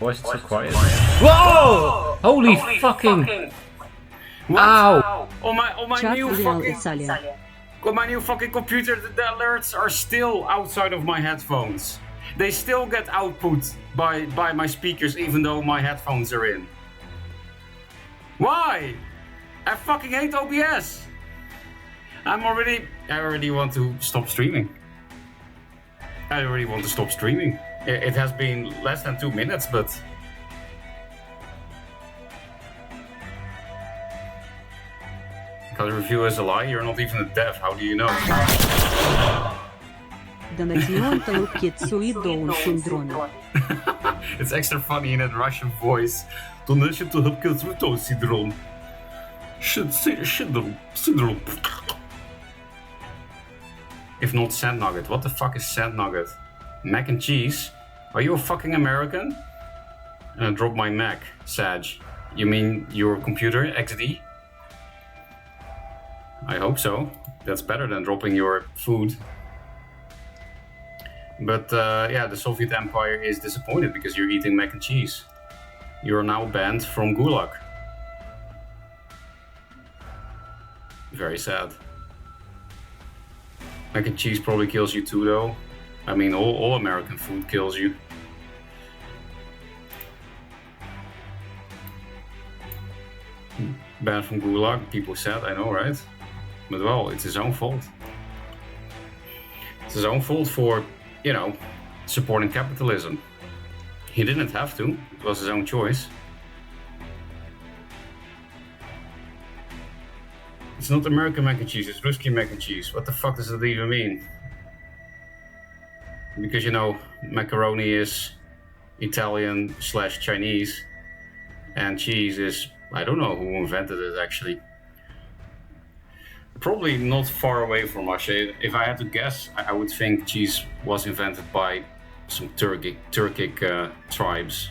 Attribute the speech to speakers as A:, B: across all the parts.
A: Why is it so quiet? Whoa! Holy fucking! Ow!
B: On my new fucking computer, the alerts are still outside of my headphones. They still get output by my speakers, even though my headphones are in. Why? I fucking hate OBS. I already want to stop streaming. I already want to stop streaming. It has been less than 2 minutes, but... Because review is a lie, you're not even a dev, how do you know? It's extra funny in that Russian voice. If not sand nugget, what the fuck is sand nugget? Mac and cheese? Are you a fucking American? Drop my Mac, Sag. You mean your computer, XD? I hope so. That's better than dropping your food. But yeah, the Soviet Empire is disappointed because you're eating mac and cheese. You're now banned from Gulag. Very sad. Mac and cheese probably kills you too, though. I mean, all American food kills you. Banned from Gulag, people said, I know, right? But well, it's his own fault. It's his own fault for, you know, supporting capitalism. He didn't have to, it was his own choice. It's not American mac and cheese, it's Ruski mac and cheese. What the fuck does that even mean? Because, you know, macaroni is Italian/Chinese, and cheese is, I don't know who invented it actually. Probably not far away from Russia. If I had to guess, I would think cheese was invented by some Turkic tribes.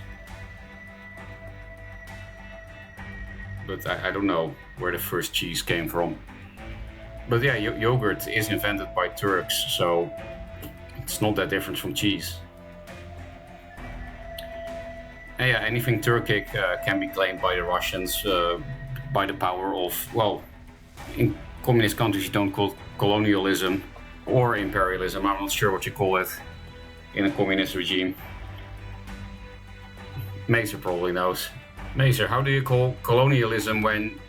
B: But I don't know where the first cheese came from. But yeah, yogurt is invented by Turks, so it's not that different from cheese. And yeah, anything Turkic can be claimed by the Russians by the power of, well, in communist countries you don't call colonialism or imperialism. I'm not sure what you call it in a communist regime. Maser probably knows. Maser, how do you call colonialism when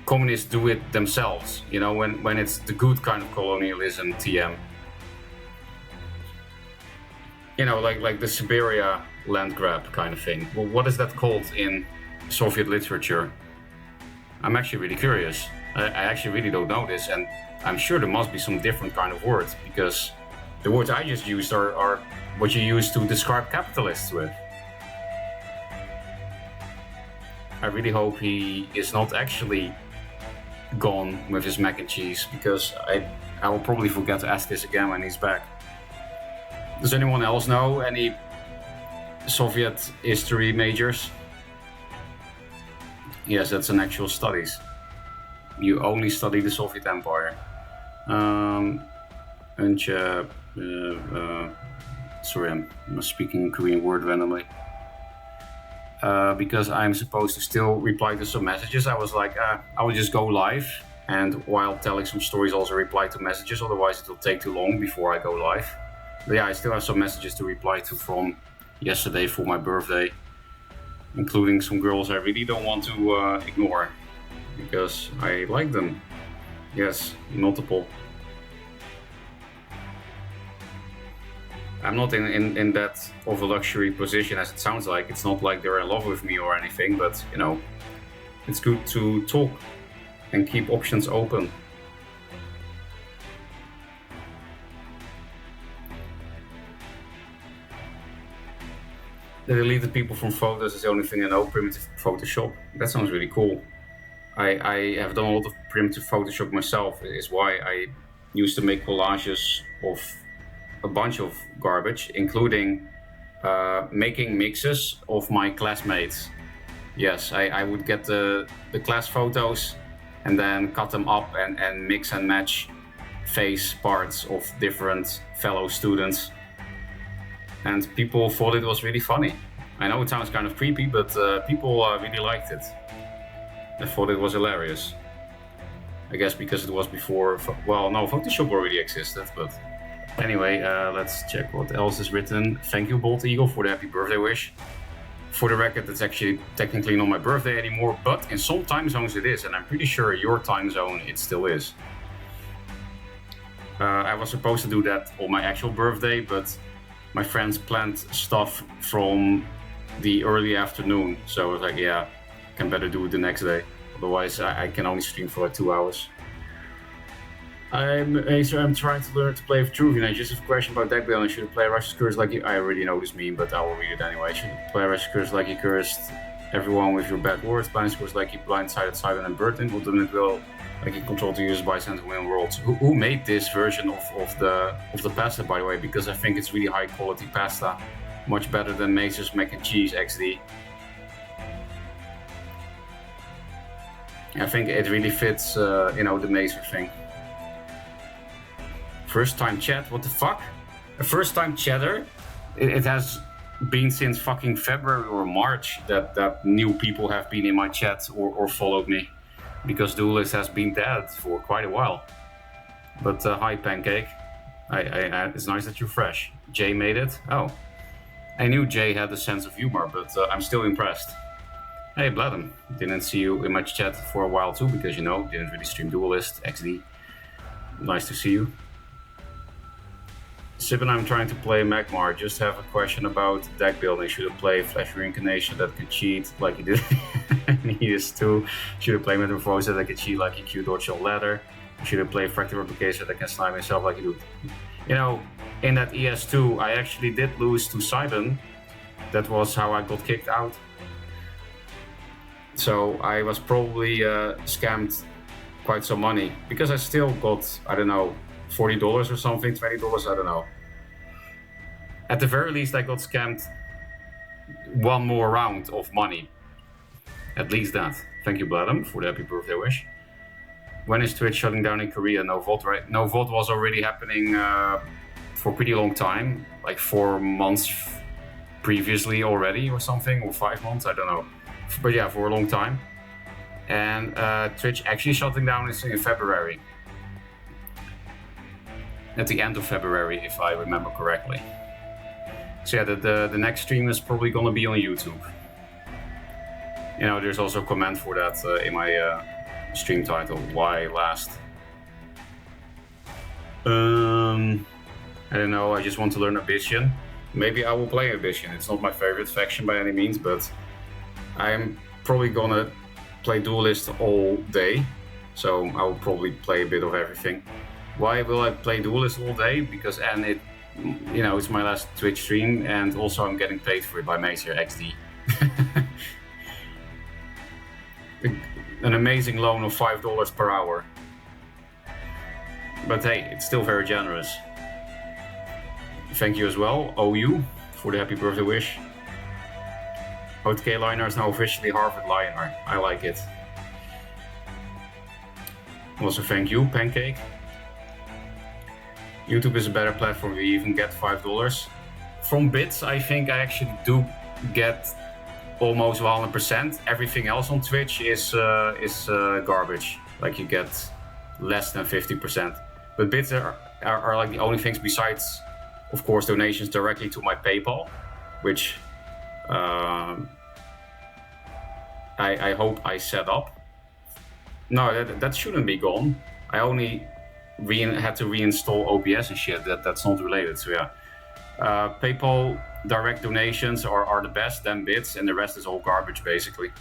B: communists do it themselves? You know, when it's the good kind of colonialism, TM. You know, like the Siberia land grab kind of thing. Well, what is that called in Soviet literature? I'm actually really curious. I actually really don't know this, and I'm sure there must be some different kind of words, because the words I just used are what you use to describe capitalists with. I really hope he is not actually gone with his mac and cheese, because I will probably forget to ask this again when he's back. Does anyone else know any Soviet history majors? Yes, that's an actual studies. You only study the Soviet Empire. Sorry, I'm speaking Korean word randomly. Because I'm supposed to still reply to some messages, I was like, I will just go live, and while telling some stories also reply to messages, otherwise it will take too long before I go live. But yeah, I still have some messages to reply to from yesterday for my birthday, including some girls I really don't want to ignore, because I like them. Yes, multiple. I'm not in that of a luxury position as it sounds like. It's not like they're in love with me or anything, but you know, it's good to talk and keep options open. The deleted people from photos is the only thing I know, primitive Photoshop. That sounds really cool. I have done a lot of primitive Photoshop myself. It is why I used to make collages of a bunch of garbage, including making mixes of my classmates. Yes, I would get the class photos and then cut them up and mix and match face parts of different fellow students. And people thought it was really funny. I know it sounds kind of creepy, but people really liked it. I thought it was hilarious. I guess because it was before... Well, no, Photoshop already existed, but... Anyway, let's check what else is written. Thank you, Bolt Eagle, for the happy birthday wish. For the record, it's actually technically not my birthday anymore, but in some time zones it is, and I'm pretty sure your time zone it still is. I was supposed to do that on my actual birthday, but my friends planned stuff from the early afternoon, so I was like, yeah, can better do it the next day. Otherwise, I can only stream for like 2 hours. I'm trying to learn to play with Truvian. I just have a question about deck building. Should I play Russia's Curse like you... I already know this meme, but I will read it anyway. Should I play Russia's Curse like you cursed everyone with your bad words? Blind Curse like you blindsided Silent and Burton? Or doing it well like you control the users by sending win worlds? Who made this version of the pasta, by the way? Because I think it's really high quality pasta. Much better than Macer's mac and cheese XD. I think it really fits, the Macer thing. First time chat, what the fuck? A first time chatter? It has been since fucking February or March that new people have been in my chat or followed me. Because Duelyst has been dead for quite a while. But hi Pancake. It's nice that you're fresh. Jay made it? Oh. I knew Jay had a sense of humor, but I'm still impressed. Hey Bladem, didn't see you in my chat for a while too, because didn't really stream Duelyst XD. Nice to see you. Sip and I'm trying to play Magmar. Just have a question about deck building. Should I play Flash Reincarnation that can cheat like you did in ES2? Should I play Metamorphosis that can cheat like you Q-dodge on ladder? Should I play Fractal Replicator that can snipe myself like you do? In that ES2, I actually did lose to Sidon. That was how I got kicked out. So I was probably scammed quite some money because I still got, I don't know, $40 or something, $20, I don't know. At the very least, I got scammed one more round of money. At least that. Thank you, Bladem, for the happy birthday wish. When is Twitch shutting down in Korea? No VOD, right? No VOD was already happening for a pretty long time, like 4 months previously already or something, or 5 months, I don't know. But yeah, for a long time. And Twitch actually shutting down is in February. At the end of February, if I remember correctly. So yeah, the next stream is probably gonna be on YouTube. There's also a comment for that in my stream title, whylast. I don't know, I just want to learn Abyssian. Maybe I will play Abyssian. It's not my favorite faction by any means, but I'm probably gonna play Duelyst all day. So I will probably play a bit of everything. Why will I play Duelyst all day? Because it's my last Twitch stream, and also I'm getting paid for it by Macer XD. An amazing loan of $5 per hour. But hey, it's still very generous. Thank you as well, OU, for the happy birthday wish. OTK Liner is now officially Harvard Liner. I like it. Also thank you, Pancake. YouTube is a better platform. You even get $5. From bits, I think I actually do get almost 100%. Everything else on Twitch is garbage. Like you get less than 50%. But bits are like the only things besides, of course, donations directly to my PayPal, which I hope I set up. No, that shouldn't be gone. I only had to reinstall OBS and shit. That's not related. So yeah, PayPal direct donations are the best, then bits, and the rest is all garbage basically.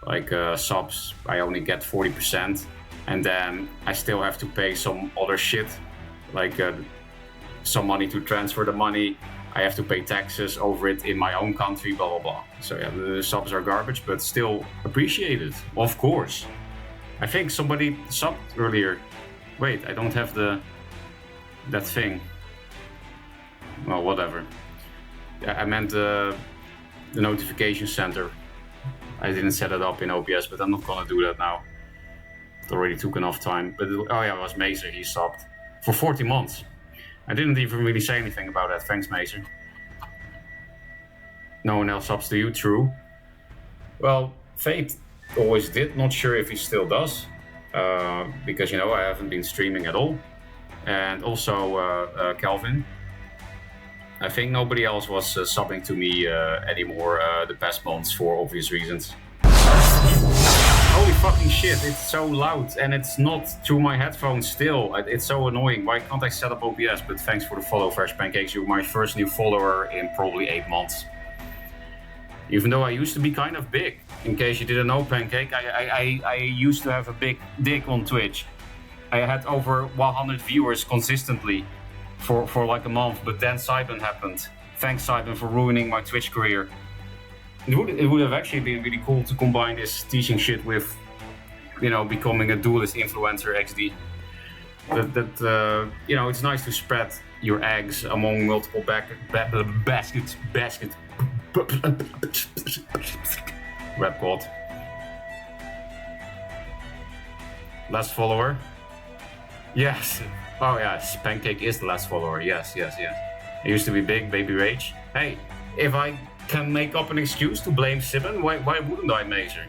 B: Like subs, I only get 40%, and then I still have to pay some other shit, like some money to transfer the money. I have to pay taxes over it in my own country, blah blah blah. So yeah, the subs are garbage, but still appreciated, of course. I think somebody subbed earlier. Wait, I don't have that thing. Well, whatever. I meant the notification center. I didn't set it up in OBS, but I'm not gonna do that now. It already took enough time. But oh yeah, it was Macer. He subbed for 40 months. I didn't even really say anything about that. Thanks, Macer. No one else subs to you, true. Well, Fate always did, not sure if he still does, because, you know, I haven't been streaming at all. And also Calvin. I think nobody else was subbing to me anymore the past months for obvious reasons. Holy fucking shit, it's so loud and it's not through my headphones still. It's so annoying. Why can't I set up OBS? But thanks for the follow, Fresh Pancakes. You're my first new follower in probably 8 months. Even though I used to be kind of big. In case you didn't know, Pancake, I used to have a big dick on Twitch. I had over 100 viewers consistently for like a month, but then Cyben happened. Thanks, Cyben, for ruining my Twitch career. It would have actually been really cool to combine this teaching shit with, you know, becoming a Duelyst influencer XD. You know, it's nice to spread your eggs among multiple baskets. Rap God. Last follower. Yes. Oh yes, Pancake is the last follower. Yes. I used to be big, baby rage. Hey, if I can make up an excuse to blame Sibben, why wouldn't I, Maser?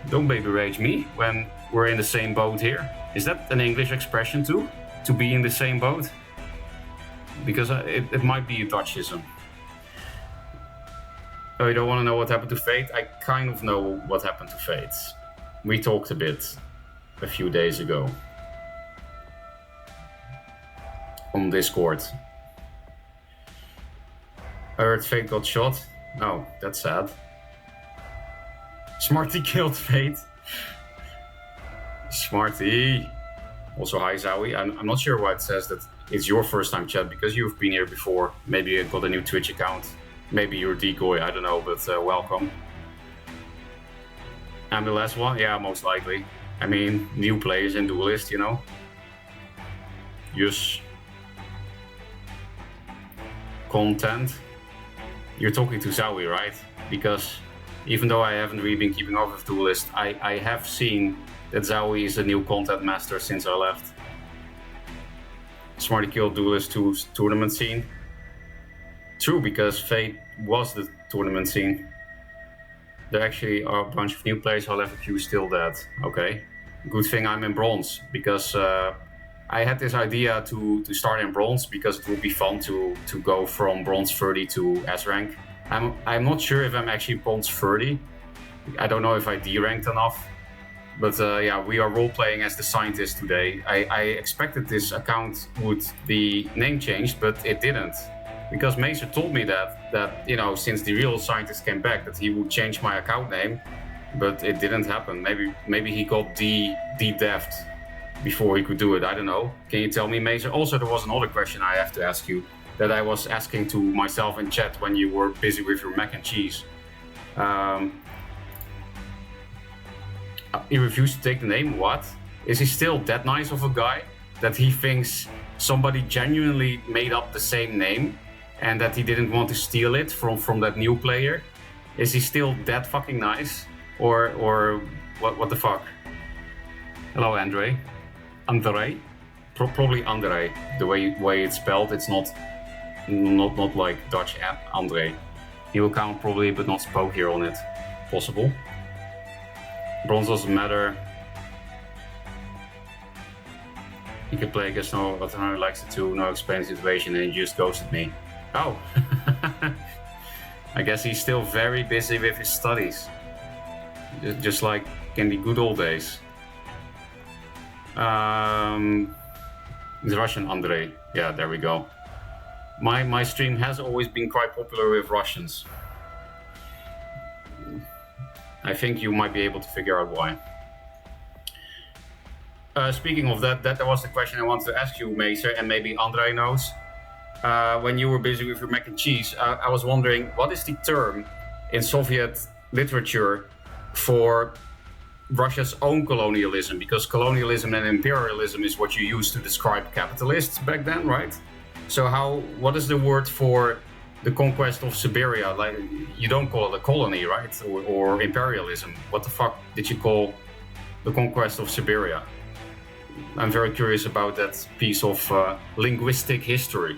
B: Don't baby rage me when we're in the same boat here. Is that an English expression too? To be in the same boat? Because it might be a Dutchism. Oh, you don't want to know what happened to Fate? I kind of know what happened to Fate. We talked a bit a few days ago on Discord. I heard Fate got shot. Oh, that's sad. Smarty killed Fate. Smarty. Also, hi Zowie. I'm not sure why it says that it's your first time chat, because you've been here before. Maybe you got a new Twitch account. Maybe you're decoy, I don't know, but welcome. I'm the last one? Yeah, most likely. I mean, new players in Duelyst, you know? Yes. Content. You're talking to Zowie, right? Because even though I haven't really been keeping up with Duelyst, I have seen that Zowie is the new content master since I left. Smarty killed Duelyst 2's tournament scene. True, because Fate was the tournament scene. There actually are a bunch of new players, however, Q still dead. Okay. Good thing I'm in bronze, because I had this idea to start in bronze because it would be fun to go from bronze 30 to S rank. I'm not sure if I'm actually bronze 30. I don't know if I D-ranked enough. But yeah, we are role-playing as the scientist today. I expected this account would be name changed, but it didn't. Because Maser told me that you know, since the real scientist came back, that he would change my account name, but it didn't happen. Maybe he got de-deved before he could do it. I don't know. Can you tell me, Maser? Also, there was another question I have to ask you that I was asking to myself in chat when you were busy with your mac and cheese. He refused to take the name. What? Is he still that nice of a guy that he thinks somebody genuinely made up the same name? And that he didn't want to steal it from that new player? Is he still that fucking nice? Or what the fuck? Hello, Andre. Andre? Probably Andre. The way it's spelled, it's not like Dutch Andre. He will count probably, but not spoke here on it. Possible. Bronze doesn't matter. He can play against no, but he likes it too. No explain the situation, and he just ghosted me. Oh, I guess he's still very busy with his studies, just like in the good old days. It's Russian, Andre. Yeah, there we go. My stream has always been quite popular with Russians. I think you might be able to figure out why. Speaking of that was the question I wanted to ask you, Maser, and maybe Andre knows. When you were busy with your mac and cheese, I was wondering, what is the term in Soviet literature for Russia's own colonialism? Because colonialism and imperialism is what you used to describe capitalists back then, right? So what is the word for the conquest of Siberia? Like, you don't call it a colony, right? Or imperialism. What the fuck did you call the conquest of Siberia? I'm very curious about that piece of linguistic history.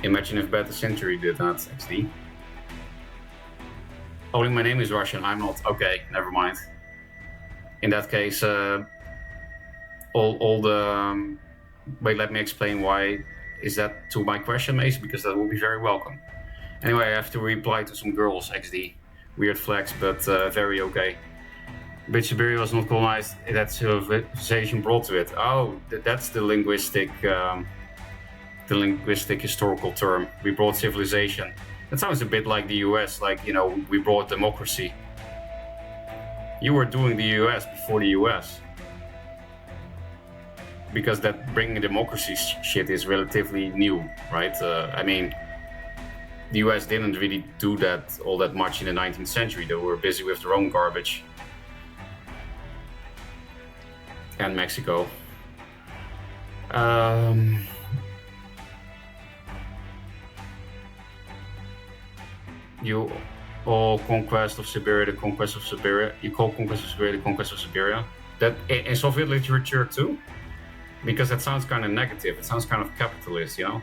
B: Imagine if Beta Century did that, XD. Only my name is Russian, I'm not. Okay, never mind. In that case, all the... wait, let me explain why is that to my question, Mace, because that will be very welcome. Anyway, I have to reply to some girls, XD. Weird flex, but very okay. But Siberia was not colonized, that civilization brought to it. Oh, that's the linguistic historical term. We brought civilization. That sounds a bit like the US, like, you know, we brought democracy. You were doing the US before the US. Because that bringing democracy shit is relatively new, right? I mean, the US didn't really do that all that much in the 19th century. They were busy with their own garbage. And Mexico. You all conquest of Siberia, the conquest of Siberia. You call conquest of Siberia the conquest of Siberia. That in Soviet literature too? Because that sounds kind of negative. It sounds kind of capitalist, you know?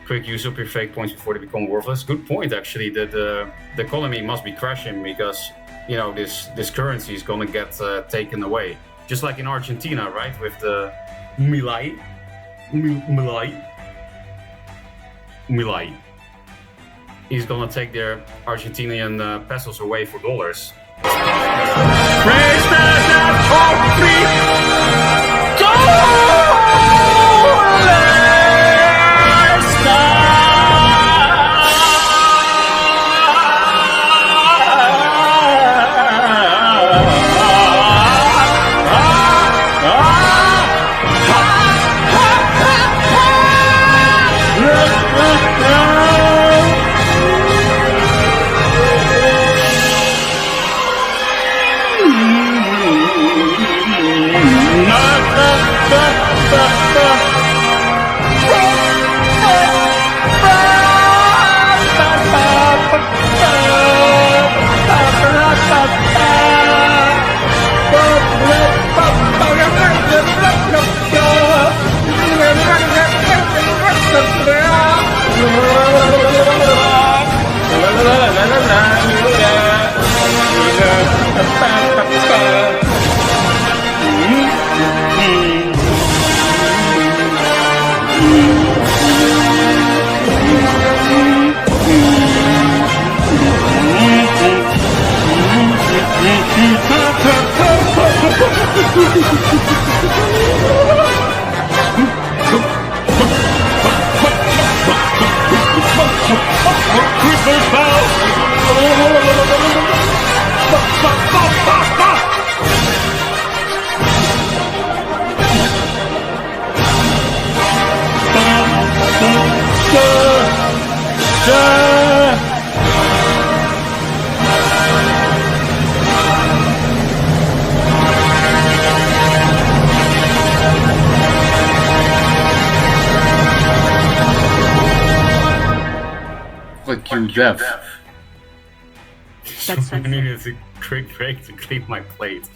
B: Quick use up your fake points before they become worthless. Good point, actually. The economy must be crashing because, you know, this currency is gonna get taken away. Just like in Argentina, right? With the Milei. He's gonna take their Argentinian pesos away for dollars. Jeff. I needed a quick break to clean my plate.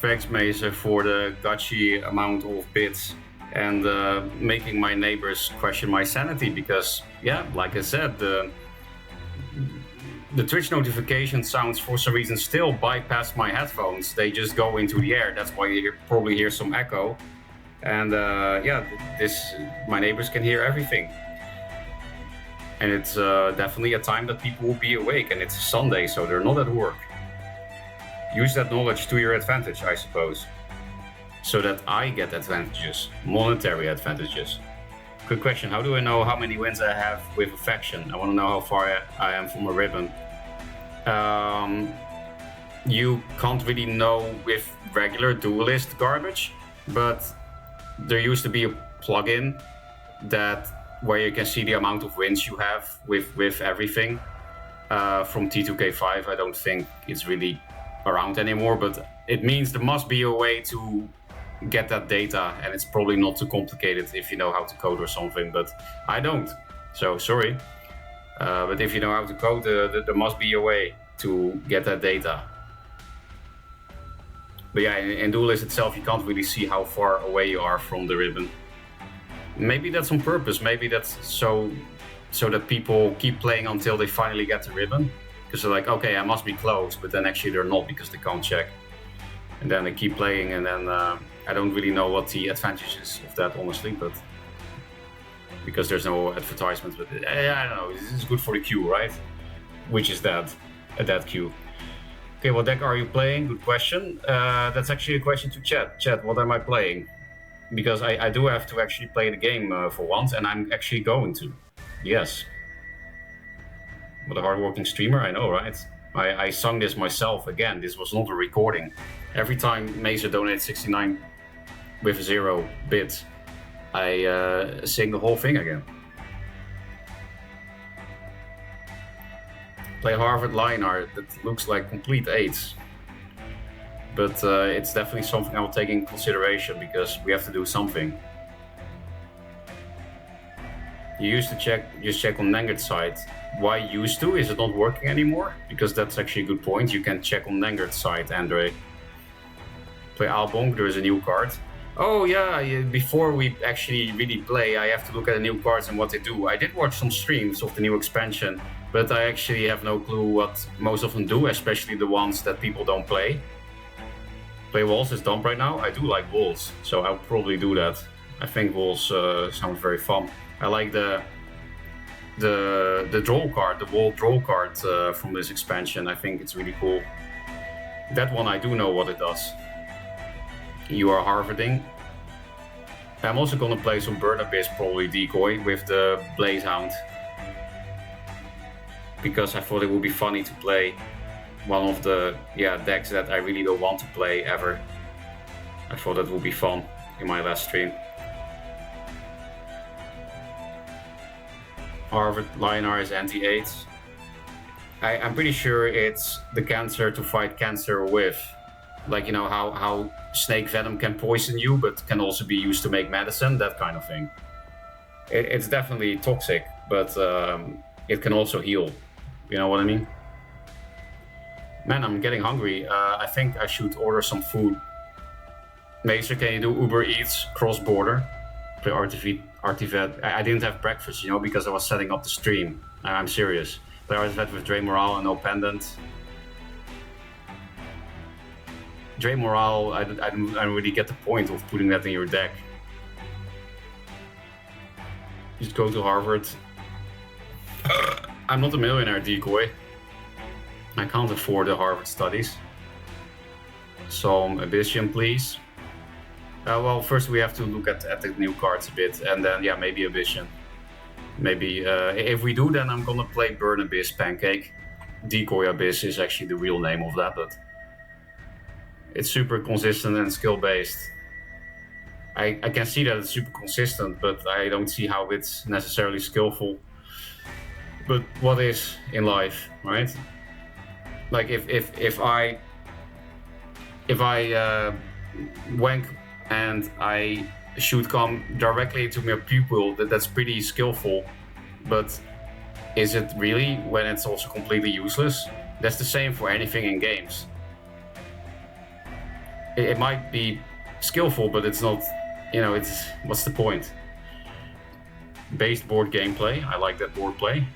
B: Thanks, Maser, for the gotchy amount of bits and making my neighbors question my sanity because, yeah, like I said, the Twitch notification sounds for some reason still bypass my headphones. They just go into the air. That's why you probably hear some echo. And yeah, my neighbors can hear everything. And it's definitely a time that people will be awake, and it's a Sunday, so they're not at work. Use that knowledge to your advantage, I suppose. So that I get advantages, monetary advantages. Quick question, how do I know how many wins I have with a faction? I want to know how far I am from a ribbon. You can't really know with regular Duelyst garbage, but there used to be a plugin where you can see the amount of wins you have with everything. From T2K5, I don't think it's really around anymore, but it means there must be a way to get that data, and it's probably not too complicated if you know how to code or something, but I don't, so sorry. But if you know how to code, there must be a way to get that data. But yeah, in Duelyst itself, you can't really see how far away you are from the ribbon. Maybe that's on purpose. Maybe that's so that people keep playing until they finally get the ribbon. Because they're like, okay, I must be close, but then actually they're not because they can't check. And then they keep playing, and then I don't really know what the advantage is of that, honestly, but because there's no advertisement. But I don't know, this is good for the queue, right? Which is that, that queue. Okay, what deck are you playing? Good question. That's actually a question to chat. Chat, what am I playing? Because I do have to actually play the game for once, and I'm actually going to. Yes. What a hardworking streamer, I know, right? I sung this myself again. This was not a recording. Every time Maser donates 69 with 0 bits, I sing the whole thing again. Play Harvard Lionheart. That looks like complete AIDS. But it's definitely something I will take in consideration because we have to do something. You used to just check on Nengard's side. Why used to? Is it not working anymore? Because that's actually a good point. You can check on Nengard's side, Andre. Play Albonk, there is a new card. Oh yeah, before we actually really play, I have to look at the new cards and what they do. I did watch some streams of the new expansion, but I actually have no clue what most of them do, especially the ones that people don't play. Play Walls is dumb right now. I do like Walls, so I'll probably do that. I think Walls sounds very fun. I like the draw card, the wall draw card from this expansion. I think it's really cool. That one I do know what it does. You are Harvarding. I'm also gonna play some Burn Abyss, probably Decoy, with the Blazehound. Because I thought it would be funny to play one of the decks that I really don't want to play ever. I thought that would be fun in my last stream. Harvard Lionheart is anti-8. I'm pretty sure it's the cancer to fight cancer with. Like, you know, how snake venom can poison you, but can also be used to make medicine, that kind of thing. It's definitely toxic, but it can also heal. You know what I mean? Man, I'm getting hungry. I think I should order some food. Maser, can you do Uber Eats cross-border? Play Artivet. I didn't have breakfast, you know, because I was setting up the stream. I'm serious. Play Artivet with Dre Morale and no pendant. Dre Morale, I don't really get the point of putting that in your deck. Just go to Harvard. I'm not a millionaire, Decoy. I can't afford the Harvard studies. Some Abyssian, please. Well, first we have to look at the new cards a bit, and then, yeah, maybe Abyssian. Maybe, if we do, then I'm gonna play Burn Abyss Pancake. Decoy Abyss is actually the real name of that, but it's super consistent and skill-based. I can see that it's super consistent, but I don't see how it's necessarily skillful. But what is in life, right? Like if I wank and I should come directly to my pupil, that's pretty skillful. But is it really when it's also completely useless? That's the same for anything in games. It might be skillful, but it's not, you know, it's, what's the point? Based board gameplay, I like that board play.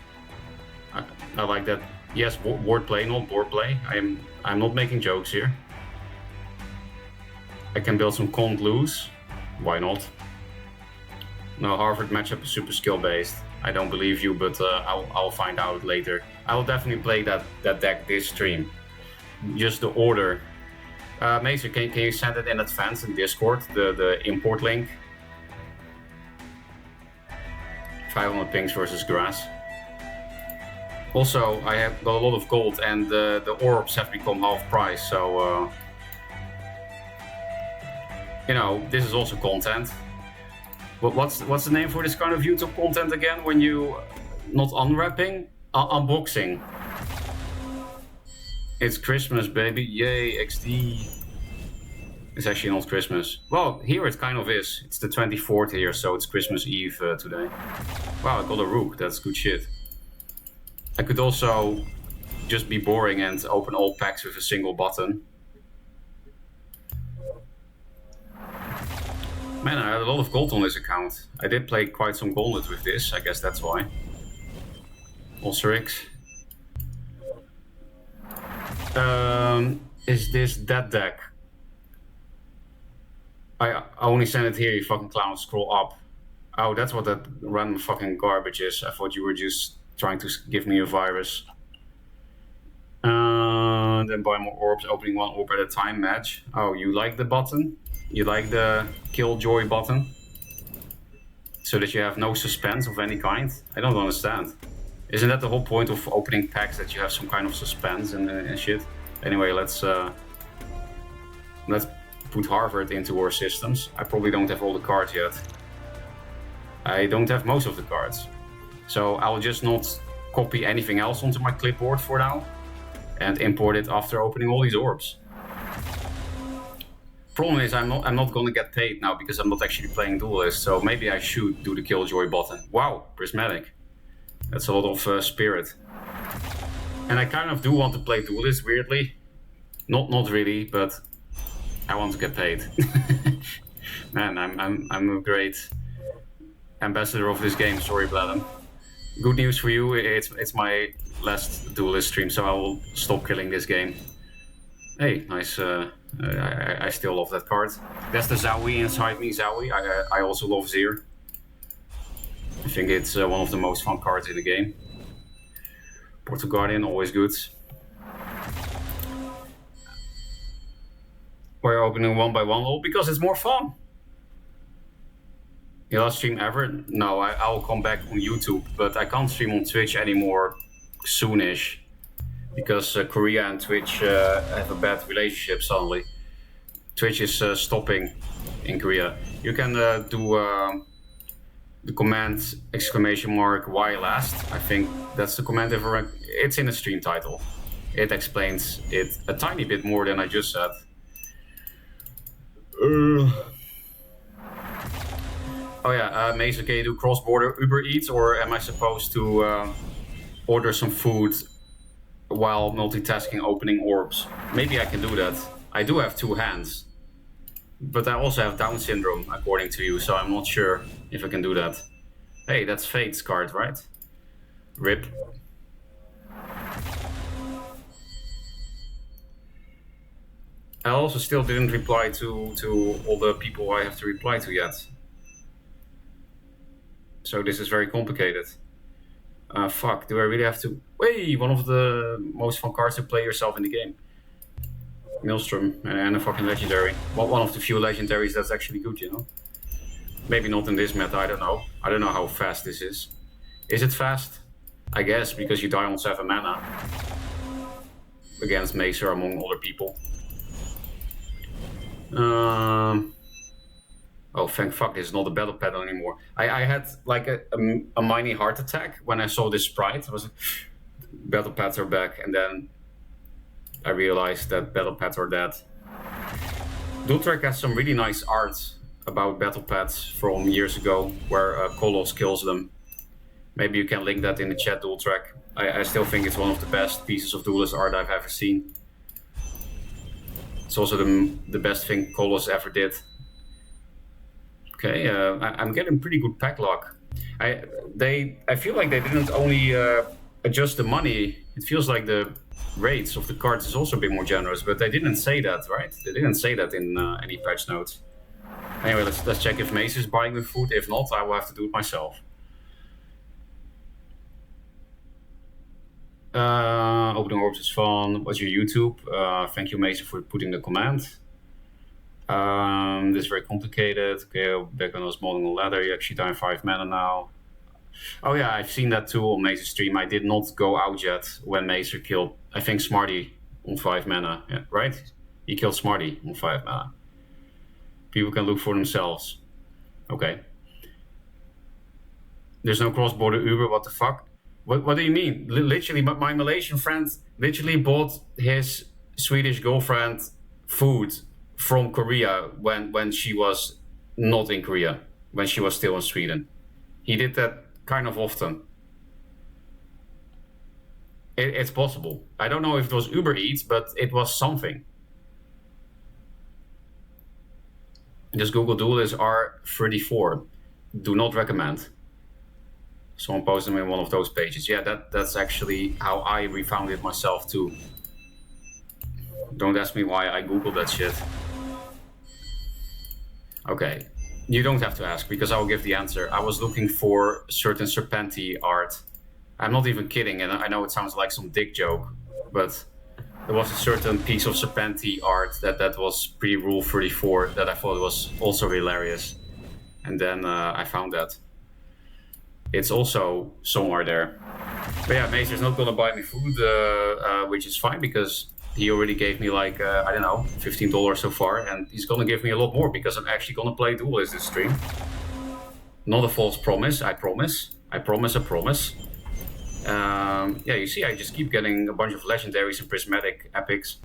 B: I like that, yes, board play, not board play. I'm not making jokes here. I can build some cont loose, why not? No, Harvard matchup is super skill based. I don't believe you, but I'll find out later. I will definitely play that deck this stream. Just the order. Maser, can you send it in advance in Discord, the import link? 500 pings versus grass. Also, I have got a lot of gold, and the orbs have become half price, so you know, this is also content. But what's the name for this kind of YouTube content again? When you not unwrapping, unboxing. It's Christmas, baby! Yay, XD. It's actually not Christmas. Well, here it kind of is. It's the 24th here, so it's Christmas Eve today. Wow, I got a rook. That's good shit. I could also just be boring and open all packs with a single button. Man, I had a lot of gold on this account. I did play quite some Gauntlet with this, I guess that's why. Ulcerix. Is this that deck? I only sent it here, you fucking clown. Scroll up. Oh, that's what that random fucking garbage is. I thought you were just trying to give me a virus. Then buy more orbs, opening one orb at a time match. Oh, you like the button? You like the Killjoy button? So that you have no suspense of any kind? I don't understand. Isn't that the whole point of opening packs, that you have some kind of suspense and shit? Anyway, let's put Harvard into our systems. I probably don't have all the cards yet. I don't have most of the cards. So I'll just not copy anything else onto my clipboard for now and import it after opening all these orbs. Problem is I'm not gonna get paid now because I'm not actually playing Duelyst, so maybe I should do the Killjoy button. Wow, prismatic. That's a lot of spirit. And I kind of do want to play Duelyst, weirdly. Not really, but I want to get paid. Man, I'm a great ambassador of this game. Sorry, Bladden. Good news for you, it's my last Duelyst stream, so I will stop killing this game. Hey, nice. I still love that card. That's the Zowie inside me, Zowie. I also love Zir. I think it's one of the most fun cards in the game. Portal Guardian, always good. Why are you opening one by one? Oh, because it's more fun. Your last stream ever? No, I'll come back on YouTube, but I can't stream on Twitch anymore soonish. Because Korea and Twitch have a bad relationship suddenly. Twitch is stopping in Korea. You can do the command !whylast. I think that's the command. It's in the stream title. It explains it a tiny bit more than I just said. Oh yeah, Mason, can you do cross-border Uber Eats, or am I supposed to order some food while multitasking opening orbs? Maybe I can do that. I do have two hands, but I also have Down syndrome, according to you, so I'm not sure if I can do that. Hey, that's Fate's card, right? RIP. I also still didn't reply to all the people I have to reply to yet. So this is very complicated. Fuck, do I really have to... Hey, one of the most fun cards to play yourself in the game. Maelstrom and a fucking legendary. Well, one of the few legendaries that's actually good, you know? Maybe not in this meta, I don't know. I don't know how fast this is. Is it fast? I guess, because you die on 7 mana. Against Maser, among other people. Oh, thank fuck, this is not a battle pattern anymore. I had like a mini heart attack when I saw this sprite. I was like, battle pads are back, and then I realized that battle pads are dead. Dueltrek has some really nice art about battle pads from years ago, where Kolos kills them. Maybe you can link that in the chat, Dueltrek. I still think it's one of the best pieces of Duelist art I've ever seen. It's also the best thing Kolos ever did. Okay, I'm getting pretty good pack luck. I feel like they didn't only adjust the money. It feels like the rates of the cards is also a bit more generous, but they didn't say that, right? They didn't say that in any patch notes. Anyway, let's check if Mace is buying the food. If not, I will have to do it myself. Opening orbs is fun. What's your YouTube? Thank you, Mason, for putting the command. This is very complicated. Okay, back on us molding a ladder. You actually die 5 mana now. Oh yeah, I've seen that too on Macer's stream. I did not go out yet when Macer killed, I think, Smarty on 5 mana. Yeah, right? He killed Smarty on 5 mana. People can look for themselves. Okay. There's no cross-border Uber, what the fuck? What do you mean? Literally, my Malaysian friend literally bought his Swedish girlfriend food from Korea when she was not in Korea, when she was still in Sweden. He did that kind of often. It's possible. I don't know if it was Uber Eats, but it was something. Just Google Duelyst R34. Do not recommend. Someone posted them in one of those pages. Yeah, that's actually how I refound it myself too. Don't ask me why I Googled that shit. Okay, you don't have to ask because I will give the answer. I was looking for certain Serpenti art. I'm not even kidding, and I know it sounds like some dick joke, but there was a certain piece of Serpenti art that was pre-Rule 34 that I thought was also hilarious. And then I found that. It's also somewhere there. But yeah, Maser's not gonna buy me food, which is fine because he already gave me like, I don't know, $15 so far, and he's gonna give me a lot more because I'm actually gonna play Duelyst this stream. Not a false promise, I promise. I promise. Yeah, you see, I just keep getting a bunch of legendaries and prismatic epics,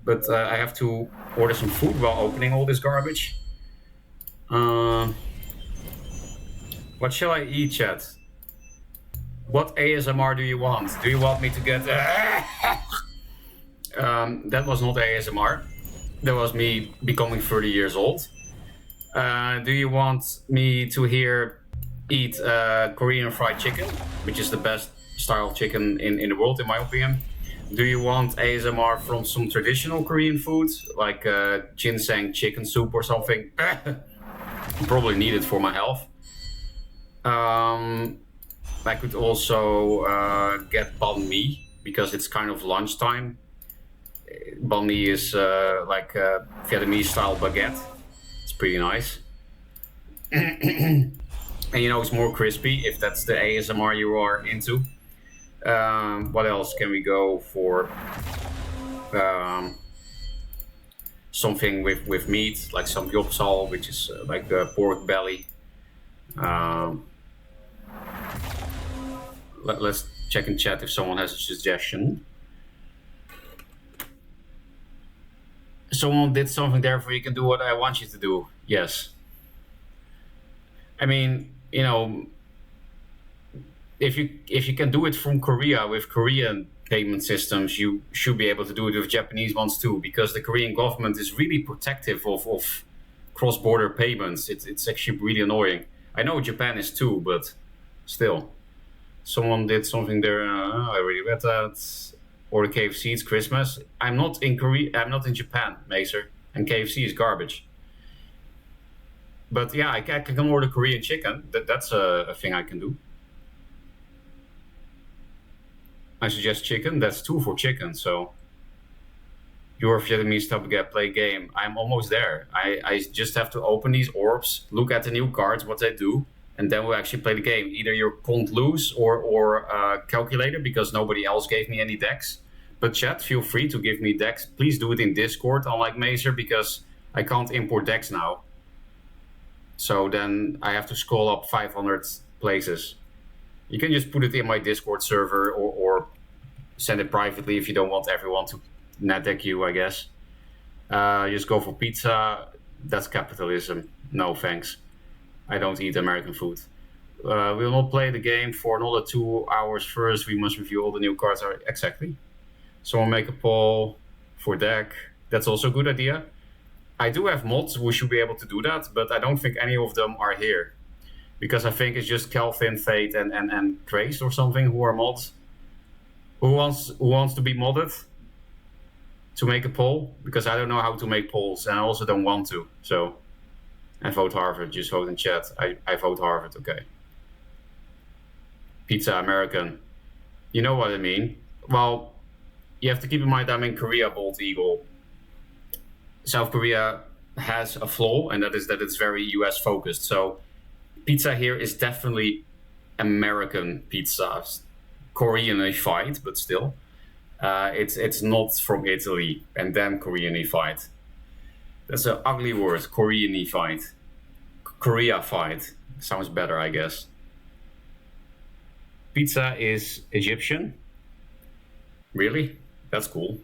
B: but I have to order some food while opening all this garbage. What shall I eat, chat? What ASMR do you want? Do you want me to get... that was not ASMR. That was me becoming 30 years old. Do you want me to eat Korean fried chicken, which is the best style of chicken in the world, in my opinion? Do you want ASMR from some traditional Korean food, like ginseng chicken soup or something? Probably need it for my health. I could also get banh mi, because it's kind of lunchtime. Banh mi is like a Vietnamese style baguette. It's pretty nice. And you know, it's more crispy if that's the ASMR you are into. What else can we go for? Something with meat, like some yopsal, which is like pork belly. Let's check in chat if someone has a suggestion. Someone did something there for you can do what I want you to do. Yes. I mean, you know, if you can do it from Korea with Korean payment systems, you should be able to do it with Japanese ones too, because the Korean government is really protective of cross-border payments. It's actually really annoying. I know Japan is too, but still. Someone did something there. I already read that. Or KFC, it's Christmas. I'm not in Korea. I'm not in Japan, Maser, and KFC is garbage. But yeah, I can order Korean chicken. That's a thing I can do. I suggest chicken. That's 2 for chicken. So you're Vietnamese type of play game. I'm almost there. I just have to open these orbs, look at the new cards, what they do, and then we'll actually play the game. Either you're cont loose or calculator, because nobody else gave me any decks. But chat, feel free to give me decks. Please do it in Discord, unlike Maser, because I can't import decks now. So then I have to scroll up 500 places. You can just put it in my Discord server or send it privately if you don't want everyone to net deck you, I guess. Just go for pizza. That's capitalism. No thanks. I don't eat American food. We will not play the game for another 2 hours first. We must review all the new cards. Exactly. Someone make a poll for deck. That's also a good idea. I do have mods who should be able to do that, but I don't think any of them are here. Because I think it's just Kelvin, Fate, and Trace or something who are mods. Who wants to be modded? To make a poll? Because I don't know how to make polls, and I also don't want to. So, I vote Harvard. Just vote in chat. I vote Harvard. Okay. Pizza American. You know what I mean. Well, you have to keep in mind I'm in Korea, Bold Eagle. South Korea has a flaw, and that is that it's very US focused. So pizza here is definitely American pizza, Koreanified, but still, it's not from Italy and then Koreanified. That's an ugly word, Koreanified. Koreafied sounds better, I guess. Pizza is Egyptian. Really? That's cool.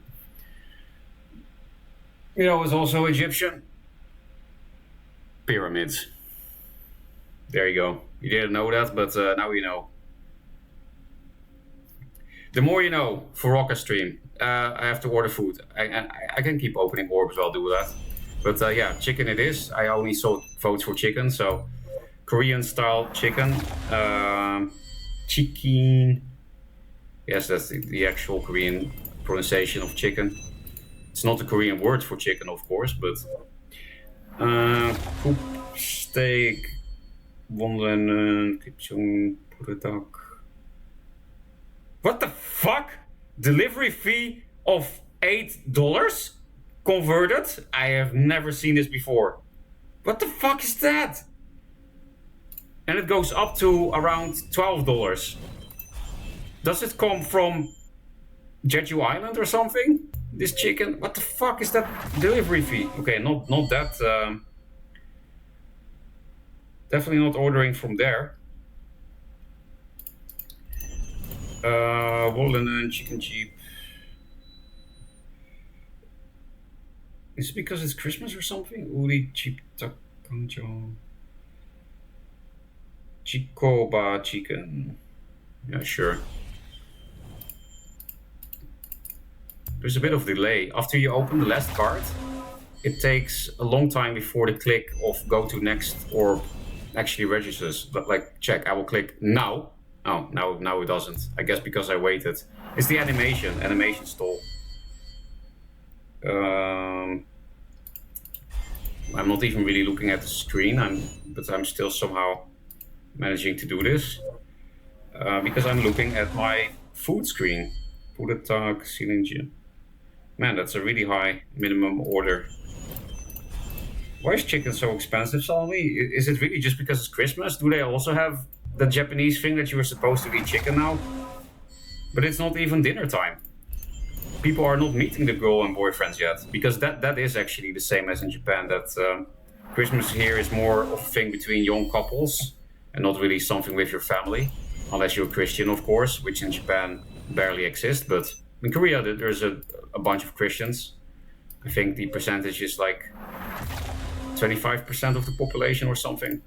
B: You know, it's also Egyptian. Pyramids. There you go. You didn't know that, but now you know. The more you know for Rocket Stream. I have to order food. I can keep opening orbs while I do that. But yeah, chicken it is. I only saw votes for chicken, so Korean style chicken. Chicken. Yes, that's the actual Korean pronunciation of chicken. It's not the Korean word for chicken, of course, but koep, steak, wandelen, kipchung, puratak. What the fuck? Delivery fee of $8 converted? I have never seen this before. What the fuck is that? And it goes up to around $12. Does it come from Jeju Island or something? This chicken? What the fuck is that delivery fee? Okay, not that. Definitely not ordering from there. Wollen chicken cheap. Is it because it's Christmas or something? Uri cheap takanjo. Chikoba chicken. Yeah, sure. There's a bit of delay. After you open the last card, it takes a long time before the click of go to next or actually registers. But like, check, I will click now. Oh, now it doesn't. I guess because I waited. It's the animation stall. I'm not even really looking at the screen, but I'm still somehow managing to do this. Because I'm looking at my food screen. Pudetak, cylinder. Man, that's a really high minimum order. Why is chicken so expensive suddenly? Is it really just because it's Christmas? Do they also have the Japanese thing that you were supposed to eat chicken now? But it's not even dinner time. People are not meeting the girl and boyfriends yet. Because that is actually the same as in Japan. That Christmas here is more of a thing between young couples and not really something with your family. Unless you're Christian, of course, which in Japan barely exists. But in Korea, there's a bunch of Christians. I think the percentage is like 25% of the population or something.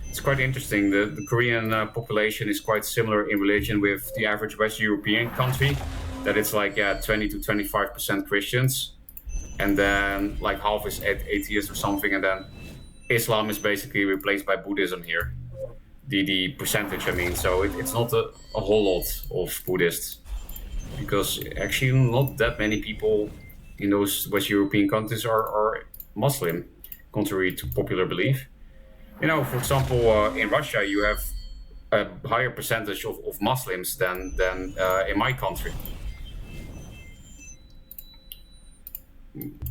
B: It's quite interesting. The Korean population is quite similar in religion with the average West European country. That it's like 20 to 25% Christians. And then like half is atheists or something. And then Islam is basically replaced by Buddhism here. The percentage, I mean. So it's not a whole lot of Buddhists. Because actually not that many people in those West European countries are Muslim, contrary to popular belief. You know, for example, in Russia, you have a higher percentage of Muslims than in my country.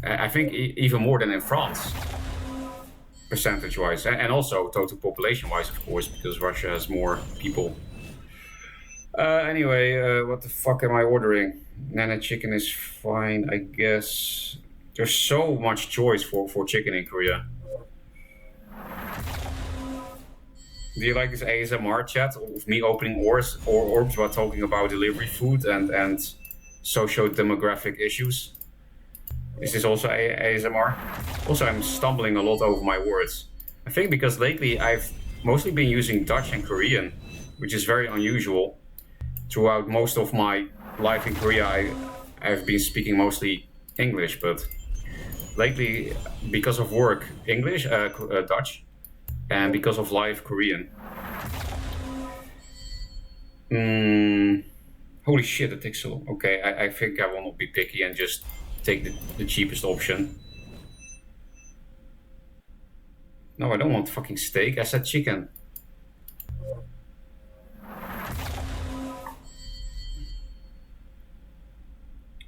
B: I think even more than in France, percentage-wise, and also total population-wise, of course, because Russia has more people. Anyway, what the fuck am I ordering? Nana chicken is fine, I guess. There's so much choice for chicken in Korea. Do you like this ASMR chat of me opening orbs while talking about delivery food and socio-demographic issues? Is this also ASMR? Also, I'm stumbling a lot over my words. I think because lately I've mostly been using Dutch and Korean, which is very unusual. Throughout most of my life in Korea, I've been speaking mostly English, but lately, because of work, English, Dutch, and because of life, Korean. Holy shit, it takes so long. Okay, I think I will not be picky and just take the cheapest option. No, I don't want fucking steak. I said chicken.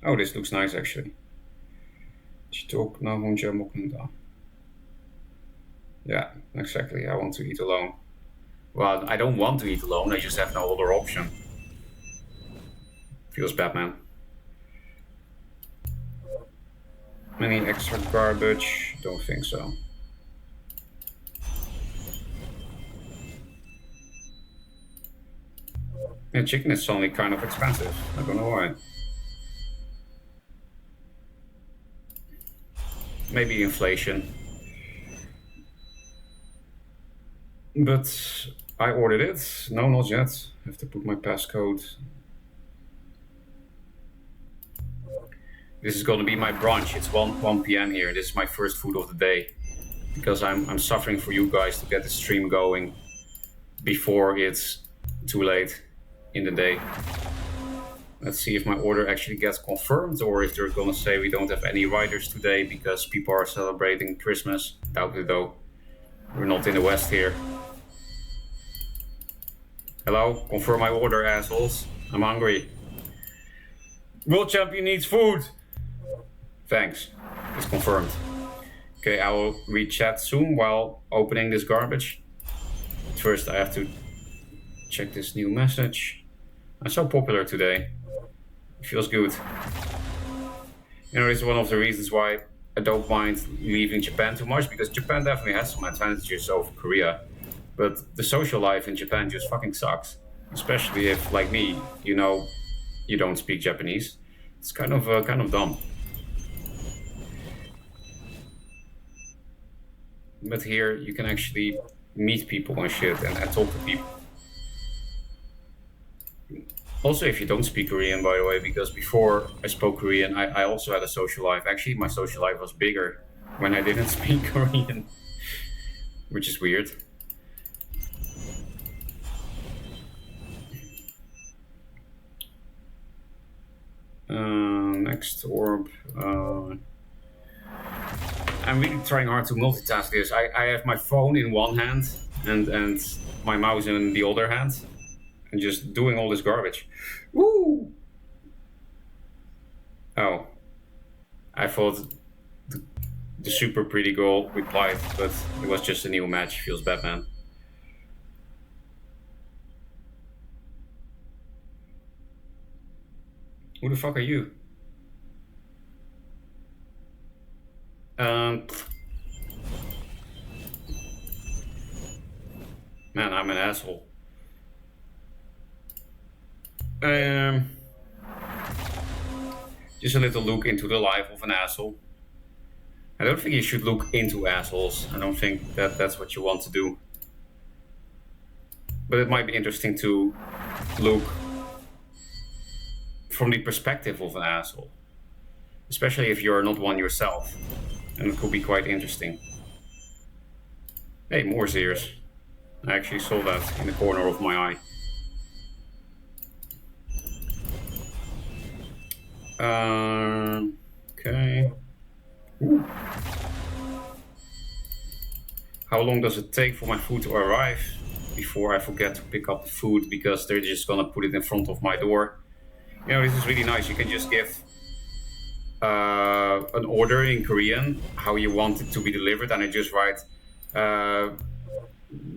B: Oh, this looks nice actually. Yeah, exactly. I want to eat alone. Well, I don't want to eat alone. I just have no other option. Feels bad, man. Any extra garbage? Don't think so. Yeah, chicken is suddenly kind of expensive. I don't know why. Maybe inflation. But I ordered it. No, not yet. I have to put my passcode. This is gonna be my brunch. It's 1 p.m. here. This is my first food of the day. Because I'm suffering for you guys to get the stream going before it's too late in the day. Let's see if my order actually gets confirmed, or if they're gonna say we don't have any riders today because people are celebrating Christmas. Doubt it though. We're not in the West here. Hello? Confirm my order, assholes. I'm hungry. World champion needs food! Thanks. It's confirmed. Okay, I will read chat soon while opening this garbage. First, I have to check this new message. I'm so popular today. It feels good. You know, it's one of the reasons why I don't mind leaving Japan too much, because Japan definitely has some advantages over Korea. But the social life in Japan just fucking sucks. Especially if, like me, you know, you don't speak Japanese. It's kind of dumb. But here you can actually meet people and shit and talk to people. Also, if you don't speak Korean, by the way, because before I spoke Korean, I also had a social life. Actually, my social life was bigger when I didn't speak Korean, which is weird. Next orb. I'm really trying hard to multitask this. I have my phone in one hand and my mouse in the other hand, and just doing all this garbage. Woo! Oh. I thought the super pretty girl replied, but it was just a new match. Feels bad, man. Who the fuck are you? Man, I'm an asshole. Just a little look into the life of an asshole. I don't think you should look into assholes. I don't think that that's what you want to do. But it might be interesting to look from the perspective of an asshole. Especially if you're not one yourself. And it could be quite interesting. Hey, more ears. I actually saw that in the corner of my eye. Okay. Ooh. How long does it take for my food to arrive before I forget to pick up the food because they're just gonna put it in front of my door? You know, this is really nice. You can just give an order in Korean, how you want it to be delivered, and I just write,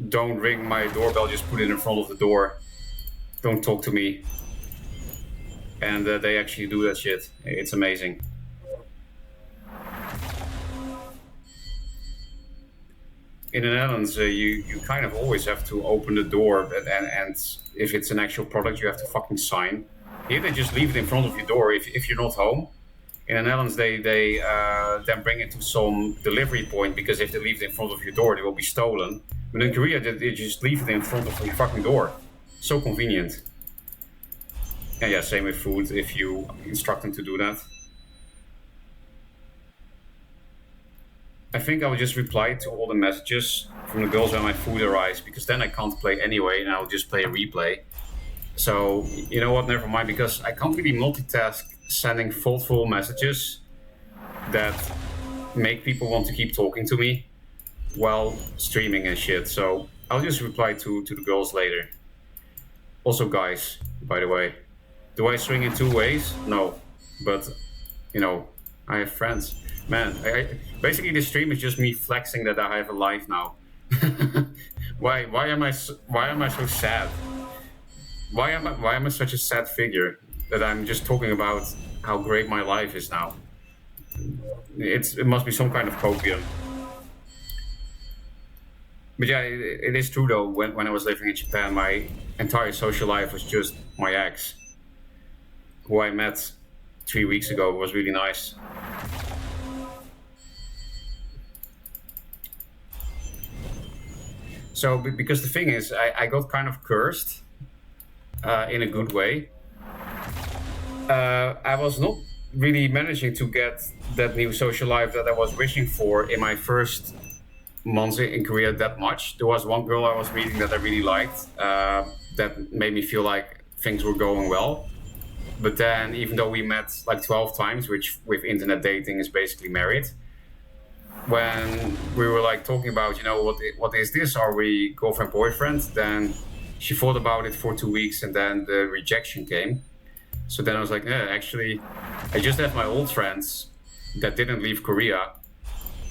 B: don't ring my doorbell, just put it in front of the door. Don't talk to me. And they actually do that shit. It's amazing. In the Netherlands, you kind of always have to open the door, and if it's an actual product, you have to fucking sign. Here they just leave it in front of your door if you're not home. In the Netherlands, they then bring it to some delivery point, because if they leave it in front of your door, they will be stolen. But in Korea, they just leave it in front of your fucking door. So convenient. And yeah, same with food, if you instruct them to do that. I think I'll just reply to all the messages from the girls when my food arrives, because then I can't play anyway, and I'll just play a replay. So, you know what, never mind, because I can't really multitask sending thoughtful messages that make people want to keep talking to me while streaming and shit. So I'll just reply to the girls later. Also, guys, by the way, do I swing in two ways? No, but you know, I have friends. Man, basically the stream is just me flexing that I have a life now. Why am I so sad? Why am I such a sad figure that I'm just talking about how great my life is now? It must be some kind of copium. But yeah, it is true though. When I was living in Japan, my entire social life was just my ex, who I met 3 weeks ago. It was really nice. So, because the thing is, I got kind of cursed in a good way. I was not really managing to get that new social life that I was wishing for in my first months in Korea that much. There was one girl I was reading that I really liked, that made me feel like things were going well. But then, even though we met like 12 times, which with internet dating is basically married, when we were like talking about, you know, what is this? Are we girlfriend boyfriend? Then she thought about it for 2 weeks, and then the rejection came. So then I was like, yeah, actually, I just have my old friends that didn't leave Korea,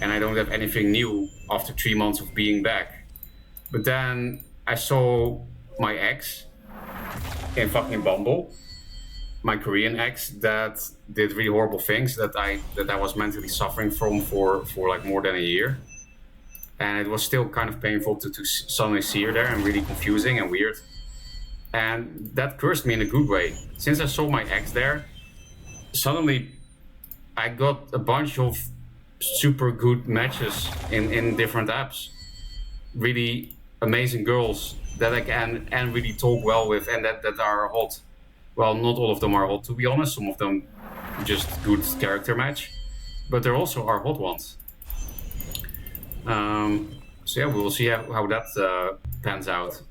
B: and I don't have anything new after 3 months of being back. But then I saw my ex in fucking Bumble, my Korean ex that did really horrible things that I was mentally suffering from for like more than a year. And it was still kind of painful to suddenly see her there, and really confusing and weird. And that cursed me in a good way. Since I saw my ex there, suddenly I got a bunch of super good matches in different apps. Really amazing girls that I can and really talk well with, and that are hot. Well, not all of them are hot, to be honest. Some of them just good character match, but there also are hot ones. So yeah, we will see how that pans out.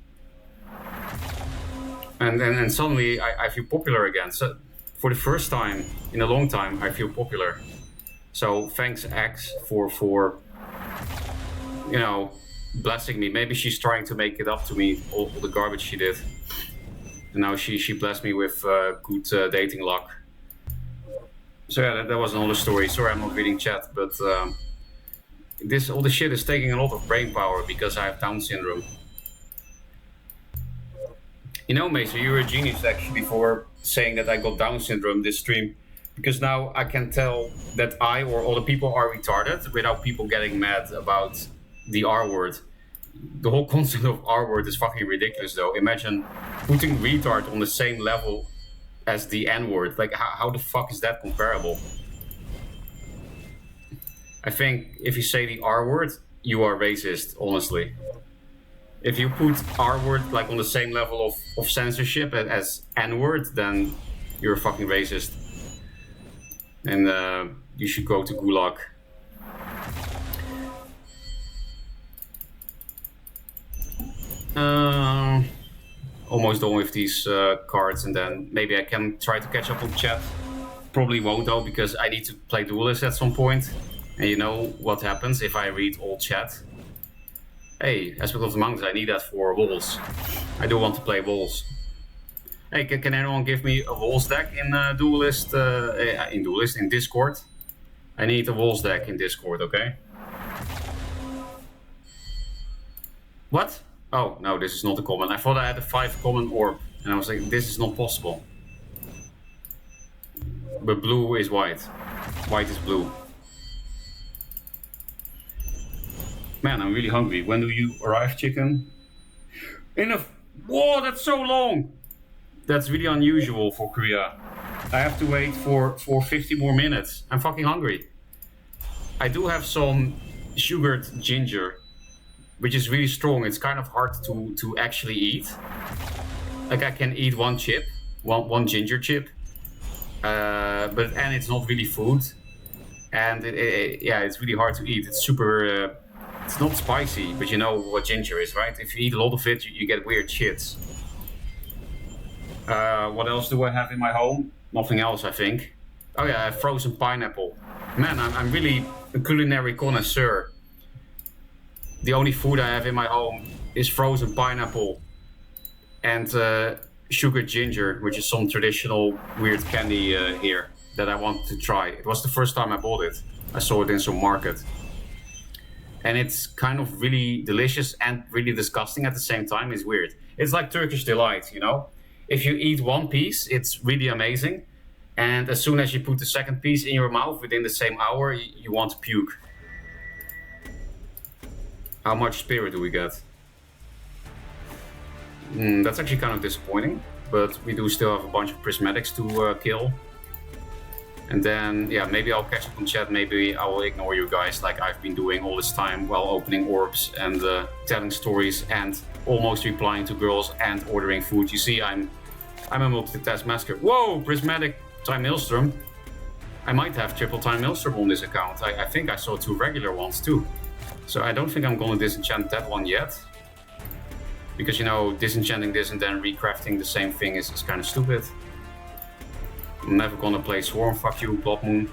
B: And suddenly I feel popular again. So for the first time in a long time, I feel popular. So thanks X for you know, blessing me. Maybe she's trying to make it up to me, all the garbage she did. And now she blessed me with good dating luck. So yeah, that was another story. Sorry, I'm not reading chat, but all this shit is taking a lot of brain power because I have Down syndrome. You know, Mason, you're a genius actually for saying that I got Down syndrome this stream, because now I can tell that I or other people are retarded without people getting mad about the R word. The whole concept of R word is fucking ridiculous, though. Imagine putting retard on the same level as the N word. Like, how the fuck is that comparable? I think if you say the R word, you are racist, honestly. If you put R word like on the same level of censorship as N word, then you're a fucking racist. And you should go to Gulag. Almost done with these cards, and then maybe I can try to catch up on chat. Probably won't though, because I need to play Duelyst at some point. And you know what happens if I read all chat? Hey, Aspect of the Mountains, I need that for walls. I do want to play walls. Hey, can anyone give me a walls deck in Duelyst? In Discord? I need a walls deck in Discord, okay? What? Oh, no, this is not a common. I thought I had a 5 common orb, and I was like, this is not possible. But blue is white. White is blue. Man, I'm really hungry. When do you arrive, chicken? Whoa, that's so long! That's really unusual for Korea. I have to wait for 50 more minutes. I'm fucking hungry. I do have some sugared ginger, which is really strong. It's kind of hard to actually eat. Like, I can eat one chip, one ginger chip, and it's not really food. And yeah, it's really hard to eat. It's super. It's not spicy, but you know what ginger is, right? If you eat a lot of it, you get weird shits. What else do I have in my home? Nothing else, I think. Oh yeah, I have frozen pineapple. Man, I'm really a culinary connoisseur. The only food I have in my home is frozen pineapple and sugared ginger, which is some traditional weird candy here that I want to try. It was the first time I bought it. I saw it in some market. And it's kind of really delicious and really disgusting at the same time. It's weird. It's like Turkish delight, you know? If you eat one piece, it's really amazing. And as soon as you put the second piece in your mouth within the same hour, you want to puke. How much spirit do we get? That's actually kind of disappointing. But we do still have a bunch of prismatics to kill. And then, yeah, maybe I'll catch up on chat. Maybe I will ignore you guys like I've been doing all this time while opening orbs and telling stories and almost replying to girls and ordering food. You see, I'm a multitask master. Whoa, prismatic time maelstrom. I might have triple time Maelstrom on this account. I think I saw 2 regular ones too. So I don't think I'm gonna disenchant that one yet. Because, you know, disenchanting this and then recrafting the same thing is kind of stupid. I'm never gonna play Swarm, fuck you, Blood Moon.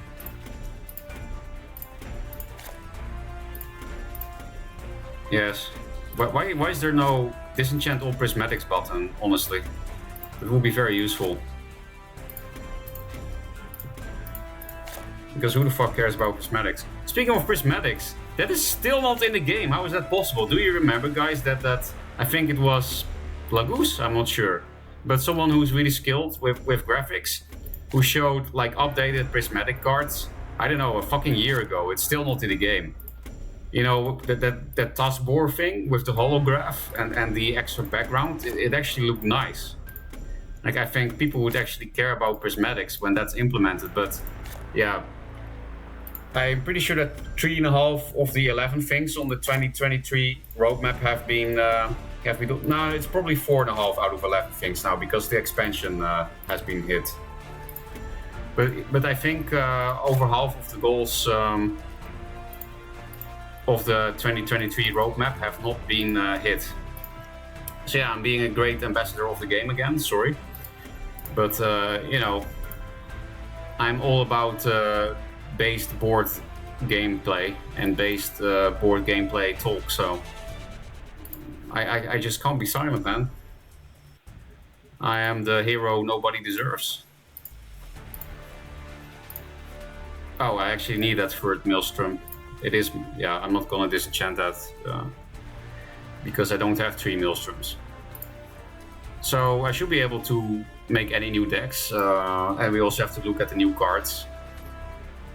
B: Yes. Why is there no disenchant all prismatics button, honestly? It would be very useful. Because who the fuck cares about prismatics? Speaking of prismatics, that is still not in the game. How is that possible? Do you remember, guys, that I think it was Lagoose? I'm not sure. But someone who's really skilled with graphics, who showed like updated prismatic cards, I don't know, a fucking year ago. It's still not in the game. You know, that taskbar thing with the holograph and the extra background, it actually looked nice. Like, I think people would actually care about prismatics when that's implemented, but yeah. I'm pretty sure that 3.5 of the 11 things on the 2023 roadmap have been done. No, it's probably 4.5 out of 11 things now because the expansion has been hit. But I think over half of the goals of the 2023 roadmap have not been hit. So yeah, I'm being a great ambassador of the game again, sorry. But you know, I'm all about based board gameplay and based board gameplay talk, so I just can't be silent, man. I am the hero nobody deserves. Oh, I actually need that third Maelstrom. It is, yeah, I'm not gonna disenchant that because I don't have 3 Maelstroms. So I should be able to make any new decks, and we also have to look at the new cards.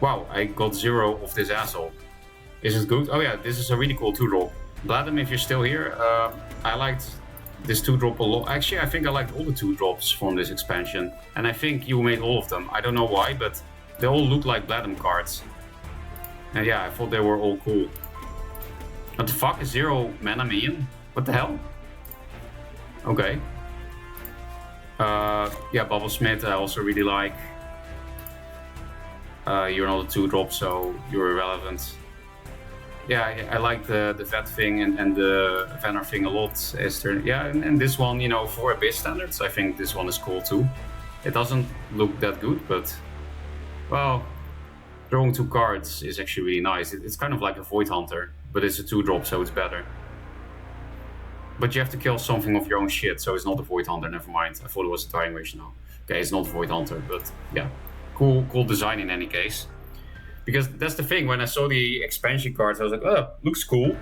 B: Wow, I got 0 of this asshole. Is it good? Oh yeah, this is a really cool 2-drop. Bladem, if you're still here, I liked this 2-drop a lot. Actually, I think I liked all the 2-drops from this expansion, and I think you made all of them. I don't know why, but they all look like Bladem cards. And yeah, I thought they were all cool. What the fuck is 0 mana minion? What the hell? Okay. Yeah, Bubblesmith I also really like. You're not a 2-drop, so you're irrelevant. Yeah, I like the vet thing and the Vanner thing a lot, Esther. Yeah, and this one, you know, for Abyss standards, I think this one is cool too. It doesn't look that good, but, well, drawing 2 cards is actually really nice. It's kind of like a Void Hunter, but it's a 2-drop, so it's better. But you have to kill something of your own shit, so it's not a Void Hunter, never mind. I thought it was a Dying Wish now. Okay, it's not Void Hunter, but yeah. Cool design in any case. Because that's the thing, when I saw the expansion cards, I was like, oh, looks cool.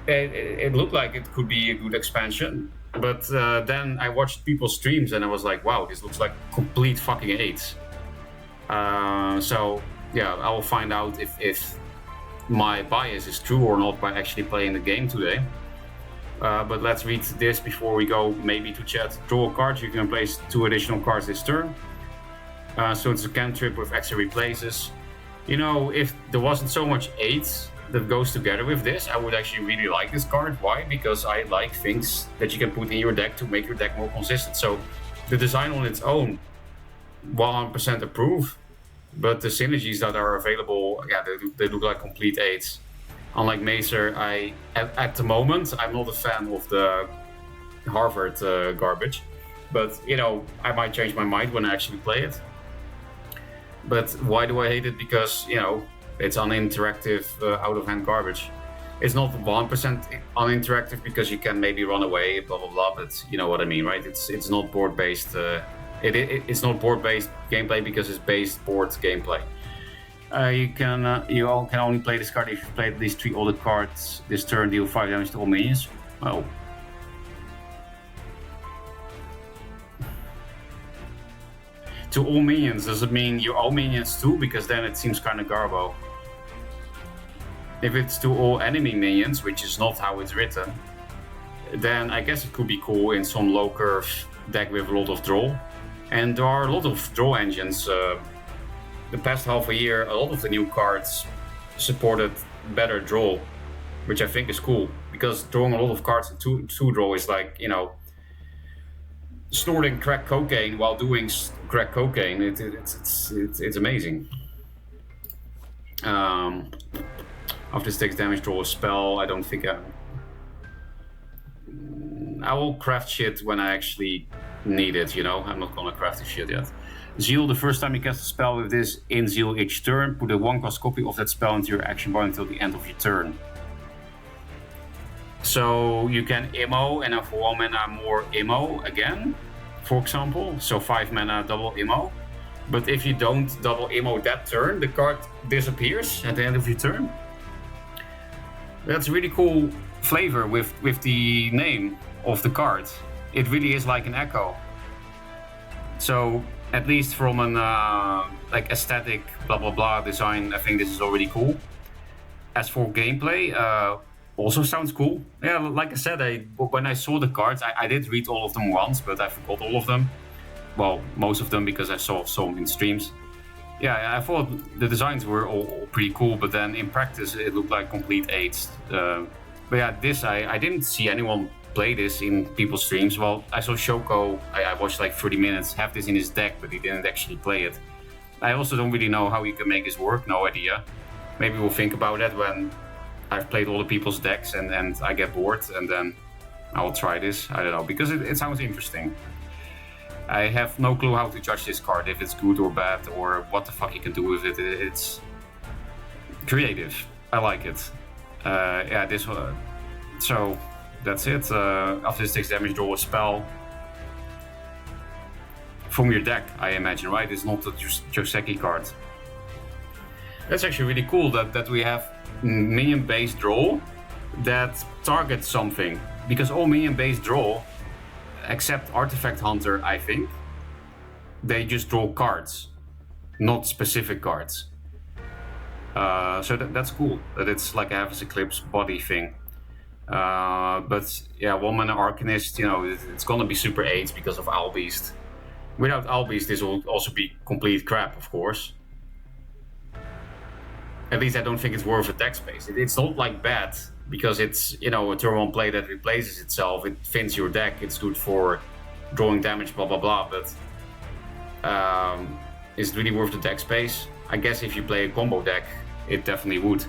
B: It looked like it could be a good expansion. But then I watched people's streams and I was like, wow, this looks like complete fucking AIDS. So yeah, I will find out if my bias is true or not by actually playing the game today. But let's read this before we go maybe to chat. Draw a card, you can place 2 additional cards this turn. So it's a cantrip with extra replaces. You know, if there wasn't so much 8 that goes together with this, I would actually really like this card. Why? Because I like things that you can put in your deck to make your deck more consistent. So the design on its own, 100% approve. But the synergies that are available, yeah, they look like complete 8s. Unlike Maser, at the moment, I'm not a fan of the Harvard garbage. But, you know, I might change my mind when I actually play it. But why do I hate it? Because, you know, it's uninteractive, out-of-hand garbage. It's not 1% uninteractive because you can maybe run away, blah, blah, blah. But you know what I mean, right? It's not board-based. It's not board-based gameplay because it's based board gameplay. You can only play this card if you play at least 3 other cards this turn, deal 5 damage to all minions. Well, to all minions, does it mean you all minions too? Because then it seems kind of garbo. If it's to all enemy minions, which is not how it's written, then I guess it could be cool in some low curve deck with a lot of draw. And there are a lot of draw engines. The past half a year, a lot of the new cards supported better draw, which I think is cool. Because drawing a lot of cards in two draw is like, you know, snorting crack cocaine while doing crack cocaine. It's amazing. After this takes damage, draw a spell. I don't think I will craft shit when I actually need it, you know? I'm not gonna craft this shit yet. Zeal, the first time you cast a spell with this in Zeal each turn, put a 1-cost copy of that spell into your action bar until the end of your turn. So you can immo and then for 1 mana more immo again, for example. So 5 mana double immo. But if you don't double immo that turn, the card disappears at the end of your turn. That's a really cool flavor with the name of the card. It really is like an echo. So at least from an like aesthetic blah blah blah design, I think this is already cool. As for gameplay, also sounds cool. Yeah, like I said, when I saw the cards, I did read all of them once, but I forgot all of them. Well, most of them because I saw some in streams. Yeah, I thought the designs were all pretty cool, but then in practice it looked like complete AIDS. But yeah, this I didn't see anyone play this in people's streams. Well, I saw Shoko, I watched like 30 minutes, have this in his deck, but he didn't actually play it. I also don't really know how you can make this work, no idea. Maybe we'll think about that when I've played all the people's decks and I get bored, and then I'll try this. I don't know, because it sounds interesting. I have no clue how to judge this card, if it's good or bad, or what the fuck you can do with it. It's creative. I like it. Yeah, this one. So that's it. After this takes damage, draw a spell from your deck, I imagine, right? It's not a Joseki card. That's actually really cool that we have minion-based draw that targets something, because all minion-based draw, except Artifact Hunter, I think, they just draw cards, not specific cards. So that's cool, that it's like a Heaven's Eclipse body thing. But yeah, 1 mana Arcanist, you know, it's gonna be super AIDS because of Owl Beast. Without Owl Beast, this will also be complete crap, of course. At least I don't think it's worth a deck space. It's not like bad, because it's, you know, a turn 1 play that replaces itself. It fits your deck, it's good for drawing damage, blah blah blah, but is it really worth the deck space? I guess if you play a combo deck, it definitely would.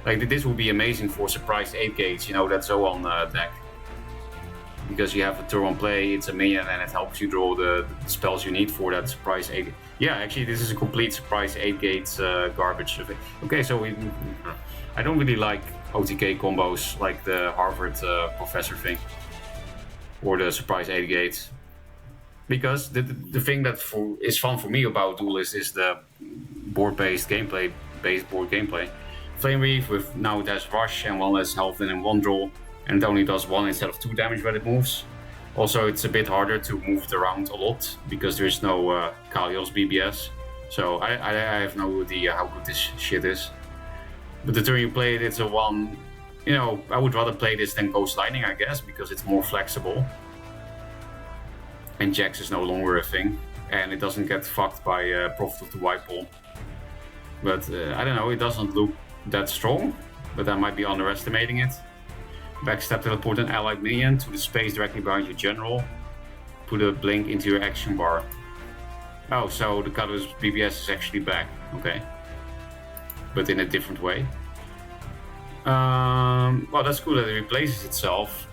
B: Like, this would be amazing for surprise 8 gates, you know, that Zoan deck. Because you have a turn 1 play, it's a minion, and it helps you draw the spells you need for that surprise 8. Yeah, actually, this is a complete surprise 8 gates garbage. Okay, so I don't really like OTK combos like the Harvard professor thing, or the surprise 8 gates. Because the thing that is fun for me about Duelyst is the board-based gameplay, board gameplay. Flame Reef with now it has rush and 1 less health than in 1 draw, and it only does 1 instead of 2 damage when it moves. Also, it's a bit harder to move it around a lot because there is no Kalios BBS. So I have no idea how good this shit is. But the turn you play it, it's a 1. You know, I would rather play this than Ghost Lightning, I guess, because it's more flexible. And Jax is no longer a thing, and it doesn't get fucked by Prophet of the White Pool. But I don't know, it doesn't look that strong, but I might be underestimating it. Backstab, teleport an allied minion to the space directly behind your general. Put a blink into your action bar. Oh, so the Kalios BBS is actually back, okay. But in a different way. Well, that's cool that it replaces itself.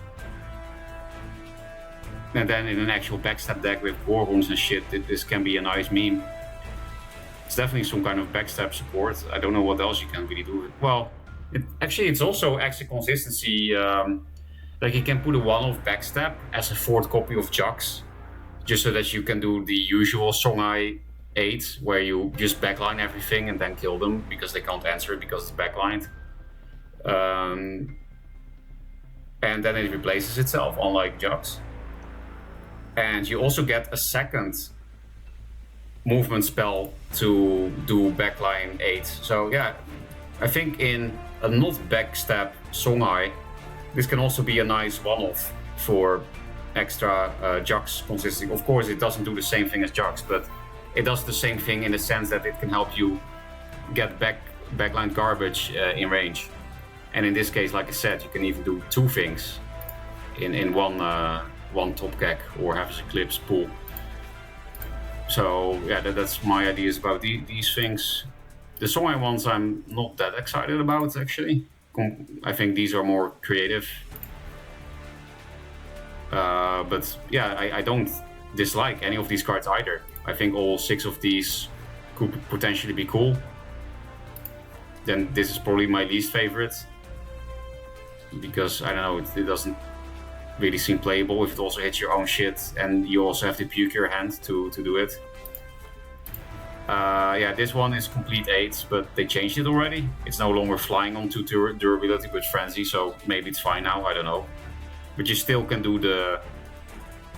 B: And then in an actual backstab deck with warhorns and shit, this can be a nice meme. It's definitely some kind of backstab support. I don't know what else you can really do with it. Well, it's also extra consistency. Like, you can put a 1-off backstab as a 4th copy of Jax, just so that you can do the usual Songhai 8, where you just backline everything and then kill them because they can't answer it because it's backlined. And then it replaces itself, unlike Jax. And you also get a 2nd movement spell to do backline 8. So yeah, I think in a not backstab Songhai, this can also be a nice one-off for extra Jax consistency. Of course, it doesn't do the same thing as Jax, but it does the same thing in the sense that it can help you get backline garbage in range. And in this case, like I said, you can even do 2 things in one one top gag or have as Eclipse pull. So yeah, that's my ideas about these things. The Songhai ones I'm not that excited about, actually. I think these are more creative. But yeah, I don't dislike any of these cards either. I think all 6 of these could potentially be cool. Then this is probably my least favorite. Because, I don't know, it doesn't really seem playable if it also hits your own shit and you also have to puke your hand to do it. Yeah, this one is complete 8, but they changed it already. It's no longer flying on 2 durability with Frenzy, so maybe it's fine now, I don't know. But you still can do the...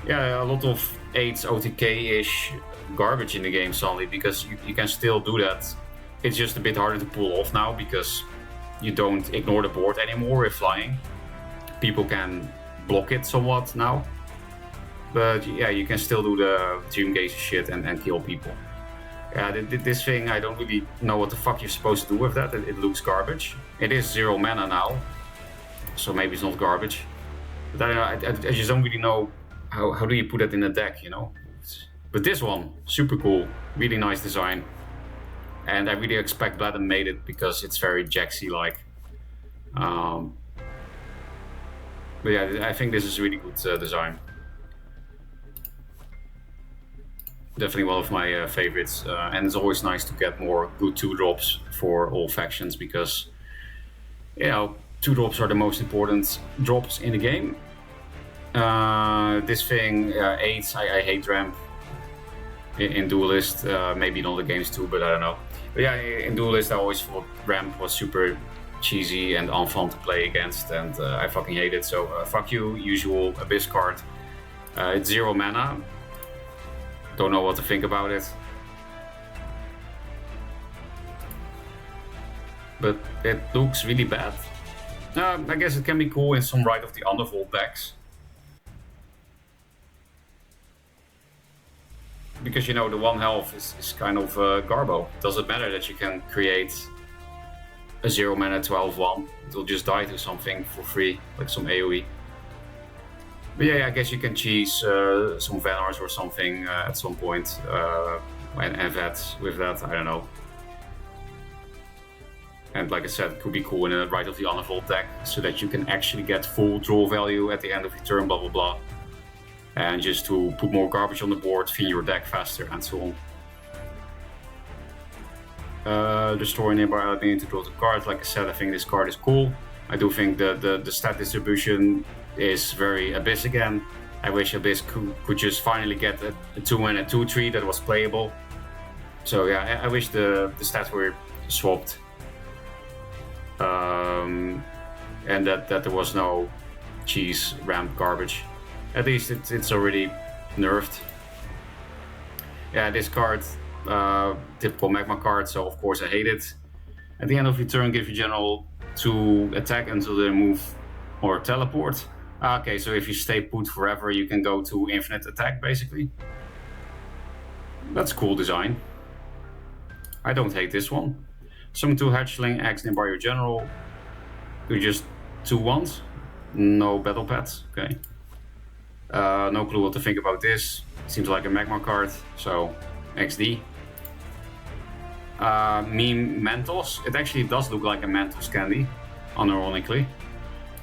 B: Yeah, a lot of 8s OTK-ish garbage in the game suddenly, because you can still do that. It's just a bit harder to pull off now, because you don't ignore the board anymore with flying. People can block it somewhat now. But yeah, you can still do the Dream Gazer shit and kill people. Yeah, this thing, I don't really know what the fuck you're supposed to do with that. It looks garbage. It is 0 mana now, so maybe it's not garbage. But I just don't really know how do you put it in a deck, you know? But this one, super cool, really nice design. And I really expect Bladen made it because it's very Jaxi-like. But yeah, I think this is a really good design. Definitely one of my favorites, and it's always nice to get more good 2-drops for all factions because, you know, 2-drops are the most important drops in the game. This thing, 8s, I hate ramp in Duelyst, maybe in all the games too, but I don't know. But yeah, in Duelyst I always thought ramp was super cheesy and unfun to play against, and I fucking hate it, so fuck you, usual Abyss card. It's 0 mana. Don't know what to think about it. But it looks really bad. I guess it can be cool in some Rite of the Underworld decks. Because, you know, the 1 health is kind of garbo. It doesn't matter that you can create a 0 mana 12-1. It will just die to something for free, like some AoE. But yeah, I guess you can cheese some Vanars or something at some point, and VET with that, I don't know. And like I said, it could be cool in a Rite of the Underworld deck, so that you can actually get full draw value at the end of your turn, blah blah blah. And just to put more garbage on the board, fill your deck faster, and so on. Destroy nearby ability to draw the card. Like I said, I think this card is cool. I do think the stat distribution is very Abyss again. I wish Abyss could just finally get a 2 and a 2/3 that was playable. So yeah, I wish the stats were swapped. And that there was no cheese ramp garbage. At least it's already nerfed. Yeah, this card, typical Magma card, so of course I hate it. At the end of your turn, give your general 2 attack until they move or teleport. Okay, so if you stay put forever, you can go to infinite attack, basically. That's a cool design. I don't hate this one. Summon 2 hatchling, X nearby your general. Do just 2/1s. No battle pads, okay. No clue what to think about this. Seems like a Magma card, so XD. Meme Mentos. It actually does look like a Mentos candy, unironically.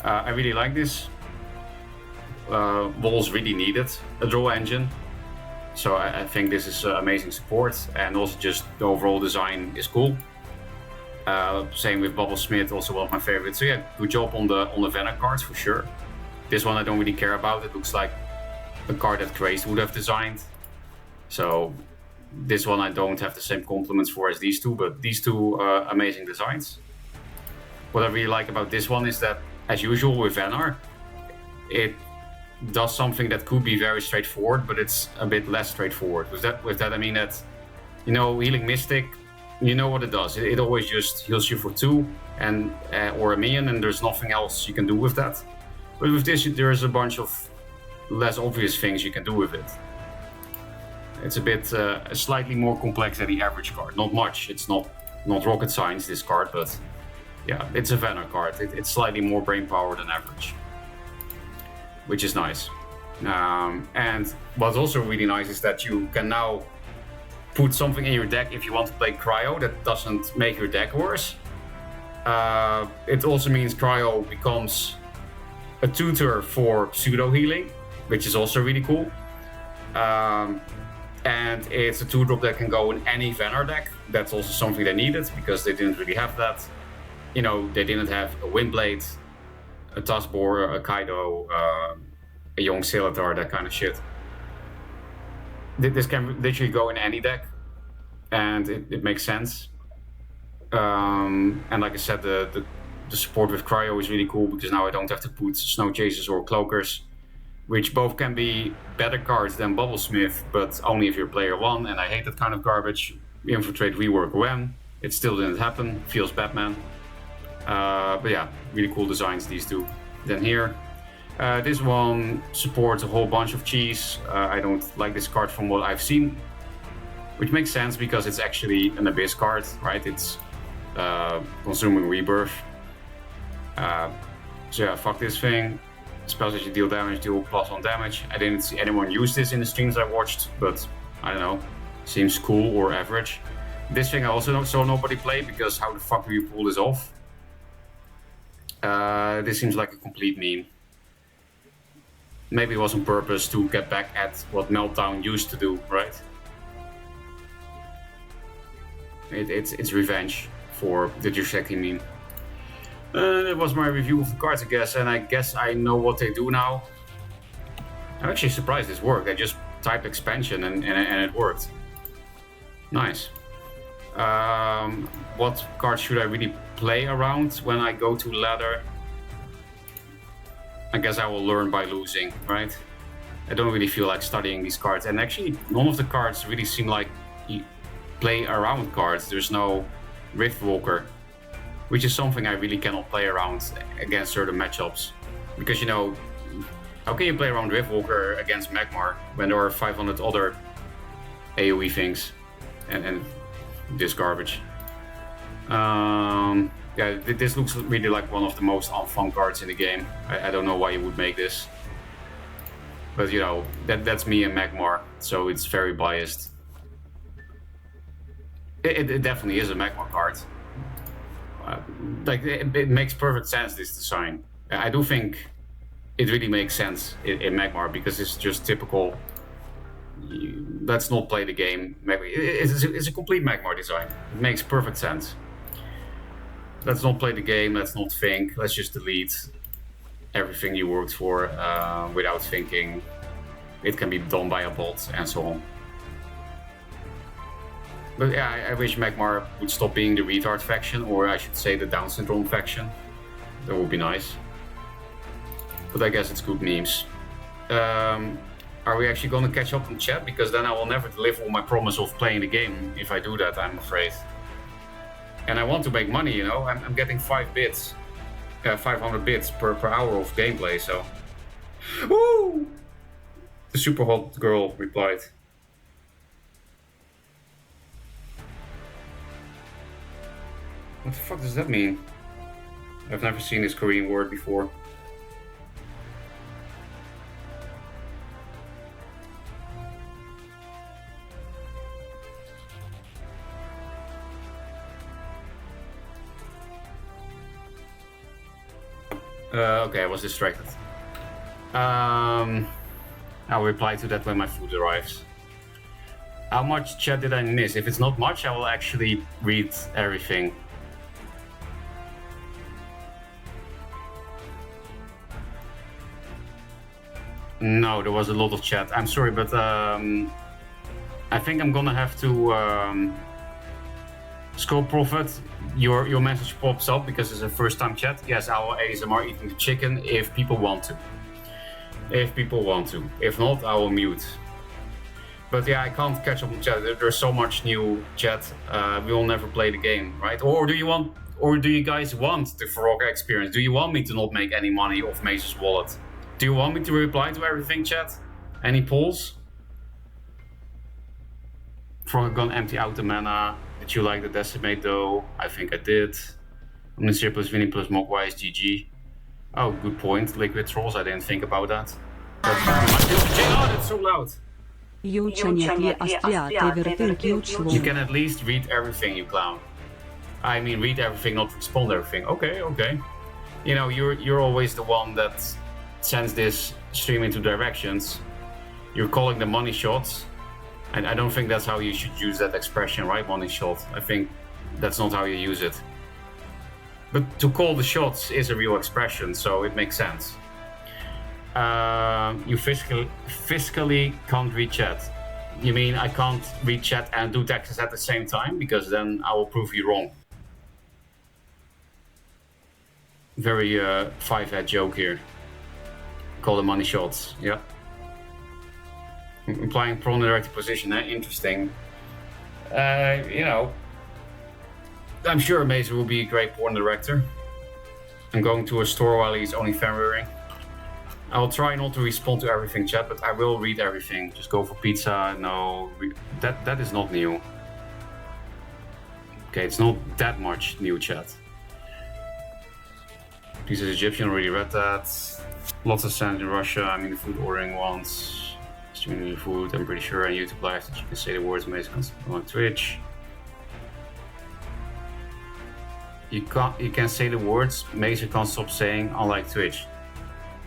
B: I really like this. Walls really needed a draw engine, so I think this is amazing support, and also just the overall design is cool. Same with Bubble Smith, also one of my favorites. So yeah, good job on the Venom cards for sure. This one I don't really care about. It looks like a card that Grace would have designed. So this one I don't have the same compliments for as these two, but these two amazing designs. What I really like about this one is that, as usual with Venar, it does something that could be very straightforward, but it's a bit less straightforward. With that I mean that, you know, Healing Mystic, you know what it does. It always just heals you for 2 and or a minion, and there's nothing else you can do with that. But with this, there's a bunch of less obvious things you can do with it. It's a bit slightly more complex than the average card. Not much. It's not rocket science, this card, but yeah, it's a Venom card. It's slightly more brain power than average, which is nice. And what's also really nice is that you can now put something in your deck if you want to play Cryo that doesn't make your deck worse. It also means Cryo becomes a tutor for pseudo healing, which is also really cool. And it's a 2-drop that can go in any Venar deck. That's also something they needed because they didn't really have that. You know, they didn't have a Windblade, a Tuskbor, a Kaido, a Young Scimitar, that kind of shit. This can literally go in any deck, and it makes sense. And like I said, the support with Cryo is really cool because now I don't have to put Snow Chasers or Cloakers, which both can be better cards than Bubblesmith, but only if you're player 1, and I hate that kind of garbage. Infiltrate, Rework, Wham. It still didn't happen. Feels Batman. But yeah, really cool designs, these two. Then here, this one supports a whole bunch of cheese. I don't like this card from what I've seen, which makes sense because it's actually an Abyss card, right? It's consuming Rebirth. So yeah, fuck this thing. Spells that you deal damage, deal +1 damage. I didn't see anyone use this in the streams I watched, but I don't know. Seems cool or average. This thing I also saw nobody play because how the fuck do you pull this off? This seems like a complete meme. Maybe it was on purpose to get back at what Meltdown used to do, right? It's revenge for the Joseki meme. That was my review of the cards, I guess, and I guess I know what they do now. I'm actually surprised this worked. I just typed expansion and it worked. Nice. What cards should I really play around when I go to ladder? I guess I will learn by losing, right? I don't really feel like studying these cards, and actually none of the cards really seem like play around cards. There's no Riftwalker, which is something I really cannot play around against certain matchups. Because, you know, how can you play around Riftwalker against Magmar when there are 500 other AoE things and this garbage? Yeah, this looks really like one of the most unfun cards in the game. I don't know why you would make this. But, you know, that's me and Magmar, so it's very biased. It definitely is a Magmar card. Like, it makes perfect sense, this design. I do think it really makes sense in Magmar because it's just typical. Let's not play the game. It's a complete Magmar design. It makes perfect sense. Let's not play the game, let's not think, let's just delete everything you worked for without thinking. It can be done by a bot and so on. But yeah, I wish Magmar would stop being the retard faction, or I should say the Down syndrome faction. That would be nice. But I guess it's good memes. Are we actually gonna catch up on chat? Because then I will never deliver on my promise of playing the game if I do that, I'm afraid. And I want to make money, you know? I'm getting 500 bits per hour of gameplay, so... Woo! The super hot girl replied. What the fuck does that mean? I've never seen this Korean word before. Okay, I was distracted. I'll reply to that when my food arrives. How much chat did I miss? If it's not much, I will actually read everything. No, there was a lot of chat. I'm sorry, but I think I'm gonna have to Skull Prophet. Your message pops up because it's a first time chat. Yes, I will ASMR eating the chicken if people want to. If people want to. If not, I will mute. But yeah, I can't catch up on chat. There's so much new chat. We will never play the game, right? Or do you guys want the Feroca experience? Do you want me to not make any money off Mace's wallet? Do you want me to reply to everything, chat? Any polls? Frog Gun empty out the mana. Did you like the Decimate though? I think I did. Omnisir plus Vinny plus Mogwai is GG. Oh, good point. Liquid Trolls, I didn't think about that. Oh, that's so loud.
C: You
B: can at least read everything, you clown. I mean, read everything, not respond everything. Okay, okay. You know, you're always the one that sends this stream into directions. You're calling the money shots. And I don't think that's how you should use that expression, right? Money shot. I think that's not how you use it. But to call the shots is a real expression, so it makes sense. You fiscally can't read chat. You mean I can't read chat and do taxes at the same time? Because then I will prove you wrong. Very 5-head joke here. Call the money shots, yeah. Implying prawn director position, interesting. You know, I'm sure Mazer will be a great porn director. I'm going to a store while he's only February. I'll try not to respond to everything, chat, but I will read everything. Just go for pizza. No, that is not new. Okay, it's not that much new, chat. Pizza is Egyptian, already read that. Lots of sand in Russia. I mean, the food ordering ones. Streaming your food, I'm pretty sure. And YouTube Live that you can say the words Mazer on Twitch. You can say the words Mazer can't stop saying, unlike Twitch.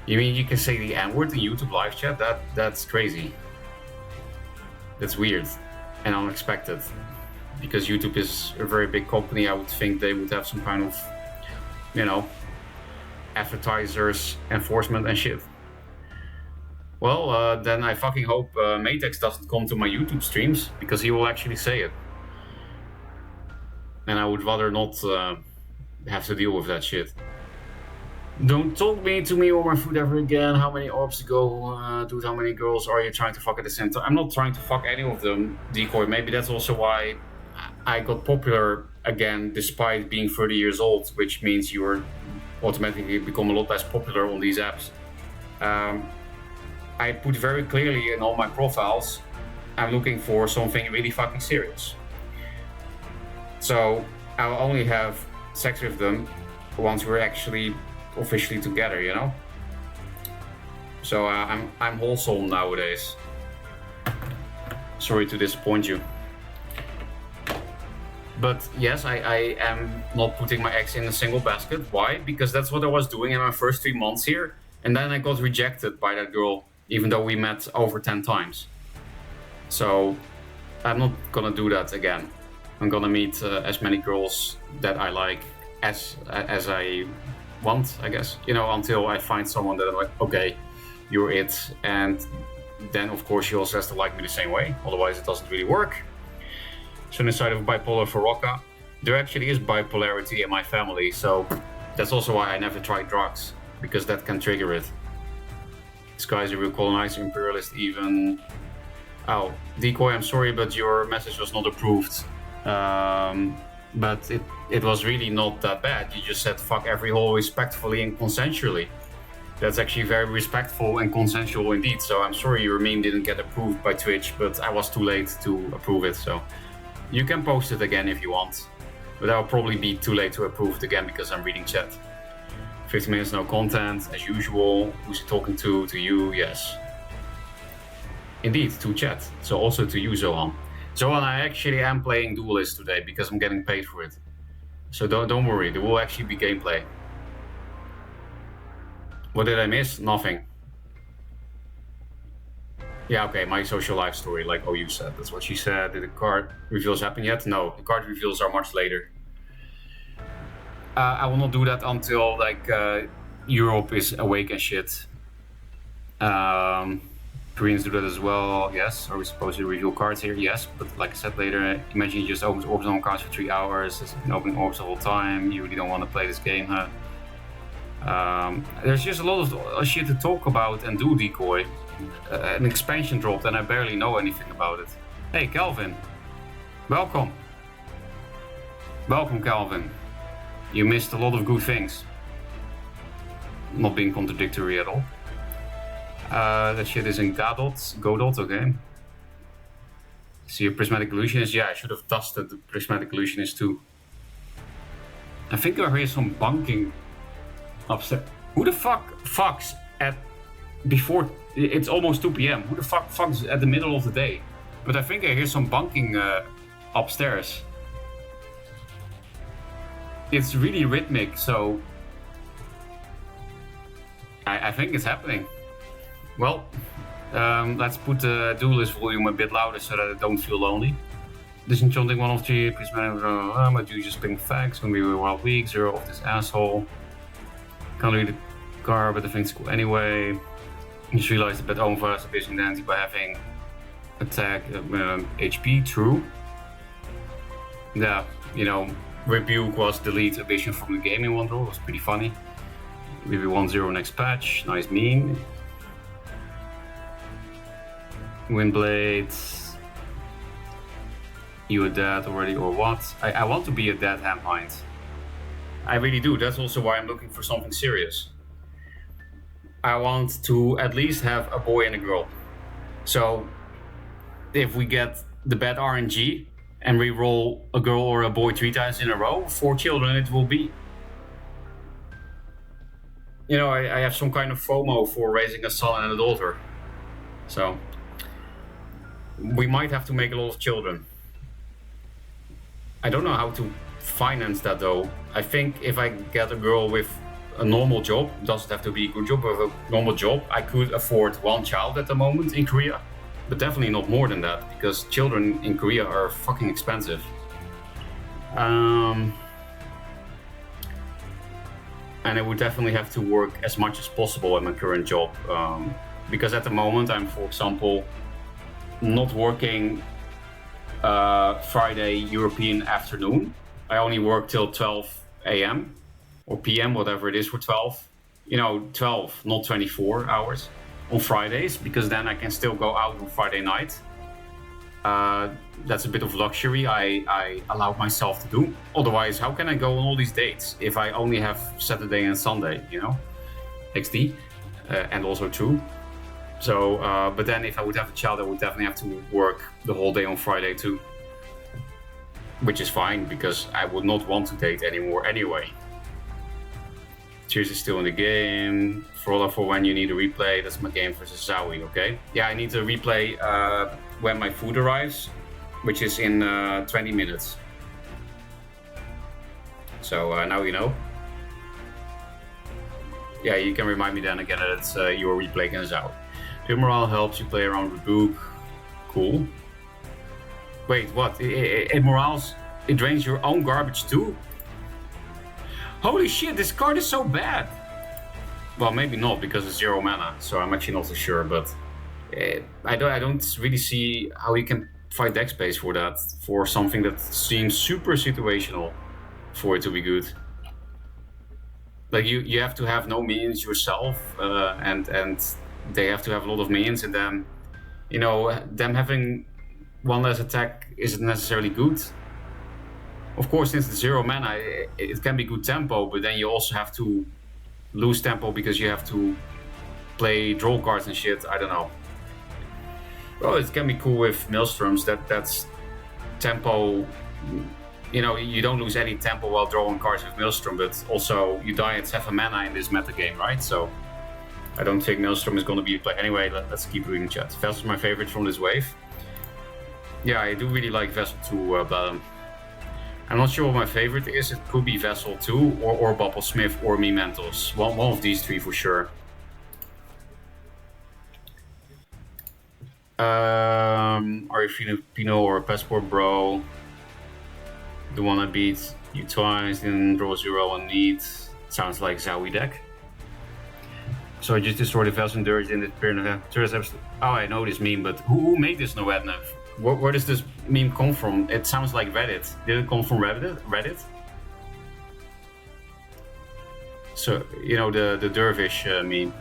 B: You mean you can say the N-word in YouTube live chat? That's crazy. That's weird and unexpected. Because YouTube is a very big company, I would think they would have some kind of, you know, advertisers, enforcement and shit. Well, then I fucking hope Matex doesn't come to my YouTube streams, because he will actually say it. And I would rather not have to deal with that shit. Don't talk to me or my food ever again. How many orbs ago, dude? How many girls are you trying to fuck at the same time? I'm not trying to fuck any of them, Decoy. Maybe that's also why I got popular again, despite being 30 years old, which means you are automatically become a lot less popular on these apps. I put very clearly in all my profiles, I'm looking for something really fucking serious. So I'll only have sex with them once we're actually officially together, you know? So I'm wholesome nowadays. Sorry to disappoint you. But yes, I am not putting my eggs in a single basket. Why? Because that's what I was doing in my first 3 months here. And then I got rejected by that girl, even though we met over 10 times. So I'm not gonna do that again. I'm gonna meet as many girls that I like as I want, I guess. You know, until I find someone that I'm like, okay, you're it. And then of course she also has to like me the same way. Otherwise it doesn't really work. So inside of bipolar Feroca, there actually is bipolarity in my family. So that's also why I never tried drugs, because that can trigger it. This guy's a real colonizer, imperialist even. Oh, Decoy, I'm sorry, but your message was not approved. But it was really not that bad. You just said fuck every hole respectfully and consensually. That's actually very respectful and consensual indeed. So I'm sorry your meme didn't get approved by Twitch, but I was too late to approve it. So you can post it again if you want, but I'll probably be too late to approve it again because I'm reading chat. 50 minutes, no content, as usual. Who's he talking to? To you, yes. Indeed, to chat. So also to you, Zohan. Zohan, I actually am playing Duelyst today because I'm getting paid for it. So don't worry, there will actually be gameplay. What did I miss? Nothing. Yeah, okay, my social life story, like OU said. That's what she said. Did the card reveals happen yet? No, the card reveals are much later. I will not do that until like Europe is awake and shit. Koreans do that as well, yes. Are we supposed to reveal cards here? Yes, but like I said later, imagine you just open orbs on cards for 3 hours. It's been opening orbs the whole time. You really don't want to play this game, huh? There's just a lot of shit to talk about and do, Decoy. An expansion dropped and I barely know anything about it. Hey, Calvin. Welcome. Welcome, Calvin. You missed a lot of good things. Not being contradictory at all. That shit is in Godot, okay. See a Prismatic Illusionist? Yeah, I should have dusted the Prismatic Illusionist too. I think I hear some bunking upstairs. Who the fuck fucks at before it's almost 2 p.m. Who the fuck is at the middle of the day? But I think I hear some bunking upstairs. It's really rhythmic, so I think it's happening. Well, let's put the Duelyst volume a bit louder so that I don't feel lonely. Disenchanting 1 of 3, please manage. My dude just ping facts. Gonna be a wild week. 0 of this asshole. Can't read the car, but I think it's cool anyway. Just realized that Onva is abusing Nancy by having attack HP. True. Yeah, you know, Rebuke was delete ambition from the game in one draw. It was pretty funny. Maybe 1-0 next patch. Nice meme. Windblade. You a dad already or what? I want to be a dad handmind. I really do. That's also why I'm looking for something serious. I want to at least have a boy and a girl. So if we get the bad RNG and we roll a girl or a boy 3 times in a row, 4 children it will be. You know, I have some kind of FOMO for raising a son and a daughter. So we might have to make a lot of children. I don't know how to finance that though. I think if I get a girl with a normal job, doesn't have to be a good job, but a normal job, I could afford 1 child at the moment in Korea. But definitely not more than that, because children in Korea are fucking expensive. And I would definitely have to work as much as possible at my current job. Because at the moment I'm, for example, not working Friday European afternoon. I only work till 12 a.m. or p.m., whatever it is for 12. You know, 12, not 24 hours on Fridays, because then I can still go out on Friday night. That's a bit of luxury I allowed myself to do. Otherwise, how can I go on all these dates if I only have Saturday and Sunday, you know? XD, and also true. So, but then if I would have a child, I would definitely have to work the whole day on Friday too. Which is fine, because I would not want to date anymore anyway. Cheers is still in the game. For when you need a replay, that's my game versus Zowie, okay? Yeah, I need a replay when my food arrives, which is in 20 minutes. So now you know. Yeah, you can remind me then again that it's your replay against Zowie. Your morale helps you play around with Book. Cool. Wait, what? It morales, it drains your own garbage too? Holy shit, this card is so bad! Well, maybe not, because it's 0 mana, so I'm actually not so sure, but I don't really see how you can fight deck space for that, for something that seems super situational for it to be good. Like, you have to have no minions yourself, and they have to have a lot of minions, and then, you know, them having 1 less attack isn't necessarily good. Of course, since it's 0 mana, it can be good tempo, but then you also have to lose tempo because you have to play draw cards and shit. I don't know. Well, it can be cool with Maelstroms. That's tempo. You know, you don't lose any tempo while drawing cards with Maelstrom, but also you die at 7 mana in this meta game, right? So I don't think Maelstrom is going to be a play. Anyway, let's keep reading chat. Vessel's my favorite from this wave. Yeah, I do really like Vessel 2, but I'm not sure what my favorite is. It could be Vessel 2 or Bubble Smith or Me Mentos. One of these 3 for sure. Are you Filipino or a passport bro? The one I beat you twice, then draw 0 and need. Sounds like Zowie deck. So I just destroyed the Vessel Dirge in the period of the episode. Oh, I know this meme, but who made this Noednev? Where does this meme come from? It sounds like Reddit. Did it come from Reddit? So, you know, the Dervish meme.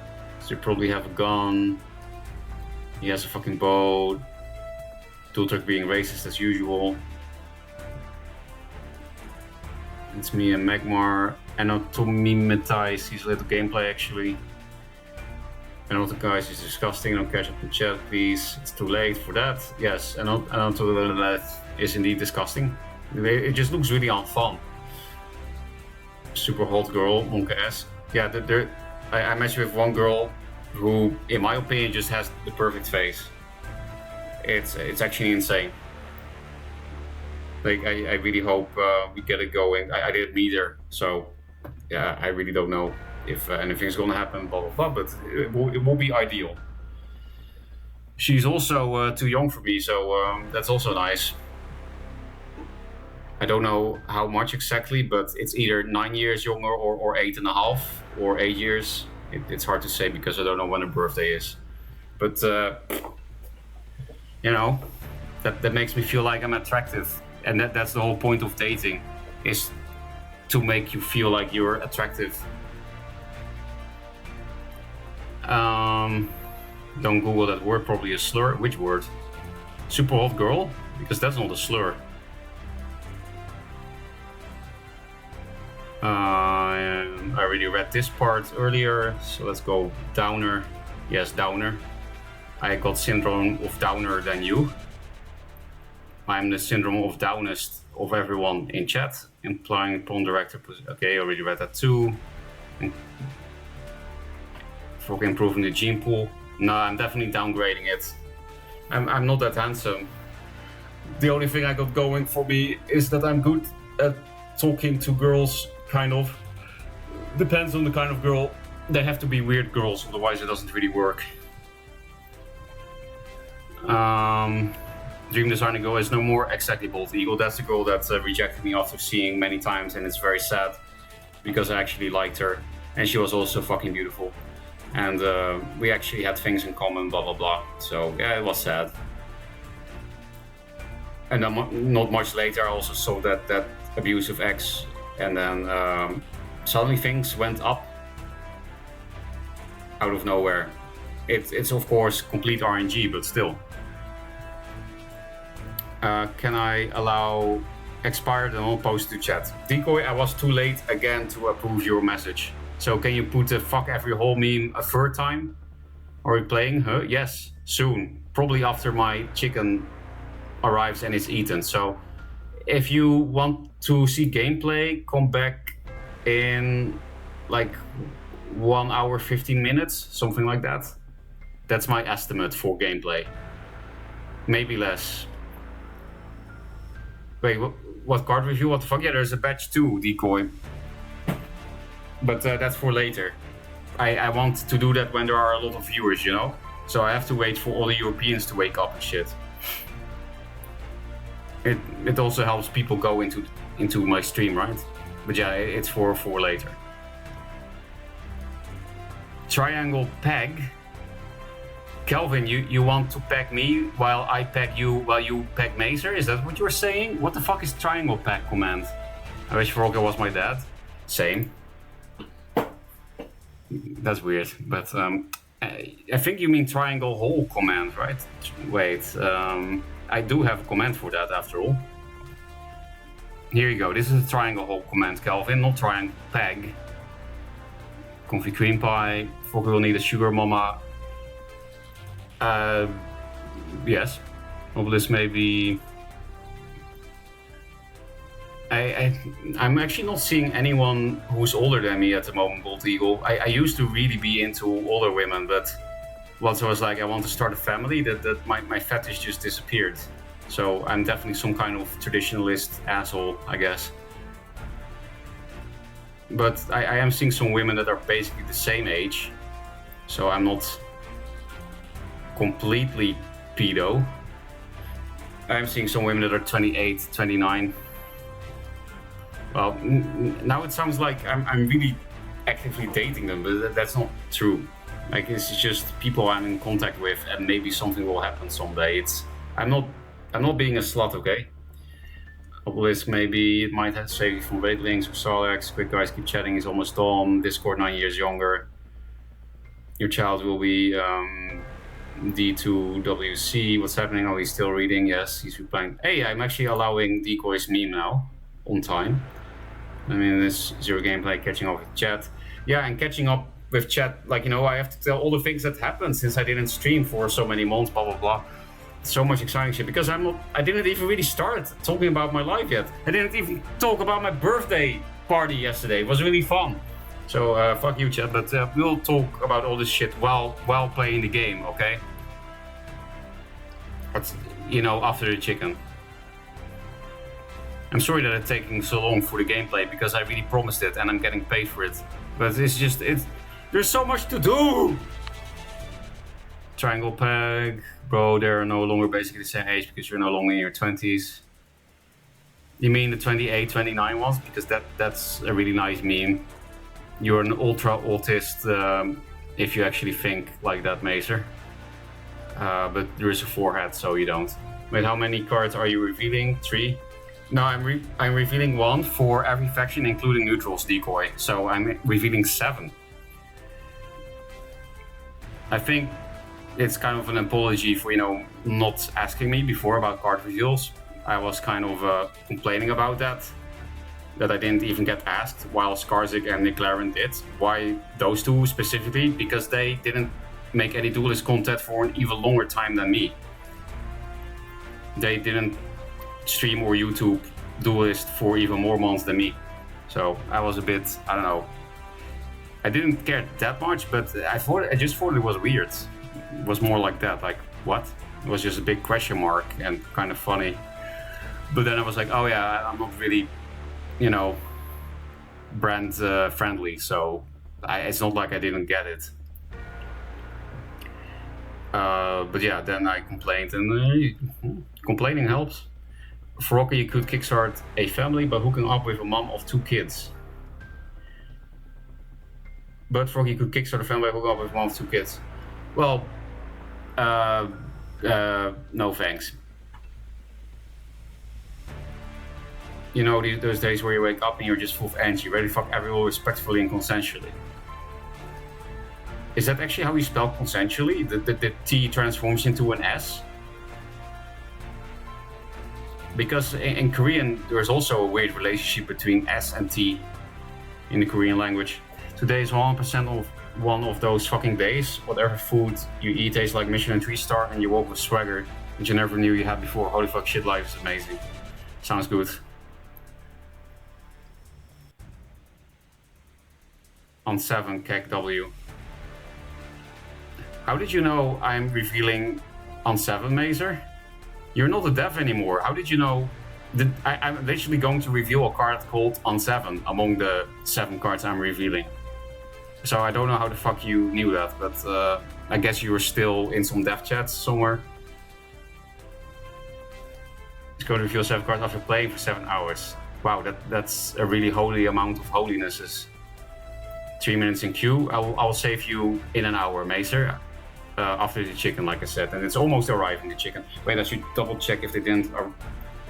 B: So you probably have a gun. He has a fucking bow. Tultrek being racist as usual. It's me and Magmar. Anatomimetize his little gameplay actually. And all the guys is disgusting. Don't catch up the chat, please. It's too late for that. Yes, and that is indeed disgusting. It just looks really unfun. Super hot girl, Monka S. Yeah, I matched with one girl who, in my opinion, just has the perfect face. It's actually insane. Like, I really hope we get it going. I didn't meet her, so yeah, I really don't know if anything's gonna happen, blah blah blah, but it will be ideal. She's also too young for me, so that's also nice. I don't know how much exactly, but it's either 9 years younger or 8.5 or 8 years. It's hard to say because I don't know when her birthday is. But, you know, that makes me feel like I'm attractive. And that's the whole point of dating, is to make you feel like you're attractive. Don't Google that word, probably a slur. Which word? Super hot girl? Because that's not a slur. I already read this part earlier, so let's go downer. Yes, downer. I got syndrome of downer than you. I'm the syndrome of downest of everyone in chat, implying pawn director. Okay, I already read that too. For improving the gene pool. No, I'm definitely downgrading it. I'm not that handsome. The only thing I got going for me is that I'm good at talking to girls, kind of. Depends on the kind of girl. They have to be weird girls, otherwise it doesn't really work. Dream Designer Girl is no more exactly Bold Eagle. That's the girl that rejected me after seeing many times, and it's very sad because I actually liked her, and she was also fucking beautiful, and we actually had things in common, blah blah blah. So yeah, it was sad. And then not much later, I also saw that abusive ex, and then suddenly things went up out of nowhere. It's of course complete RNG, but still. Can I allow expired and all post to chat? Decoy, I was too late again to approve your message. So can you put the fuck every hole meme a third time? Are you playing? Huh? Yes, soon. Probably after my chicken arrives and it's eaten. So if you want to see gameplay, come back in like 1 hour 15 minutes, something like that. That's my estimate for gameplay. Maybe less. Wait, what card review? What the fuck? Yeah, there's a batch 2 decoy. But that's for later. I want to do that when there are a lot of viewers, you know? So I have to wait for all the Europeans to wake up and shit. It also helps people go into my stream, right? But yeah, it's for later. Triangle peg. Kelvin, you want to peg me while I peg you while you peg Maser? Is that what you're saying? What the fuck is triangle peg command? I wish Feroca was my dad. Same. That's weird, but I think you mean triangle hole command, right? Wait, I do have a command for that after all. Here you go, this is a triangle hole command, Calvin, not triangle peg. Comfy cream pie, Feroca will need a sugar mama. Yes, Obelisk maybe. I'm actually not seeing anyone who's older than me at the moment, Bold Eagle. I used to really be into older women, but once I was like, I want to start a family, that my fetish just disappeared. So I'm definitely some kind of traditionalist asshole, I guess. But I am seeing some women that are basically the same age, so I'm not completely pedo. I'm seeing some women that are 28, 29. Well, now it sounds like I'm really actively dating them, but that's not true. Like, it's just people I'm in contact with, and maybe something will happen someday. I'm not being a slut, okay? Obelisk, maybe it might have saved you from weight links or Sarlax. Quick guys, keep chatting. He's almost done. Discord 9 years younger. Your child will be D2WC. What's happening? Oh, he's still reading. Yes, he's replying. Hey, I'm actually allowing Decoy's meme now on time. I mean, this zero gameplay, catching up with chat. Yeah, and catching up with chat, like, you know, I have to tell all the things that happened since I didn't stream for so many months, blah, blah, blah. So much exciting shit, because I didn't even really start talking about my life yet. I didn't even talk about my birthday party yesterday. It was really fun. So fuck you, chat. But we'll talk about all this shit while playing the game, okay? But you know, after the chicken. I'm sorry that it's taking so long for the gameplay because I really promised it and I'm getting paid for it. But it's just there's so much to do. Triangle peg, bro. They're no longer basically the same age because you're no longer in your 20s. You mean the 28, 29 ones? Because that's a really nice meme. You're an ultra autist if you actually think like that, Maser. But there is a forehead, so you don't. Wait, how many cards are you revealing? 3? No, I'm revealing 1 for every faction, including neutrals decoy. So I'm revealing 7. I think it's kind of an apology for, you know, not asking me before about card reveals. I was kind of complaining about that I didn't even get asked, while Skarzik and Nick Laren did. Why those two specifically? Because they didn't make any Duelyst content for an even longer time than me. They didn't stream or YouTube Duelyst for even more months than me. So I was a bit, I don't know. I didn't care that much, but I just thought it was weird. It was more like that, like, what? It was just a big question mark and kind of funny. But then I was like, oh yeah, I'm not really, you know, brand friendly, so it's not like I didn't get it. But yeah, then I complained, and complaining helps. For Rocky, you could kickstart a family by hooking up with a mom of 2 kids. But Froggy could kickstart a family by hooking up with 1 of 2 kids. Well, no thanks. You know, those days where you wake up and you're just full of energy, ready to fuck everyone respectfully and consensually. Is that actually how you spell consensually? The T transforms into an S? Because in Korean, there's also a weird relationship between S and T in the Korean language. Today is 100% of one of those fucking days. Whatever food you eat tastes like Michelin 3-star and you walk with swagger that you never knew you had before. Holy fuck, shit, life is amazing. Sounds good. On 7, Kek W. How did you know I'm revealing on 7, Maser? You're not a dev anymore. How did you know? I'm literally going to reveal a card called on 7 among the 7 cards I'm revealing. So I don't know how the fuck you knew that, but I guess you were still in some dev chats somewhere. It's going to reveal 7 cards after playing for 7 hours. Wow, that's a really holy amount of holinesses. 3 minutes in queue. I'll save you in an hour, Maser. After the chicken, like I said, and it's almost arriving, the chicken. Wait, I should double check if they didn't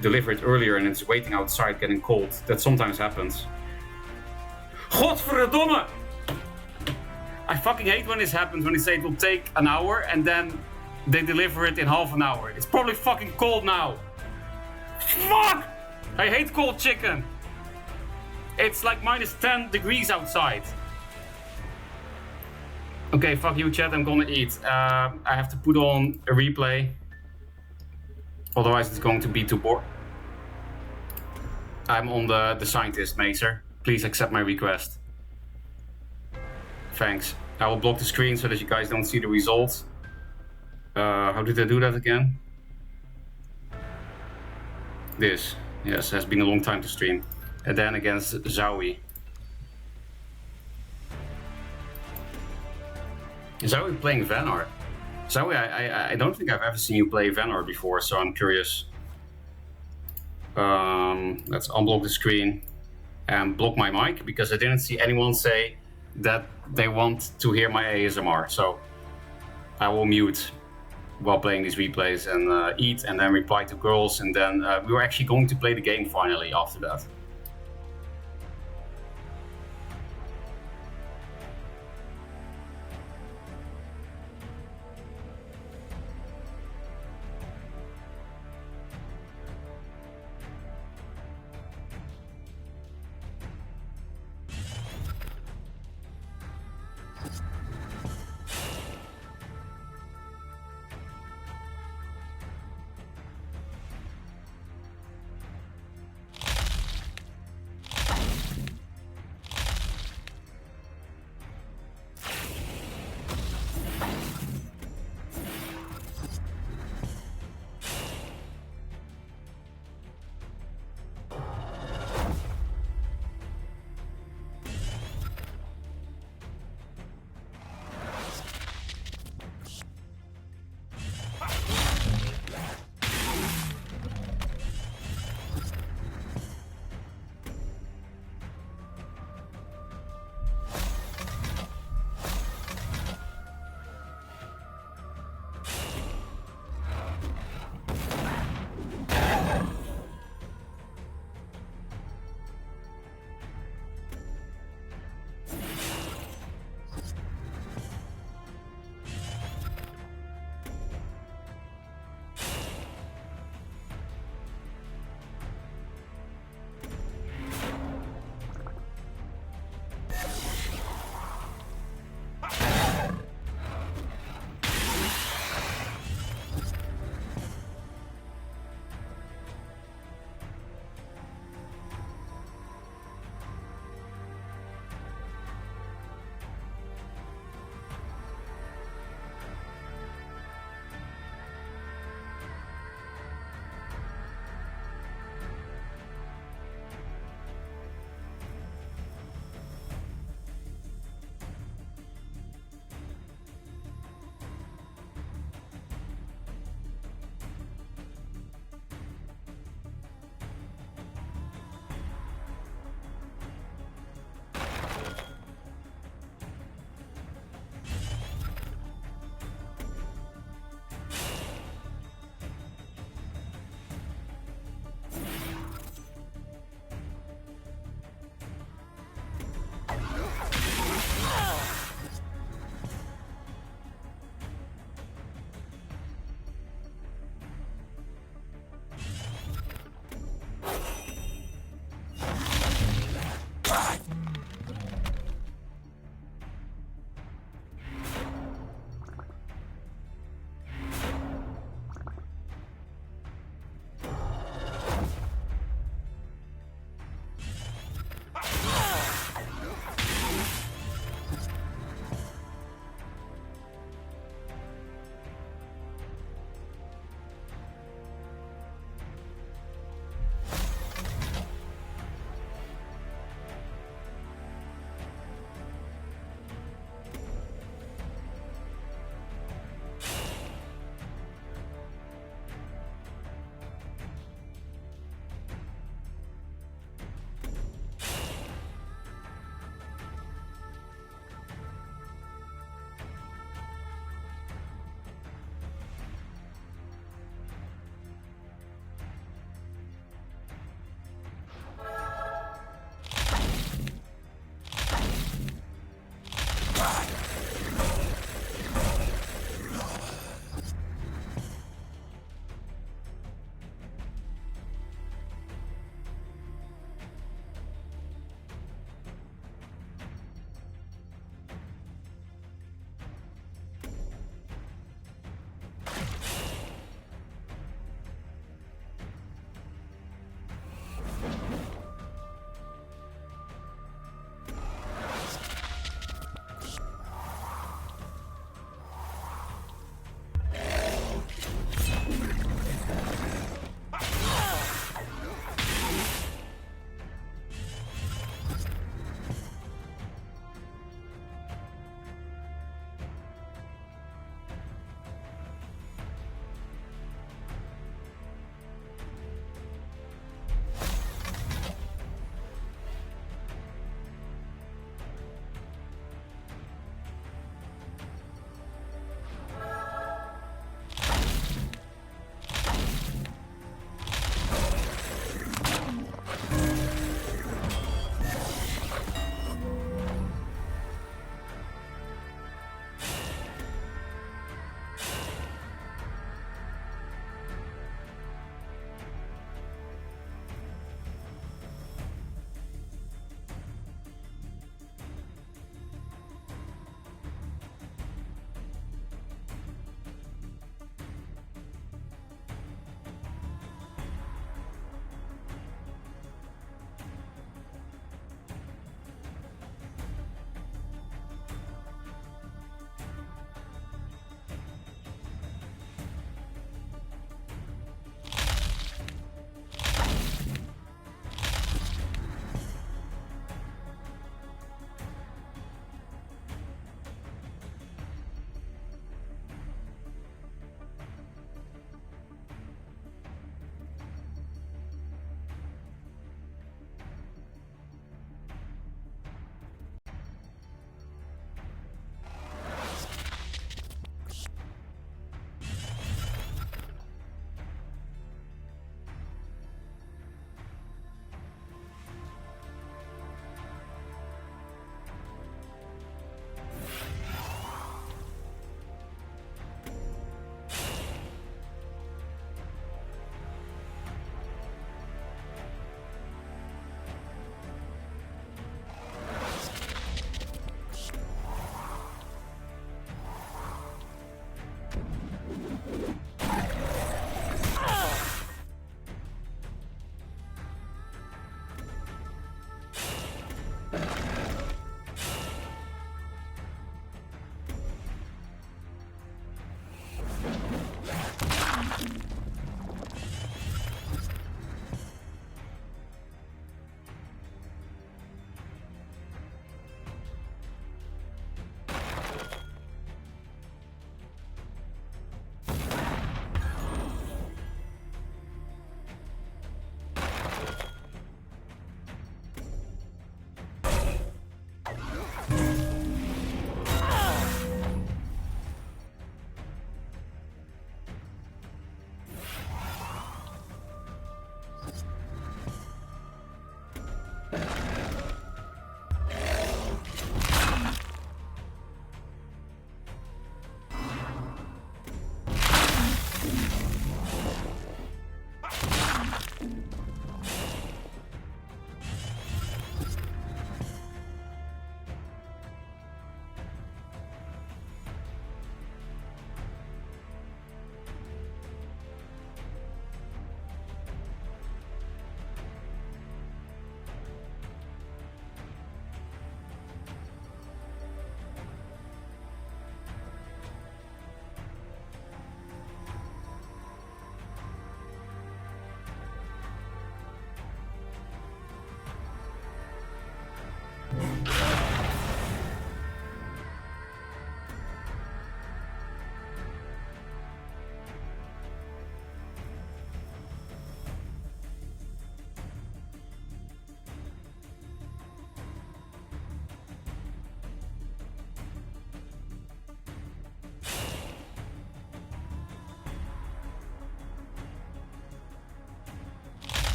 B: deliver it earlier and it's waiting outside getting cold. That sometimes happens. Godverdomme! I fucking hate when this happens, when they say it will take an hour and then they deliver it in half an hour. It's probably fucking cold now. Fuck! I hate cold chicken. It's like minus 10 degrees outside. Okay, fuck you, chat. I'm gonna eat. I have to put on a replay. Otherwise, it's going to be too boring. I'm on the scientist, Maser. Please accept my request. Thanks. I will block the screen so that you guys don't see the results. How did I do that again? This. Yes, has been a long time to stream. And then against Zowie. Zowie playing Vanar. Zowie, I don't think I've ever seen you play Vanar before, so I'm curious. Let's unblock the screen and block my mic, because I didn't see anyone say that they want to hear my ASMR. So I will mute while playing these replays and eat and then reply to girls, and then we were actually going to play the game finally after that.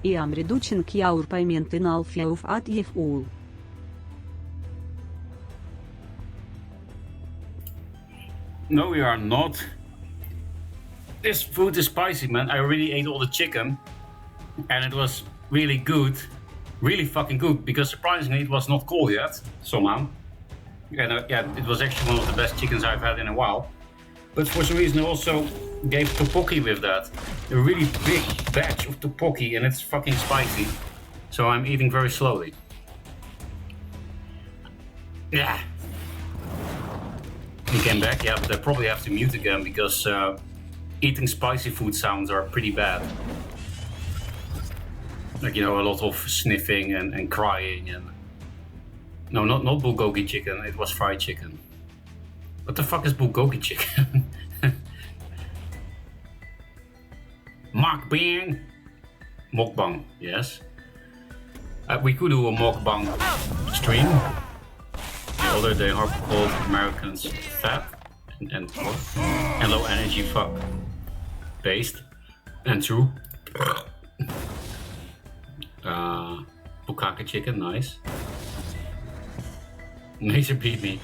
C: I am reducing your payment in alpha of ATFU.
B: No, we are not. This food is spicy, man. I already ate all the chicken, and it was really good. Really fucking good, because surprisingly it was not cold yet, somehow. And yeah, it was actually one of the best chickens I've had in a while. But for some reason I also gave tteokbokki with that. A really big batch of tteokbokki, and it's fucking spicy. So I'm eating very slowly. Yeah. He came back, yeah, but I probably have to mute again because eating spicy food sounds are pretty bad. Like, you know, a lot of sniffing and crying and... No, not bulgogi chicken, it was fried chicken. What the fuck is bulgogi chicken? Mukbang! Mukbang, yes. We could do a mukbang stream. other they are called Americans fat and low energy fuck. Based and true. Bukake chicken, nice. Maser beat me.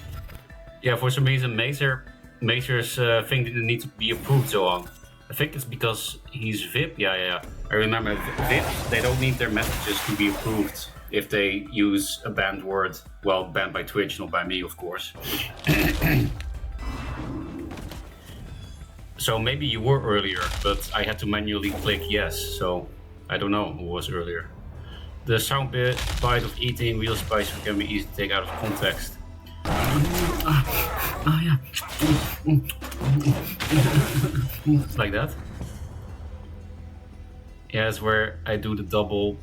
B: Yeah, for some reason Maser's thing didn't need to be approved so long. I think it's because he's VIP. Yeah. I remember VIPs, they don't need their messages to be approved if they use a banned word. Well, banned by Twitch, not by me, of course. So maybe you were earlier, but I had to manually click yes, so I don't know who was earlier. The sound bite of eating real spice can be easy to take out of context. Yeah. Like that. Yeah, it's where I do the double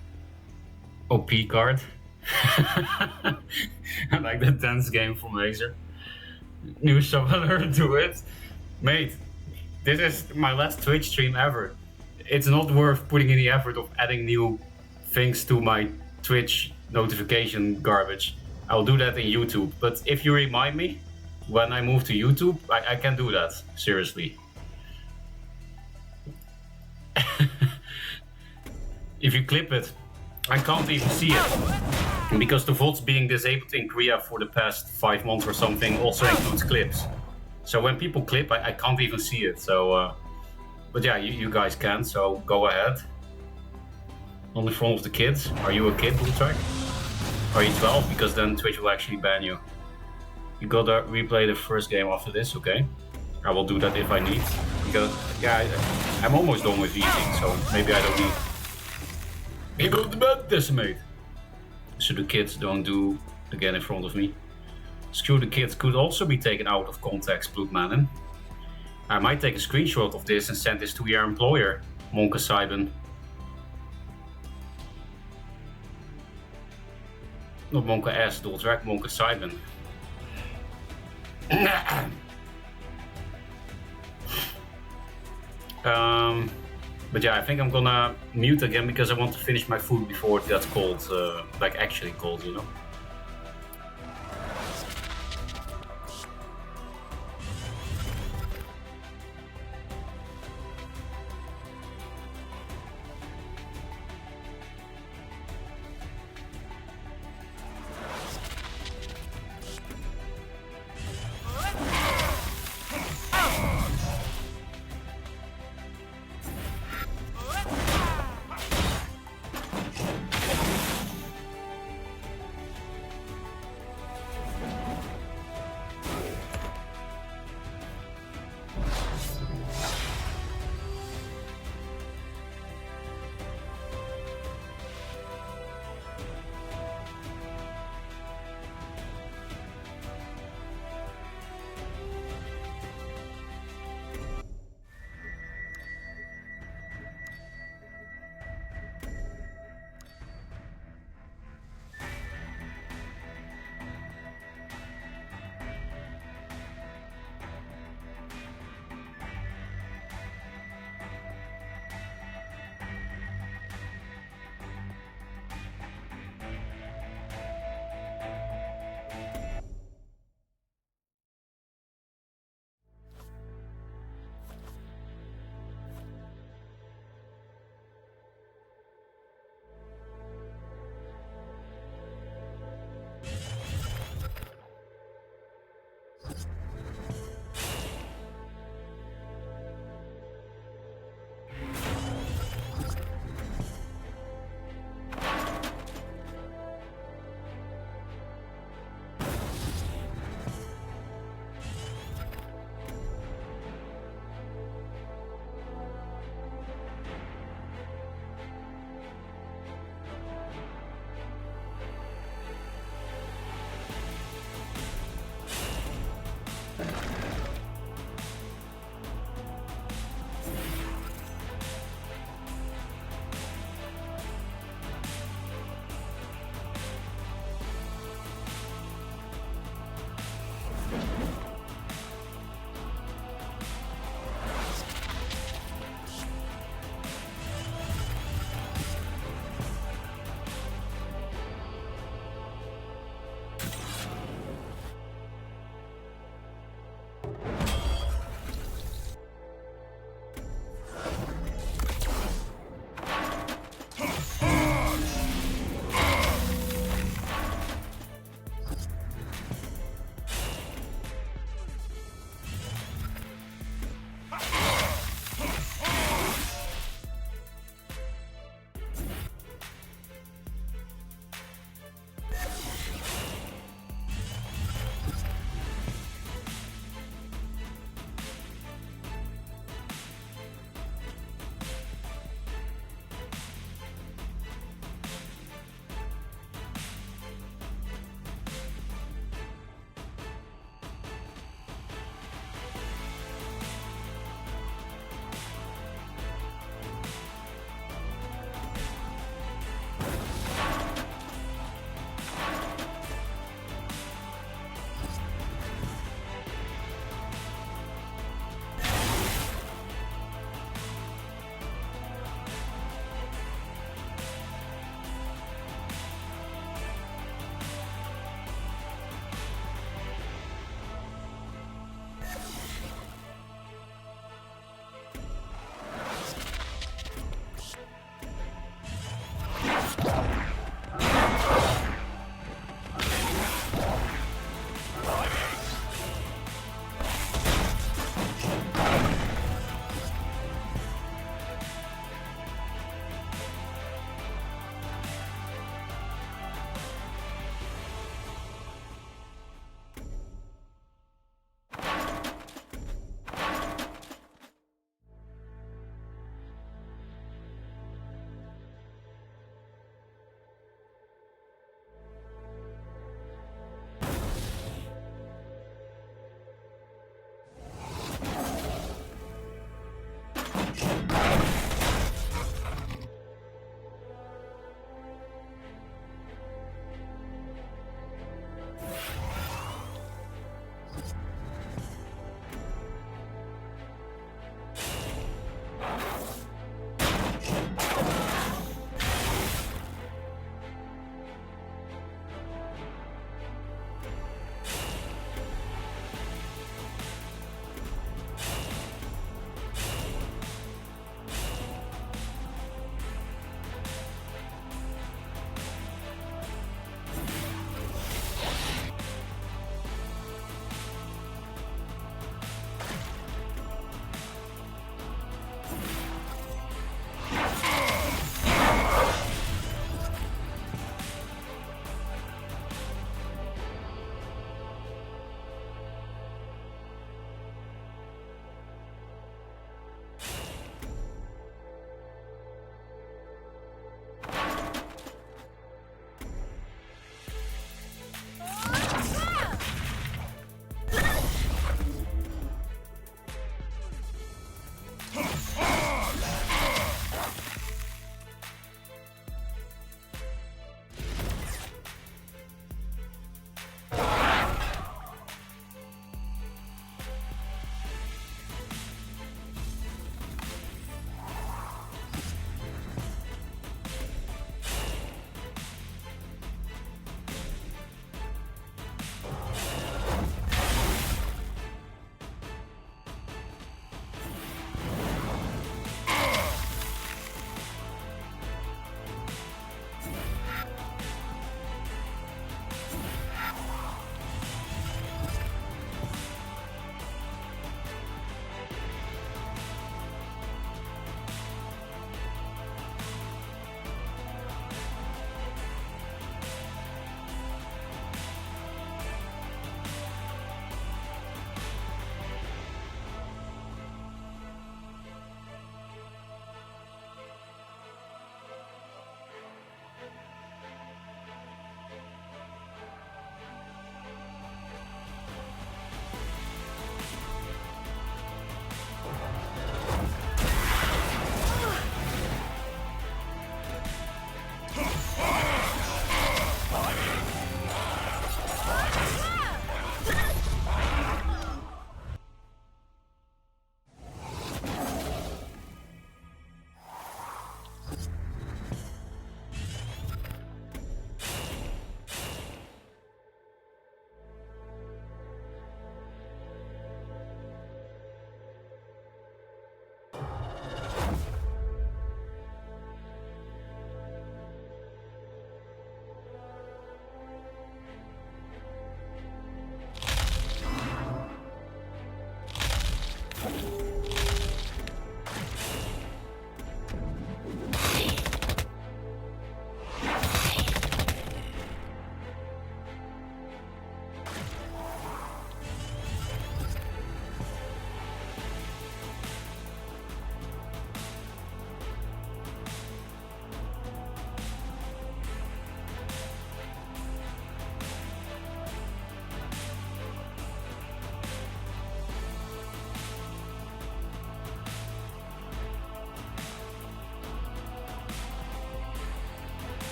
B: OP card. I like the dance game from Maser. Knew someone do it. Mate, this is my last Twitch stream ever. It's not worth putting in the effort of adding new things to my Twitch notification garbage. I'll do that in YouTube. But if you remind me when I move to YouTube, I can do that. Seriously. If you clip it, I can't even see it. Because the VODs being disabled in Korea for the past 5 months or something also includes clips. So when people clip, I can't even see it. So, but yeah, you guys can, so go ahead. On the front of the kids. Are you a kid, Bulltrack? Are you 12? Because then Twitch will actually ban you. You gotta replay the first game after this, okay? I will do that if I need. Because, yeah, I'm almost done with eating, so maybe I don't need. You go to bed, decimate! So the kids don't do again in front of me. Screw the kids could also be taken out of context, Bloodmannen. I might take a screenshot of this and send this to your employer, Monka Saiben. Not Monka S, Doldrack, Monka Saiben. But yeah, I think I'm gonna mute again because I want to finish my food before it gets cold, like actually cold, you know?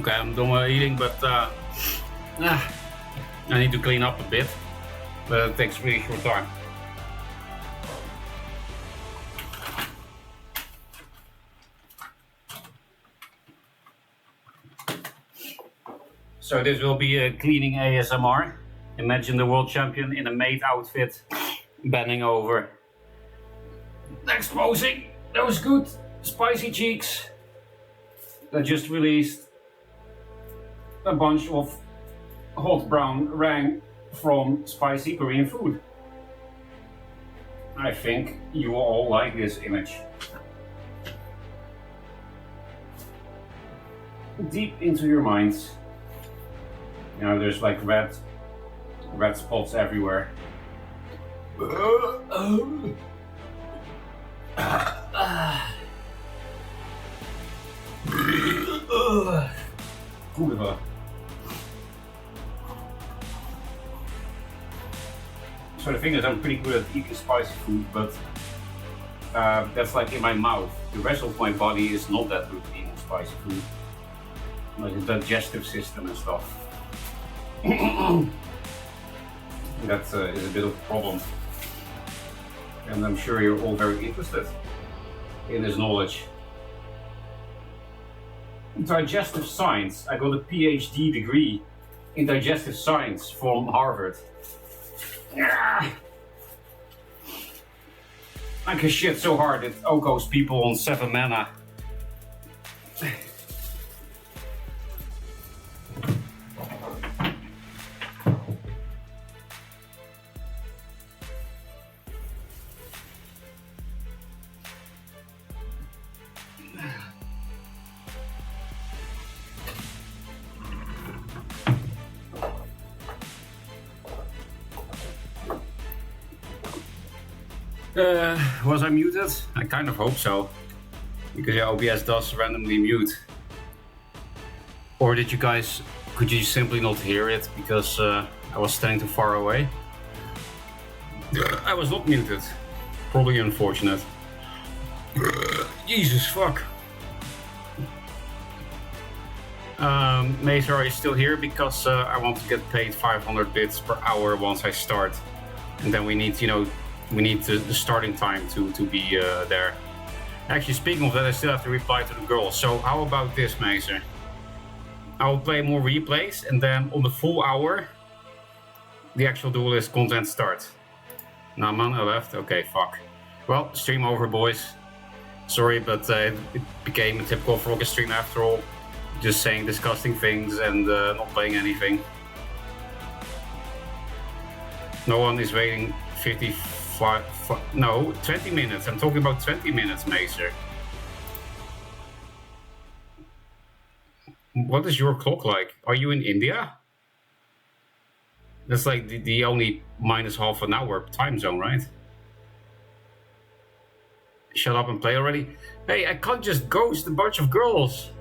B: Okay, I'm done eating, but I need to clean up a bit. But it takes really short time. So this will be a cleaning ASMR. Imagine the world champion in a maid outfit, bending over, exposing those good spicy cheeks that just released a bunch of hot brown rang from spicy Korean food. I think you will all like this image. Deep into your minds. You know, there's like red spots everywhere. Kurwa. So the thing is, I'm pretty good at eating spicy food, but that's like in my mouth. The rest of my body is not that good at eating spicy food. Like the digestive system and stuff. That is a bit of a problem. And I'm sure you're all very interested in this knowledge. Digestive science. I got a PhD degree in digestive science from Harvard. I can shit so hard it Oko's people on 7 mana. Was I muted? I kind of hope so. Because yeah, OBS does randomly mute. Or could you simply not hear it because I was standing too far away? I was not muted. Probably unfortunate. Jesus fuck. Maser, are you still here? Because I want to get paid 500 bits per hour once I start. And then we need, the starting time to be there. Actually, speaking of that, I still have to reply to the girls. So how about this, Maser? I'll play more replays, and then on the full hour, the actual Duelyst content starts. Nah, man, I left. Okay, fuck. Well, stream over, boys. Sorry, but it became a typical Frogger stream after all. Just saying disgusting things and not playing anything. No one is waiting 20 minutes. I'm talking about 20 minutes, Maser. What is your clock like? Are you in India? That's like the only minus half an hour time zone, right? Shut up and play already. Hey, I can't just ghost a bunch of girls.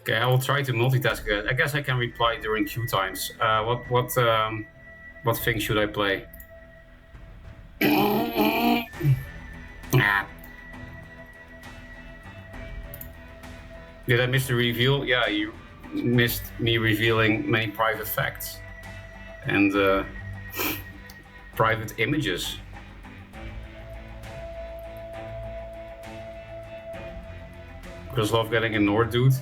B: Okay, I will try to multitask again. I guess I can reply during queue times. What thing should I play? Did I miss the reveal? Yeah, you missed me revealing many private facts and private images. Because love getting ignored, dude.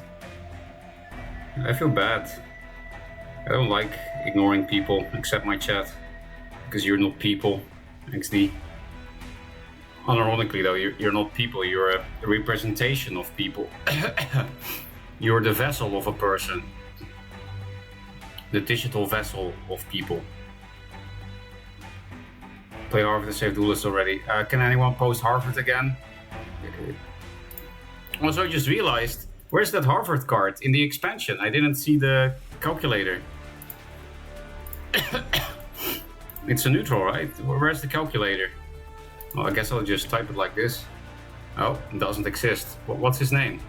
B: I feel bad. I don't like ignoring people except my chat. Because you're not people, XD. Unironically though, you're not people, you're a representation of people. You're the vessel of a person. The digital vessel of people. Play Harvard and save Duelyst already. Can anyone post Harvard again? Also, I just realized, where's that Harvard card in the expansion? I didn't see the calculator. It's a neutral, right? Where's the calculator? Well, I guess I'll just type it like this. Oh, it doesn't exist. What's his name?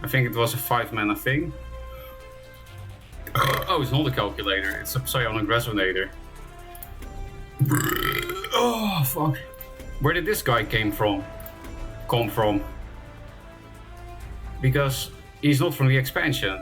B: I think it was a 5-mana thing. Oh, it's not a calculator. It's a psionic resonator. Oh, fuck. Where did this guy come from? Because he's not from the expansion.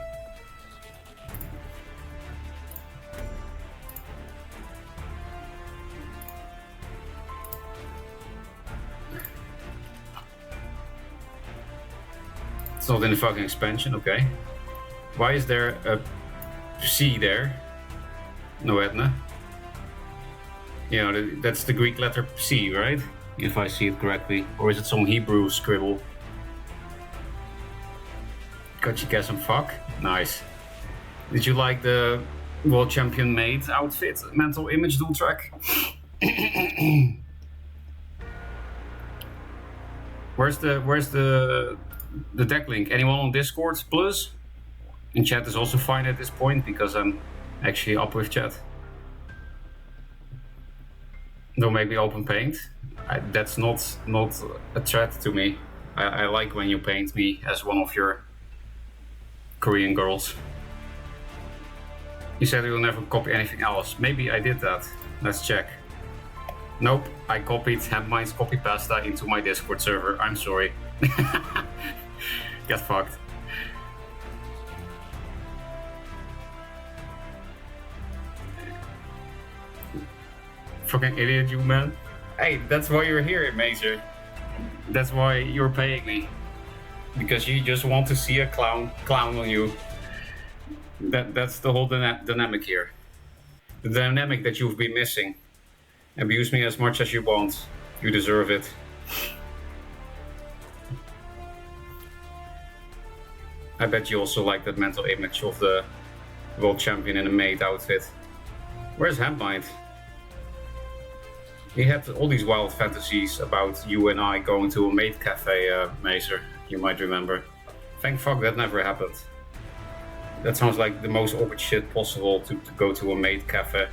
B: not in the fucking expansion, okay. Why is there a C there? No Edna. You know, that's the Greek letter C, right? If I see it correctly. Or is it some Hebrew scribble? Got you guess some fuck? Nice. Did you like the World Champion maid outfit? Mental image dual track? Where's the deck link? Anyone on Discord? Plus? In chat is also fine at this point because I'm actually up with chat. Don't make me open paint. That's not a threat to me. I like when you paint me as one of your Korean girls. You said you will never copy anything else. Maybe I did that. Let's check. Nope, I copied Handmine's copy pasta into my Discord server. I'm sorry. Get fucked. Fucking idiot, you man. Hey, that's why you're here, Maser. That's why you're paying me. Because you just want to see a clown on you. That's the whole dynamic here. The dynamic that you've been missing. Abuse me as much as you want. You deserve it. I bet you also like that mental image of the world champion in a maid outfit. Where's Handmind? He had all these wild fantasies about you and I going to a maid cafe, Maser. You might remember. Thank fuck that never happened. That sounds like the most awkward shit possible to go to a maid cafe.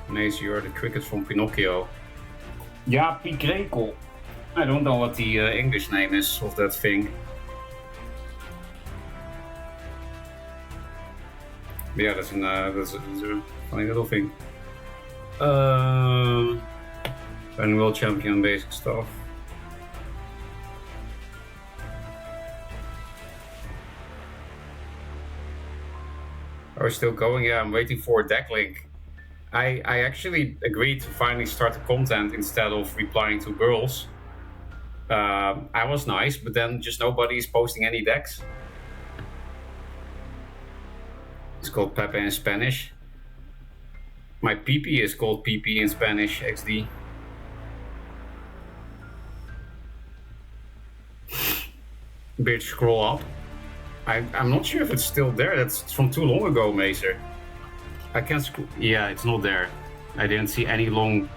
B: Mace, you're the cricket from Pinocchio. Ja, Pikrekel. I don't know what the English name is of that thing. But yeah, that's a funny little thing. And world champion basic stuff. Are we still going? Yeah, I'm waiting for a deck link. I actually agreed to finally start the content instead of replying to girls. I was nice, but then just nobody's posting any decks. It's called Pepe in Spanish. My PP is called PP in Spanish, XD. Bitch, scroll up. I'm not sure if it's still there. That's from too long ago, Maser. I can't scroll. Yeah, it's not there. I didn't see any long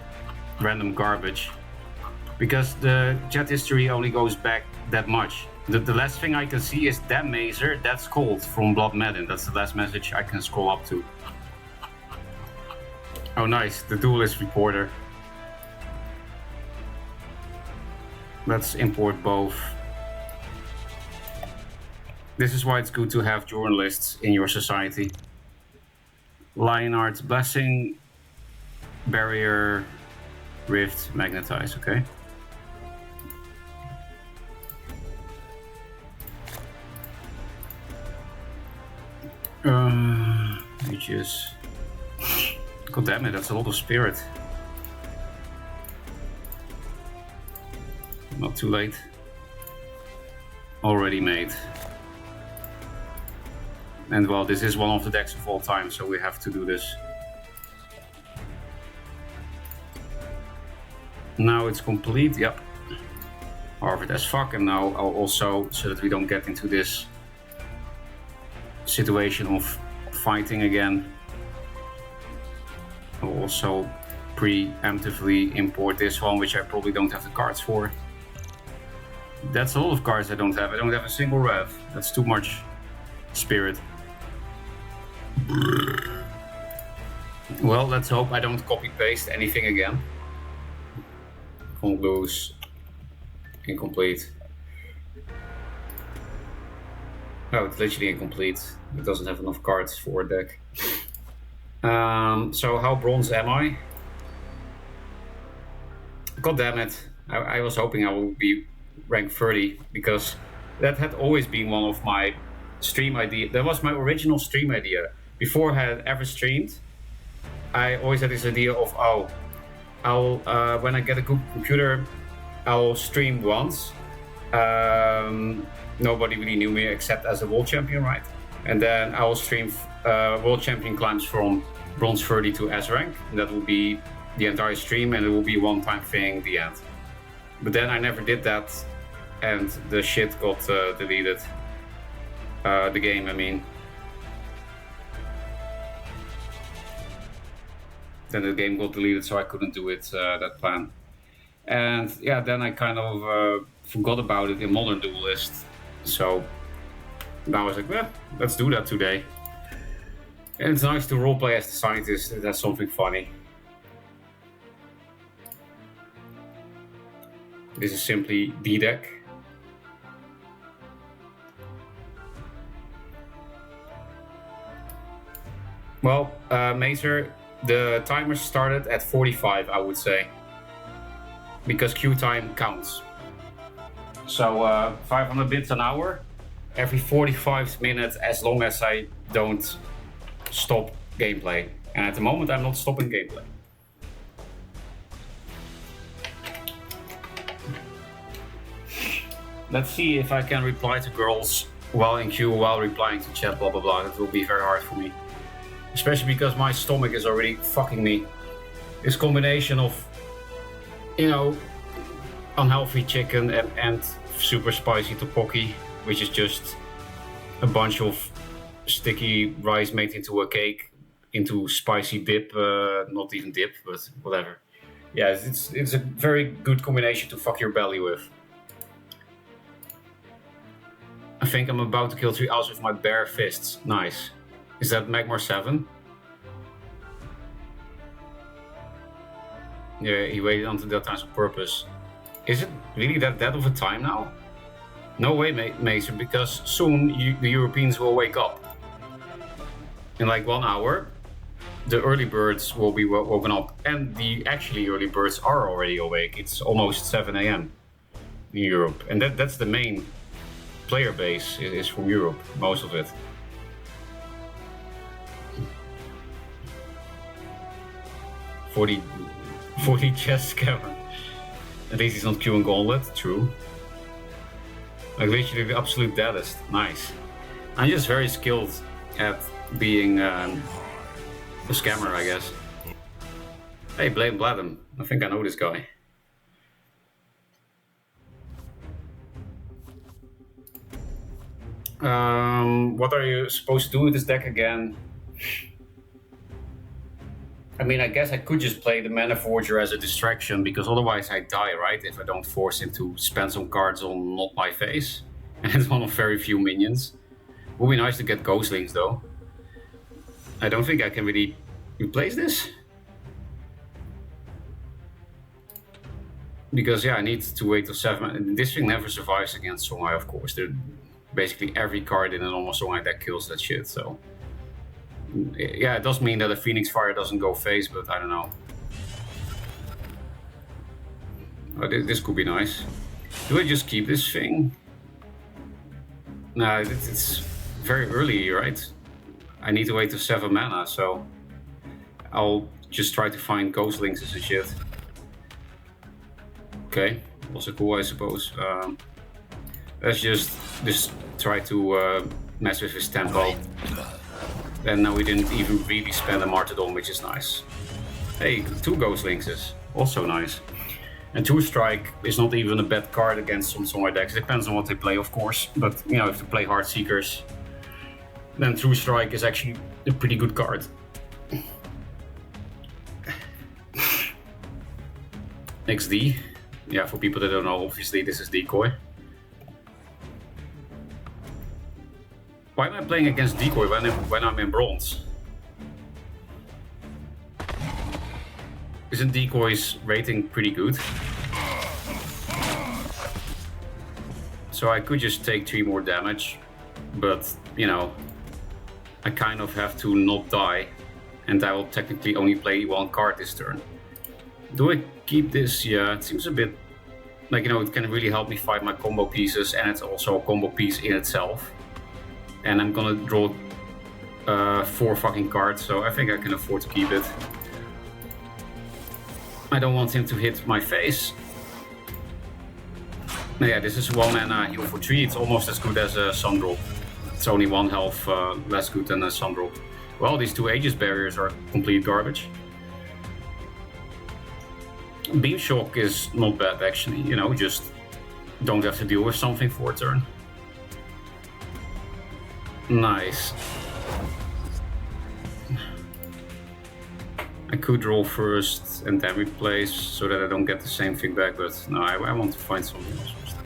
B: random garbage. Because the chat history only goes back that much. The last thing I can see is damn Maser, that's cold from Blood Madden. That's the last message I can scroll up to. Oh nice, the Duelyst reporter. Let's import both. This is why it's good to have journalists in your society. Lionheart's Blessing, Barrier, Rift, Magnetize, okay? Aegis. God damn it, that's a lot of spirit. Not too late. Already made. And well, this is one of the decks of all time, so we have to do this. Now it's complete, yep. Harvard as fuck, and now I'll also, so that we don't get into this situation of fighting again, I'll also preemptively import this one, which I probably don't have the cards for. That's a lot of cards I don't have. I don't have a single rev. That's too much spirit. Well, let's hope I don't copy-paste anything again. Can't lose. Incomplete. Oh, it's literally incomplete. It doesn't have enough cards for a deck. So how bronze am I? God damn it. I was hoping I would be rank 30, because that had always been one of my stream ideas. That was my original stream idea. Before I had ever streamed, I always had this idea of, oh, I'll when I get a good computer, I'll stream once. Nobody really knew me except as a world champion, right? And then I will stream world champion climbs from bronze 30 to S rank. And that will be the entire stream, and it will be one-time thing at the end. But then I never did that, and the shit got deleted. The game, I mean. Then the game got deleted, so I couldn't do it, that plan. And yeah, then I kind of forgot about it in modern Duelyst. So now I was like, well, let's do that today. And it's nice to roleplay as the scientist. That's something funny. This is simply D deck. Well, Maser, the timer started at 45, I would say, because queue time counts. So 500 bits an hour, every 45 minutes, as long as I don't stop gameplay. And at the moment, I'm not stopping gameplay. Let's see if I can reply to girls while in queue, while replying to chat, blah blah blah. It will be very hard for me. Especially because my stomach is already fucking me. This combination of, you know, unhealthy chicken and super spicy tteokbokki, which is just a bunch of sticky rice made into a cake, into spicy dip, not even dip, but whatever. Yeah, it's a very good combination to fuck your belly with. I think I'm about to kill 3 owls with my bare fists. Nice. Is that Magmar 7? Yeah, he waited until that time on purpose. Is it really that dead of a time now? No way, Mason, because soon the Europeans will wake up. In like 1 hour, the early birds will be woken up, and the actually early birds are already awake. It's almost 7 a.m. in Europe, and that's the main player base is from Europe, most of it. $40 chess scammer. At least he's not queuing Gauntlet, true. Like literally the absolute deadest. Nice. I'm just very skilled at being a scammer, I guess. Hey, Blame Bladham. I think I know this guy. What are you supposed to do with this deck again? I mean, I guess I could just play the Mana Forger as a distraction, because otherwise I die, right? If I don't force him to spend some cards on not my face. And it's one of very few minions. Would be nice to get Ghostlings though. I don't think I can really replace this. Because yeah, I need to wait till 7. This thing never survives against Songhai, of course. Basically every card in a normal Songhai deck kills that shit, so... Yeah, it does mean that a Phoenix Fire doesn't go face, but I don't know. Oh, this could be nice. Do I just keep this thing? No, it's very early, right? I need to wait till 7 mana, so... I'll just try to find Ghostlings and shit. Okay, also cool, I suppose. Let's just try to mess with his tempo. And now we didn't even really spend a Martyrdom, which is nice. Hey, 2 Ghostlings is also nice. And 2 Strike is not even a bad card against some Songhai decks. It depends on what they play, of course. But, you know, if they play Heartseekers, then 2 Strike is actually a pretty good card. XD. Yeah, for people that don't know, obviously this is Decoy. Why am I playing against Decoy when I'm in bronze? Isn't Decoy's rating pretty good? So I could just take 3 more damage, but, you know, I kind of have to not die, and I will technically only play 1 card this turn. Do I keep this? Yeah, it seems a bit like, you know, it can really help me fight my combo pieces, and it's also a combo piece in itself. And I'm gonna draw 4 fucking cards, so I think I can afford to keep it. I don't want him to hit my face. Yeah, this is 1 mana heal for 3. It's almost as good as a Sun Drop. It's only 1 health less good than a Sun Drop. Well, these 2 Aegis barriers are complete garbage. Beam Shock is not bad actually, you know, just don't have to deal with something for a turn. Nice. I could roll first and then replace so that I don't get the same thing back, but no, I want to find something else first.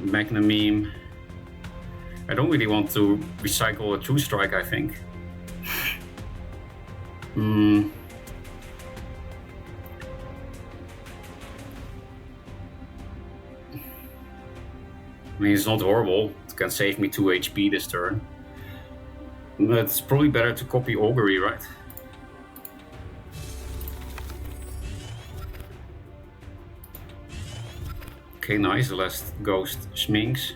B: Magnameme. I don't really want to recycle a True Strike, I think. I mean, it's not horrible. It can save me 2 HP this turn. But it's probably better to copy Augury, right? Okay, nice. The last ghost Sminx.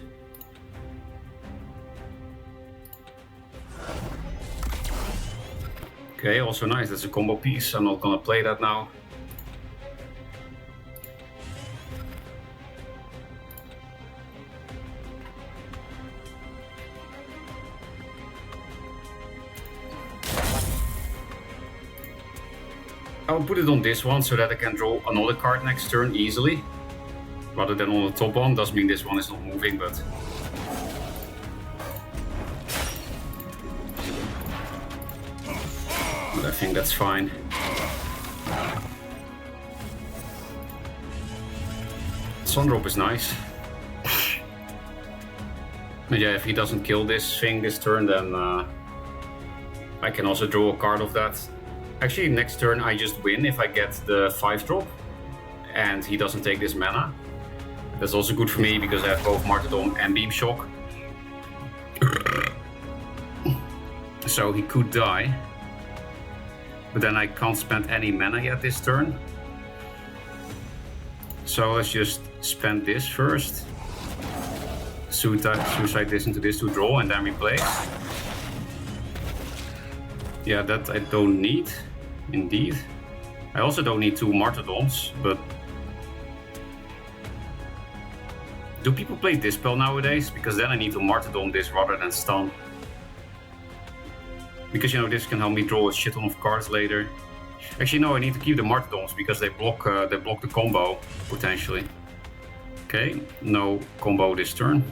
B: Okay, also nice. That's a combo piece. I'm not gonna play that now. I'll put it on this one so that I can draw another card next turn easily. Rather than on the top one. Doesn't mean this one is not moving, but... I think that's fine. Sundrop is nice. But yeah, if he doesn't kill this thing this turn, then I can also draw a card of that. Actually, next turn I just win if I get the 5-drop and he doesn't take this mana. That's also good for me because I have both Martyrdom and Beam Shock. So he could die. But then I can't spend any mana yet this turn. So let's just spend this first. Suicide this into this to draw and then replace. Yeah, that I don't need. Indeed. I also don't need 2 Martyrdoms, but... Do people play Dispel nowadays? Because then I need to Martyrdom this rather than stun. Because, you know, this can help me draw a shit ton of cards later. Actually, no, I need to keep the Martyrdoms because they block the combo, potentially. Okay, no combo this turn.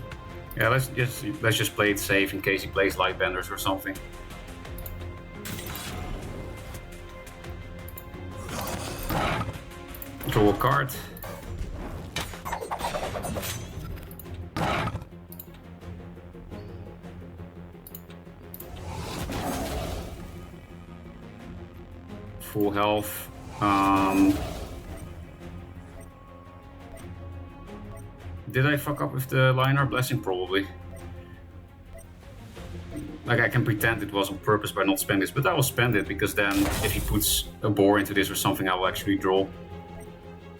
B: Yeah, let's just play it safe in case he plays Lightbenders or something. Draw a card. Full health. Did I fuck up with the Lionar Blessing? Probably. Like, I can pretend it was on purpose by not spending this, but I will spend it because then if he puts a boar into this or something, I will actually draw.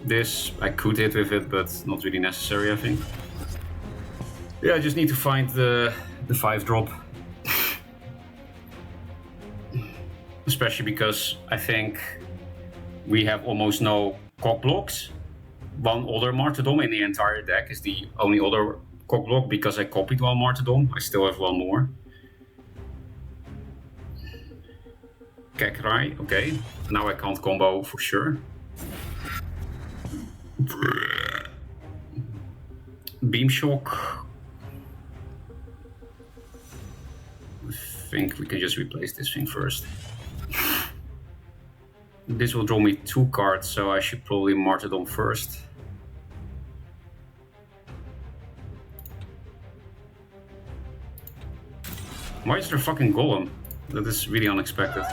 B: This, I could hit with it, but not really necessary, I think. Yeah, I just need to find the 5-drop. Especially because I think we have almost no cock blocks. One other Martyrdom in the entire deck is the only other cock block because I copied one Martyrdom. I still have one more. Kekrai, okay. Now I can't combo for sure. Beam Shock. I think we can just replace this thing first. This will draw me 2 cards, so I should probably Martyrdom first. Why is there a fucking golem? That is really unexpected.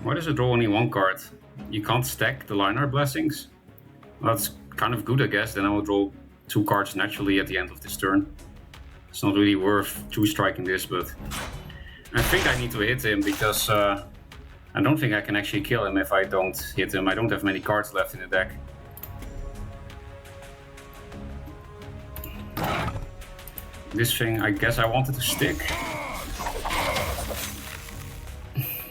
B: Why does it draw only 1 card? You can't stack the Lionar Blessings? Well, that's kind of good, I guess. Then I will draw 2 cards naturally at the end of this turn. It's not really worth 2-striking this, but... I think I need to hit him because I don't think I can actually kill him if I don't hit him. I don't have many cards left in the deck. This thing, I guess I wanted to stick.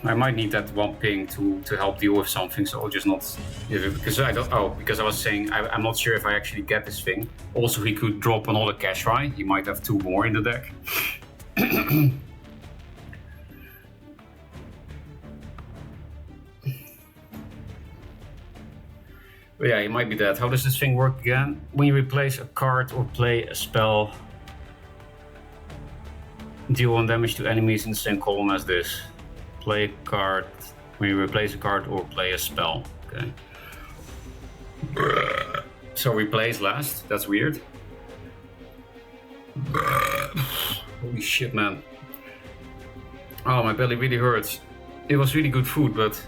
B: I might need that one ping to help deal with something, so I'll just not... Because I don't... Oh, because I was saying I'm not sure if I actually get this thing. Also, he could drop another cash rye. He might have 2 more in the deck. But yeah, he might be dead. How does this thing work again? When you replace a card or play a spell, deal 1 damage to enemies in the same column as this. Play a card when you replace a card or play a spell. Okay. So replace last. That's weird. Holy shit, man. Oh, my belly really hurts. It was really good food, but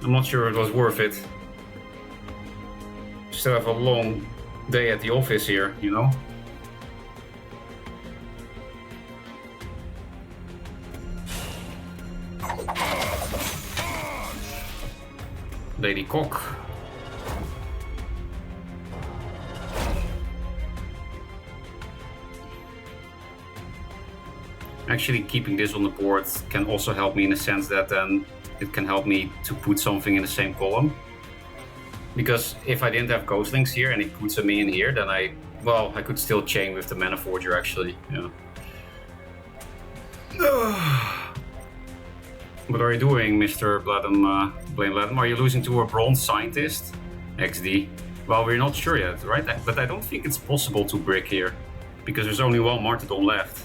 B: I'm not sure it was worth it. Still have a long day at the office here, you know? Lady Cock. Actually, keeping this on the board can also help me in the sense that then it can help me to put something in the same column. Because if I didn't have Ghostlings here and he puts me in here, then I could still chain with the Mana Forger actually, yeah. What are you doing, Mr. Blaine Bladham? Are you losing to a Bronze Scientist? XD. Well, we're not sure yet, right? But I don't think it's possible to brick here, because there's only 1 Martyrdom left.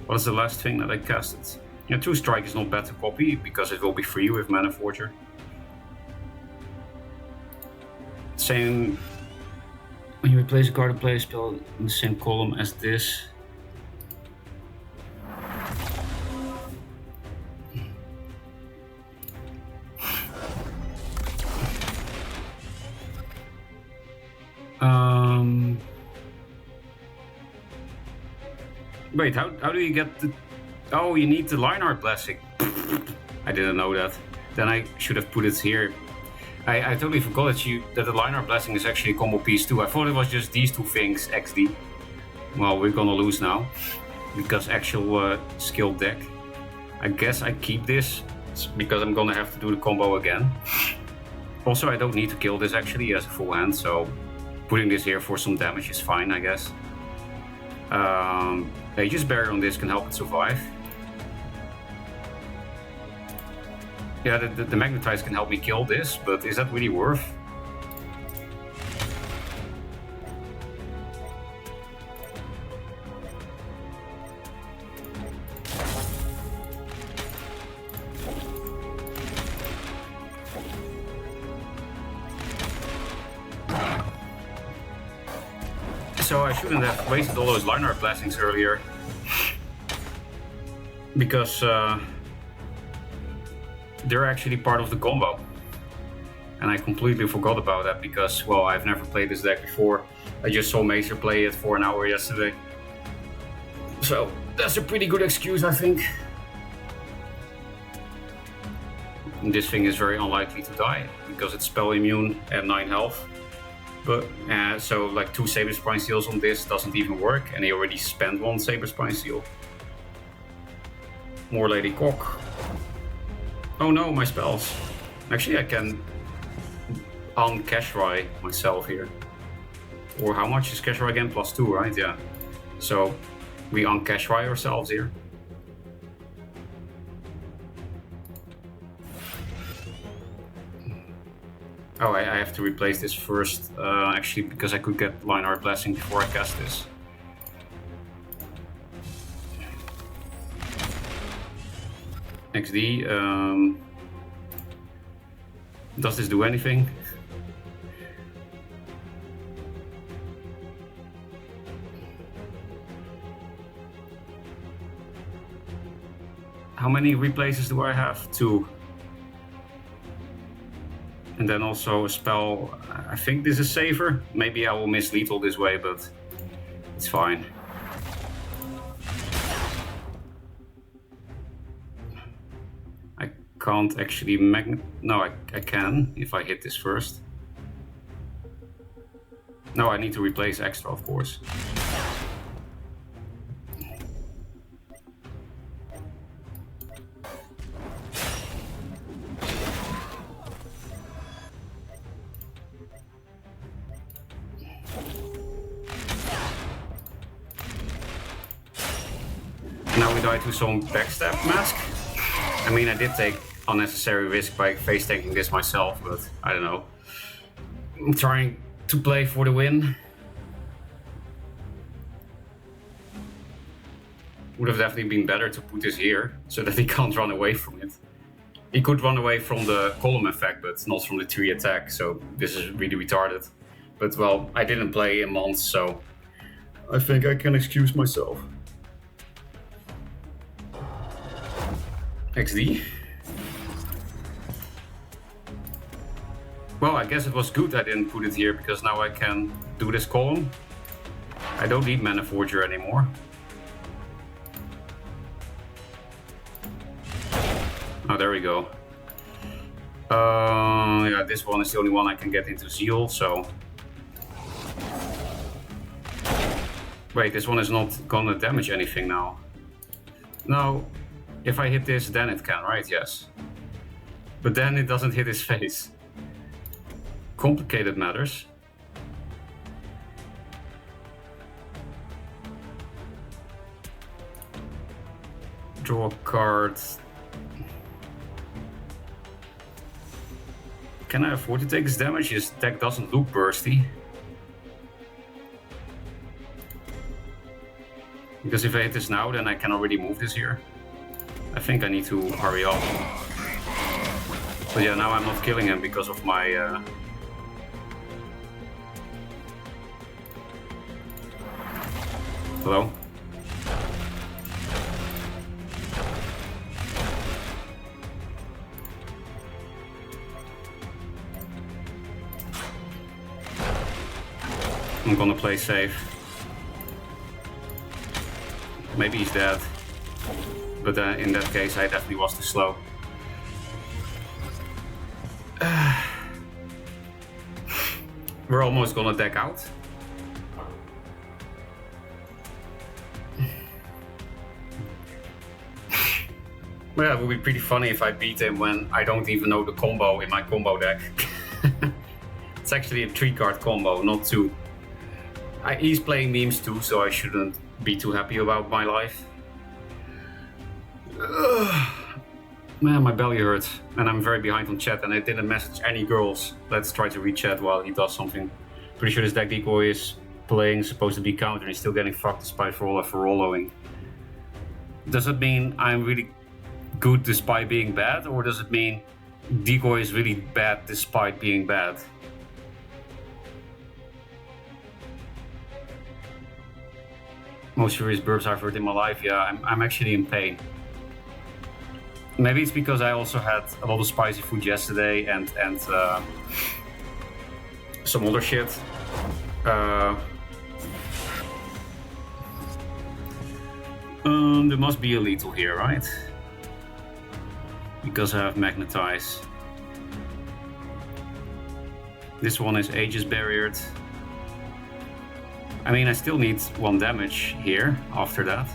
B: What is the last thing that I casted? Yeah, 2 Strike is not bad to copy, because it will be free with Mana Forger. Same... When you replace a card and play a spell in the same column as this. Wait, how do you get the... Oh, you need the line art blessing. I didn't know that. Then I should have put it here. I totally forgot that the line art blessing is actually a combo piece too. I thought it was just these 2 things, XD. Well, we're gonna lose now. Because actual skill deck. I guess I keep this, because I'm gonna have to do the combo again. Also, I don't need to kill this actually, he has a full hand, so... Putting this here for some damage is fine, I guess. Aegis Barrier on this can help it survive. Yeah, the Magnetize can help me kill this, but is that really worth? So I shouldn't have wasted all those line art blessings earlier. Because they're actually part of the combo. And I completely forgot about that because, well, I've never played this deck before. I just saw Maser play it for an hour yesterday. So that's a pretty good excuse, I think. And this thing is very unlikely to die because it's spell immune at 9 health. But so like 2 Saber Spine Seals on this doesn't even work, and he already spent 1 Saber Spine Seal. More Lady Cock. Oh no, my spells. Actually, I can un-Keshrai myself here. Or how much is Keshrai again? +2, right? Yeah. So we un-Keshrai ourselves here. Oh, I have to replace this first, actually, because I could get Line Art Blessing before I cast this. XD, does this do anything? How many replaces do I have? 2. And then also a spell, I think this is safer. Maybe I will miss lethal this way, but it's fine. I can't actually no, I can if I hit this first. No, I need to replace extra, of course. Now we die to some backstab mask. I mean, I did take unnecessary risk by face tanking this myself, but I don't know. I'm trying to play for the win. Would have definitely been better to put this here, so that he can't run away from it. He could run away from the column effect, but not from the 3 attack, so this is really retarded. But well, I didn't play in months, so I think I can excuse myself. XD. Well, I guess it was good I didn't put it here, because now I can do this column. I don't need Mana Forger anymore. Oh, there we go. Yeah, this one is the only one I can get into Zeal, so... Wait, this one is not gonna damage anything now. No, if I hit this, then it can, right? Yes. But then it doesn't hit his face. Complicated matters. Draw a card. Can I afford to take his damage? His deck doesn't look bursty. Because if I hit this now, then I can already move this here. I think I need to hurry up. But yeah, now I'm not killing him because of my... Hello? I'm gonna play safe. Maybe he's dead. But in that case, I definitely was too slow. We're almost gonna deck out. Well, yeah, it would be pretty funny if I beat him when I don't even know the combo in my combo deck. It's actually a 3-card combo, not 2. He's playing memes too, so I shouldn't be too happy about my life. Man, my belly hurts, and I'm very behind on chat, and I didn't message any girls. Let's try to read chat while he does something. Pretty sure this deck decoy is playing, supposed to be counter, and he's still getting fucked despite following. Does it mean I'm really good despite being bad, or does it mean decoy is really bad despite being bad? Most serious burps I've heard in my life. Yeah, I'm actually in pain. Maybe it's because I also had a lot of spicy food yesterday and some other shit. There must be a lethal here, right? Because I have magnetize. This one is Aegis barriered. I mean, I still need 1 damage here after that.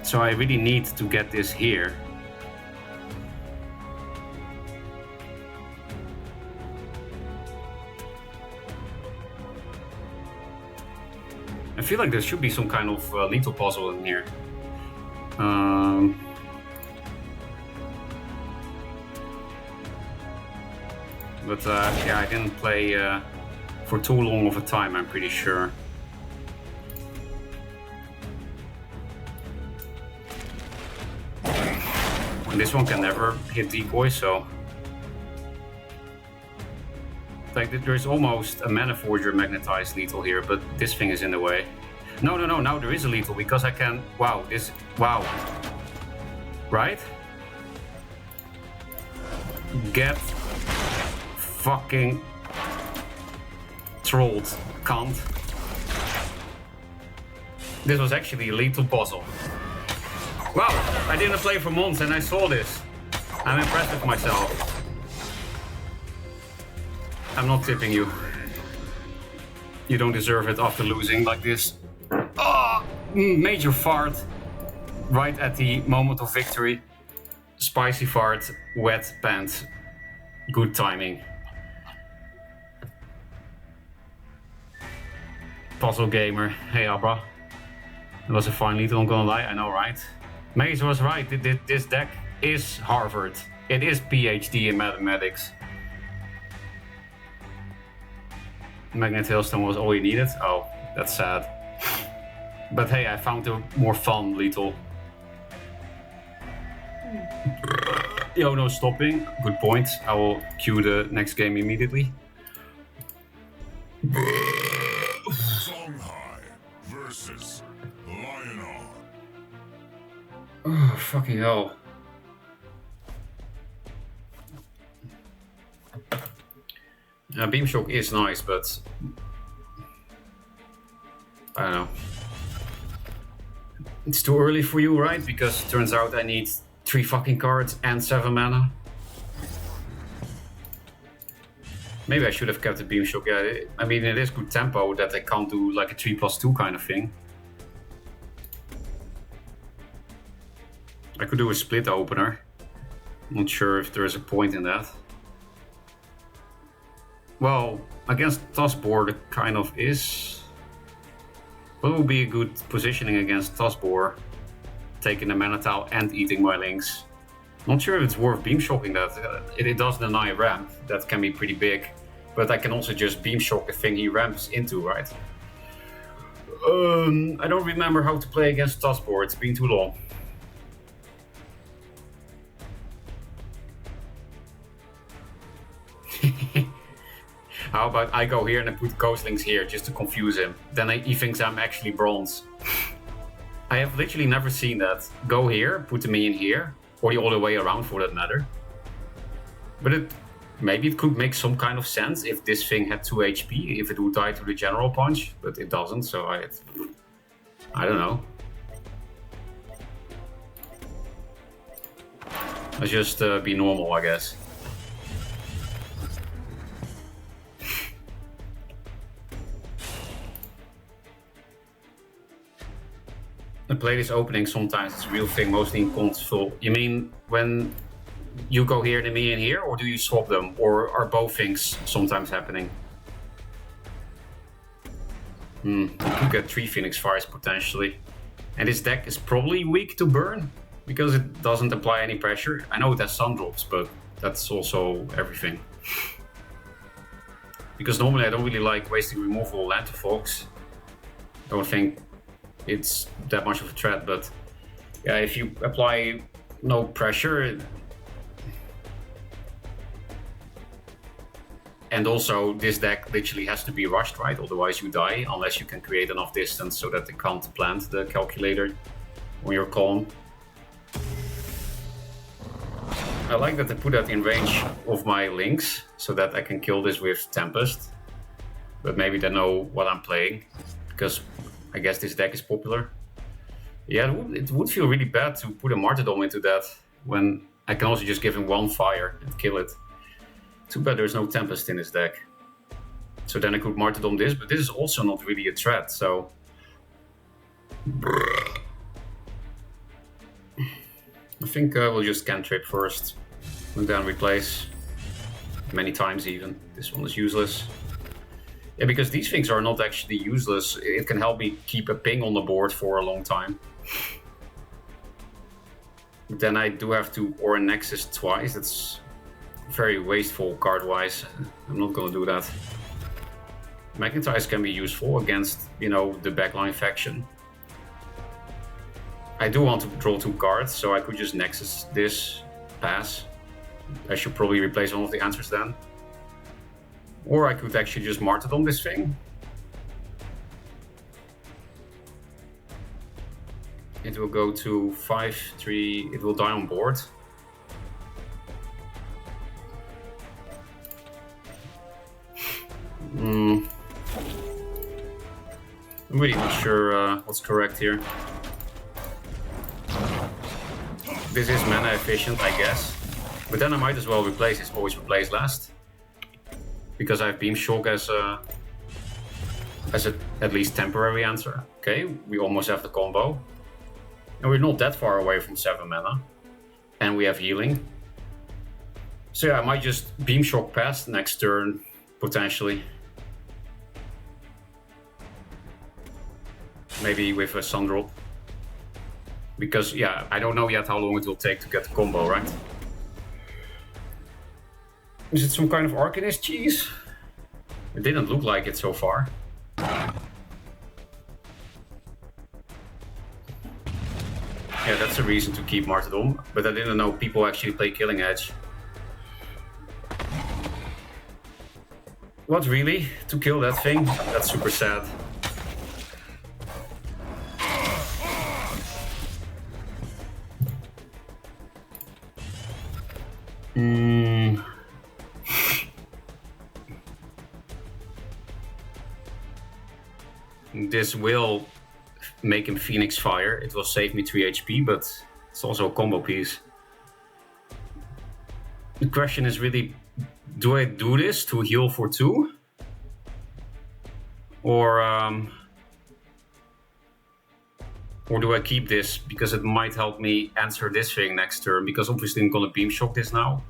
B: So I really need to get this here. I feel like there should be some kind of lethal puzzle in here. But yeah, I didn't play for too long of a time, I'm pretty sure. And this one can never hit decoy, so... Like, there's almost a Mana Forger magnetized lethal here, but this thing is in the way. No, now there is a lethal, because I can... Wow, wow. Right? Get... fucking... trolled, cunt. This was actually a lethal puzzle. Wow, I didn't play for months and I saw this. I'm impressed with myself. I'm not tipping you. You don't deserve it after losing like this. Oh, major fart. Right at the moment of victory. Spicy fart, wet pants. Good timing. Puzzle gamer. Hey Abra. It was a fine lead, I'm gonna lie, I know, right? Maze was right, this deck is Harvard. It is PhD in mathematics. Magnet Hailstone was all you needed? Oh, that's sad. But hey, I found a more fun lethal. Yo, no stopping. Good point. I will cue the next game immediately.
D: Songhai versus Lionel.
B: Oh, fucking hell. Beam Shock is nice, but I don't know. It's too early for you, right? Because it turns out I need 3 fucking cards and 7 mana. Maybe I should have kept the Beam Shock. Yeah, I mean, it is good tempo that I can't do like a 3+2 kind of thing. I could do a split opener. Not sure if there is a point in that. Well, against Tossbore it kind of is. What would be a good positioning against Tossbore? Taking the mana tile and eating my links. Not sure if it's worth Beam Shocking that. It does deny ramp, that can be pretty big. But I can also just Beam Shock the thing he ramps into, right? I don't remember how to play against Tossbore, it's been too long. How about I go here and I put Ghostlings here just to confuse him. Then he thinks I'm actually bronze. I have literally never seen that. Go here, put the minion here, or the other way around for that matter. But maybe it could make some kind of sense if this thing had 2 HP, if it would die to the general punch, but it doesn't, so I don't know. Let's just be normal, I guess. I play this opening sometimes, it's a real thing, mostly in console. You mean when you go here and me in here, or do you swap them? Or are both things sometimes happening? You could get 3 Phoenix Fires potentially. And this deck is probably weak to burn, because it doesn't apply any pressure. I know it has sun drops, but that's also everything. Because normally I don't really like wasting removal land to Fox. I don't think it's that much of a threat, but yeah, if you apply no pressure, and also this deck literally has to be rushed, right? Otherwise you die, unless you can create enough distance so that they can't plant the calculator on your column. I like that they put that in range of my links, so that I can kill this with Tempest. But maybe they know what I'm playing, because I guess this deck is popular. Yeah, it would feel really bad to put a Martyrdom into that, when I can also just give him 1 fire and kill it. Too bad there's no Tempest in this deck. So then I could Martyrdom this, but this is also not really a threat, so... I think we'll just cantrip first, and then replace. Many times even. This one is useless. Yeah, because these things are not actually useless. It can help me keep a ping on the board for a long time. But then I do have to Aura Nexus twice. That's very wasteful card-wise. I'm not gonna do that. Magnetize can be useful against, you know, the backline faction. I do want to draw 2 cards, so I could just Nexus this, pass. I should probably replace one of the answers then. Or I could actually just Martyrdom this thing. It will go to 5-3, it will die on board. I'm really not sure what's correct here. This is mana efficient, I guess. But then I might as well replace this, always replace last. Because I have Beam Shock as a at least temporary answer. Okay, we almost have the combo. And we're not that far away from 7 mana. And we have healing. So yeah, I might just Beam Shock past next turn, potentially. maybe with a sun drop. Because, yeah, I don't know yet how long it will take to get the combo, right? Is it some kind of Arcanist cheese? It didn't look like it so far. Yeah, that's a reason to keep Martyrdom, but I didn't know people actually play Killing Edge. What, really? To kill that thing? That's super sad. This will make him Phoenix Fire. It will save me 3 HP, but it's also a combo piece. The question is really, do I do this to heal for 2? Or do I keep this because it might help me answer this thing next turn? Because obviously I'm gonna Beam Shock this now.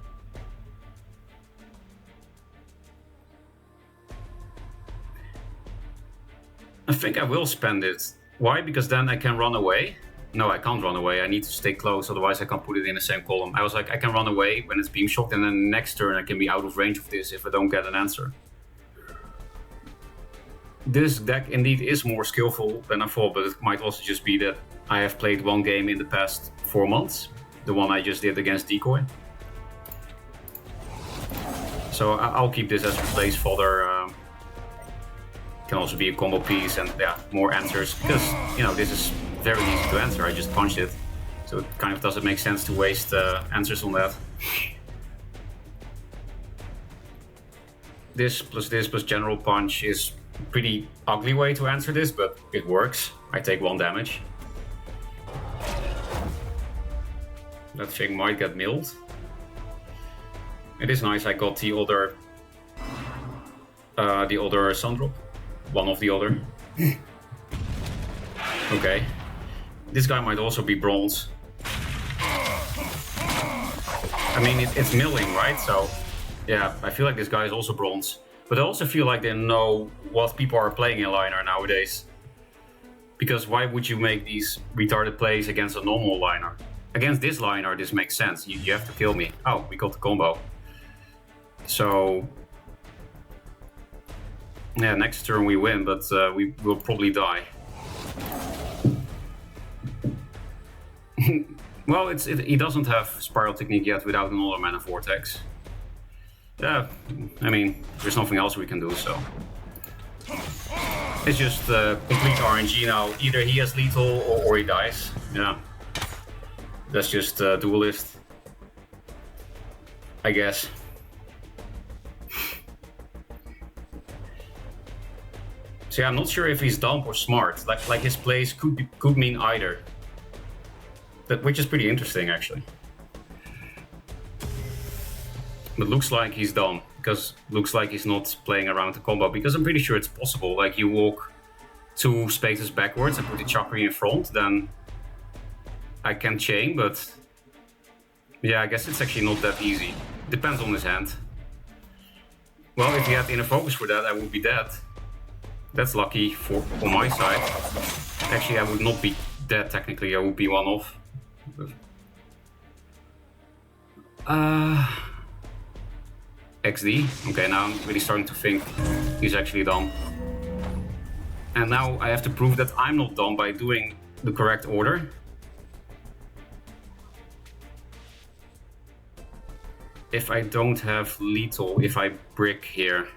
B: I think I will spend it. Why? Because then I can run away. No, I can't run away. I need to stay close, otherwise I can't put it in the same column. I was like, I can run away when it's Beam Shocked, and then next turn I can be out of range of this if I don't get an answer. This deck indeed is more skillful than I thought, but it might also just be that I have played one game in the past 4 months. The one I just did against Decoy. So I'll keep this as replace fodder. Can also be a combo piece, and yeah, more answers, because, you know, this is very easy to answer. I just punched it, so it kind of doesn't make sense to waste answers on that. This plus General Punch is a pretty ugly way to answer this, but it works. I take 1 damage. That thing might get milled. It is nice I got the other Sun Drop. One of the other. Okay. This guy might also be bronze. I mean, it's milling, right? So, yeah, I feel like this guy is also bronze. But I also feel like they know what people are playing in liner nowadays. Because why would you make these retarded plays against a normal liner? Against this liner, this makes sense. You have to kill me. Oh, we got the combo. So... yeah, next turn we win, but we will probably die. Well, he doesn't have Spiral Technique yet without another Mana Vortex. Yeah, I mean, there's nothing else we can do, so... it's just complete RNG now. Either he has lethal or he dies. Yeah. That's just Duelyst, I guess. So yeah, I'm not sure if he's dumb or smart. Like his plays could mean either. Which is pretty interesting, actually. But looks like he's dumb, because looks like he's not playing around the combo. Because I'm pretty sure it's possible. Like, you walk 2 spaces backwards and put the Chakri in front, then I can chain. But yeah, I guess it's actually not that easy. Depends on his hand. Well, if he had Inner Focus for that, I would be dead. That's lucky on my side. Actually, I would not be dead technically, I would be 1 off. XD. Okay, now I'm really starting to think he's actually dumb. And now I have to prove that I'm not dumb by doing the correct order. If I don't have lethal, if I brick here,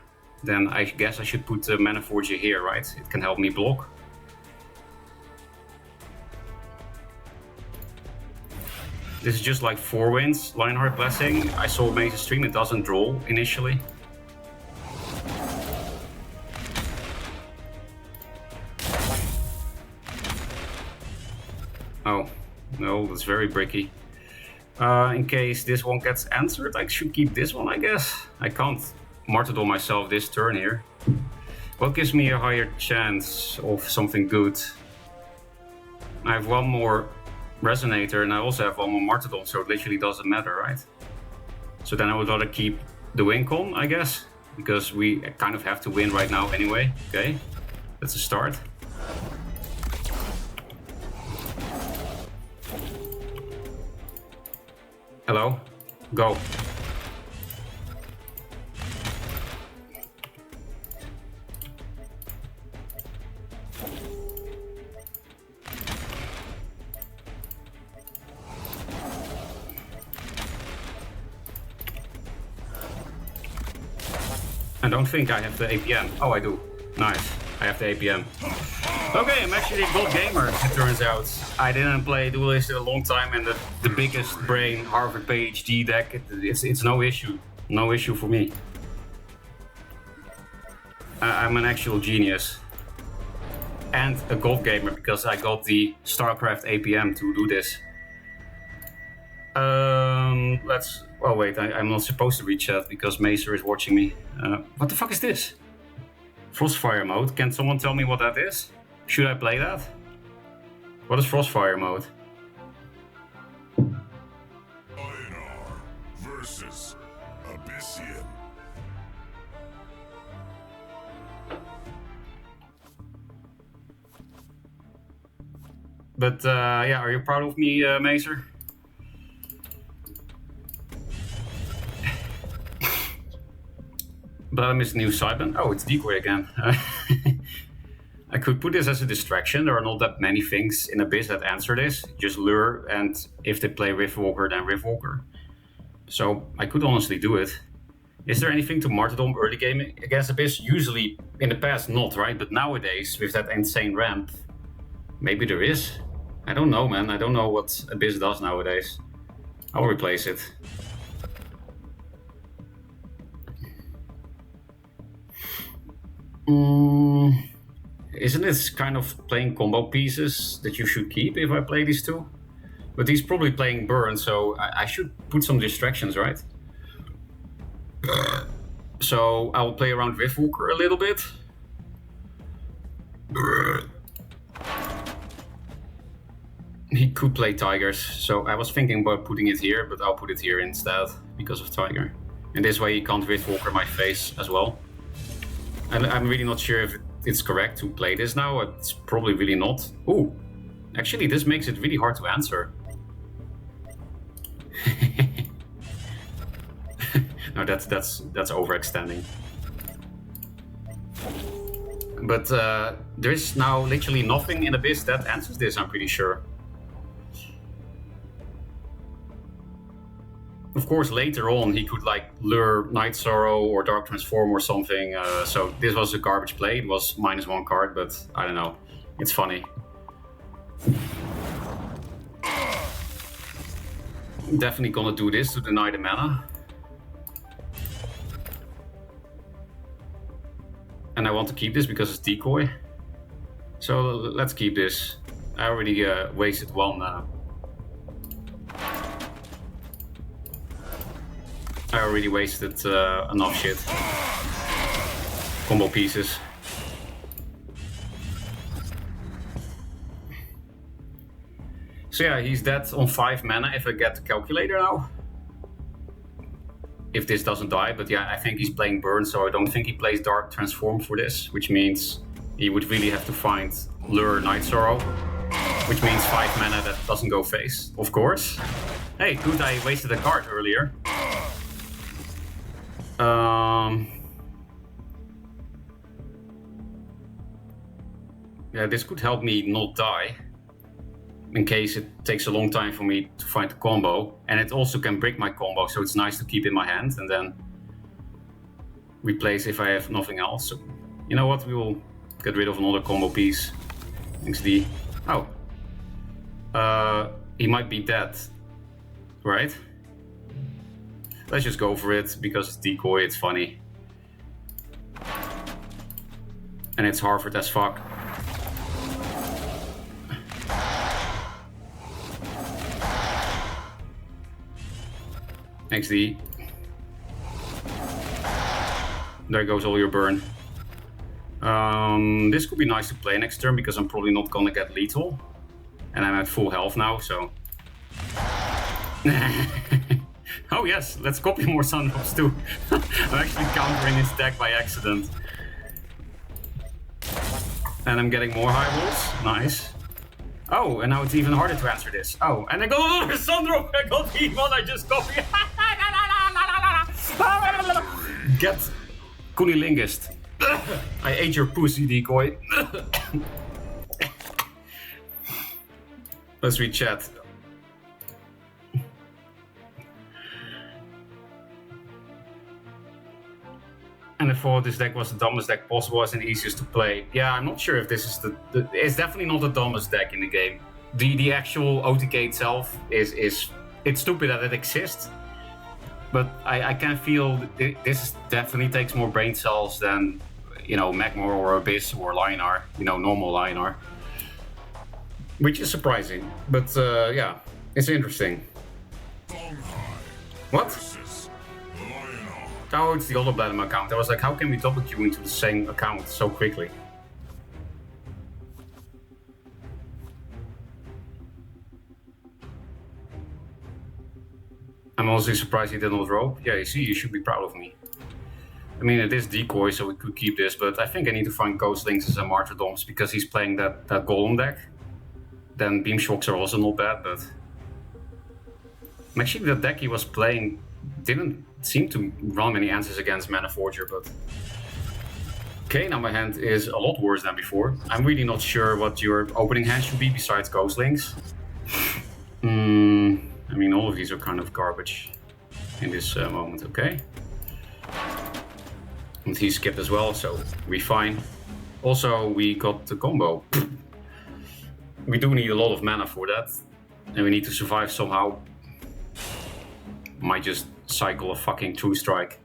B: then I guess I should put the Mana Forger here, right? It can help me block. This is just like 4 wins. Lionheart Blessing. I saw Maze's stream, it doesn't draw initially. Oh, no, that's very bricky. In case this one gets answered, I should keep this one, I guess. I can't martyrdom myself this turn here. What gives me a higher chance of something good? I have 1 more Resonator and I also have 1 more martyrdom, so it literally doesn't matter, right? So then I would rather keep the win con, I guess, because we kind of have to win right now anyway. Okay, that's a start. Hello? Go. I don't think I have the APM. Oh, I do. Nice. I have the APM. Okay, I'm actually a gold gamer, it turns out. I didn't play Duelyst in a long time, and the biggest brain Harvard PhD deck, it's no issue. No issue for me. I'm an actual genius. And a gold gamer, because I got the StarCraft APM to do this. Oh wait, I'm not supposed to read chat because Maser is watching me. What the fuck is this? Frostfire mode. Can someone tell me what that is? Should I play that? What is Frostfire mode?
D: Lionor versus Abyssian.
B: But yeah, are you proud of me, Maser? But I miss new Cybin. Oh, it's Decoy again. I could put this as a distraction. There are not that many things in Abyss that answer this. Just Lure, and if they play Riftwalker, then Riftwalker. So I could honestly do it. Is there anything to martyrdom early game against Abyss? Usually, in the past, not, right? But nowadays, with that insane ramp, maybe there is. I don't know, man. I don't know what Abyss does nowadays. I'll replace it. Isn't it kind of playing combo pieces that you should keep if I play these two? But he's probably playing burn, so I should put some distractions, right? So I will play around Riftwalker a little bit. He could play Tigers, so I was thinking about putting it here, but I'll put it here instead because of Tiger. And this way he can't Riftwalker my face as well. And I'm really not sure if it's correct to play this now. It's probably really not. Ooh, actually this makes it really hard to answer. No, that's overextending. But there's now literally nothing in Abyss that answers this, I'm pretty sure. Of course, later on he could like lure Night Sorrow or Dark Transform or something. So this was a garbage play. It was -1 card, but I don't know. It's funny. Definitely gonna do this to deny the mana. And I want to keep this because it's decoy. So let's keep this. I already wasted one. I already wasted enough shit. Combo pieces. So yeah, he's dead on 5 mana if I get the calculator now. If this doesn't die, but yeah, I think he's playing burn, so I don't think he plays Dark Transform for this, which means he would really have to find Lure Night Sorrow, which means 5 mana that doesn't go face, of course. Hey, good, I wasted a card earlier. Yeah, this could help me not die, in case it takes a long time for me to find the combo. And it also can break my combo, so it's nice to keep in my hand and then replace if I have nothing else. So, you know what, we will get rid of another combo piece. Thanks, D. Oh. He might be dead, right? Let's just go for it, because it's decoy, it's funny. And it's Harvard as fuck. XD. There goes all your burn. This could be nice to play next turn because I'm probably not gonna get lethal. And I'm at full health now, so... Oh yes, let's copy more Sundrops too. I'm actually countering his deck by accident. And I'm getting more high rolls. Nice. Oh, and now it's even harder to answer this. Oh, and I got another Sandro. I got the one I just copied. Get Cunilingist. I ate your pussy, decoy. Let's read chat. And I thought this deck was the dumbest deck possible as the easiest to play. Yeah, I'm not sure if this is the it's definitely not the dumbest deck in the game. The actual OTK itself is it's stupid that it exists. But I can feel this definitely takes more brain cells than, you know, Magmar or Abyss or Lionar, you know, normal Lionar. Which is surprising, but yeah, it's interesting. What? Oh, it's the other Bladem account. I was like, how can we double queue into the same account so quickly? I'm also surprised he did not rope. Yeah, you see, you should be proud of me. I mean, it is decoy, so we could keep this, but I think I need to find Ghostlings as a Martyrdoms because he's playing that Golem deck. Then Beam Shocks are also not bad, but... Actually, the deck he was playing didn't seem to run many answers against Mana Forger, but... Okay, now my hand is a lot worse than before. I'm really not sure what your opening hand should be besides Ghostlings. I mean, all of these are kind of garbage in this moment, okay? And he skipped as well, so we're fine. Also, we got the combo. We do need a lot of mana for that, and we need to survive somehow. Might just cycle a fucking True Strike.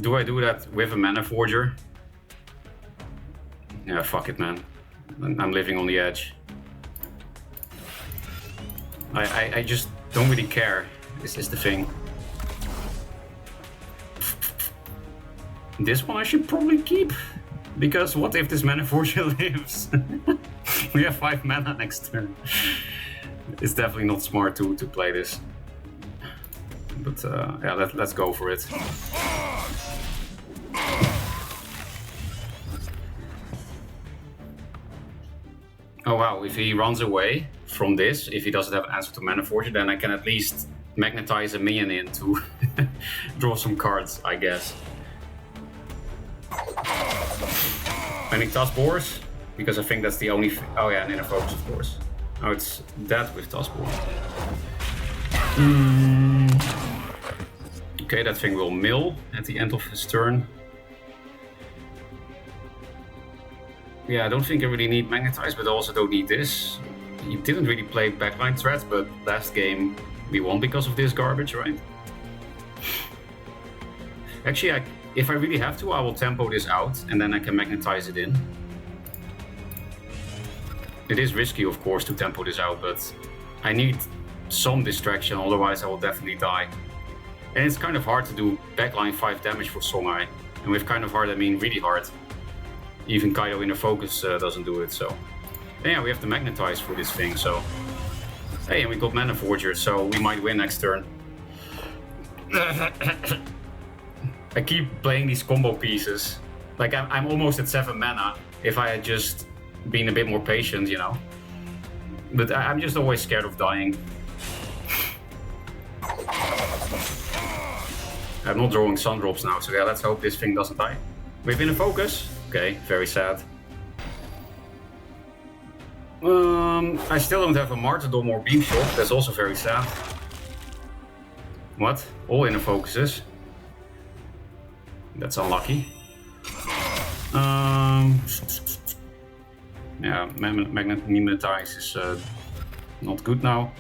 B: Do I do that with a Mana Forger? Yeah, fuck it, man. I'm living on the edge. I just don't really care. This is the thing. This one I should probably keep. Because what if this Mana Forger lives? We have 5 mana next turn. It's definitely not smart to play this. But yeah, let's go for it. Oh wow, if he runs away from this, if he doesn't have an answer to Mana Forger, then I can at least magnetize a minion in to draw some cards, I guess. Any Taskboars? Because I think that's the only... Oh yeah, and Inner Focus, of course. Oh, it's that with Taskboars. Okay, that thing will mill at the end of his turn. Yeah, I don't think I really need Magnetize, but I also don't need this. He didn't really play backline threats, but last game we won because of this garbage, right? Actually, if I really have to, I will tempo this out, and then I can Magnetize it in. It is risky, of course, to tempo this out, but I need some distraction, otherwise I will definitely die. And it's kind of hard to do backline 5 damage for Songhai. And with kind of hard, I mean really hard. Even Kaido Inner Focus doesn't do it, so... And yeah, we have to Magnetize for this thing, so... Hey, and we got Mana Forger, so we might win next turn. I keep playing these combo pieces. Like, I'm almost at 7 mana, if I had just been a bit more patient, you know. But I'm just always scared of dying. I'm not drawing Sun Drops now, so yeah, let's hope this thing doesn't die. We've been in focus. Okay, very sad. I still don't have a Martyrdom or Beam Shot, that's also very sad. What? All Inner Focuses? That's unlucky. Yeah, Magnetize is not good now.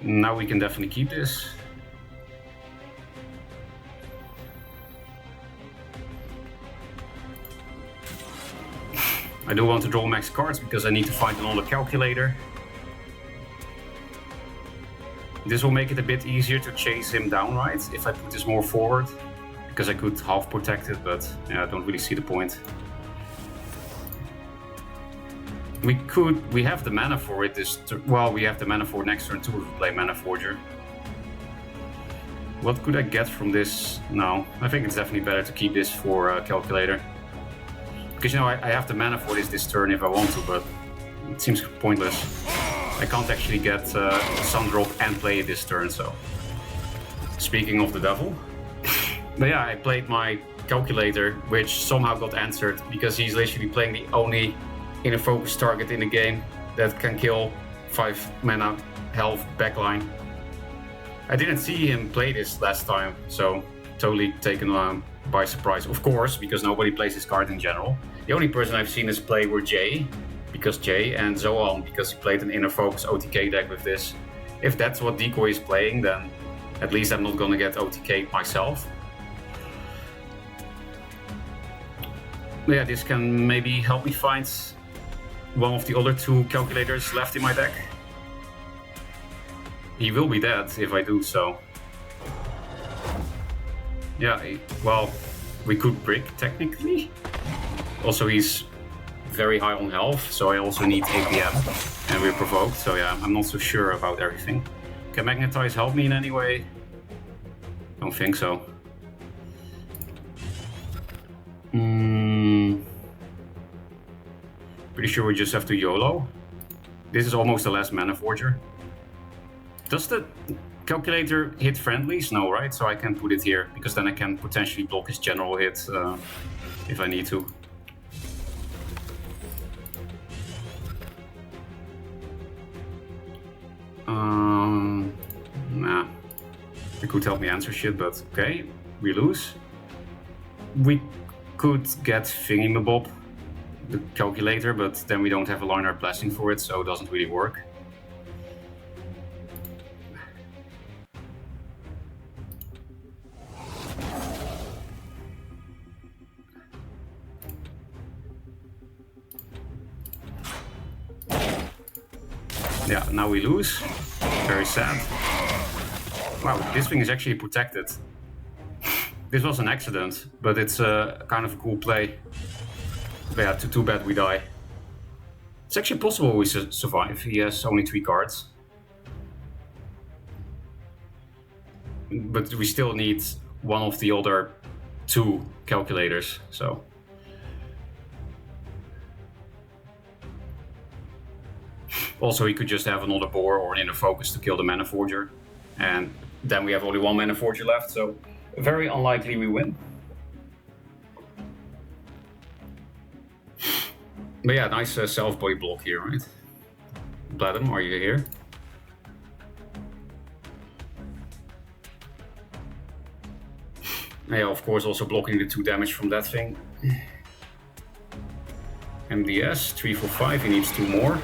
B: Now we can definitely keep this. I do want to draw max cards because I need to find another calculator. This will make it a bit easier to chase him down, right? If I put this more forward. Because I could half protect it, but yeah, I don't really see the point. We have the mana for it well, we have the mana for next turn too if we play Mana Forger. What could I get from this? No, I think it's definitely better to keep this for calculator. Because, you know, I have the mana for this turn if I want to, but it seems pointless. I can't actually get Sundrop and play it this turn, so... Speaking of the devil... But yeah, I played my calculator, which somehow got answered, because he's literally playing the only inner focus target in the game that can kill 5 mana health backline. I didn't see him play this last time, so totally taken by surprise. Of course, because nobody plays this card in general. The only person I've seen this play were Jay, and Zoan, because he played an inner focus OTK deck with this. If that's what Decoy is playing, then at least I'm not gonna get OTK myself. Yeah, this can maybe help me find one of the other 2 calculators left in my deck. He will be dead if I do so. Yeah, well, we could brick technically. Also, he's very high on health, so I also need APM, and we're provoked, so yeah, I'm not so sure about everything. Can Magnetize help me in any way? Don't think so. Pretty sure we just have to YOLO. This is almost the last Mana Forger. Does the calculator hit friendlies? No, right? So I can put it here, because then I can potentially block his general hit if I need to. Nah. It could help me answer shit, but okay. We lose. We could get Thingy-mabob, the calculator, but then we don't have a Linear Blessing for it, so it doesn't really work. Yeah, now we lose. Very sad. Wow, this thing is actually protected. This was an accident, but it's kind of a cool play. But yeah, too bad we die. It's actually possible we survive. He has only 3 cards. But we still need one of the other 2 calculators, so... Also, he could just have another Boar or an Inner Focus to kill the Mana Forger. And then we have only 1 Mana Forger left, so very unlikely we win. But yeah, nice self-body block here, right? Bladem, are you here? Yeah, of course, also blocking the 2 damage from that thing. MDS, 3 for 5, he needs 2 more.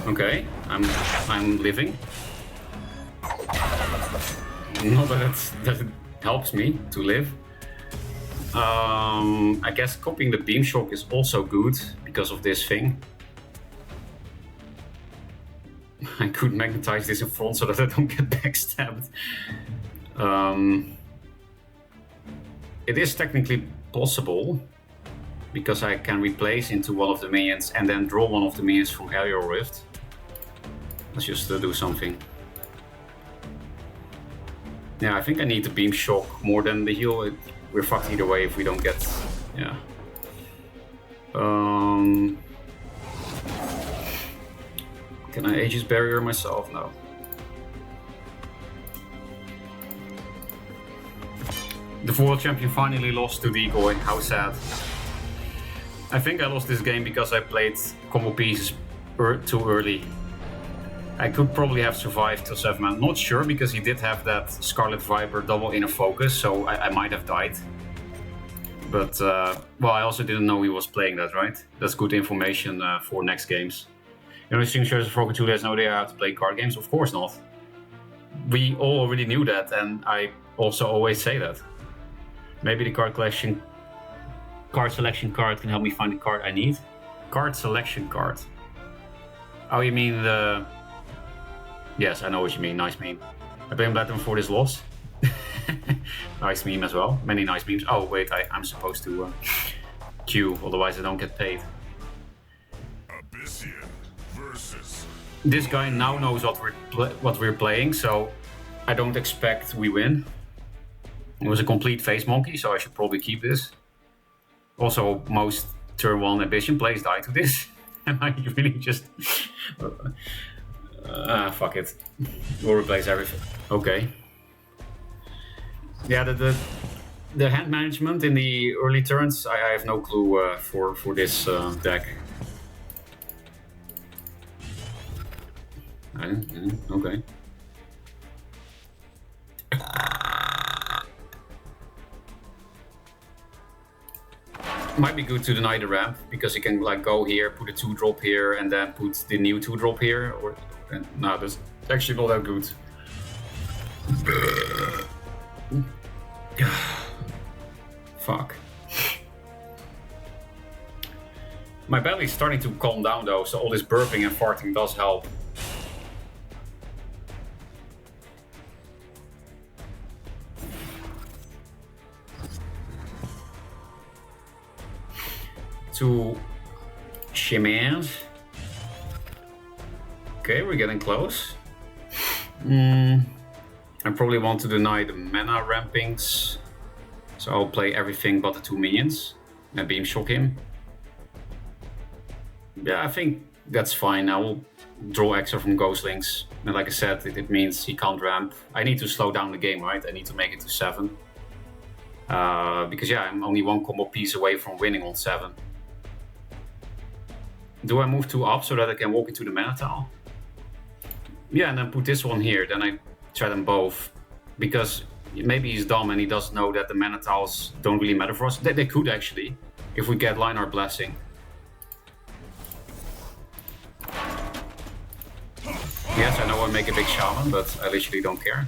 B: Okay, I'm living. Not that it helps me to live. I guess copying the Beam Shock is also good because of this thing. I could magnetize this in front so that I don't get backstabbed. It is technically possible, because I can replace into one of the minions and then draw one of the minions from Aerial Rift. Let's just do something. Yeah, I think I need the Beam Shock more than the heal. We're fucked either way if we don't get... yeah. Can I Aegis Barrier myself? No. The World Champion finally lost to Decoy. How sad. I think I lost this game because I played combo pieces too early. I could probably have survived till 7 man. Not sure, because he did have that Scarlet Viper double Inner Focus, so I might have died. But, well, I also didn't know he was playing that, right? That's good information for next games. You know, Stream Shares of Froken 2 has no idea how to play card games? Of course not. We all already knew that, and I also always say that. Maybe the card selection card can help me find the card I need. Card selection card. Oh, you mean the... Yes, I know what you mean. Nice meme. I blame Platinum for this loss. Nice meme as well. Many nice memes. Oh, wait, I'm supposed to queue, otherwise I don't get paid.
D: Abyssian versus...
B: This guy now knows what we're playing, so I don't expect we win. It was a complete face monkey, so I should probably keep this. Also, most turn 1 ambition plays die to this. And I really just... fuck it. We'll replace everything. Okay. Yeah, the hand management in the early turns, I have no clue for this deck. Okay. Might be good to deny the ramp because you can like go here, put a 2-drop here, and then put the new 2-drop here. Or no, that's actually not that good. Fuck. My belly's starting to calm down though, so all this burping and farting does help. To Shimans. Okay, we're getting close. I probably want to deny the mana rampings. So I'll play everything but the 2 minions and beam shock him. Yeah, I think that's fine. I will draw extra from Ghostlings. And like I said, it means he can't ramp. I need to slow down the game, right? I need to make it to 7. Because yeah, I'm only 1 combo piece away from winning on 7. Do I move 2 up so that I can walk into the mana tile? Yeah, and then put this one here. Then I try them both. Because maybe he's dumb and he doesn't know that the mana tiles don't really matter for us. They could actually, if we get Linear Blessing. Yes, I know I make a big shaman, but I literally don't care.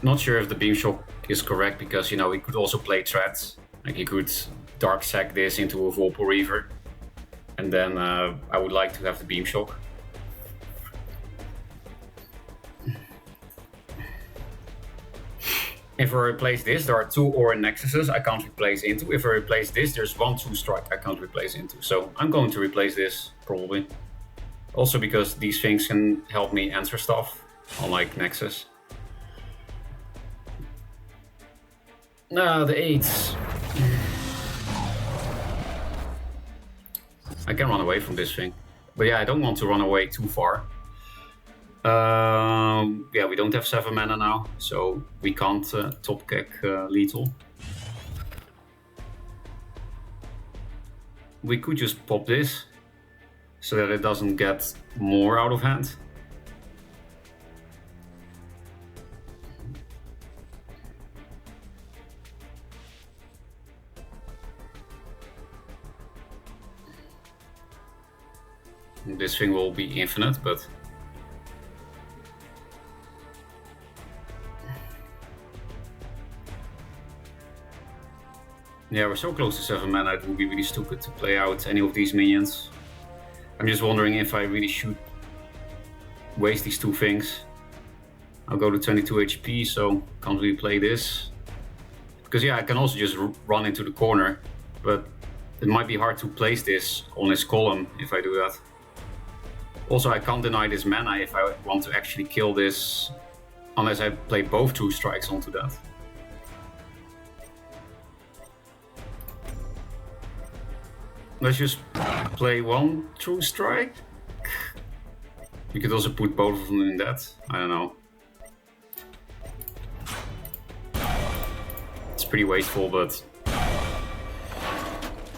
B: Not sure if the beam shock is correct because, you know, he could also play threats. Like he could dark sack this into a Volpo Reaver. And then I would like to have the beam shock. If I replace this, there are 2 Aura Nexuses I can't replace into. If I replace this, there's 1 2-strike I can't replace into. So I'm going to replace this, probably. Also because these things can help me answer stuff, unlike Nexus. The 8s. I can run away from this thing. But yeah, I don't want to run away too far. Yeah, we don't have 7 mana now, so we can't top kick lethal. We could just pop this, so that it doesn't get more out of hand. This thing will be infinite, but... yeah, we're so close to 7 mana, it would be really stupid to play out any of these minions. I'm just wondering if I really should waste these 2 things. I'll go to 22 HP, so can't really play this. Because yeah, I can also just run into the corner, but it might be hard to place this on his column if I do that. Also, I can't deny this mana if I want to actually kill this, unless I play both 2 strikes onto that. Let's just play 1 true strike. We could also put both of them in that. I don't know. It's pretty wasteful, but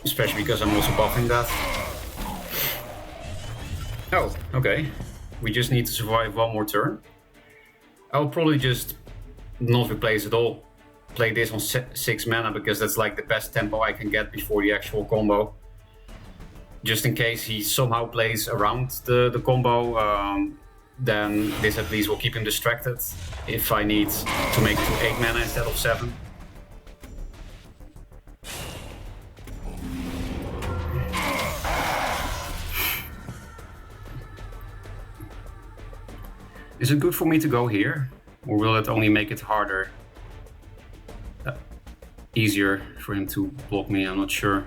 B: especially because I'm also buffing that. Oh, okay. We just need to survive 1 more turn. I'll probably just not replace at all. Play this on 6 mana because that's like the best tempo I can get before the actual combo. Just in case he somehow plays around the combo, then this at least will keep him distracted if I need to make it to 8 mana instead of 7. Is it good for me to go here? Or will it only make it harder? Easier for him to block me, I'm not sure.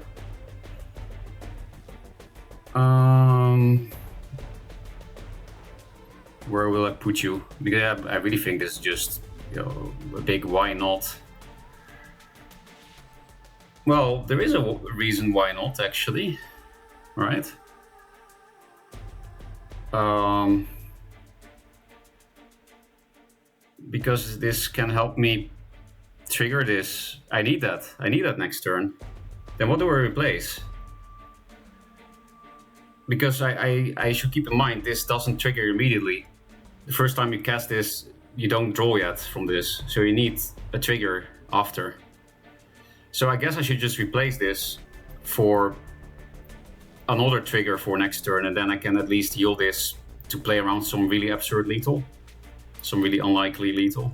B: Where will I put you? Because I really think this is just, you know, a big why not. Well, there is a reason why not, actually, right? Because this can help me trigger this. I need that. I need that next turn. Then what do I replace? Because I should keep in mind this doesn't trigger immediately. The first time you cast this, you don't draw yet from this, so you need a trigger after. So I guess I should just replace this for another trigger for next turn, and then I can at least heal this to play around some really absurd lethal. Some really unlikely lethal.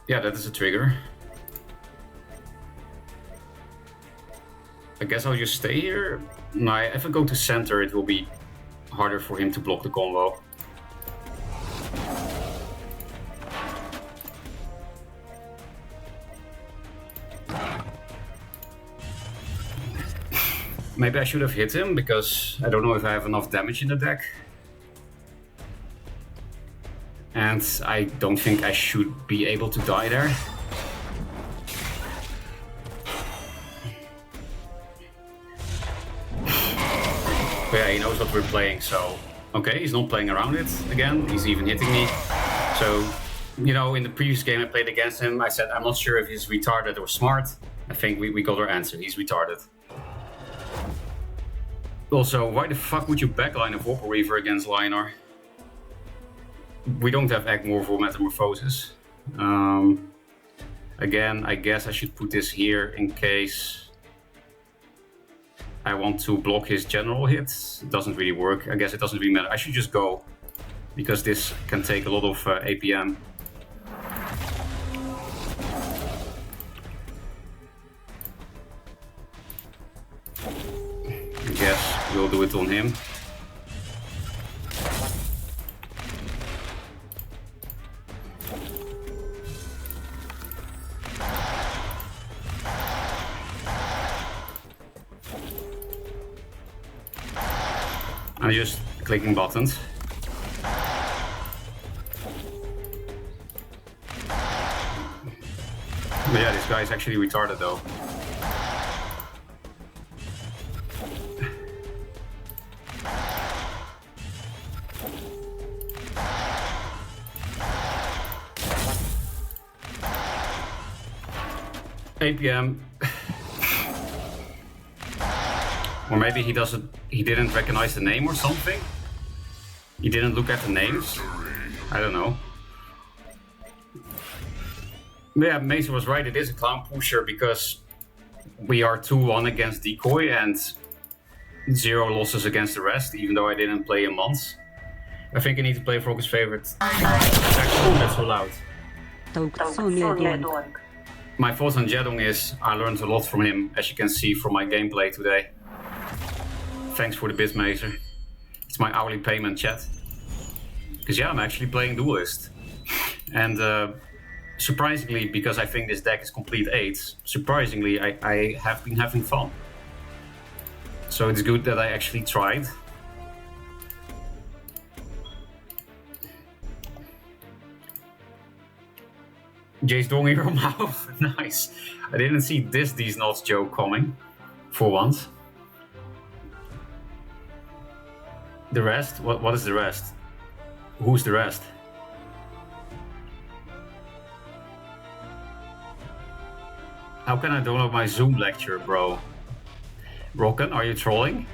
B: Yeah, that is a trigger. I guess I'll just stay here. No, if I go to center, it will be harder for him to block the combo. Maybe I should have hit him, because I don't know if I have enough damage in the deck. And I don't think I should be able to die there. But yeah, he knows what we're playing, so... Okay, he's not playing around it again, he's even hitting me. So, you know, in the previous game I played against him, I said I'm not sure if he's retarded or smart. I think we got our answer, he's retarded. Also, why the fuck would you backline a Vorpal Reaver against Linar? We don't have Agmorph or Metamorphosis. Again, I guess I should put this here in case I want to block his general hits. It doesn't really work. I guess it doesn't really matter. I should just go, because this can take a lot of APM. I guess we'll do it on him. I'm just clicking buttons. But yeah, this guy is actually retarded though. APM. Or maybe he didn't recognize the name or something? He didn't look at the names? I don't know. Yeah, Mason was right, it is a clown pusher because we are 2-1 against Decoy and 0 losses against the rest, even though I didn't play in months. I think I need to play Frog's favorite. Actually, that's so loud. My thoughts on Jedong is, I learned a lot from him, as you can see from my gameplay today. Thanks for the BizMaser. It's my hourly payment, chat. Because yeah, I'm actually playing Duelyst. And surprisingly, because I think this deck is complete 8s, surprisingly I have been having fun. So it's good that I actually tried. Jace drawing your mouth. Nice. I didn't see these nuts joke coming. For once. The rest? What is the rest? Who's the rest? How can I download my Zoom lecture, bro? Rocken, are you trolling?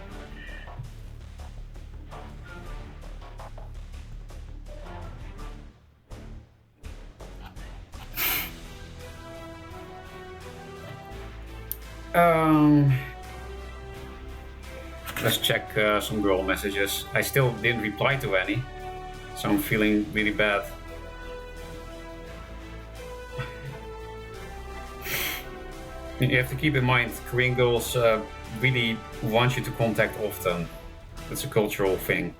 B: Let's check some girl messages. I still didn't reply to any, so I'm feeling really bad. You have to keep in mind, Korean girls really want you to contact often. It's a cultural thing.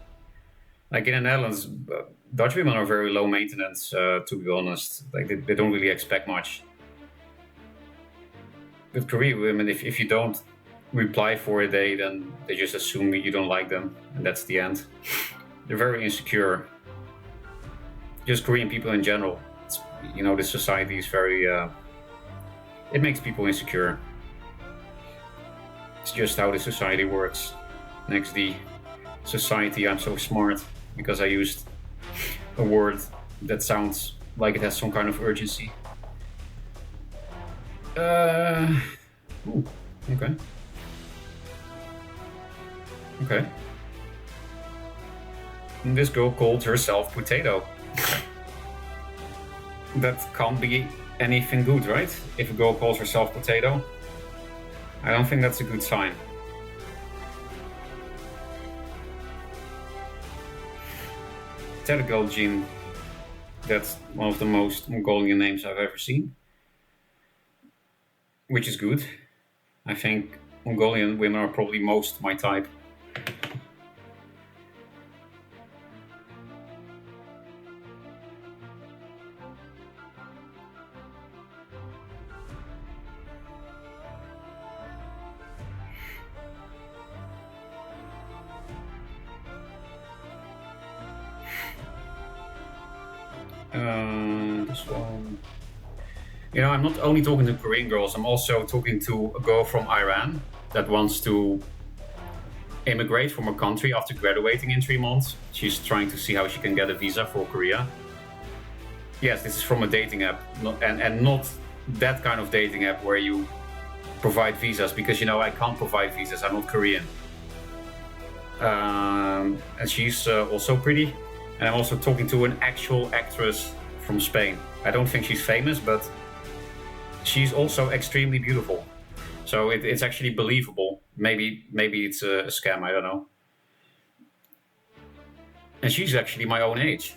B: Like in the Netherlands, Dutch women are very low maintenance, to be honest. Like they don't really expect much. With Korean women, if you don't reply for a day, then they just assume you don't like them, and that's the end. They're very insecure. Just Korean people in general. It's, you know, the society is very... it makes people insecure. It's just how the society works. Next, the society, I'm so smart because I used a word that sounds like it has some kind of urgency. Ooh, okay. Okay. And this girl called herself Potato. That can't be anything good, right? If a girl calls herself Potato. I don't think that's a good sign. Potato Jean. That's one of the most Mongolian names I've ever seen. Which is good. I think Mongolian women are probably most my type. This one. You know, I'm not only talking to Korean girls, I'm also talking to a girl from Iran that wants to immigrate from her country after graduating in 3 months. She's trying to see how she can get a visa for Korea. Yes, this is from a dating app, and not that kind of dating app where you provide visas, because, you know, I can't provide visas, I'm not Korean. And she's also pretty. And I'm also talking to an actual actress from Spain. I don't think she's famous, but she's also extremely beautiful. So it's actually believable. Maybe it's a scam, I don't know. And she's actually my own age.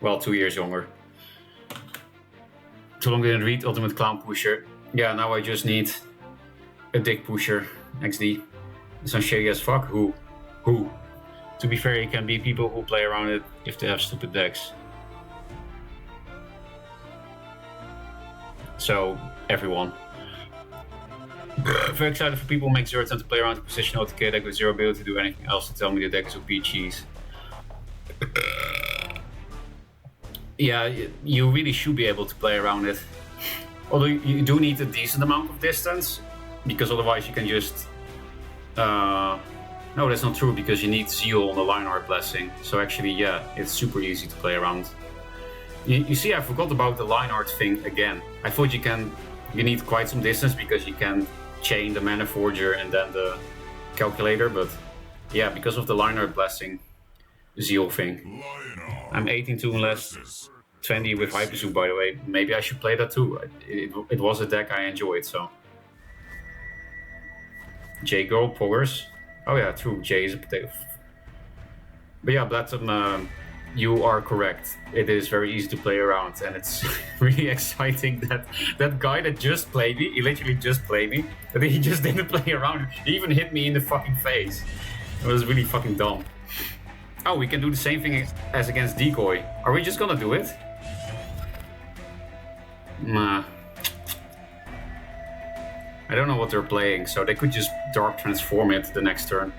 B: Well, 2 years younger. Too long didn't read Ultimate Clown Pusher. Yeah, now I just need a dick pusher. XD. Some shady as fuck. Who? To be fair, it can be people who play around it if they have stupid decks. So, everyone. Very excited for people who make 0 attempt to play around the position OTK deck with 0 ability to do anything else to tell me the deck is OP cheese. Yeah, you really should be able to play around it. Although you do need a decent amount of distance, because otherwise you can just... No, that's not true, because you need Zeal on the line art blessing. So actually, yeah, it's super easy to play around. You see, I forgot about the line art thing again. I thought you need quite some distance because you can chain the Mana Forger and then the calculator, but yeah, because of the line art blessing Zeal thing. I'm 18 to less 20 with Hyperzoom, by the way. Maybe I should play that too. It was a deck I enjoyed, so. J-Girl, Poggers. Oh yeah, true, J is a potato. But yeah, Blatom, you are correct. It is very easy to play around, and it's really exciting that that guy that just played me, he literally just played me, but he just didn't play around. He even hit me in the fucking face. It was really fucking dumb. Oh, we can do the same thing as against Decoy. Are we just gonna do it? Nah. I don't know what they're playing, so they could just Dark Transform it the next turn.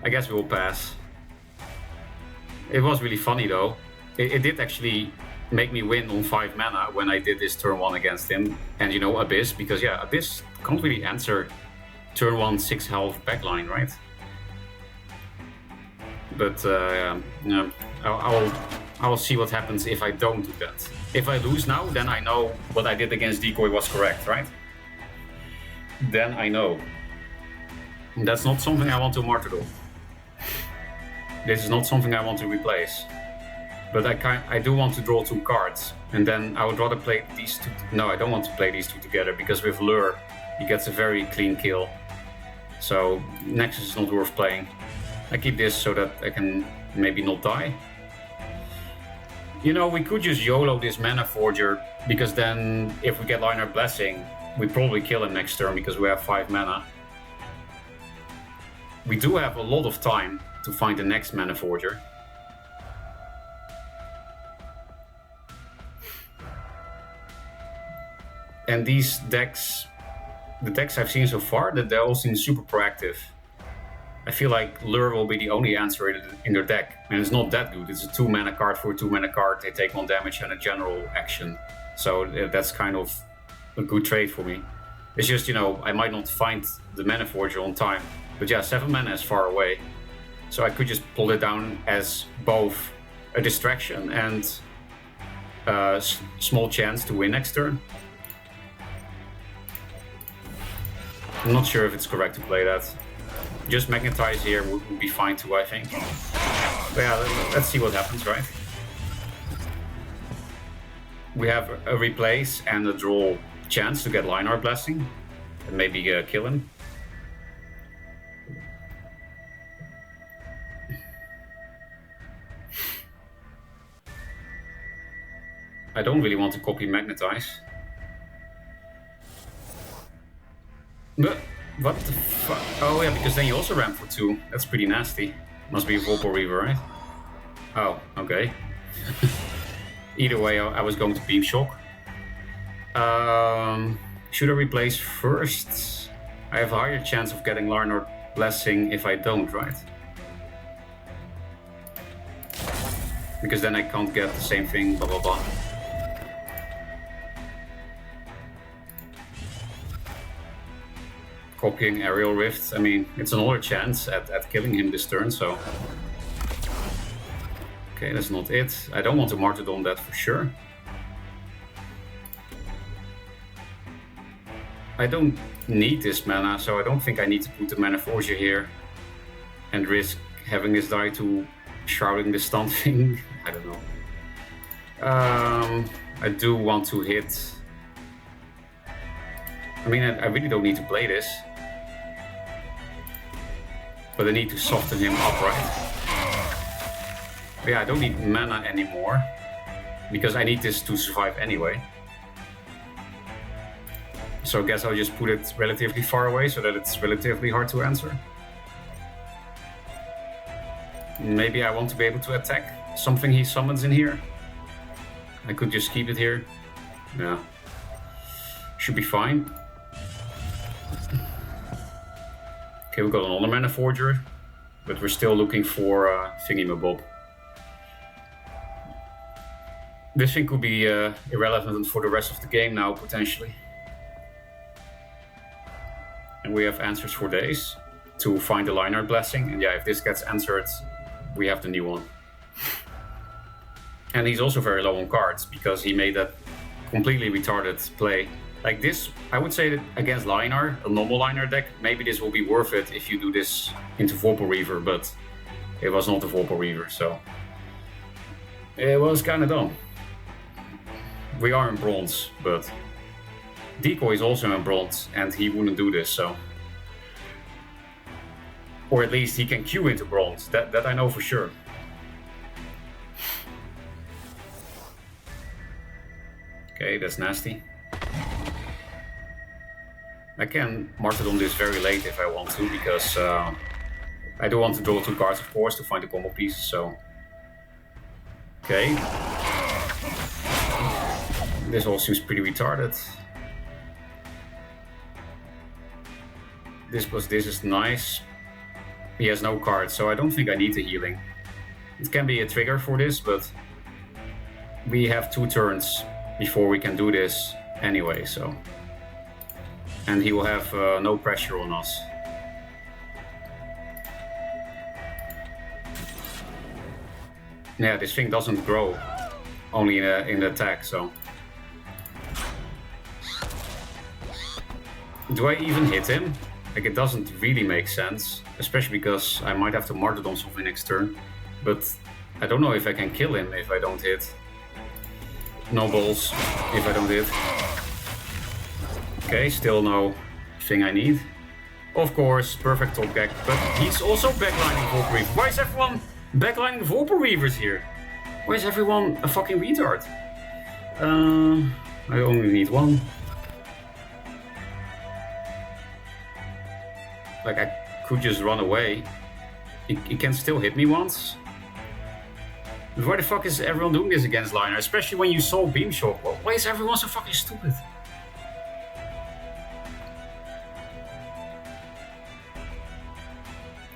B: I guess we will pass. It was really funny though. It did actually make me win on 5 mana when I did this turn 1 against him. And you know, Abyss, because yeah, Abyss can't really answer turn 1 6 health backline, right? But yeah, I will see what happens if I don't do that. If I lose now, then I know what I did against Decoy was correct, right? Then I know. That's not something I want to martyrdom. This is not something I want to replace. But I do want to draw 2 cards. And then I would rather play these 2... No, I don't want to play these 2 together, because with Lure, he gets a very clean kill. So Nexus is not worth playing. I keep this so that I can maybe not die. You know, we could just YOLO this Mana Forger, because then if we get Liner Blessing, we probably kill him next turn because we have 5 mana. We do have a lot of time to find the next Mana Forger. And these decks the decks I've seen so far, that they all seem super proactive. I feel like Lure will be the only answer in their deck, and it's not that good. It's a 2-mana card for a 2-mana card. They take 1 damage and a general action, so that's kind of a good trade for me. It's just, you know, I might not find the Mana Forger on time, but yeah, 7 mana is far away, so I could just pull it down as both a distraction and a small chance to win next turn. I'm not sure if it's correct to play that. Just Magnetize here would be fine too, I think. But yeah, let's see what happens, right? We have a replace and a draw chance to get Linear Blessing and maybe kill him. I don't really want to copy Magnetize. But what the fuck? Oh yeah, because then you also ramp for 2. That's pretty nasty. Must be a Vorpal Reaver, right? Oh, okay. Either way, I was going to Beam Shock. Should I replace first? I have a higher chance of getting Linear Blessing if I don't, right? Because then I can't get the same thing, blah blah blah. Copying Aerial Rift, I mean, it's another chance at killing him this turn, so... Okay, that's not it. I don't want to Martyrdom that for sure. I don't need this mana, so I don't think I need to put the Mana Forger here and risk having this die to Shrouding the Stun thing. I don't know. I do want to hit... I mean, I really don't need to play this. But I need to soften him up, right? But yeah, I don't need mana anymore. Because I need this to survive anyway. So I guess I'll just put it relatively far away so that it's relatively hard to answer. Maybe I want to be able to attack something he summons in here. I could just keep it here. Yeah. Should be fine. Okay, we've got another Mana Forger, but we're still looking for Thingy-mabob. This thing could be irrelevant for the rest of the game now, potentially. And we have answers for days to find the Linear Blessing. And yeah, if this gets answered, we have the new one. And he's also very low on cards, because he made that completely retarded play. Like this, I would say that against Linear, a normal Linear deck, maybe this will be worth it if you do this into Vorpal Reaver, but it was not a Vorpal Reaver, so it was kind of dumb. We are in bronze, but Decoy is also in bronze, and he wouldn't do this, so... Or at least he can queue into bronze, that I know for sure. Okay, that's nasty. I can Martyrdom this very late if I want to, because I do want to draw 2 cards, of course, to find the combo pieces, so... Okay. This all seems pretty retarded. This is nice. He has no cards, so I don't think I need the healing. It can be a trigger for this, but we have 2 turns before we can do this anyway, so... And he will have no pressure on us. Yeah, this thing doesn't grow, only in the attack, so... Do I even hit him? Like, it doesn't really make sense, especially because I might have to Martyrdom something next turn. But I don't know if I can kill him if I don't hit. No balls if I don't hit. Okay, still no thing I need. Of course, perfect top deck, but he's also backlining Vorpal Reaver. Why is everyone backlining Vorpal Reavers here? Why is everyone a fucking retard? I only need 1. Like, I could just run away. He can still hit me once. But why the fuck is everyone doing this against Linear? Especially when you saw Beam Shock. Why is everyone so fucking stupid?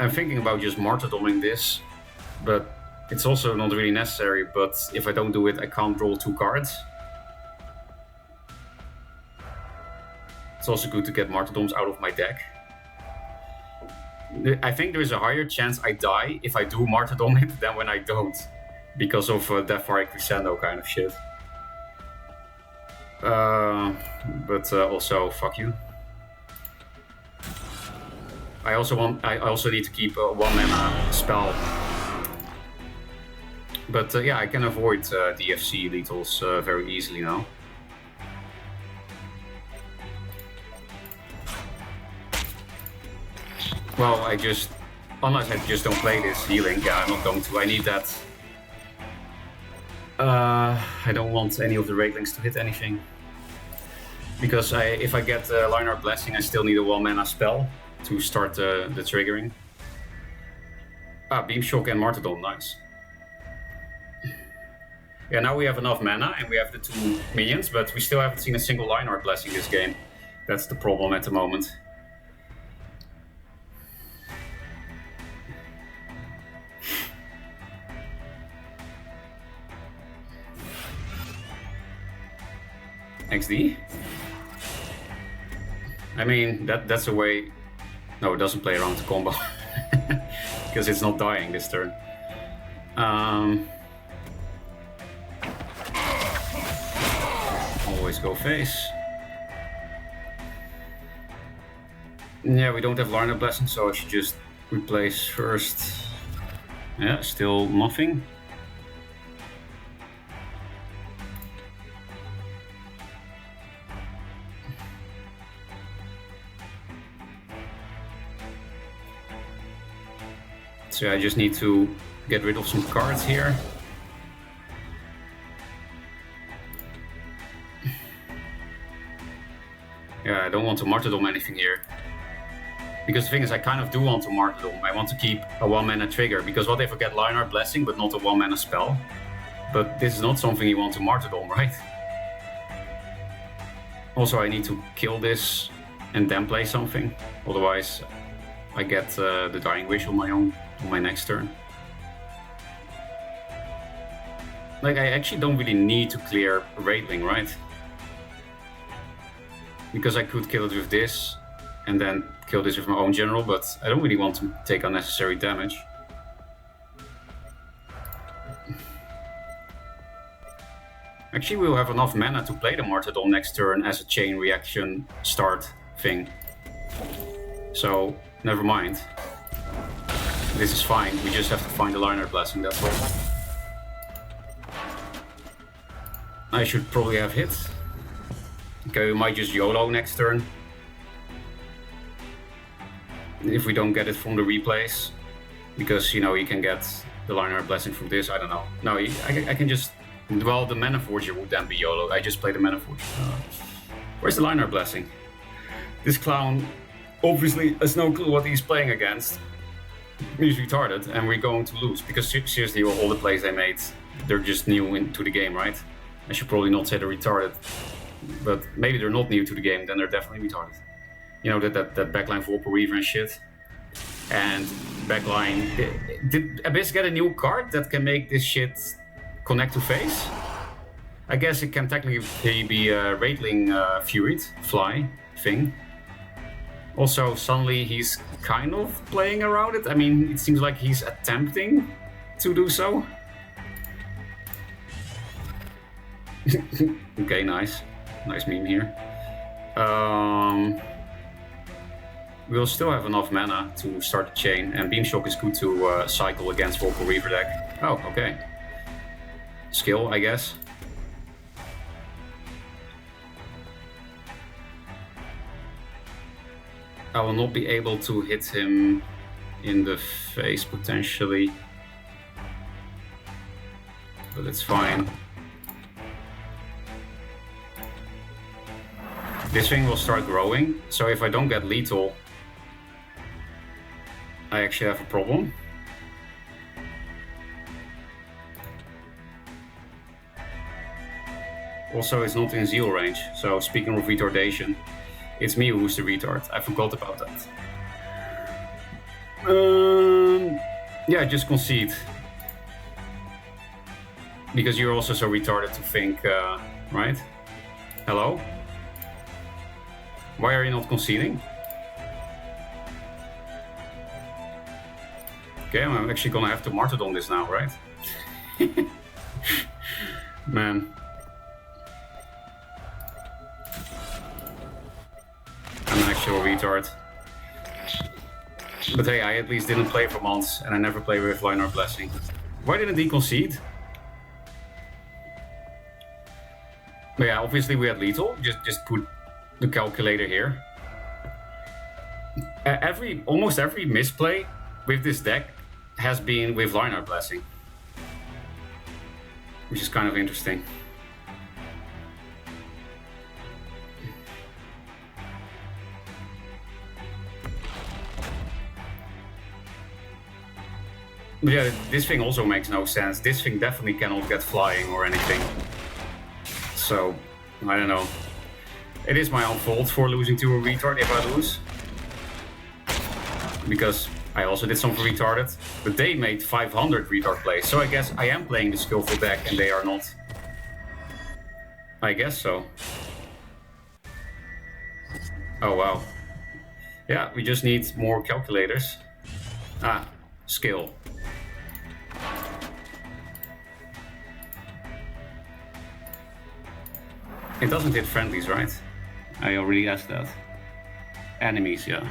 B: I'm thinking about just martyrdoming this, but it's also not really necessary. But if I don't do it, I can't draw 2 cards. It's also good to get martyrdoms out of my deck. I think there's a higher chance I die if I do martyrdom it than when I don't, because of Deathfire Crescendo kind of shit. But also, fuck you. I also need to keep a 1 mana spell. But yeah, I can avoid DFC lethals very easily now. Well, unless I just don't play this healing, yeah, I'm not going to. I need that. I don't want any of the Wraithlings to hit anything. Because if I get Linear Blessing, I still need a 1 mana spell to start the triggering. Beam Shock and Martyrdom, nice. Yeah, now we have enough mana and we have the 2 minions, but we still haven't seen a single Linear Blessing this game. That's the problem at the moment. XD? I mean, that's a way... No, it doesn't play around the combo. Because it's not dying this turn. Always go face. Yeah, we don't have Liner Blessing, so I should just replace first. Yeah, still nothing. So I just need to get rid of some cards here. Yeah, I don't want to martyrdom anything here. Because the thing is, I kind of do want to martyrdom. I want to keep a 1 mana trigger, because what if I get Linear Blessing but not a 1 mana spell? But this is not something you want to martyrdom, right? Also, I need to kill this and then play something. Otherwise, I get the Dying Wish on my own on my next turn. Like, I actually don't really need to clear Wraithling, right? Because I could kill it with this and then kill this with my own general, but I don't really want to take unnecessary damage. Actually, we'll have enough mana to play the Martyrdom next turn as a chain reaction start thing. So, never mind. This is fine, we just have to find a Linear Blessing, that's all. I should probably have hit. Okay, we might just YOLO next turn. If we don't get it from the replays. Because, you know, you can get the Linear Blessing from this, I don't know. No, I can just... Well, the Mana Forger would then be YOLO. I just play the Mana Forger. Where's the Linear Blessing? This clown obviously has no clue what he's playing against. He's retarded, and we're going to lose. Because seriously, all the plays they made, they're just new into the game, right? I should probably not say they're retarded. But maybe they're not new to the game, then they're definitely retarded. You know, that backline Volker Weaver and shit. And backline... Did Abyss get a new card that can make this shit connect to face? I guess it can technically be a Wraithling Furied fly thing. Also, suddenly he's kind of playing around it. I mean, it seems like he's attempting to do so. Okay, nice. Nice meme here. We'll still have enough mana to start the chain, and Beam Shock is good to cycle against Volker Weaver deck. Oh, okay. Skill, I guess. I will not be able to hit him in the face, potentially. But it's fine. This thing will start growing, so if I don't get lethal, I actually have a problem. Also, it's not in Zeal range, so speaking of retardation, it's me who's the retard. I forgot about that. Yeah, just concede. Because you're also so retarded to think, right? Hello? Why are you not conceding? Okay, I'm actually gonna have to martyrdom this now, right? Man. I'm an actual retard. But hey, I at least didn't play for months, and I never play with Lionheart Blessing. Why didn't he concede? But yeah, obviously we had lethal. Just put the calculator here. Almost every misplay with this deck has been with Lionheart Blessing, which is kind of interesting. But yeah, this thing also makes no sense. This thing definitely cannot get flying or anything. So, I don't know. It is my own fault for losing to a retard if I lose. Because I also did something retarded. But they made 500 retard plays. So I guess I am playing the skillful deck and they are not. I guess so. Oh wow. Yeah, we just need more calculators. Ah, skill. It doesn't hit friendlies, right? I already asked that. Enemies, yeah.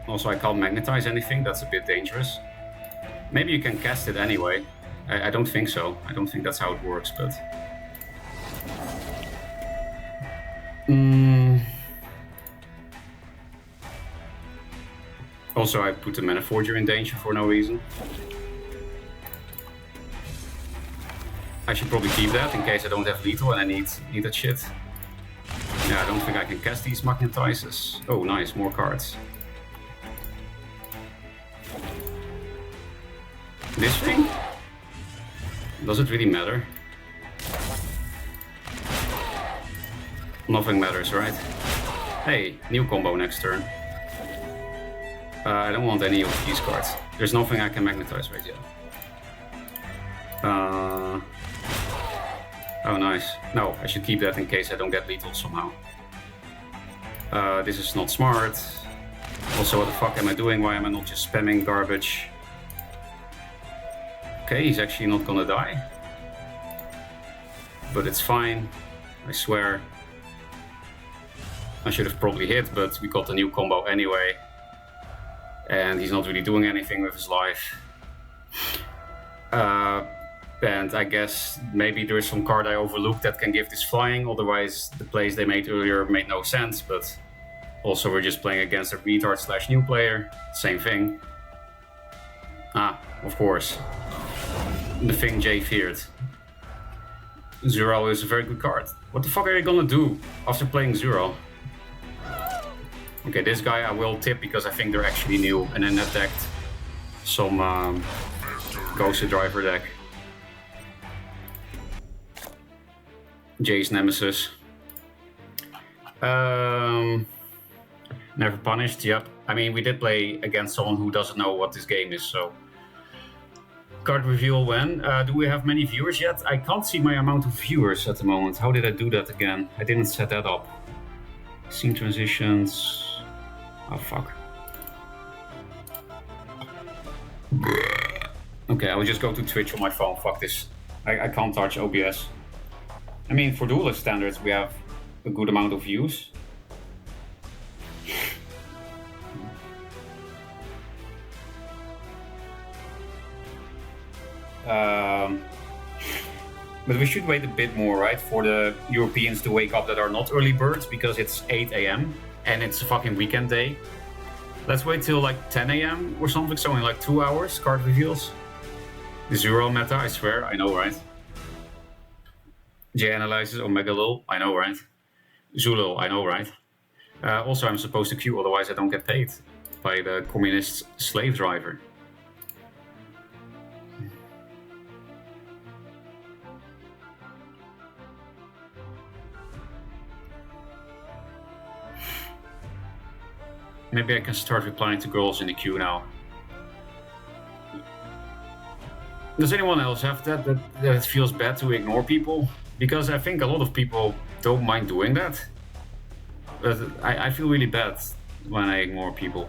B: Also, I can't magnetize anything, that's a bit dangerous. Maybe you can cast it anyway. I don't think so. I don't think that's how it works, but... Also, I put the Mana Forger in danger for no reason. I should probably keep that in case I don't have lethal and I need that shit. Yeah, I don't think I can cast these magnetizers. Oh, nice, more cards. This thing? Does it really matter? Nothing matters, right? Hey, new combo next turn. I don't want any of these cards. There's nothing I can magnetize right yet. Oh, nice. No, I should keep that in case I don't get lethal somehow. This is not smart. Also, what the fuck am I doing? Why am I not just spamming garbage? Okay, he's actually not gonna die. But it's fine, I swear. I should have probably hit, but we got a new combo anyway. And he's not really doing anything with his life. And I guess maybe there is some card I overlooked that can give this flying, otherwise the plays they made earlier made no sense, but also we're just playing against a retard / new player, same thing. Ah, of course. The thing Jay feared. Zero is a very good card. What the fuck are you gonna do after playing Zero? Okay, this guy I will tip because I think they're actually new and then attacked some Ghost Driver deck. Jay's Nemesis. Never punished, yep. I mean, we did play against someone who doesn't know what this game is, so... Card reveal when? Do we have many viewers yet? I can't see my amount of viewers at the moment. How did I do that again? I didn't set that up. Scene transitions... Oh, fuck. Okay, I will just go to Twitch on my phone. Fuck this. I can't touch OBS. I mean, for Duelyst standards, we have a good amount of views. But we should wait a bit more, right? For the Europeans to wake up that are not early birds, because it's 8 AM and it's a fucking weekend day. Let's wait till like 10 AM or something, so in like 2 hours, card reveals. The Zero meta, I swear, I know, right? J analyzes Omega Lul, I know, right? Zulul, I know, right? Also, I'm supposed to queue, otherwise I don't get paid by the communist slave driver. Maybe I can start replying to girls in the queue now. Does anyone else have that it feels bad to ignore people? Because I think a lot of people don't mind doing that. But I feel really bad when I ignore people.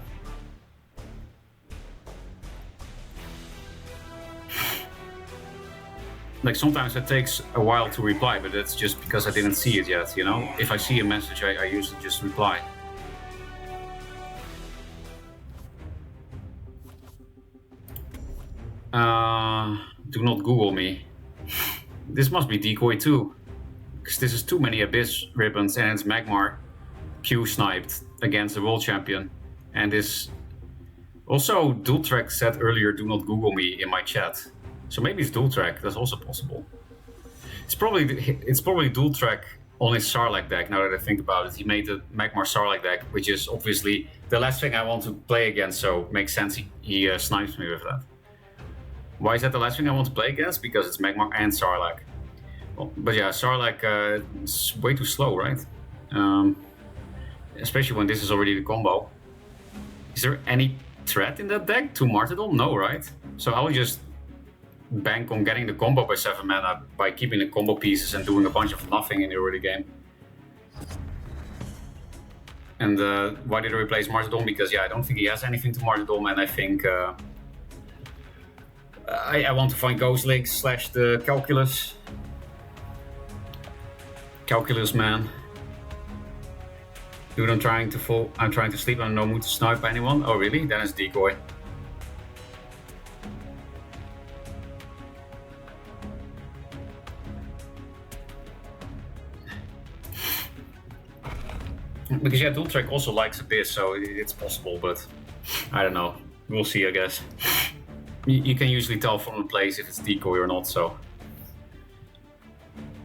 B: Like sometimes it takes a while to reply, but that's just because I didn't see it yet, you know? If I see a message, I usually just reply. Do not Google me. This must be Decoy too. Because this is too many Abyss ribbons and it's Magmar Q sniped against the world champion. And this... Also, Dueltrack said earlier, do not Google me in my chat. So maybe it's Dueltrack, that's also possible. It's probably Dueltrack on his Sarlacc deck, now that I think about it. He made the Magmar Sarlacc deck, which is obviously the last thing I want to play against, so it makes sense he snipes me with that. Why is that the last thing I want to play against? Because it's Magmar and Sarlacc. Well, but yeah, Sarlacc is way too slow, right? Especially when this is already the combo. Is there any threat in that deck to Martyrdom? No, right? So I'll just bank on getting the combo by 7 mana by keeping the combo pieces and doing a bunch of nothing in the early game. And why did I replace Martyrdom? Because yeah, I don't think he has anything to Martyrdom, and I think I want to find Ghost Links / the Calculus. Calculus man. Dude, I'm trying to sleep, I'm in no mood to snipe anyone. Oh really? Then it's Decoy. Because yeah, Dueltrack also likes Abyss, so it's possible, but I don't know. We'll see, I guess. You can usually tell from the place if it's Decoy or not, so...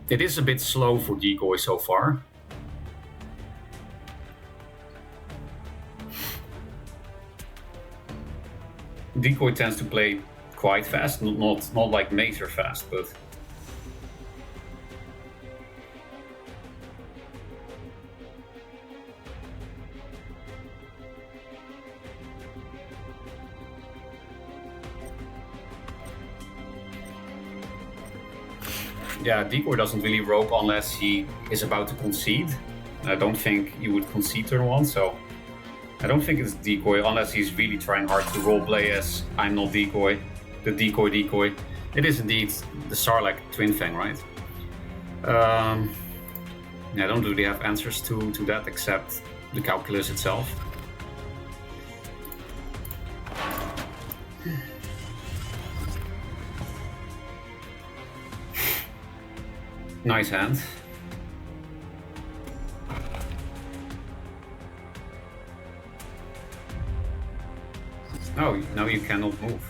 B: It is a bit slow for Decoy so far. Decoy tends to play quite fast, not like Maser fast, but... Yeah, Decoy doesn't really rope unless he is about to concede. I don't think he would concede turn 1, so I don't think it's Decoy unless he's really trying hard to roleplay as I'm not Decoy, the Decoy. It is indeed the Sarlacc Twin Fang, right? Yeah, I don't really have answers to that except the calculus itself. Nice hand. Oh, now you cannot move.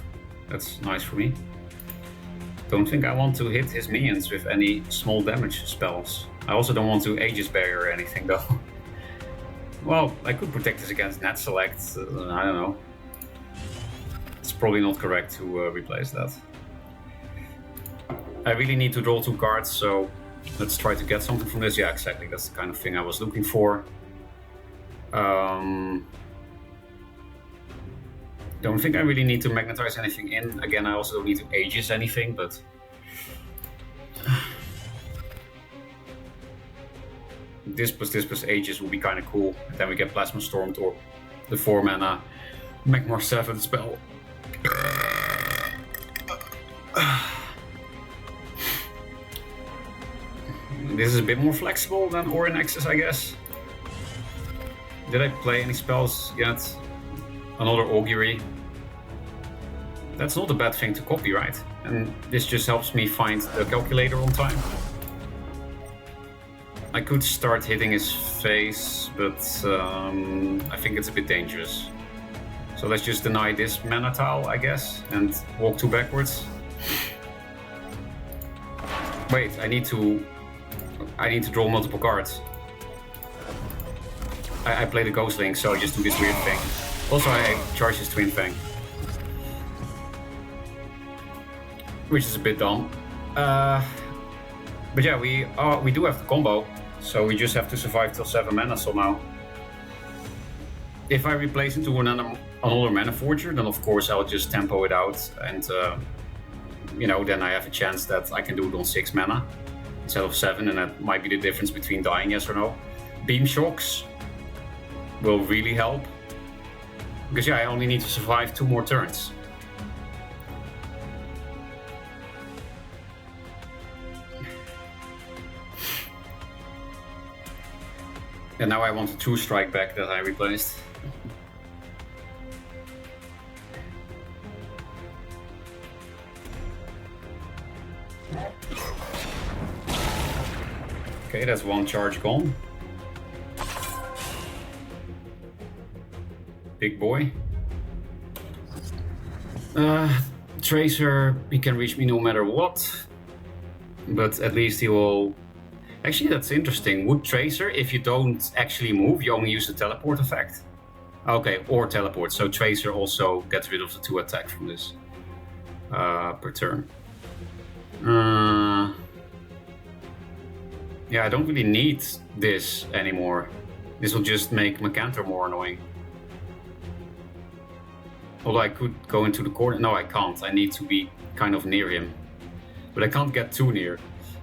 B: That's nice for me. Don't think I want to hit his minions with any small damage spells. I also don't want to Aegis Barrier or anything though. Well, I could protect this against Net Select, I don't know. It's probably not correct to replace that. I really need to draw 2 cards, so let's try to get something from this. Yeah, exactly, that's the kind of thing I was looking for. Don't think I really need to magnetize anything in. Again, I also don't need to Aegis anything, but... this plus Aegis will be kind of cool. And then we get Plasma Stormed or the 4 mana Magmar 7 spell. This is a bit more flexible than Aura Nexus, I guess. Did I play any spells yet? Another Augury. That's not a bad thing to copy, right? And this just helps me find the calculator on time. I could start hitting his face, but I think it's a bit dangerous. So let's just deny this mana tile, I guess, and walk 2 backwards. Wait, I need to draw multiple cards. I play the Ghost Link, so I just do this weird thing. Also, I charge his Twin Fang. Which is a bit dumb. But yeah, we do have the combo, so we just have to survive till 7 mana somehow. if I replace into another Mana Forger, then of course I'll just tempo it out, and you know, then I have a chance that I can do it on 6 mana instead of 7, and that might be the difference between dying, yes or no. Beam Shocks will really help, because yeah, I only need to survive 2 more turns. And now I want a 2-strike back that I replaced. Okay, that's 1 charge gone. Big boy. Tracer, he can reach me no matter what. But at least he will... Actually, that's interesting. Would Tracer, if you don't actually move, you only use the teleport effect? Okay, or teleport. So Tracer also gets rid of the 2 attack from this per turn. Yeah, I don't really need this anymore. This will just make Macantor more annoying. Although I could go into the corner. No, I can't. I need to be kind of near him. But I can't get too near,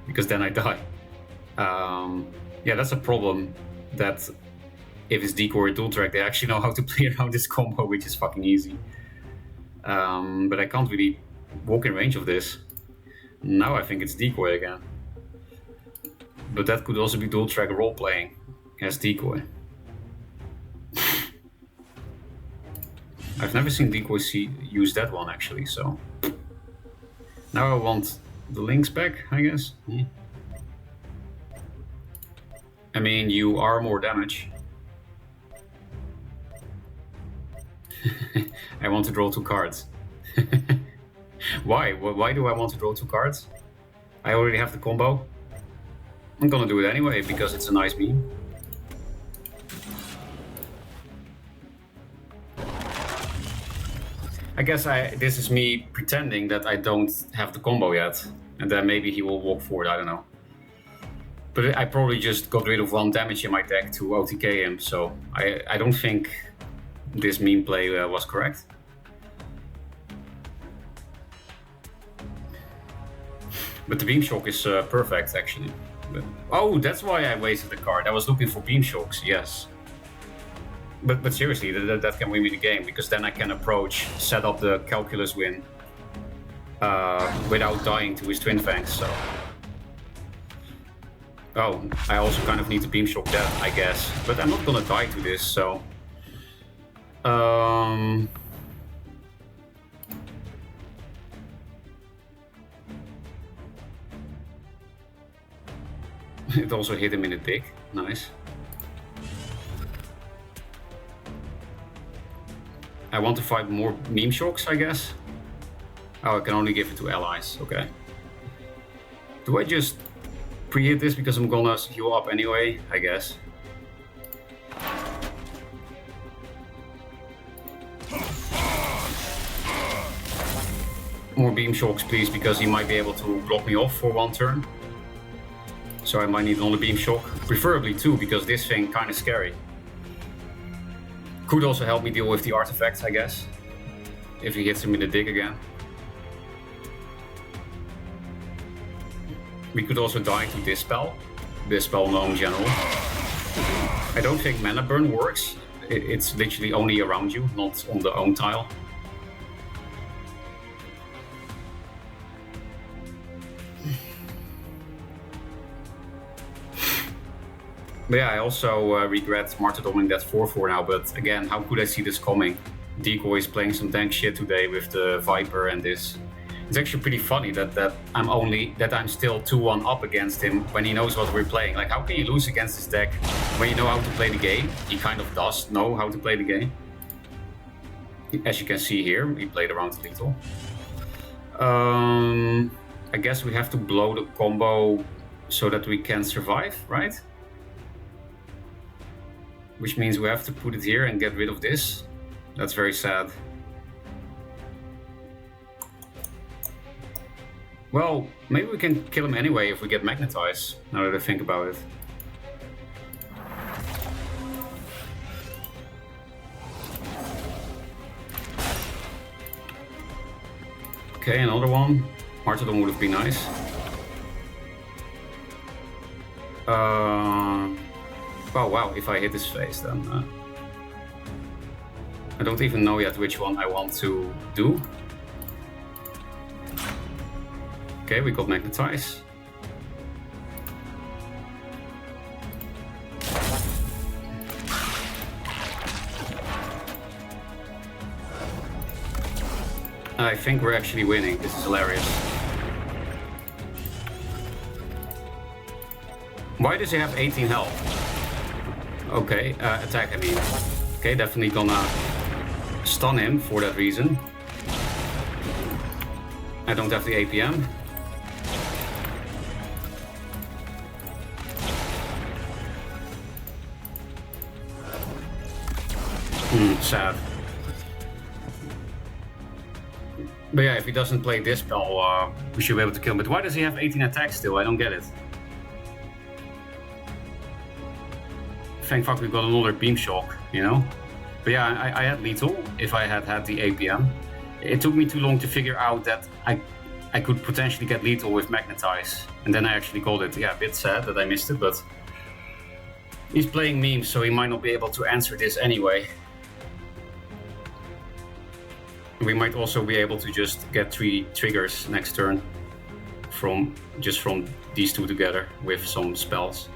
B: because then I die. Yeah, that's a problem, that if it's Decoy or Dual Track, they actually know how to play around this combo, which is fucking easy. But I can't really walk in range of this. Now I think it's Decoy again. But that could also be Dual Track role-playing as Decoy. I've never seen Decoy use that one, actually, so... Now I want the links back, I guess. Yeah. I mean, you are more damage. I want to draw 2 cards. Why? Why do I want to draw 2 cards? I already have the combo. I'm gonna do it anyway, because it's a nice meme. I guess this is me pretending that I don't have the combo yet. And then maybe he will walk forward, I don't know. But I probably just got rid of 1 damage in my deck to OTK him, so I don't think this meme play was correct. But the Beam Shock is perfect, actually. Oh, that's why I wasted the card. I was looking for Beam Shocks, yes. But seriously, that can win me the game, because then I can approach, set up the Calculus win without dying to his Twin Fangs, so... Oh, I also kind of need to Beam Shock that, I guess. But I'm not gonna die to this, so... It also hit him in the dick. Nice. I want to fight more Meme Shocks, I guess. Oh, I can only give it to allies. Okay. Do I just pre-hit this because I'm gonna heal up anyway? I guess. More Beam Shocks, please, because he might be able to block me off for 1 turn. So I might need another Beam Shock. Preferably 2, because this thing kind of scary. Could also help me deal with the artifacts, I guess. If he hits him in the dig again. We could also die to Dispel. Dispel Gnome General. I don't think Mana Burn works. It's literally only around you, not on the own tile. But yeah, I also regret martyrdoming that 4/4 now, but again, how could I see this coming? Decoy is playing some dank shit today with the Viper and this. It's actually pretty funny that I'm still 2-1 up against him when he knows what we're playing. Like, how can you lose against this deck when you know how to play the game? He kind of does know how to play the game. As you can see here, he played around lethal. I guess we have to blow the combo so that we can survive, right? Which means we have to put it here and get rid of this. That's very sad. Well, maybe we can kill him anyway if we get magnetized, now that I think about it. Okay, another one. Martyrdom would have been nice. Oh wow, if I hit his face then... I don't even know yet which one I want to do. Okay, we got Magnetize. I think we're actually winning. This is hilarious. Why does he have 18 health? Okay, attack I mean. Okay, definitely gonna stun him for that reason. I don't have the APM. Sad. But yeah, if he doesn't play this spell, we should be able to kill him. But why does he have 18 attacks still? I don't get it. Thank fuck we got another Beam Shock, you know? But yeah, I had lethal if I had had the APM. It took me too long to figure out that I could potentially get lethal with Magnetize. And then I actually got it. Yeah, a bit sad that I missed it, but... He's playing memes, so he might not be able to answer this anyway. We might also be able to just get 3 triggers next turn from these two together with some spells.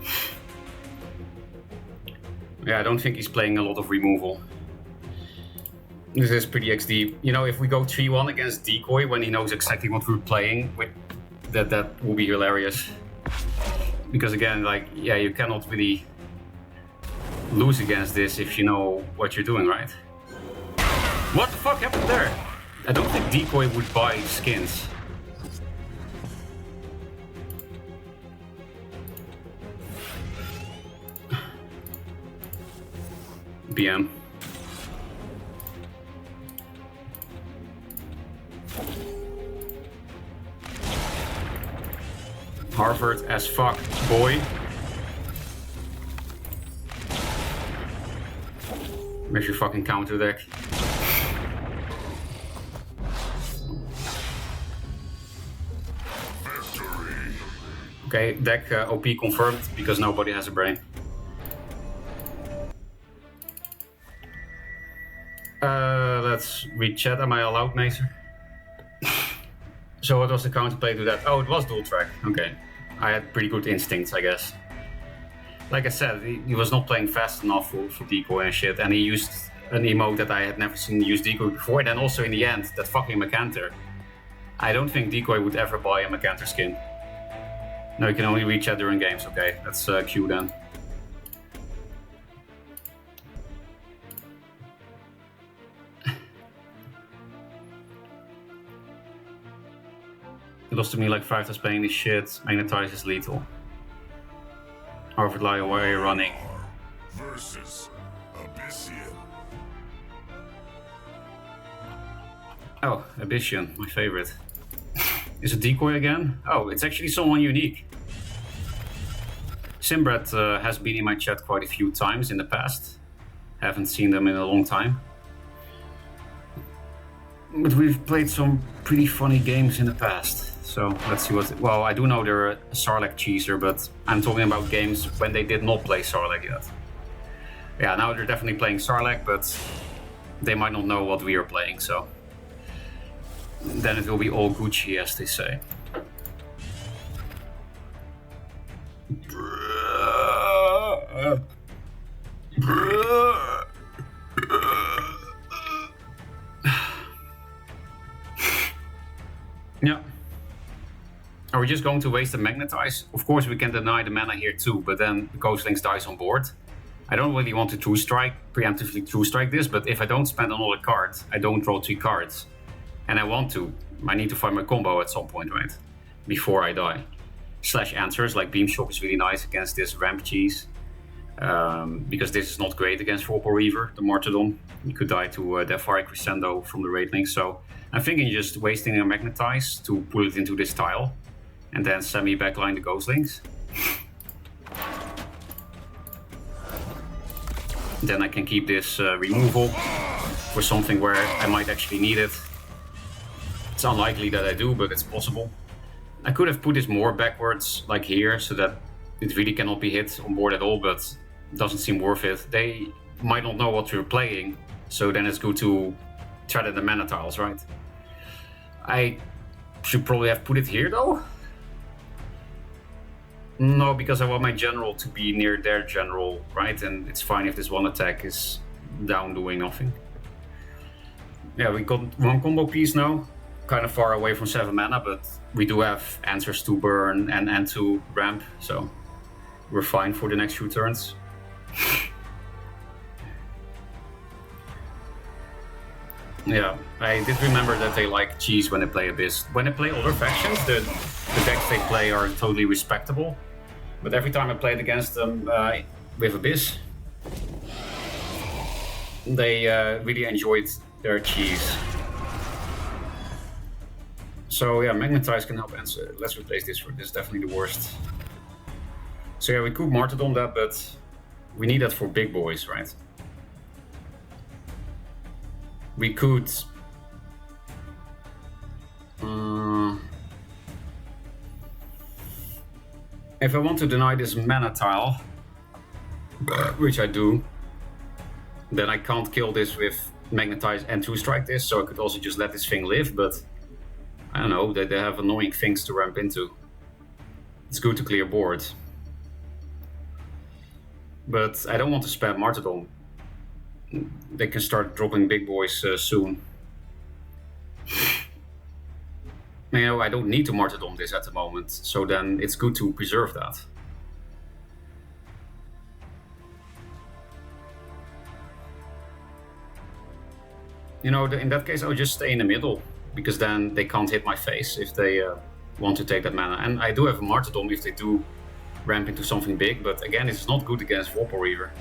B: Yeah, I don't think he's playing a lot of removal. This is pretty XD. You know, if we go 3-1 against Decoy when he knows exactly what we're playing, that will be hilarious. Because again, like, yeah, you cannot really lose against this if you know what you're doing, right? What the fuck happened there? I don't think Decoy would buy skins. BM. Harvard as fuck, boy. Where's your fucking counter deck? Okay, deck OP confirmed because nobody has a brain. Let's read chat. Am I allowed, Maser? So what was the counterplay to that? Oh, it was dual track. Okay. I had pretty good instincts, I guess. Like I said, he was not playing fast enough for Decoy and shit, and he used an emote that I had never seen use Decoy before, and then also in the end, that fucking Macanter. I don't think Decoy would ever buy a Macanter skin. No, you can only read chat during games. Okay, that's Q then. He lost to me like 5 times playing this shit. Magnetize is lethal. Harvard lie away running.
D: Versus Abyssian.
B: Oh, Abyssian, my favorite. Is it Decoy again? Oh, it's actually someone unique. Simbrat has been in my chat quite a few times in the past. Haven't seen them in a long time. But we've played some pretty funny games in the past. So let's see what... Well, I do know they're a Sarlacc cheeser, but I'm talking about games when they did not play Sarlacc yet. Yeah, now they're definitely playing Sarlacc, but they might not know what we are playing, so... Then it will be all Gucci, as they say. Yeah. Are we just going to waste the Magnetize? Of course we can deny the mana here too, but then the Ghostlinks dies on board. I don't really want to True Strike, preemptively True Strike this, but if I don't spend another card, I don't draw 3 cards. And I want to. I need to find my combo at some point, right? Before I die. Slash answers, like Beam Shock is really nice against this Ramp Cheese. Because this is not great against Vorpal Reaver, the Martyrdom. You could die to Deathfire Crescendo from the Raid Link, so I'm thinking just wasting a Magnetize to pull it into this tile. And then semi-backline the Ghostlinks. Then I can keep this removal for something where I might actually need it. It's unlikely that I do, but it's possible. I could have put this more backwards, like here, so that it really cannot be hit on board at all, but it doesn't seem worth it. They might not know what we're playing, so then it's good to try the mana tiles, right? I should probably have put it here, though. No, because I want my general to be near their general, right? And it's fine if this one attack is down doing nothing. Yeah, we got one combo piece now. Kind of far away from 7 mana, but we do have answers to burn and to ramp, so we're fine for the next few turns. Yeah, I did remember that they like cheese when they play Abyss. When they play other factions, the decks they play are totally respectable. But every time I played against them with Abyss, they really enjoyed their cheese. So yeah, Magnetize can help answer. Let's replace this for this, definitely the worst. So yeah, we could Martyrdom that, but we need that for big boys, right? We could... if I want to deny this mana tile, which I do, then I can't kill this with Magnetize and 2-strike this, so I could also just let this thing live, but I don't know, they have annoying things to ramp into. It's good to clear board. But I don't want to spam Martyrdom. They can start dropping big boys soon. You know, I don't need to Martyrdom this at the moment, so then it's good to preserve that. You know, in that case I'll just stay in the middle, because then they can't hit my face if they want to take that mana. And I do have a Martyrdom if they do ramp into something big, but again, it's not good against Vorpal Reaver.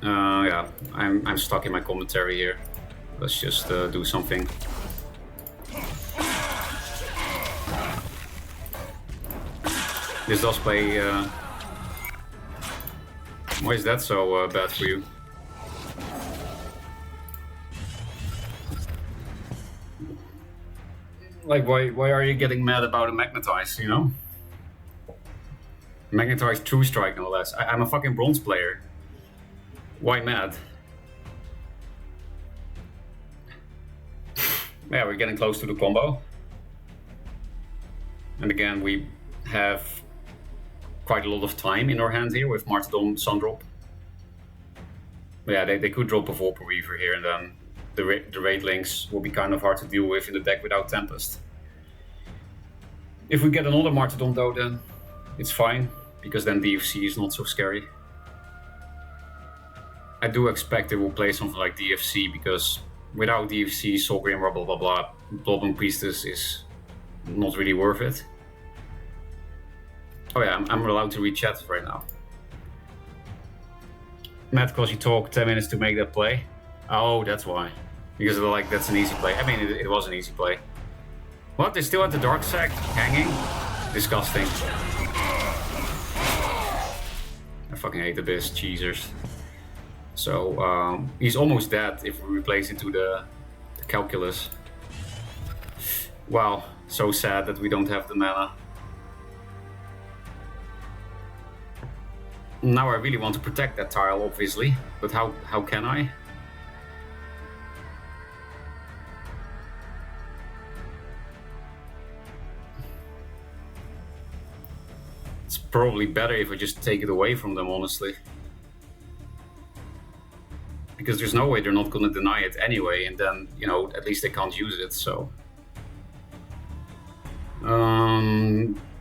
B: Yeah, I'm stuck in my commentary here. Let's just do something. This does play... Why is that so bad for you? Like, why are you getting mad about a Magnetize, you know? Magnetize True Strike, no less. I'm a fucking bronze player. Why mad? Yeah, we're getting close to the combo. And again, we have quite a lot of time in our hand here with Martyrdom, Sundrop. But yeah, they could drop a Vorpal Reaver here, and then the raid links will be kind of hard to deal with in the deck without Tempest. If we get another Martyrdom though, then it's fine, because then DFC is not so scary. I do expect they will play something like DFC, because without DFC, Soulgrim, blah blah blah, Bloodborne Priestess is not really worth it. Oh yeah, I'm allowed to read chat right now. Matt, because you talk 10 minutes to make that play. Oh, that's why. Because they're like, that's an easy play. I mean, it was an easy play. What? They still had the Dark Sack hanging? Disgusting. I fucking hate Abyss, cheesers. So, he's almost dead if we replace it to the Calculus. Wow, so sad that we don't have the mana. Now I really want to protect that tile, obviously, but how can I? It's probably better if I just take it away from them, honestly. Because there's no way they're not gonna deny it anyway, and then, you know, at least they can't use it, so...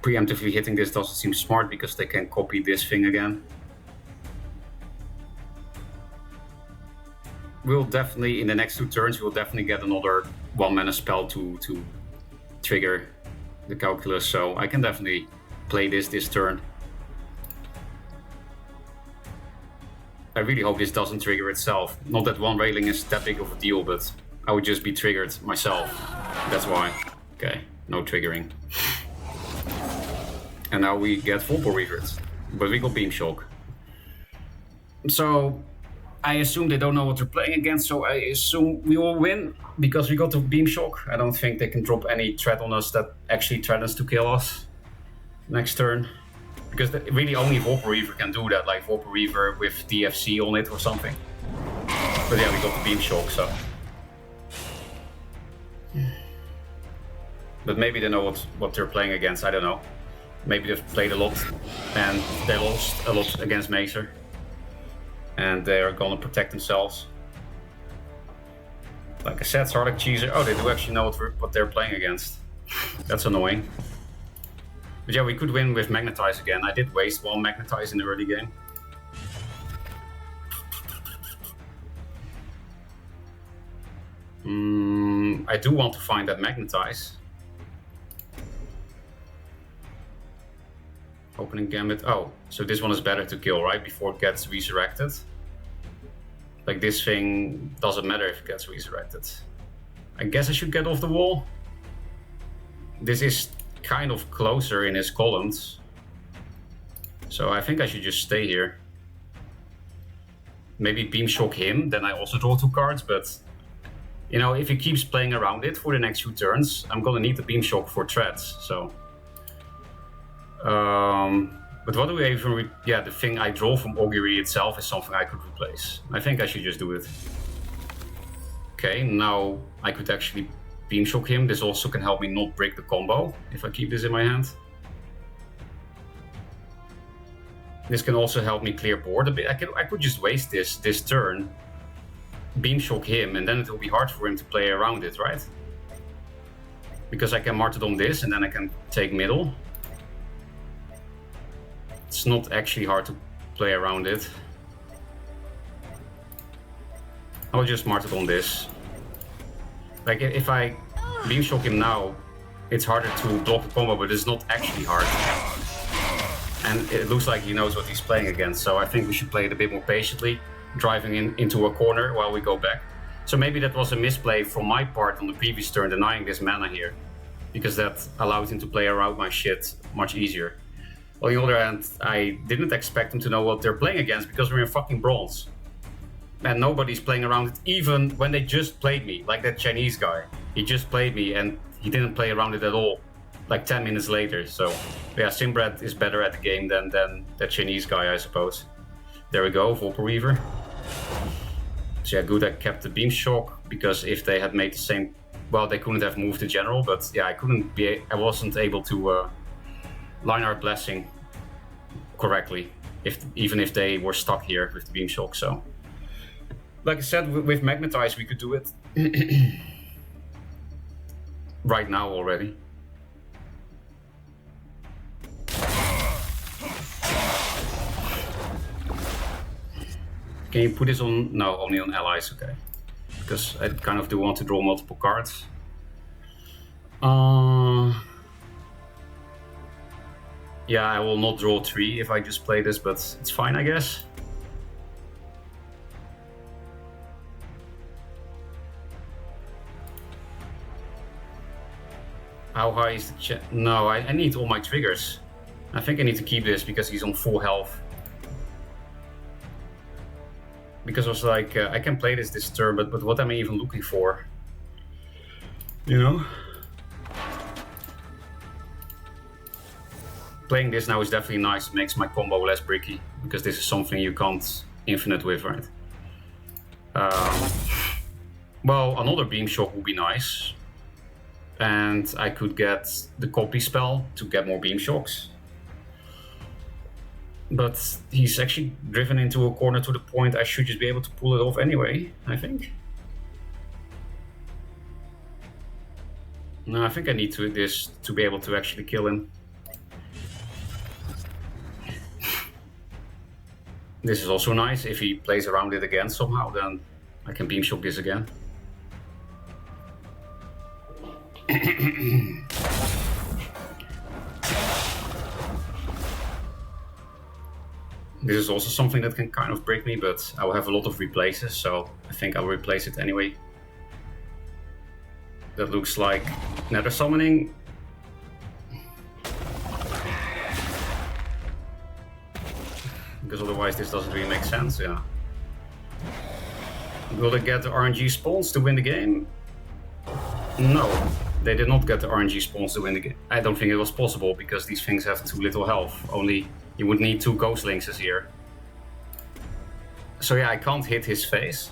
B: preemptively hitting this doesn't seem smart, because they can copy this thing again. We'll definitely, in the next 2 turns, we'll definitely get another 1-mana spell to trigger the Calculus, so I can definitely play this turn. I really hope this doesn't trigger itself. Not that one railing is that big of a deal, but I would just be triggered myself. That's why. Okay, no triggering. And now we get Vorpal Reavered, but we got Beam Shock. So, I assume they don't know what they're playing against, so I assume we will win because we got the Beam Shock. I don't think they can drop any threat on us that actually threatens to kill us next turn. Because really only whylast can do that, like whylast with DFC on it or something. But yeah, we got the Beam Shock, so... But maybe they know what they're playing against, I don't know. Maybe they've played a lot and they lost a lot against Maser. And they're gonna protect themselves. Like I said, Sarlacc Cheeser. Oh, they do actually know what they're playing against. That's annoying. But yeah, we could win with Magnetize again. I did waste one Magnetize in the early game. I do want to find that Magnetize. Opening Gambit. Oh, so this one is better to kill, right? Before it gets resurrected. Like this thing doesn't matter if it gets resurrected. I guess I should get off the wall. This is kind of closer in his columns. So I think I should just stay here. Maybe Beam Shock him, then I also draw 2 cards, but... You know, if he keeps playing around it for the next few turns, I'm gonna need the Beam Shock for threats, so... But what do we even... Yeah, the thing I draw from Augury itself is something I could replace. I think I should just do it. Okay, now I could actually Beam Shock him. This also can help me not break the combo if I keep this in my hand. This can also help me clear board a bit. I could just waste this turn, Beam Shock him, and then it will be hard for him to play around it, right? Because I can Martyrdom this, and then I can take middle. It's not actually hard to play around it. I'll just Martyrdom this. Like, if I Beam Shock him now, it's harder to block the combo, but it's not actually hard. And it looks like he knows what he's playing against, so I think we should play it a bit more patiently, driving into a corner while we go back. So maybe that was a misplay from my part on the previous turn, denying this mana here, because that allowed him to play around my shit much easier. On the other hand, I didn't expect him to know what they're playing against, because we're in fucking bronze. And nobody's playing around it, even when they just played me, like that Chinese guy. He just played me and he didn't play around it at all, like 10 minutes later. So yeah, Simbred is better at the game than that Chinese guy, I suppose. There we go, whylast. So yeah, good I kept the Beam Shock, because if they had made the same... Well, they couldn't have moved the general, but yeah, I wasn't able to line our Blessing correctly, even if they were stuck here with the Beam Shock, so... Like I said, with Magnetize we could do it right now already. Can you put this on? No, only on allies, okay. Because I kind of do want to draw multiple cards. Yeah, I will not draw 3 if I just play this, but it's fine, I guess. How high is the No, I need all my triggers. I think I need to keep this because he's on full health. Because I was like, I can play this turn, but what am I even looking for? You know? Playing this now is definitely nice. It makes my combo less bricky, because this is something you can't infinite with, right? Well, another Beam Shock would be nice. And I could get the copy spell to get more Beam Shocks. But he's actually driven into a corner to the point I should just be able to pull it off anyway, I think. No, I think I need this to be able to actually kill him. This is also nice. If he plays around it again somehow, then I can Beam Shock this again. This is also something that can kind of break me, but I will have a lot of replaces, so I think I'll replace it anyway. That looks like Nether Summoning. Because otherwise this doesn't really make sense, yeah. Will they get the RNG spawns to win the game? No, they did not get the RNG spawns to win the game. I don't think it was possible because these things have too little health. Only you would need 2 ghost lynxes here. So yeah, I can't hit his face.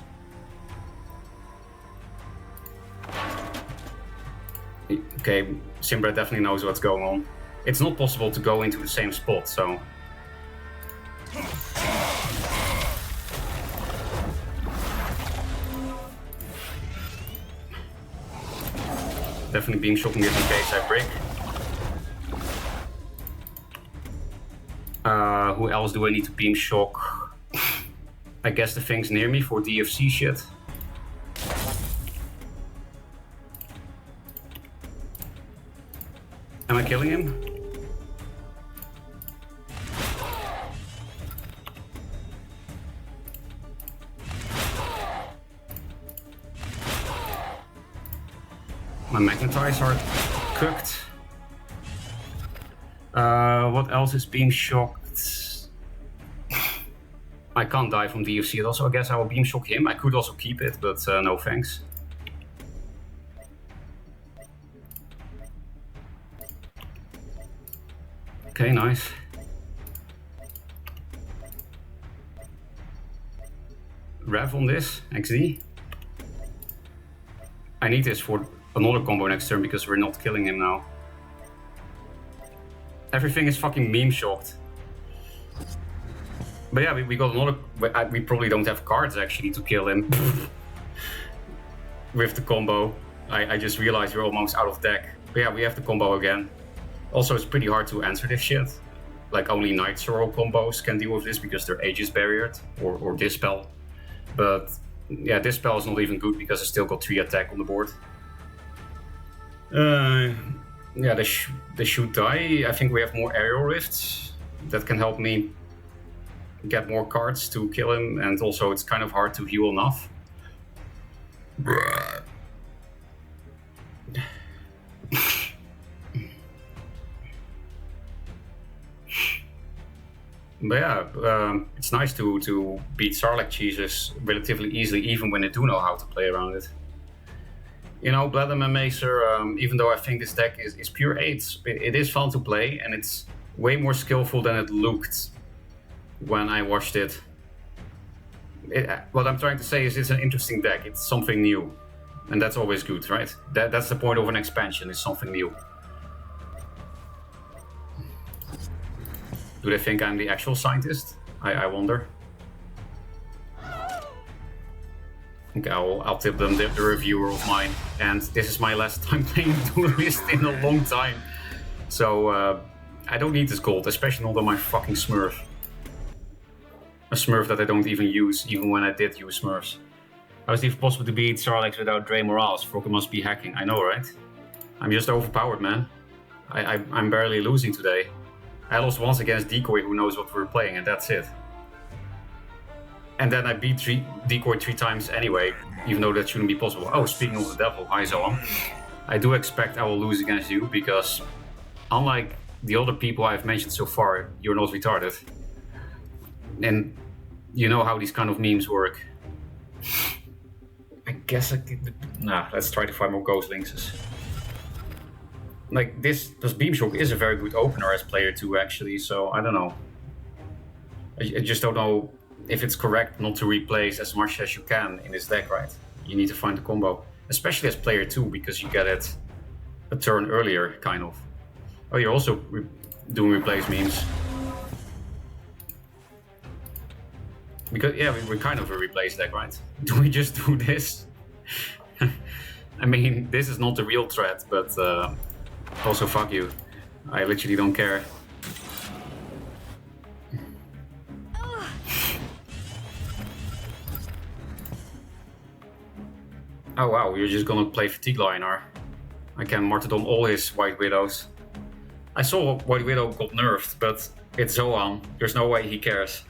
B: Okay, Simbra definitely knows what's going on. It's not possible to go into the same spot, so... Definitely beam shocking this in case I break. Who else do I need to beam shock? I guess the things near me for DFC shit. Am I killing him? My magnetize are cooked. What else is beam shocked? I can't die from DFC at all, so I guess I will beam shock him. I could also keep it, but no thanks. Okay, nice. Rev on this, XD. I need this for another combo next turn because we're not killing him now. Everything is fucking meme shocked. But yeah, we got another... We probably don't have cards actually to kill him. With the combo. I just realized we're almost out of deck. But yeah, we have the combo again. Also, it's pretty hard to answer this shit. Like, only Night Sorrow combos can deal with this because they're Aegis barriered, or Dispel. But yeah, Dispel is not even good because I still got 3 attack on the board. Yeah, they should die. I think we have more Aerial Rifts that can help me get more cards to kill him, and also it's kind of hard to heal enough. But yeah, it's nice to beat Sarlacc cheeses relatively easily, even when they do know how to play around it. You know, whylast, even though I think this deck is pure 8, it is fun to play, and it's way more skillful than it looked when I watched it. What I'm trying to say is it's an interesting deck, it's something new. And that's always good, right? That's the point of an expansion, it's something new. Do they think I'm the actual scientist? I wonder. Okay, I'll tip them the reviewer of mine. And this is my last time playing Duelyst in a long time. So I don't need this gold, especially not on my fucking Smurf. A Smurf that I don't even use, even when I did use Smurfs. How is it even possible to beat Sarlacc without Dre Morales? Frogger must be hacking. I know, right? I'm just overpowered, man. I'm barely losing today. I lost once against Decoy, who knows what we're playing, and that's it. And then I beat Decoy 3 times anyway, even though that shouldn't be possible. Oh, speaking of the devil, hi Zolan. I do expect I will lose against you, because unlike the other people I've mentioned so far, you're not retarded. And you know how these kind of memes work. I guess I could... Nah, let's try to find more Ghost Lynxes. Like, this Beam Shock is a very good opener as player 2, actually, so I don't know. I just don't know if it's correct not to replace as much as you can in this deck, right? You need to find the combo. Especially as player 2, because you get it a turn earlier, kind of. Oh, you're also doing replace memes. Because, yeah, we're kind of a replace deck, right? Do we just do this? I mean, this is not the real threat, but also fuck you. I literally don't care. Oh wow, you're just gonna play Fatigue Liner. I can martyrdom all his White Widows. I saw White Widow got nerfed, but it's Zoan. There's no way he cares.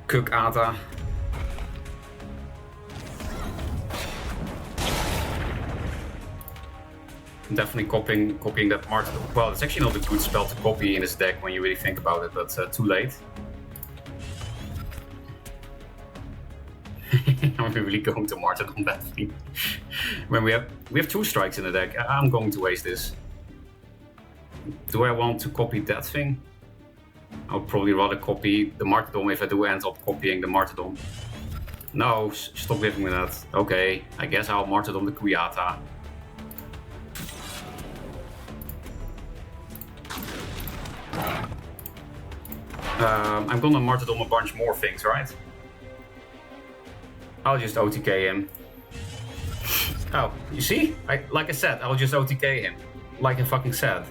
B: Cook Ata. Definitely copying that martyrdom. Well, it's actually not a good spell to copy in this deck when you really think about it, but too late. we really going to martyrdom that thing? When we have 2 strikes in the deck, I'm going to waste this. Do I want to copy that thing? I'll probably rather copy the martyrdom if I do end up copying the martyrdom. No, stop giving me that. Okay, I guess I'll martyrdom the Kuyata. I'm gonna martyrdom a bunch more things, right? I'll just OTK him. Oh, you see? Like I said, I'll just OTK him. Like I fucking said.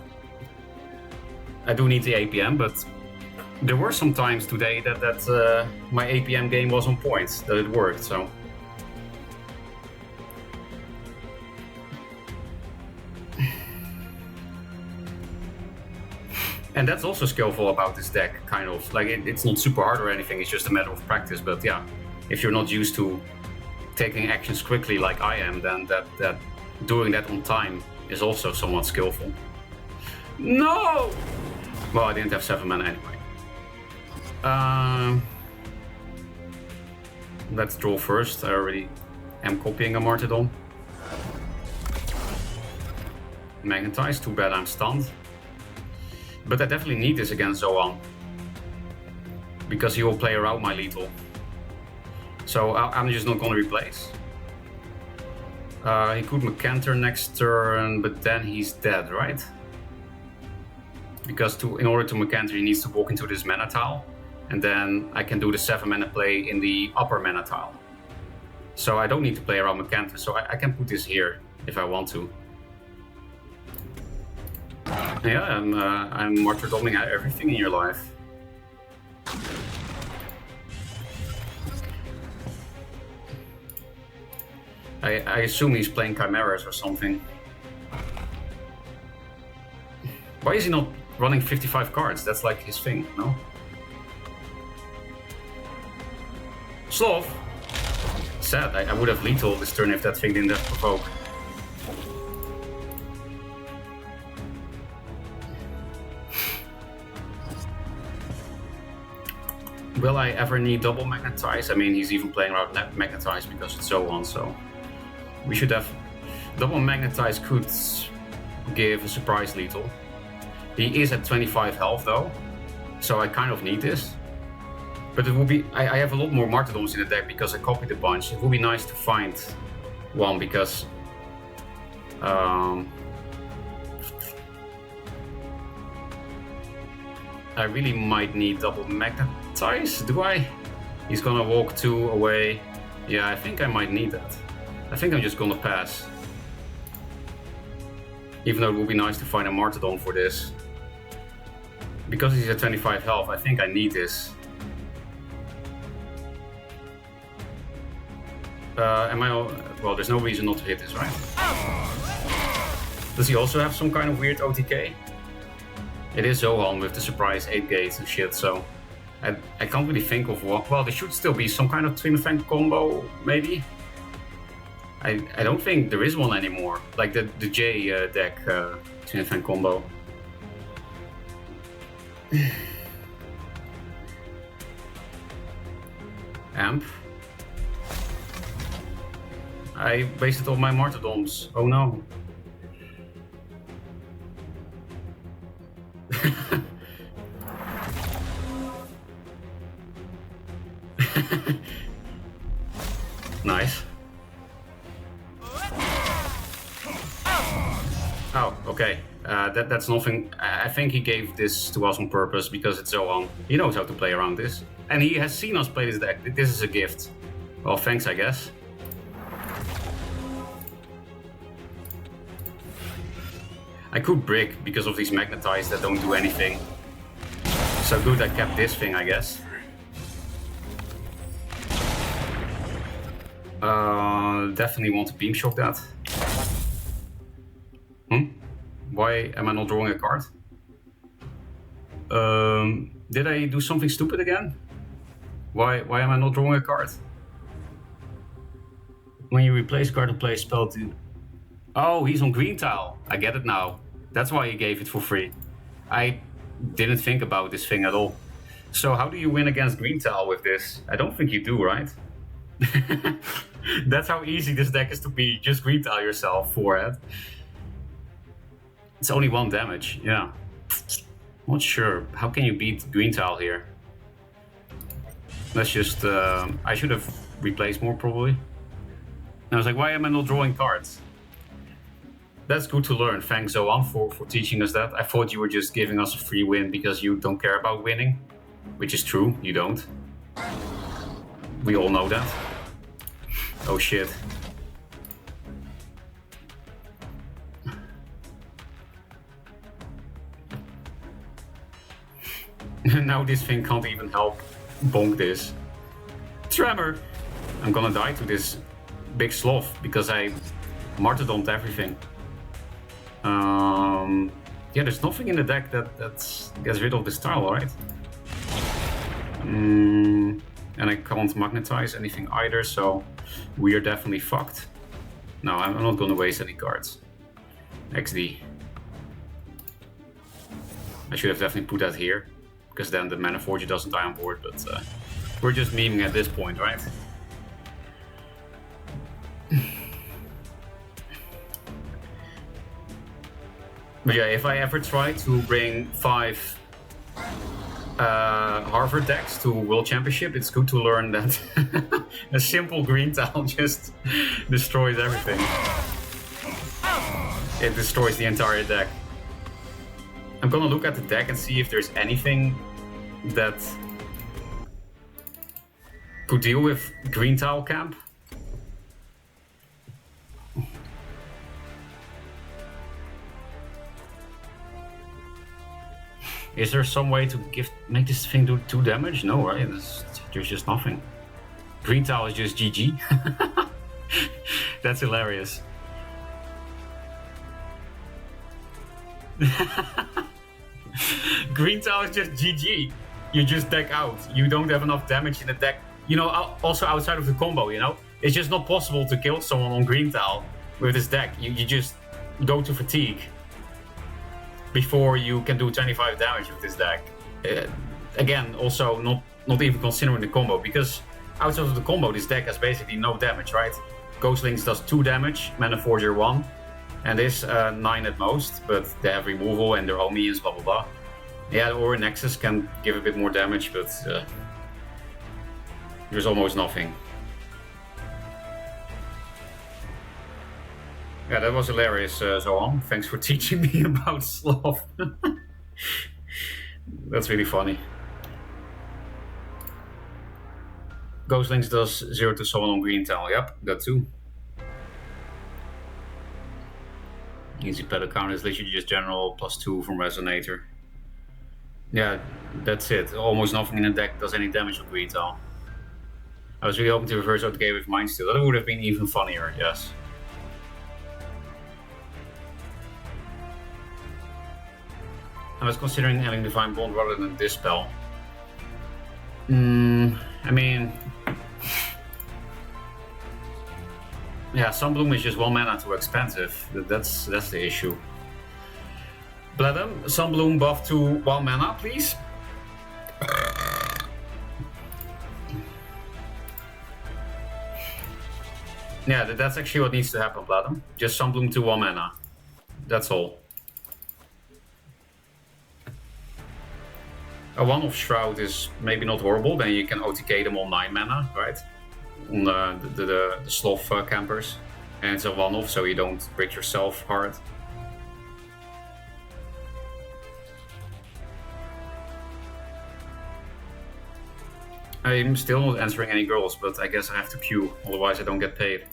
B: I do need the APM, but there were some times today that my APM game was on point, that it worked, so... And that's also skillful about this deck, kind of. Like, it's not super hard or anything, it's just a matter of practice, but yeah. If you're not used to taking actions quickly like I am, then that doing that on time is also somewhat skillful. No! Well, I didn't have 7 mana anyway. Let's draw first. I already am copying a martyrdom. Magnetize, too bad I'm stunned. But I definitely need this against Zoan, because he will play around my lethal. So I'm just not gonna replace. He could Mecanter next turn, but then he's dead, right? Because in order to Mecanter, he needs to walk into this mana tile, and then I can do the 7 mana play in the upper mana tile. So I don't need to play around Mecanter, so I can put this here if I want to. Yeah, I'm martyrdoming everything in your life. I assume he's playing Chimeras or something. Why is he not running 55 cards? That's like his thing, no? Sloth! Sad, I would have lethal this turn if that thing didn't have provoke. Will I ever need double Magnetize? I mean, he's even playing around Magnetize because it's so on, so... We should have... Double Magnetize could give a surprise lethal. He is at 25 health though, so I kind of need this. But it will be... I have a lot more martyrdoms in the deck because I copied a bunch. It would be nice to find one because... I really might need double Magnetize, do I? He's gonna walk 2 away. Yeah, I think I might need that. I think I'm just gonna pass. Even though it would be nice to find a martyrdom for this. Because he's at 25 health, I think I need this. Well, there's no reason not to hit this, right? Does he also have some kind of weird OTK? It is Zohan with the surprise 8 gates and shit, so... I can't really think of what... Well, there should still be some kind of Twin Fang combo, maybe? I don't think there is one anymore. Like the J deck Twin Fang combo. Amp. I wasted all my martyrdoms. Oh no. Nice. Oh, okay. That's nothing. I think he gave this to us on purpose because it's Zohan. He knows how to play around this. And he has seen us play this deck. This is a gift. Well, thanks, I guess. I could brick because of these Magnetize that don't do anything. So good I kept this thing, I guess. Definitely want to Beam Shock that. Why am I not drawing a card? Did I do something stupid again? Why am I not drawing a card? When you replace card and play a spell to... Oh, he's on green tile. I get it now. That's why he gave it for free. I didn't think about this thing at all. So how do you win against green tile with this? I don't think you do, right? That's how easy this deck is to beat. Just green tile yourself for it. It's only 1 damage, yeah. Not sure. How can you beat green tile here? Let's just... I should have replaced more, probably. And I was like, why am I not drawing cards? That's good to learn. Thanks, Zoan, for teaching us that. I thought you were just giving us a free win because you don't care about winning. Which is true, you don't. We all know that. Oh shit. Now this thing can't even help bonk this. Tremor! I'm gonna die to this big sloth because I martyrdomed everything. Yeah, there's nothing in the deck that gets rid of this tile, right? And I can't magnetize anything either, so we are definitely fucked. No, I'm not gonna waste any cards. XD. I should have definitely put that here, because then the Mana Forger doesn't die on board, but we're just memeing at this point, right? But yeah, if I ever try to bring 5 Harvard decks to World Championship, it's good to learn that a simple green tile just destroys everything. It destroys the entire deck. I'm gonna look at the deck and see if there's anything that could deal with green tile camp. Is there some way to make this thing do 2 damage? No, right? There's just nothing. Green tile is just GG. That's hilarious. Green tile is just GG. You just deck out. You don't have enough damage in the deck. You know, also outside of the combo, you know? It's just not possible to kill someone on green tile with this deck. You just go to fatigue before you can do 25 damage with this deck. Again, also not even considering the combo, because outside of the combo, this deck has basically no damage, right? Ghostlinks does 2 damage, Mana Forger 1, and this 9 at most, but they have removal and their own minions, blah blah blah. Yeah, or Nexus can give a bit more damage, but there's almost nothing. Yeah, that was hilarious, Zoan. Thanks for teaching me about Sloth. That's really funny. Ghostlinks does 0 to summon on green tile. Yep, that too. Easy pedal count is literally just general +2 from Resonator. Yeah, that's it. Almost nothing in the deck does any damage with green tile. I was really hoping to reverse out the game with Mind Steal. That would have been even funnier, yes. I was considering having Divine Bond rather than Dispel. I mean... Yeah, Sunbloom is just 1 mana too expensive. That's the issue. Bladum, Sunbloom buff to 1 mana, please. Yeah, that's actually what needs to happen, Bladum. Just Sunbloom to 1 mana. That's all. A one-off Shroud is maybe not horrible, then you can OTK them on 9 mana, right? On the Sloth campers. And it's a one-off, so you don't break yourself hard. I'm still not answering any girls, but I guess I have to queue, otherwise I don't get paid.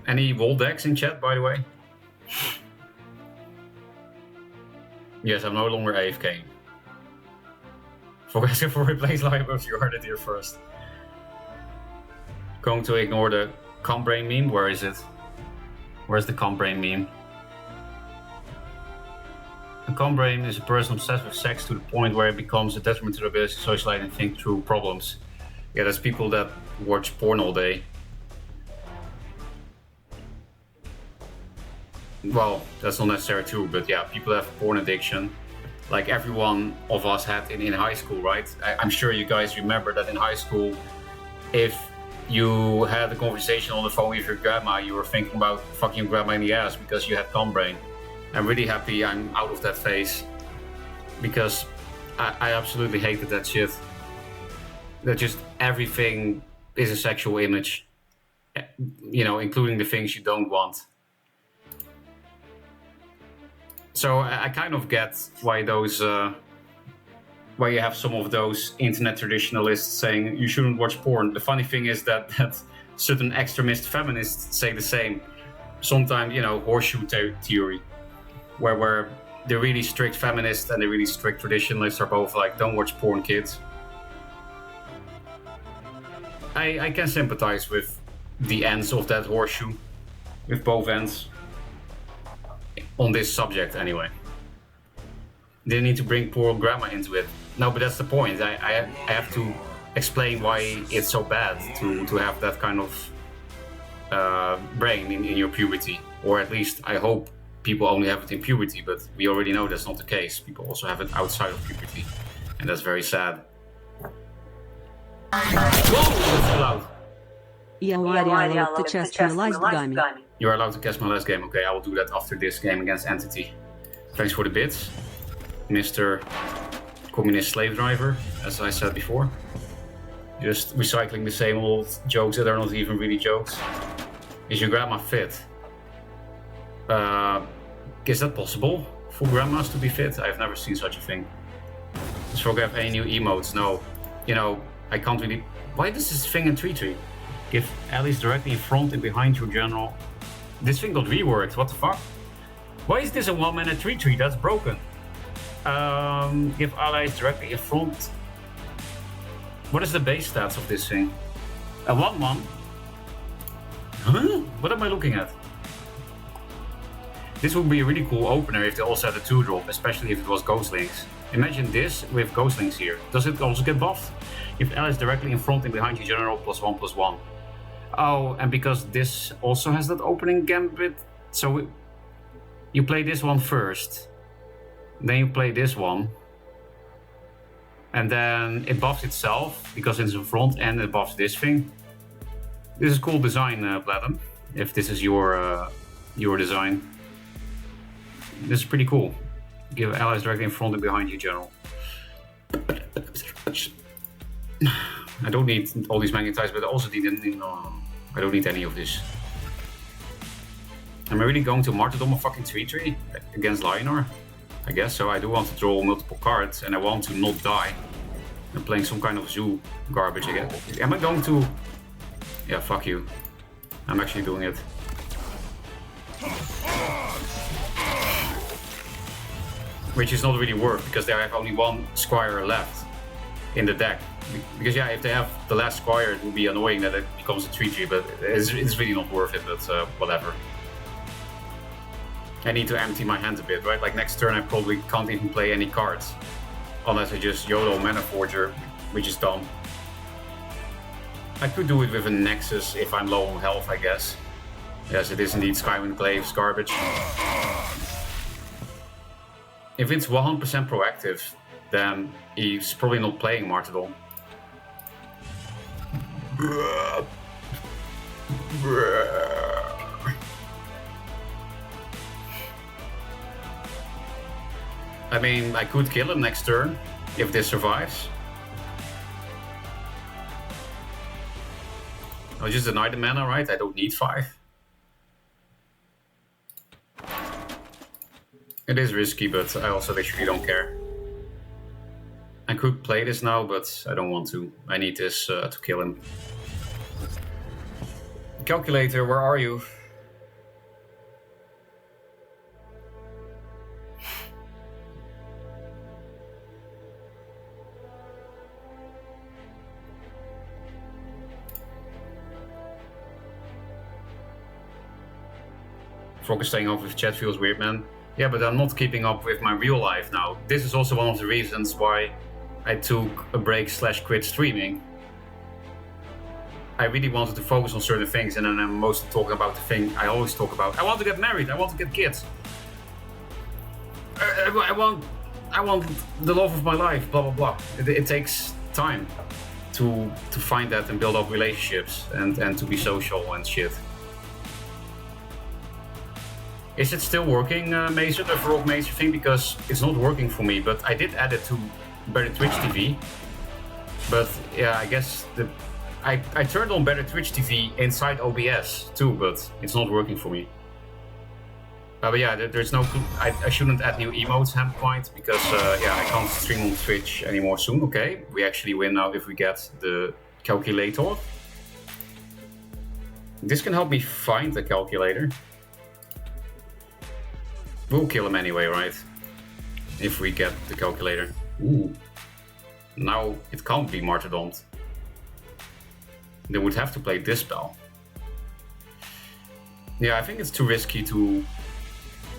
B: Any wall decks in chat, by the way? Yes, I'm no longer AFK. For asking for replace libraries, you heard it here first. Going to ignore the Combrain meme. Where is it? Where's the Combrain meme? A Combrain is a person obsessed with sex to the point where it becomes a detriment to their ability to socialize and think through problems. Yeah, there's people that watch porn all day. Well, that's not necessarily true, but yeah, people have porn addiction. Like every one of us had in high school, right? I'm sure you guys remember that in high school, if you had a conversation on the phone with your grandma, you were thinking about fucking your grandma in the ass because you had cum brain. I'm really happy I'm out of that phase, because I absolutely hated that shit. That just everything is a sexual image, you know, including the things you don't want. So I kind of get why those, why you have some of those internet traditionalists saying you shouldn't watch porn. The funny thing is that certain extremist feminists say the same. Sometimes, you know, horseshoe theory, where the really strict feminists and the really strict traditionalists are both like, don't watch porn, kids. I can sympathize with the ends of that horseshoe, with both ends, on this subject anyway. They need to bring poor grandma into it. No, but that's the point. I have to explain why it's so bad to have that kind of brain in your puberty. Or at least I hope people only have it in puberty, but we already know that's not the case. People also have it outside of puberty, and that's very sad. Whoa, that's too loud.
C: Я allowed to chest my last game.
B: You're allowed to cast my last game. Okay, I will do that after this game against Entity. Thanks for the bits, Mr. Communist Slave Driver, as I said before. Just recycling the same old jokes that are not even really jokes. Is your grandma fit? Is that possible for grandmas to be fit? I've never seen such a thing. Does Frog have any new emotes? No. You know, I can't really... Why does this thing in tree? Give allies directly in front and behind your general. This thing got reworked, what the fuck? Why is this a 1-mana tree? That's broken. Give allies directly in front. What is the base stats of this thing? A 1-1? Huh? What am I looking at? This would be a really cool opener if they also had a 2-drop, especially if it was Ghostlings. Imagine this with Ghostlings here. Does it also get buffed? If allies directly in front and behind you general +1/+1. Oh, and because this also has that opening gambit, so you play this one first, then you play this one, and then it buffs itself because it's in front and it buffs this thing. This is cool design, Bladden, if this is your design. This is pretty cool. Give allies directly in front and behind you general. I don't need all these magnetize, but I also need... I don't need any of this. Am I really going to martyrdom a fucking tree against Lionor? I guess so. I do want to draw multiple cards and I want to not die. I'm playing some kind of zoo garbage again. Am I going to... Yeah, fuck you. I'm actually doing it. Which is not really worth, because they have only one Squire left in the deck. Because yeah, if they have the last Squire, it would be annoying that it becomes a 3-3, but it's really not worth it, but whatever. I need to empty my hand a bit, right? Like next turn I probably can't even play any cards. Unless I just YOLO Mana Forger, which is dumb. I could do it with a Nexus if I'm low on health, I guess. Yes, it is indeed Skywind Glaive's garbage. If it's 100% proactive, then he's probably not playing Martyrdom. I mean, I could kill him next turn, if this survives. I'll just deny the mana, right? I don't need 5. It is risky, but I also literally don't care. I could play this now, but I don't want to. I need this to kill him. Calculator, where are you? Frog is staying off with chat feels weird, man. Yeah, but I'm not keeping up with my real life now. This is also one of the reasons why I took a break / quit streaming. I really wanted to focus on certain things, and then I'm mostly talking about the thing I always talk about. I want to get married, I want to get kids. I want the love of my life, blah blah blah. It takes time. to find that and build up relationships and to be social and shit. Is it still working, Maser, the feroccMaser thing? Because it's not working for me, but I did add it to Better Twitch TV. But yeah, I guess I turned on Better Twitch TV inside OBS too, but it's not working for me. But yeah, there's no. I shouldn't add new emotes, Handpoint, because yeah, I can't stream on Twitch anymore soon. Okay, we actually win now if we get the calculator. This can help me find the calculator. We'll kill him anyway, right? If we get the calculator. Ooh. Now it can't be martyrdom. They would have to play this spell. Yeah, I think it's too risky to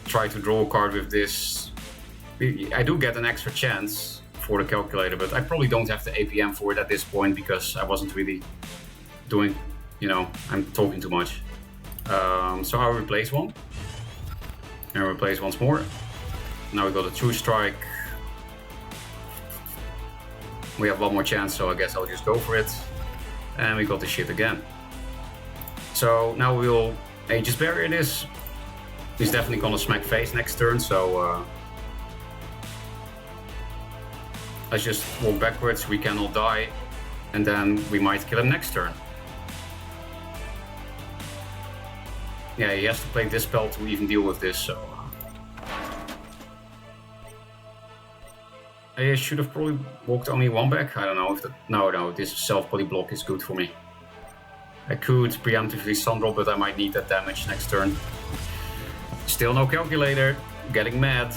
B: try to draw a card with this. I do get an extra chance for the calculator, but I probably don't have the APM for it at this point because I wasn't really doing, you know, I'm talking too much. So I'll replace one. And replace once more. Now we got a True Strike. We have one more chance, so I guess I'll just go for it. And we got the shit again. So now we'll Aegis Barrier this. He's definitely gonna smack face next turn, so let's just walk backwards, we cannot die, and then we might kill him next turn. Yeah, he has to play this spell to even deal with this, so I should have probably walked only one back. I don't know if that. No, this self-body block is good for me. I could preemptively Sundrop, but I might need that damage next turn. Still no calculator. Getting mad.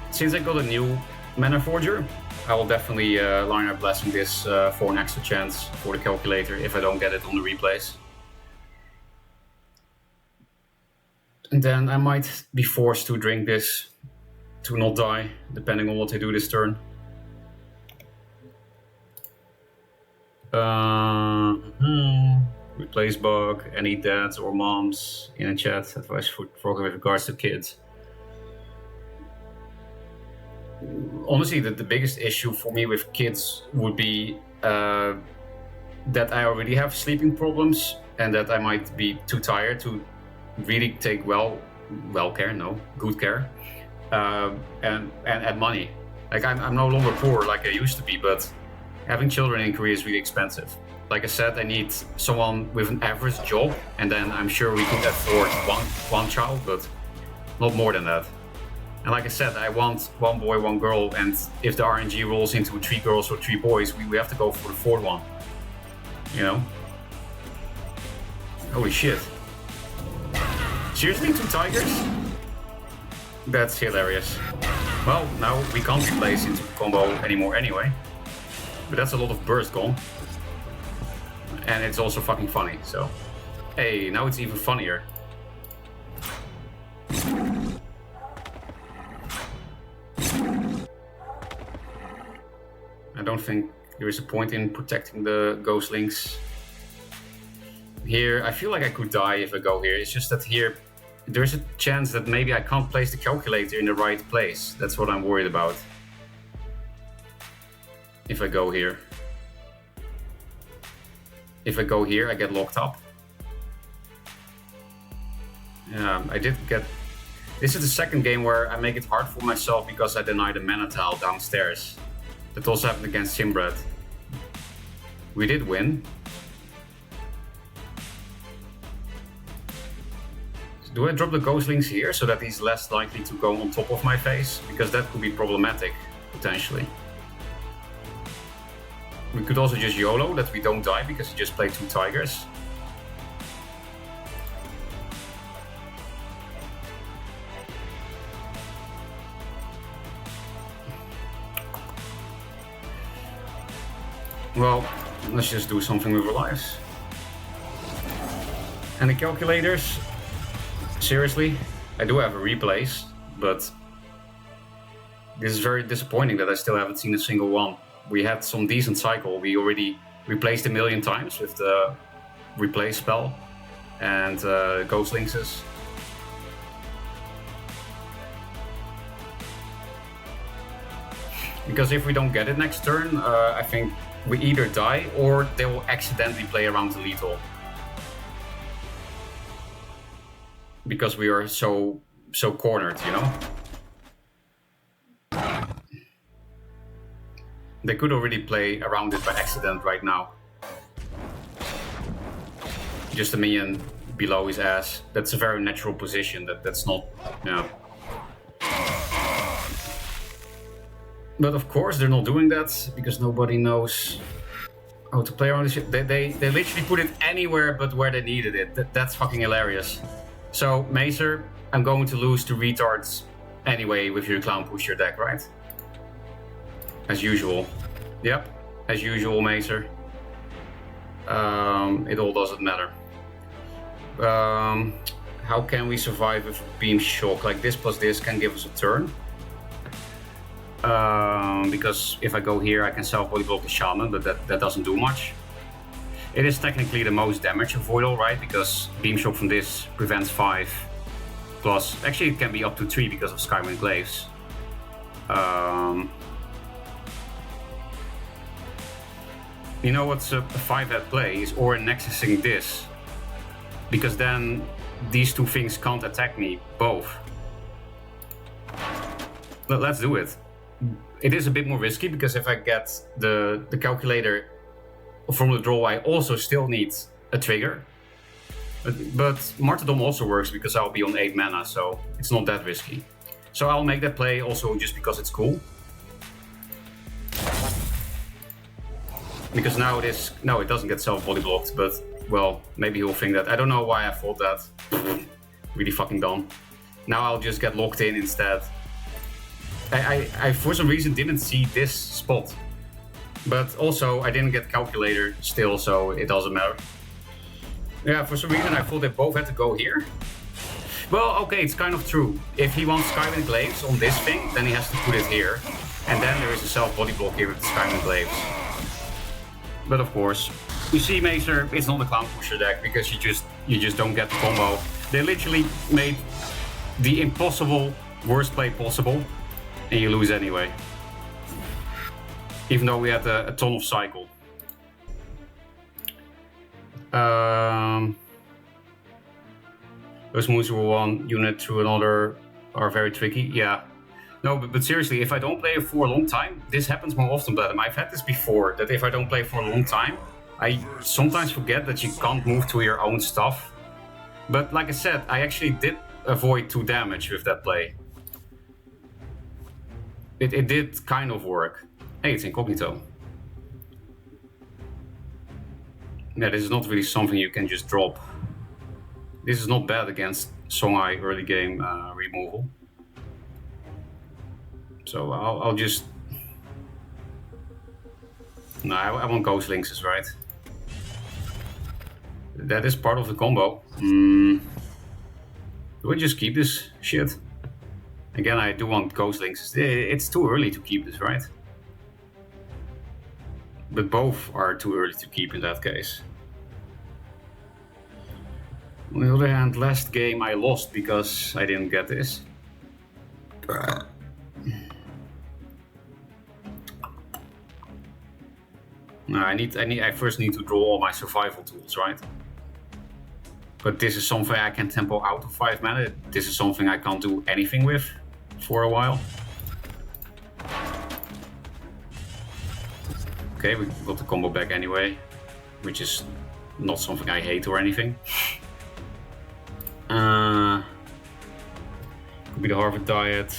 B: Since I got a new Mana Forger, I will definitely line up blessing this for an extra chance for the calculator if I don't get it on the replays. And then I might be forced to drink this to not die, depending on what I do this turn. Replace bug, any dads or moms in a chat, advice for with regards to kids. Honestly, the biggest issue for me with kids would be that I already have sleeping problems and that I might be too tired to really take good care. And add money. Like I'm no longer poor like I used to be, but having children in Korea is really expensive. Like I said, I need someone with an average job, and then I'm sure we could afford one child, but not more than that. And like I said, I want one boy, one girl, and if the RNG rolls into 3 girls or 3 boys, we have to go for the 4th one. You know? Holy shit. Seriously, 2 tigers? That's hilarious. Well, now we can't replace into combo anymore anyway. But that's a lot of burst gone. And it's also fucking funny, so... Hey, now it's even funnier. I don't think there is a point in protecting the Ghostlings. Here, I feel like I could die if I go here. It's just that here, there's a chance that maybe I can't place the calculator in the right place. That's what I'm worried about. If I go here. If I go here, I get locked up. Yeah, I did get... This is the second game where I make it hard for myself because I deny the mana tile downstairs. That also happened against Simbred. We did win. Do I drop the Ghostlings here so that he's less likely to go on top of my face? Because that could be problematic, potentially. We could also just YOLO that we don't die because he just played 2 tigers. Well, let's just do something with our lives. And the calculators, seriously, I do have a replace, but this is very disappointing that I still haven't seen a single one. We had some decent cycle. We already replaced 1,000,000 times with the replace spell and Ghostlings. Because if we don't get it next turn, I think we either die or they will accidentally play around the lethal. Because we are so cornered, you know? They could already play around it by accident right now. Just a minion below his ass. That's a very natural position. That's not, you know. But of course they're not doing that because nobody knows how to play around this shit. They literally put it anywhere but where they needed it. That's fucking hilarious. So Maser, I'm going to lose to retards anyway with your clown pusher deck, right? As usual. Yep, as usual, Maser. It all doesn't matter. How can we survive with Beam Shock? Like this plus this can give us a turn. Because if I go here, I can self-body block the Shaman, but that doesn't do much. It is technically the most damage avoidal, right? Because Beam Shock from this prevents 5. Plus, actually it can be up to 3 because of Skywind Glaives. You know what's a 5-head play is Aura Nexusing this. Because then these two things can't attack me, both. But let's do it. It is a bit more risky because if I get the calculator from the draw, I also still need a trigger. But Martyrdom also works because I'll be on 8 mana, so it's not that risky. So I'll make that play also just because it's cool. Because now it is... No, it doesn't get self-body blocked, but... Well, maybe he'll think that. I don't know why I thought that. Really fucking dumb. Now I'll just get locked in instead. I for some reason didn't see this spot. But also, I didn't get calculator still, so it doesn't matter. Yeah, for some reason I thought they both had to go here. Well, okay, it's kind of true. If he wants Skywind Glaives on this thing, then he has to put it here. And then there is a self-body block here with the Skywind Glaives. But of course, you see, Maser, it's not a clown pusher deck because you just don't get the combo. They literally made the impossible worst play possible, and you lose anyway. Even though we had a ton of cycle. Those moves were one unit through another are very tricky. Yeah. No, but seriously, if I don't play for a long time, this happens more often, Bloodham. I've had this before, that if I don't play for a long time, I sometimes forget that you can't move to your own stuff. But like I said, I actually did avoid 2 damage with that play. It did kind of work. Hey, it's incognito. Yeah, this is not really something you can just drop. This is not bad against Songhai early game removal. So I'll just... No, I want Ghost Lynxes, right? That is part of the combo. Do I just keep this shit? Again, I do want Ghost Lynxes. It's too early to keep this, right? But both are too early to keep in that case. On the other hand, last game I lost because I didn't get this. No, I first need to draw all my survival tools, right? But this is something I can tempo out of 5 mana. This is something I can't do anything with for a while. Okay, we got the combo back anyway, which is not something I hate or anything. Could be the Harvard Diet.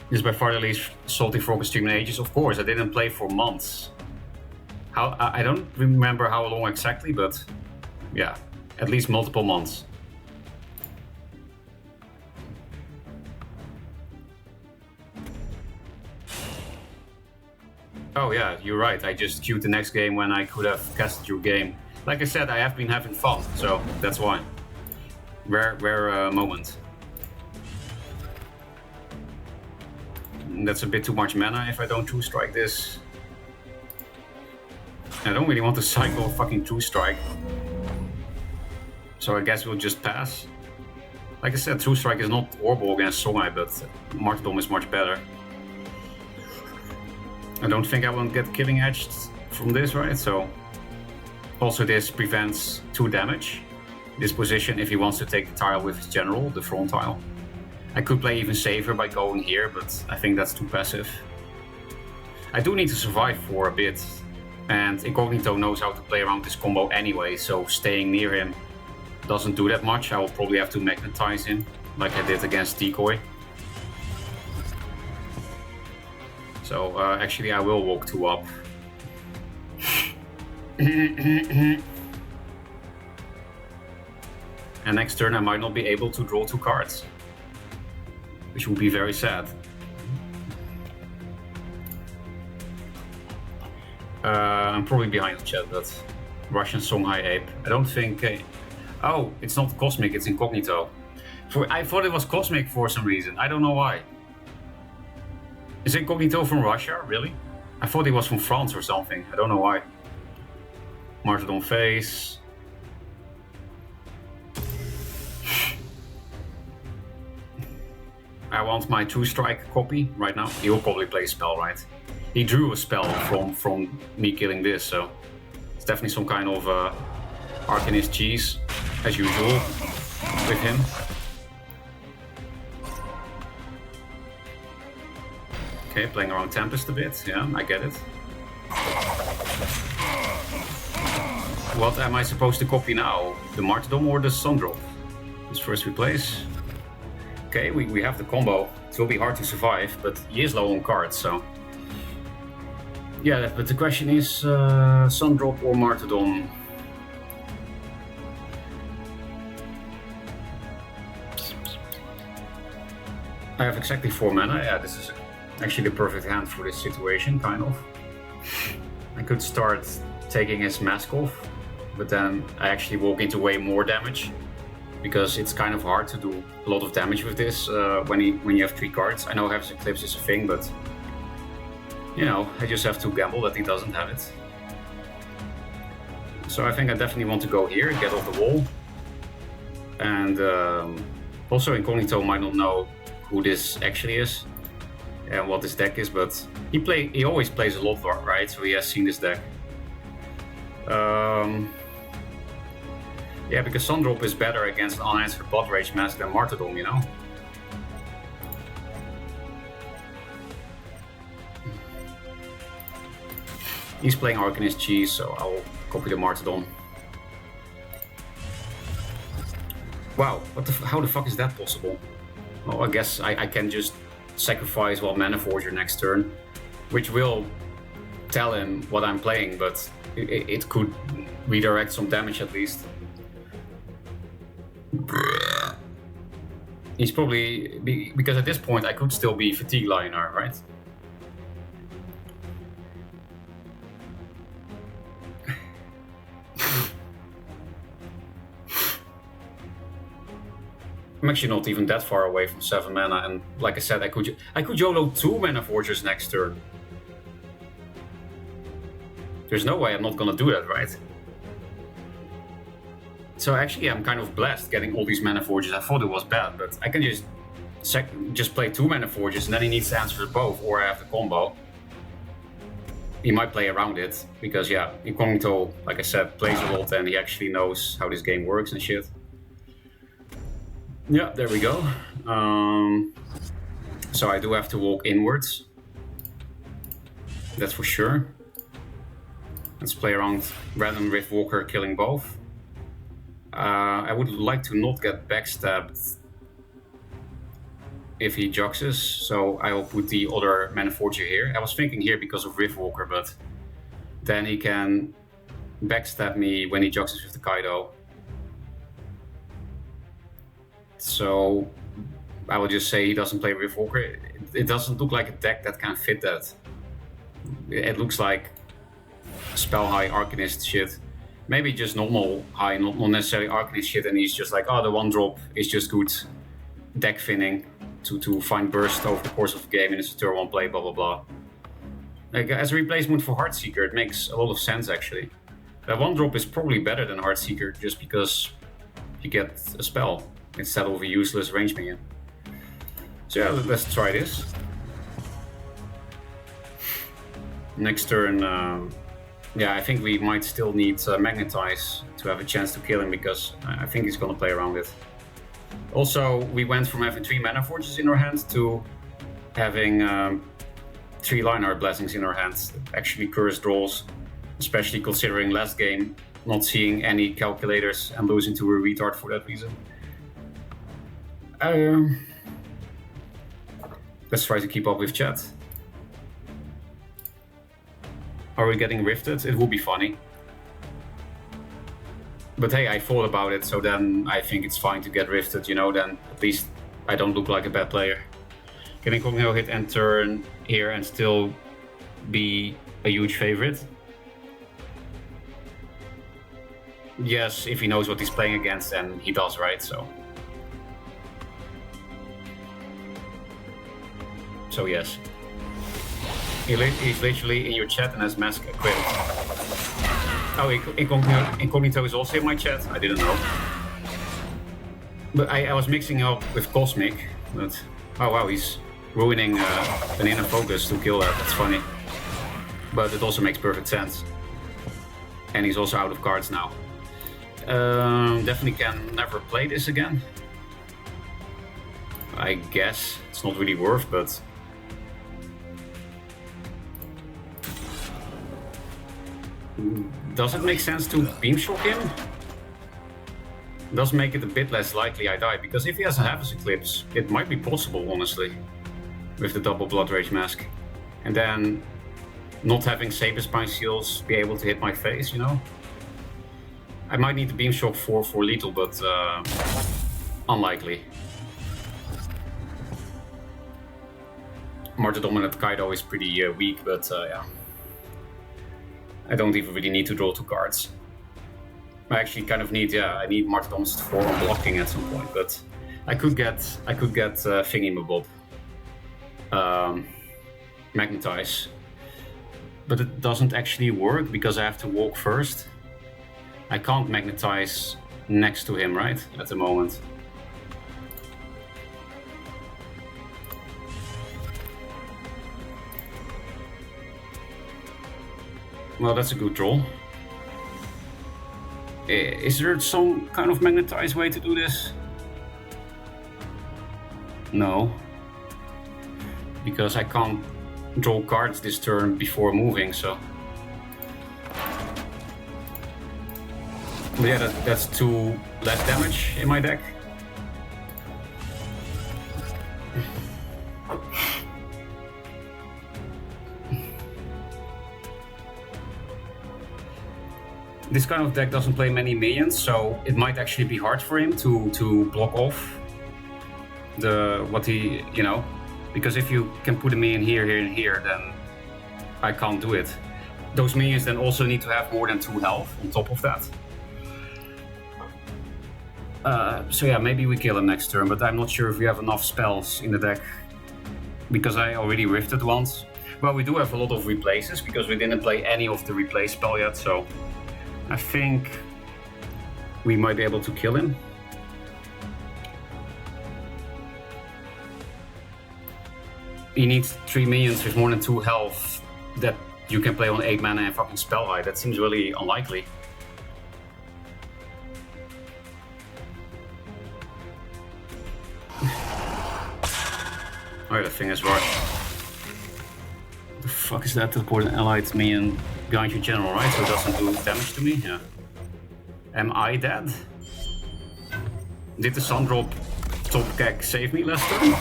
B: This is by far the least salty frog stream in ages. Of course, I didn't play for months. I don't remember how long exactly, but yeah, at least multiple months. Oh yeah, you're right. I just queued the next game when I could have casted your game. Like I said, I have been having fun, so that's why. Rare moment. That's a bit too much mana if I don't True Strike this. I don't really want to cycle a fucking True Strike. So I guess we'll just pass. Like I said, True Strike is not horrible against Songhai, but Martyrdom is much better. I don't think I won't get killing edged from this, right? So also this prevents 2 damage. This position, if he wants to take the tile with his general, the front tile. I could play even safer by going here, but I think that's too passive. I do need to survive for a bit, and Incognito knows how to play around this combo anyway, so staying near him doesn't do that much. I will probably have to magnetize him, like I did against Decoy. So actually I will walk 2 up. And next turn I might not be able to draw 2 cards, which would be very sad. I'm probably behind the chat, but Russian Songhai Ape. I don't think... oh, it's not Cosmic, it's Incognito. I thought it was Cosmic for some reason, I don't know why. Is Incognito from Russia, really? I thought he was from France or something, I don't know why. Martyrdom face. I want my True Strike copy right now. He will probably play a spell, right? He drew a spell from me killing this, so it's definitely some kind of Arcanist cheese, as usual, with him. Okay, playing around Tempest a bit, yeah, I get it. What am I supposed to copy now? The Martyrdom or the Sundrop? Let's first replace. Okay, we have the combo. It will be hard to survive, but he is low on cards, so... Yeah, but the question is Sundrop or Martyrdom. I have exactly 4 mana. Yeah, this is actually the perfect hand for this situation, kind of. I could start taking his mask off, but then I actually walk into way more damage, because it's kind of hard to do a lot of damage with this when you have 3 cards. I know Heaven's Eclipse is a thing, but you know, I just have to gamble that he doesn't have it. So I think I definitely want to go here, get off the wall. And also Incognito might not know who this actually is and what this deck is, but he always plays a lot, right? So he has seen this deck. Yeah, because Sundrop is better against unanswered Blood Rage Mask than Martyrdom, you know? He's playing Arcanist cheese, so I'll copy the Martyrdom. Wow, how the fuck is that possible? Well, I guess I can just sacrifice Mana Forger next turn, which will tell him what I'm playing, but it could redirect some damage at least. He's probably... because at this point I could still be Fatigue Lioner, right? I'm actually not even that far away from 7 mana, and like I said, I could YOLO 2 Mana Forgers next turn. There's no way I'm not gonna do that, right? So actually I'm kind of blessed getting all these Mana Forgers. I thought it was bad, but I can just play 2 Mana Forgers and then he needs to answer both, or I have the combo. He might play around it, because yeah, Incognito, like I said, plays a lot and he actually knows how this game works and shit. Yeah, there we go. So I do have to walk inwards. That's for sure. Let's play around random Rift Walker killing both. I would like to not get backstabbed if he juxes, so I will put the other Mana Forger here. I was thinking here because of Rift Walker, but then he can backstab me when he juxes with the Kaido. So I would just say he doesn't play Rift Walker. It doesn't look like a deck that can fit that. It looks like spell high Arcanist shit. Maybe just normal high, not necessarily Arcanist shit, and he's just like, oh, the 1-drop is just good deck thinning to find burst over the course of the game and it's a turn 1 play, blah blah blah. Like, as a replacement for Heartseeker, it makes a lot of sense actually. That 1-drop is probably better than Heartseeker just because you get a spell instead of a useless range minion. So yeah, let's try this. Next turn, yeah, I think we might still need Magnetize to have a chance to kill him, because I think he's gonna play around it. Also, we went from having 3 Mana Forges in our hand to having 3 Line Art Blessings in our hands. Actually cursed draws, especially considering last game not seeing any calculators and losing to a retard for that reason. Let's try to keep up with chat. Are we getting rifted? It would be funny. But hey, I thought about it, so then I think it's fine to get rifted, you know, then at least I don't look like a bad player. Can Incognito hit end turn here and still be a huge favorite? Yes, if he knows what he's playing against, then he does, right? So yes. He's literally in your chat and has Mask equipped. Oh, Incognito is also in my chat? I didn't know. But I was mixing up with Cosmic, but... Oh wow, he's ruining an inner focus to kill that, that's funny. But it also makes perfect sense. And he's also out of cards now. Definitely can never play this again. I guess it's not really worth, but... Does it make sense to Beam Shock him? Does make it a bit less likely I die, because if he has a Havas Eclipse, it might be possible, honestly, with the double Blood Rage Mask. And then not having Saber Spine Seals be able to hit my face, you know? I might need the Beam Shock for lethal, but unlikely. Martyr Dominant Kaido is pretty weak, but yeah. I don't even really need to draw 2 cards. I actually kind of need, yeah, I need Martyr Dominant 4 on blocking at some point, but I could get Thingy Mabob. Magnetize. But it doesn't actually work because I have to walk first. I can't magnetize next to him, right? At the moment. Well, that's a good draw. Is there some kind of magnetized way to do this? No. Because I can't draw cards this turn before moving, so... But yeah, that's 2 less damage in my deck. This kind of deck doesn't play many minions, so it might actually be hard for him to block off what he, you know, because if you can put a minion here, here, and here, then I can't do it. Those minions then also need to have more than 2 health on top of that. So yeah, maybe we kill him next turn, but I'm not sure if we have enough spells in the deck, because I already rifted once. Well, we do have a lot of replaces, because we didn't play any of the replace spell yet, so I think we might be able to kill him. He needs 3 minions with more than 2 health that you can play on 8 mana and fucking spell high. That seems really unlikely. Oh, that thing is right. The fuck is that? Teleport an allied minion behind your general, right? So it doesn't do damage to me? Yeah. Am I dead? Did the Sun Drop top gag save me last turn?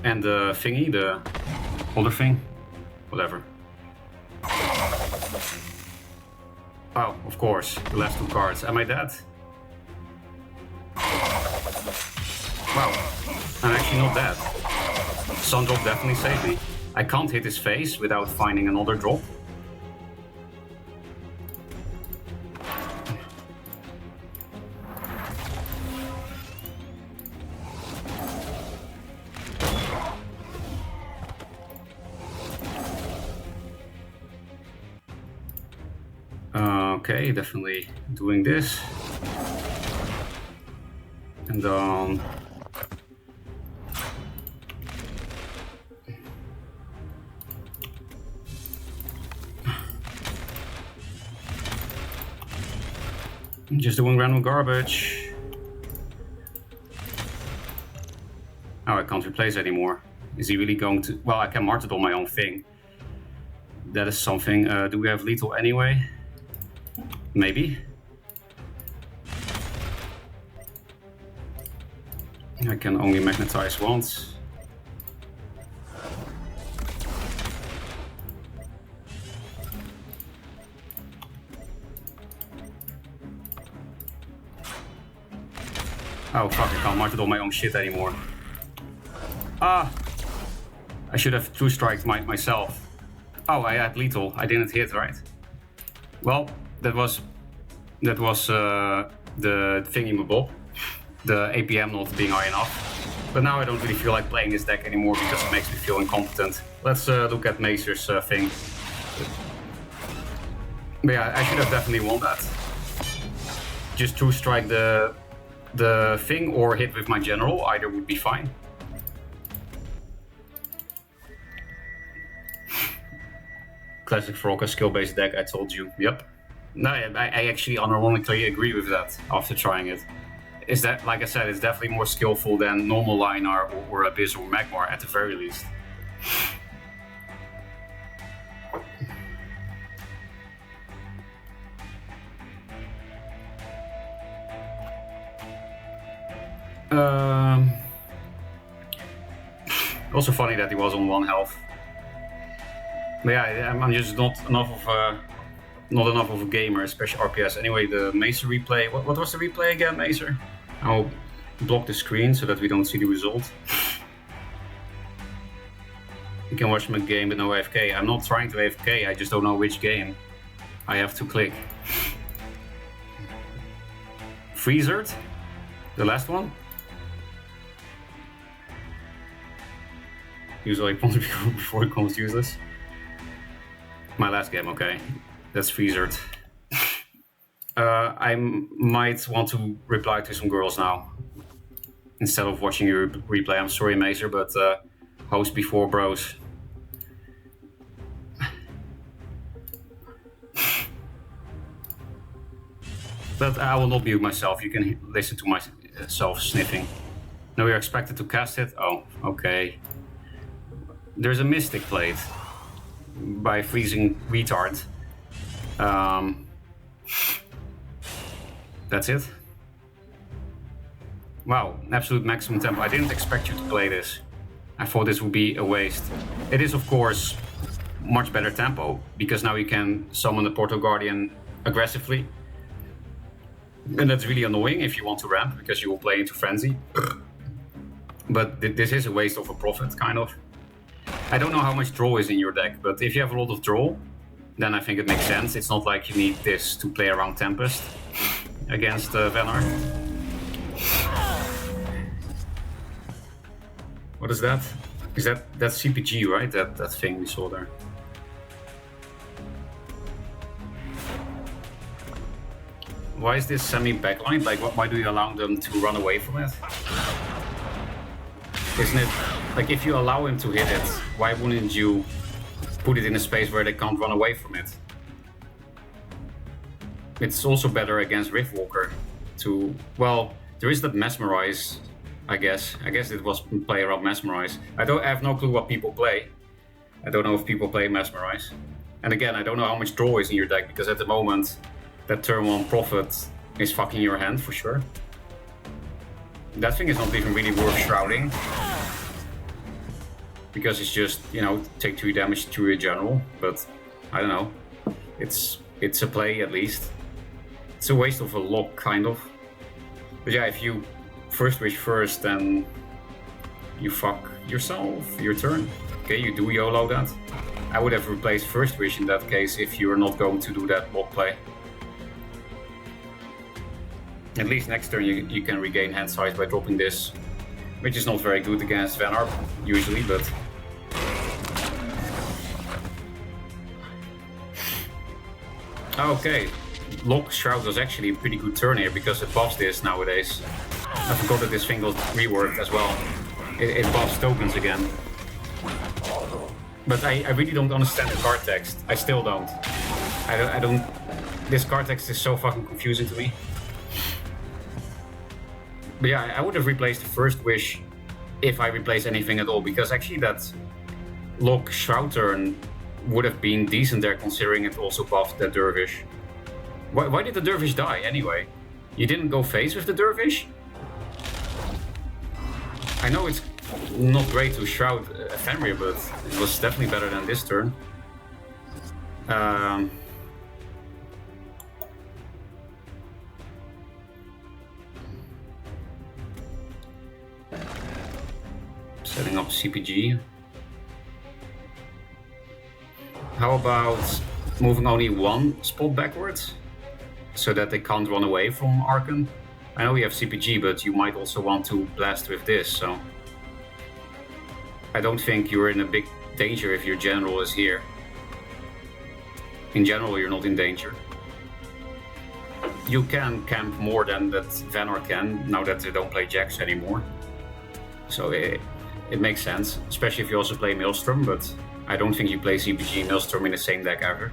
B: And the thingy, the other thing? Whatever. Oh, of course, the last 2 cards. Am I dead? Wow, I'm actually not dead. Sun Drop definitely saved me. I can't hit his face without finding another drop. Okay, definitely doing this. And Just doing random garbage. Oh, I can't replace anymore. Is he really going to... Well, I can martyr on my own thing. That is something. Do we have lethal anyway? Maybe. I can only magnetize once. Oh fuck, I can't martyr on my own shit anymore. Ah! I should have true striked myself. Oh, I had lethal. I didn't hit, right? Well, that was the thingy-mabob. The APM not being high enough. But now I don't really feel like playing this deck anymore because it makes me feel incompetent. Let's look at Maser's thing. But yeah, I should have definitely won that. Just true strike the thing or hit with my general, either would be fine. Classic Feroca skill-based deck, I told you. Yep. No, I actually unironically agree with that after trying it. Is that, like I said, it's definitely more skillful than normal Linar or Abyss or Magmar at the very least. Also funny that he was on 1 health. But yeah, I'm just not enough of a gamer, especially RPS. Anyway, the Maser replay. What was the replay again, Maser? I'll block the screen so that we don't see the result. You can watch my game with no AFK. I'm not trying to AFK, I just don't know which game I have to click. Freezered? The last one? Use all icons before it becomes useless. My last game, okay. That's Freezered. I might want to reply to some girls now instead of watching your replay. I'm sorry, Maser, but host before bros. But I will not mute myself. You can listen to myself sniffing. No, you're expected to cast it? Oh, okay. There's a Mystic Blade by Freezing Retard. That's it. Wow, absolute maximum tempo. I didn't expect you to play this. I thought this would be a waste. It is, of course, much better tempo, because now you can summon the Portal Guardian aggressively. And that's really annoying if you want to ramp, because you will play into Frenzy. But this is a waste of a Prophet, kind of. I don't know how much draw is in your deck, but if you have a lot of draw, then I think it makes sense. It's not like you need this to play around Tempest against Venar. What is that? Is that's CPG, right? That thing we saw there. Why is this semi-backline? Like, why do you allow them to run away from it? Isn't it, like, if you allow him to hit it, why wouldn't you put it in a space where they can't run away from it? It's also better against Riftwalker to, well, there is that Mesmerize, I guess. I guess it was play around Mesmerize. I have no clue what people play. I don't know if people play Mesmerize. And again, I don't know how much draw is in your deck, because at the moment, that turn 1 Prophet is fucking your hand for sure. That thing is not even really worth shrouding. Because it's just, you know, take 2 damage to your general, but I don't know. It's a play at least. It's a waste of a lock, kind of. But yeah, if you first wish first, then you fuck yourself, your turn. Okay, you do YOLO that. I would have replaced first wish in that case if you're not going to do that lock play. At least next turn you can regain hand size by dropping this, which is not very good against Venar usually, but okay. Lock Shroud was actually a pretty good turn here because it buffs this nowadays. I forgot that this thing was reworked as well. It buffs tokens again. But I really don't understand the card text. I still don't. I don't. This card text is so fucking confusing to me. But yeah, I would have replaced the first wish if I replace anything at all, because actually that lock shroud turn would have been decent there, considering it also buffed that dervish. Why did the dervish die anyway? You didn't go face with the dervish? I know it's not great to shroud Ephemeria, but it was definitely better than this turn. Setting up CPG. How about moving only one spot backwards, so that they can't run away from Archon? I know we have CPG, but you might also want to blast with this, so... I don't think you're in a big danger if your general is here. In general, you're not in danger. You can camp more than that Vanor can, now that they don't play Jax anymore. So it makes sense, especially if you also play Maelstrom, but I don't think you play CPG and Maelstrom in the same deck ever.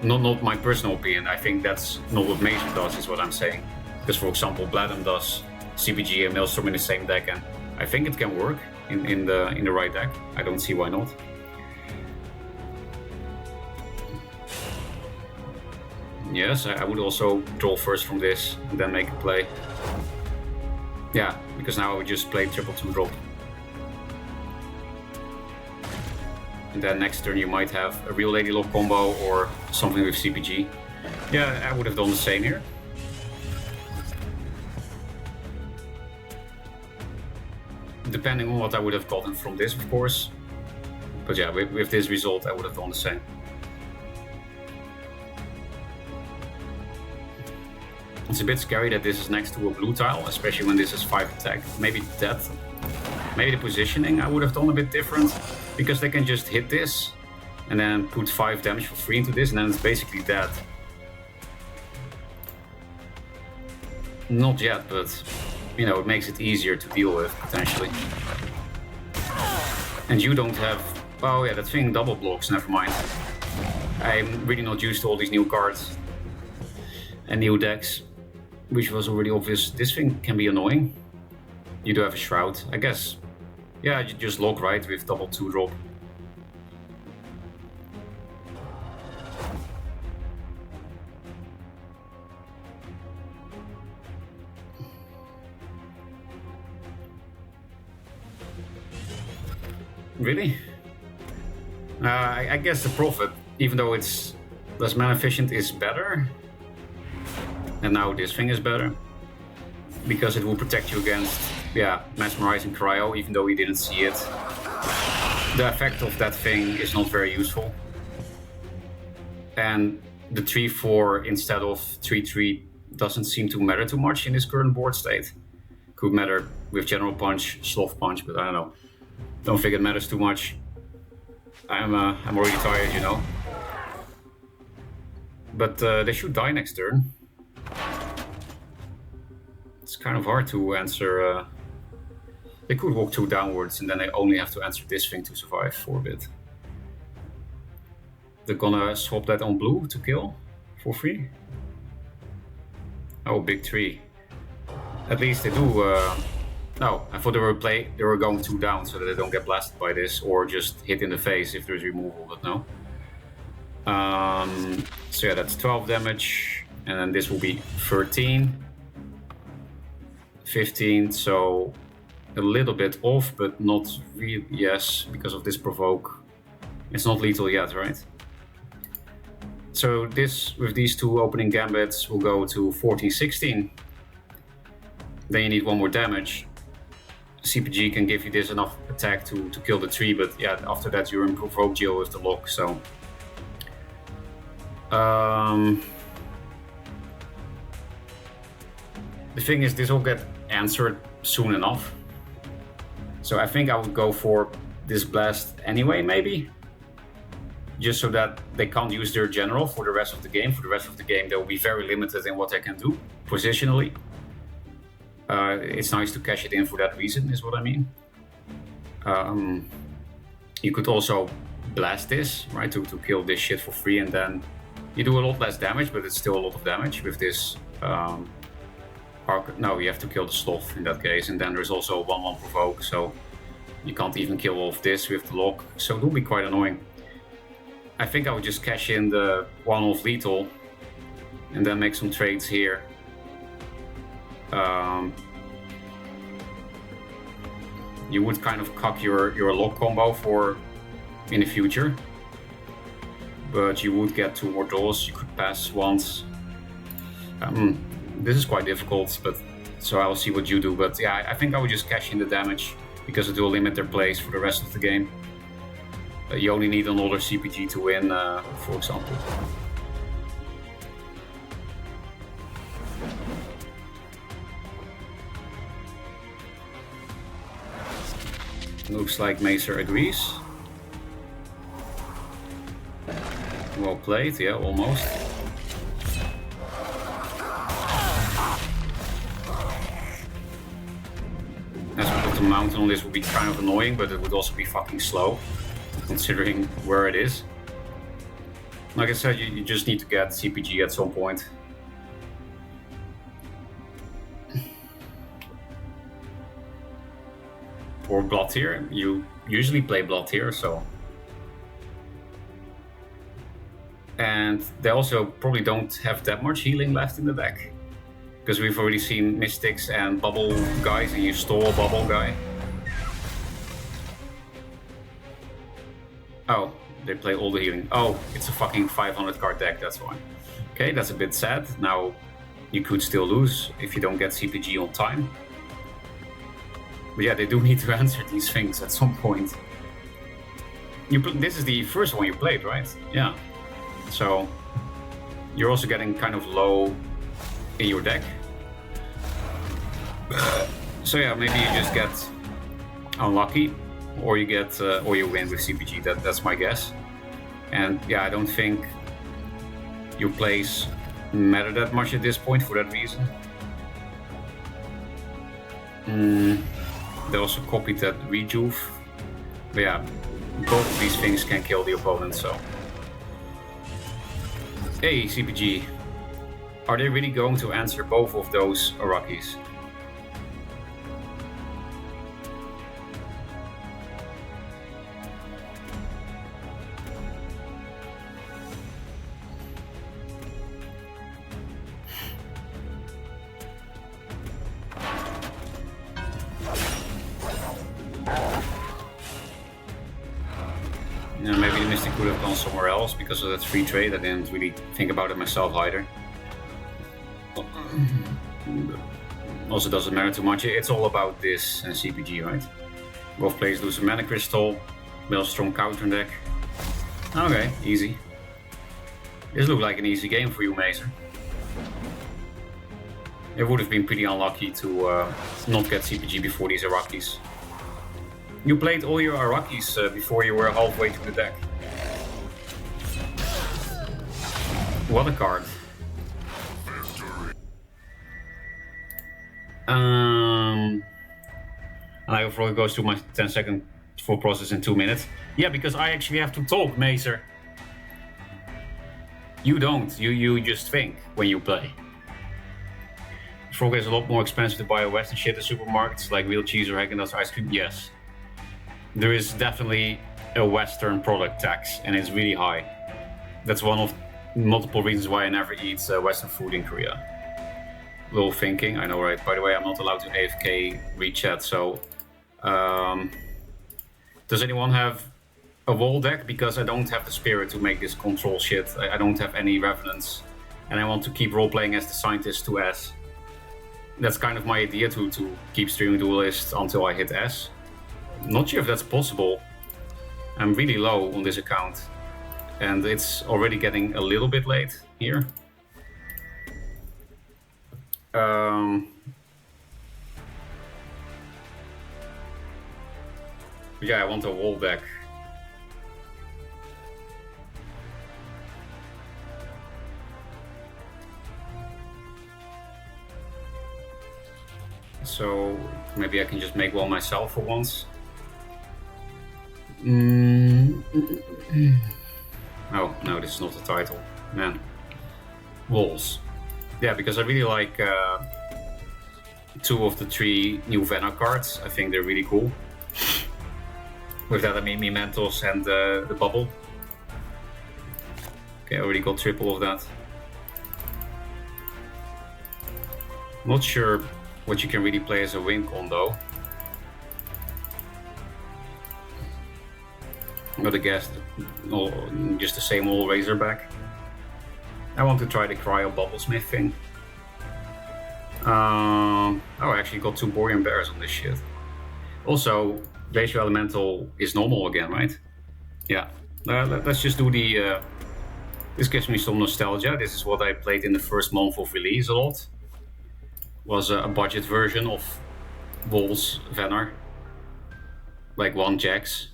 B: Not my personal opinion. I think that's not what Mazer does, is what I'm saying. Because for example, Bladem does CPG and Maelstrom in the same deck, and I think it can work in the right deck. I don't see why not. Yes, I would also draw first from this and then make a play. Yeah, because now I would just play 2/2 drop. And then next turn you might have a real Lady Lock combo or something with CPG. Yeah, I would have done the same here. Depending on what I would have gotten from this, of course. But yeah, with this result I would have done the same. It's a bit scary that this is next to a blue tile, especially when this is 5 attack. Maybe the positioning I would have done a bit different, because they can just hit this and then put 5 damage for free into this, and then it's basically dead. Not yet, but you know, it makes it easier to deal with, potentially. And you don't have... Oh yeah, that thing double blocks, never mind. I'm really not used to all these new cards and new decks, which was already obvious. This thing can be annoying. You do have a Shroud, I guess. Yeah, you just lock right with double 2-drop. Really? I guess the Prophet, even though it's less mana efficient, is better. And now this thing is better. Because it will protect you against, yeah, Mesmerizing Cryo, even though we didn't see it. The effect of that thing is not very useful. And the 3-4 instead of 3-3 doesn't seem to matter too much in this current board state. Could matter with General Punch, Sloth Punch, but I don't know. Don't think it matters too much. I'm already tired, you know. But they should die next turn. It's kind of hard to answer. They could walk 2 downwards and then they only have to answer this thing to survive for a bit. They're gonna swap that on blue to kill for free. Oh, big 3. At least they do. No, I thought they were going 2 down so that they don't get blasted by this or just hit in the face if there's removal, but no. So yeah, that's 12 damage, and then this will be 13. 15, so a little bit off, but not really. Yes, because of this provoke. It's not lethal yet, right? So this, with these 2 opening gambits, will go to 14, 16. Then you need 1 more damage. CPG can give you this enough attack to kill the 3, but yeah, after that you're in provoke jail with the lock, so... The thing is, this will get answered soon enough. So I think I would go for this blast anyway, maybe? Just so that they can't use their general for the rest of the game. For the rest of the game, they will be very limited in what they can do, positionally. It's nice to cash it in for that reason, is what I mean. You could also blast this, right, to kill this shit for free, and then you do a lot less damage, but it's still a lot of damage with this No, you have to kill the sloth in that case, and then there's also a 1-1 provoke, so you can't even kill all of this with the lock, so it will be quite annoying. I think I would just cash in the 1-off lethal and then make some trades here. You would kind of cock your lock combo for in the future, but you would get 2 more draws. You could pass once. This is quite difficult, but so I'll see what you do. But yeah, I think I would just cash in the damage because it will limit their plays for the rest of the game. You only need another CPG to win, for example. Looks like Maser agrees. Well played, yeah, almost. As we put the mountain on this would be kind of annoying, but it would also be fucking slow, considering where it is. Like I said, you just need to get CPG at some point. Or Blood Tier, you usually play Blood Tier, so. And they also probably don't have that much healing left in the deck. Because we've already seen Mystics and Bubble guys, and you stole a Bubble guy. Oh, they play all the healing. Oh, it's a fucking 500 card deck, that's why. Okay, that's a bit sad. Now, you could still lose if you don't get CPG on time. But yeah, they do need to answer these things at some point. This is the first one you played, right? Yeah. So, you're also getting kind of low in your deck. So yeah, maybe you just get unlucky, or you get, or you win with CPG. That's my guess. And yeah, I don't think your plays matter that much at this point for that reason. They also copied that rejuve. But yeah, both of these things can kill the opponent, so. Hey, CPG. Are they really going to answer both of those Arakis? Maybe the Mystic could have gone somewhere else because of that free trade. I didn't really think about it myself either. Also doesn't matter too much. It's all about this and CPG, right? Both players lose a Mana Crystal, Maelstrom counter deck. Okay, easy. This looked like an easy game for you, Maser. It would have been pretty unlucky to not get CPG before these Arakis. You played all your Arakis before you were halfway through the deck. What a card. And I overall it goes to my 10-second full process in 2 minutes. Yeah, because I actually have to talk, Maser. You don't. You just think when you play. Frog is a lot more expensive to buy a Western shit at supermarkets, like real cheese or Häagen-Dazs ice cream. Yes. There is definitely a Western product tax, and it's really high. That's one of multiple reasons why I never eat Western food in Korea. Little thinking, I know, right? By the way, I'm not allowed to AFK read chat, so... does anyone have a wall deck? Because I don't have the spirit to make this control shit. I don't have any revenants, and I want to keep role-playing as the scientist to S. That's kind of my idea, to keep streaming Duelyst until I hit S. Not sure if that's possible. I'm really low on this account, and it's already getting a little bit late here. Yeah, I want a wall deck. So maybe I can just make one myself for once. Oh, no, this is not the title. Man. Walls. Yeah, because I really like 2 of the 3 new Venom cards. I think they're really cool. With that I mean Mementos and the bubble. Okay, I already got triple of that. Not sure what you can really play as a win con though. I'm gonna guess just the same old Razorback. I want to try the Cryo Bubblesmith thing. Oh, I actually got 2 Borean Bears on this shit. Also, Glacial Elemental is normal again, right? Yeah. Let's just do the... this gives me some nostalgia. This is what I played in the first month of release a lot. Was a budget version of Wol's Venar. Like 1 Jax.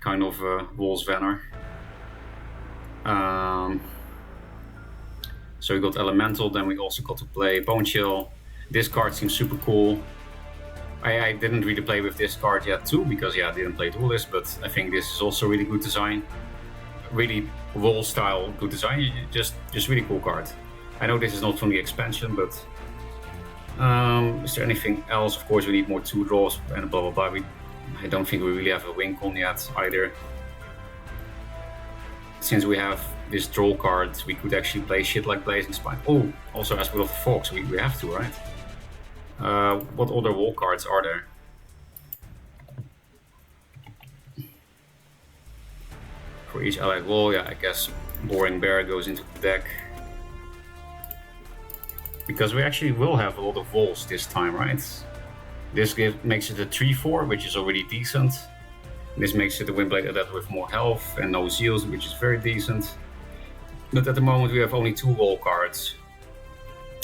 B: Kind of Wol's Venar. So we got Elemental, then we also got to play Bone Chill. This card seems super cool. I didn't really play with this card yet too, because yeah, I didn't play Duelyst, but I think this is also really good design. Really Wall style good design, just really cool card. I know this is not from the expansion, but is there anything else? Of course we need more 2 draws and blah blah blah. I don't think we really have a win con yet either. Since we have this draw card, we could actually play shit like Blazing Spine. Oh, also Aspect of the Fox, we have to, right? What other wall cards are there? For each allied wall, yeah, I guess Boring Bear goes into the deck. Because we actually will have a lot of walls this time, right? This makes it a 3-4, which is already decent. This makes it a Windblade Adept with more health and no seals, which is very decent. But at the moment we have only 2 wall cards.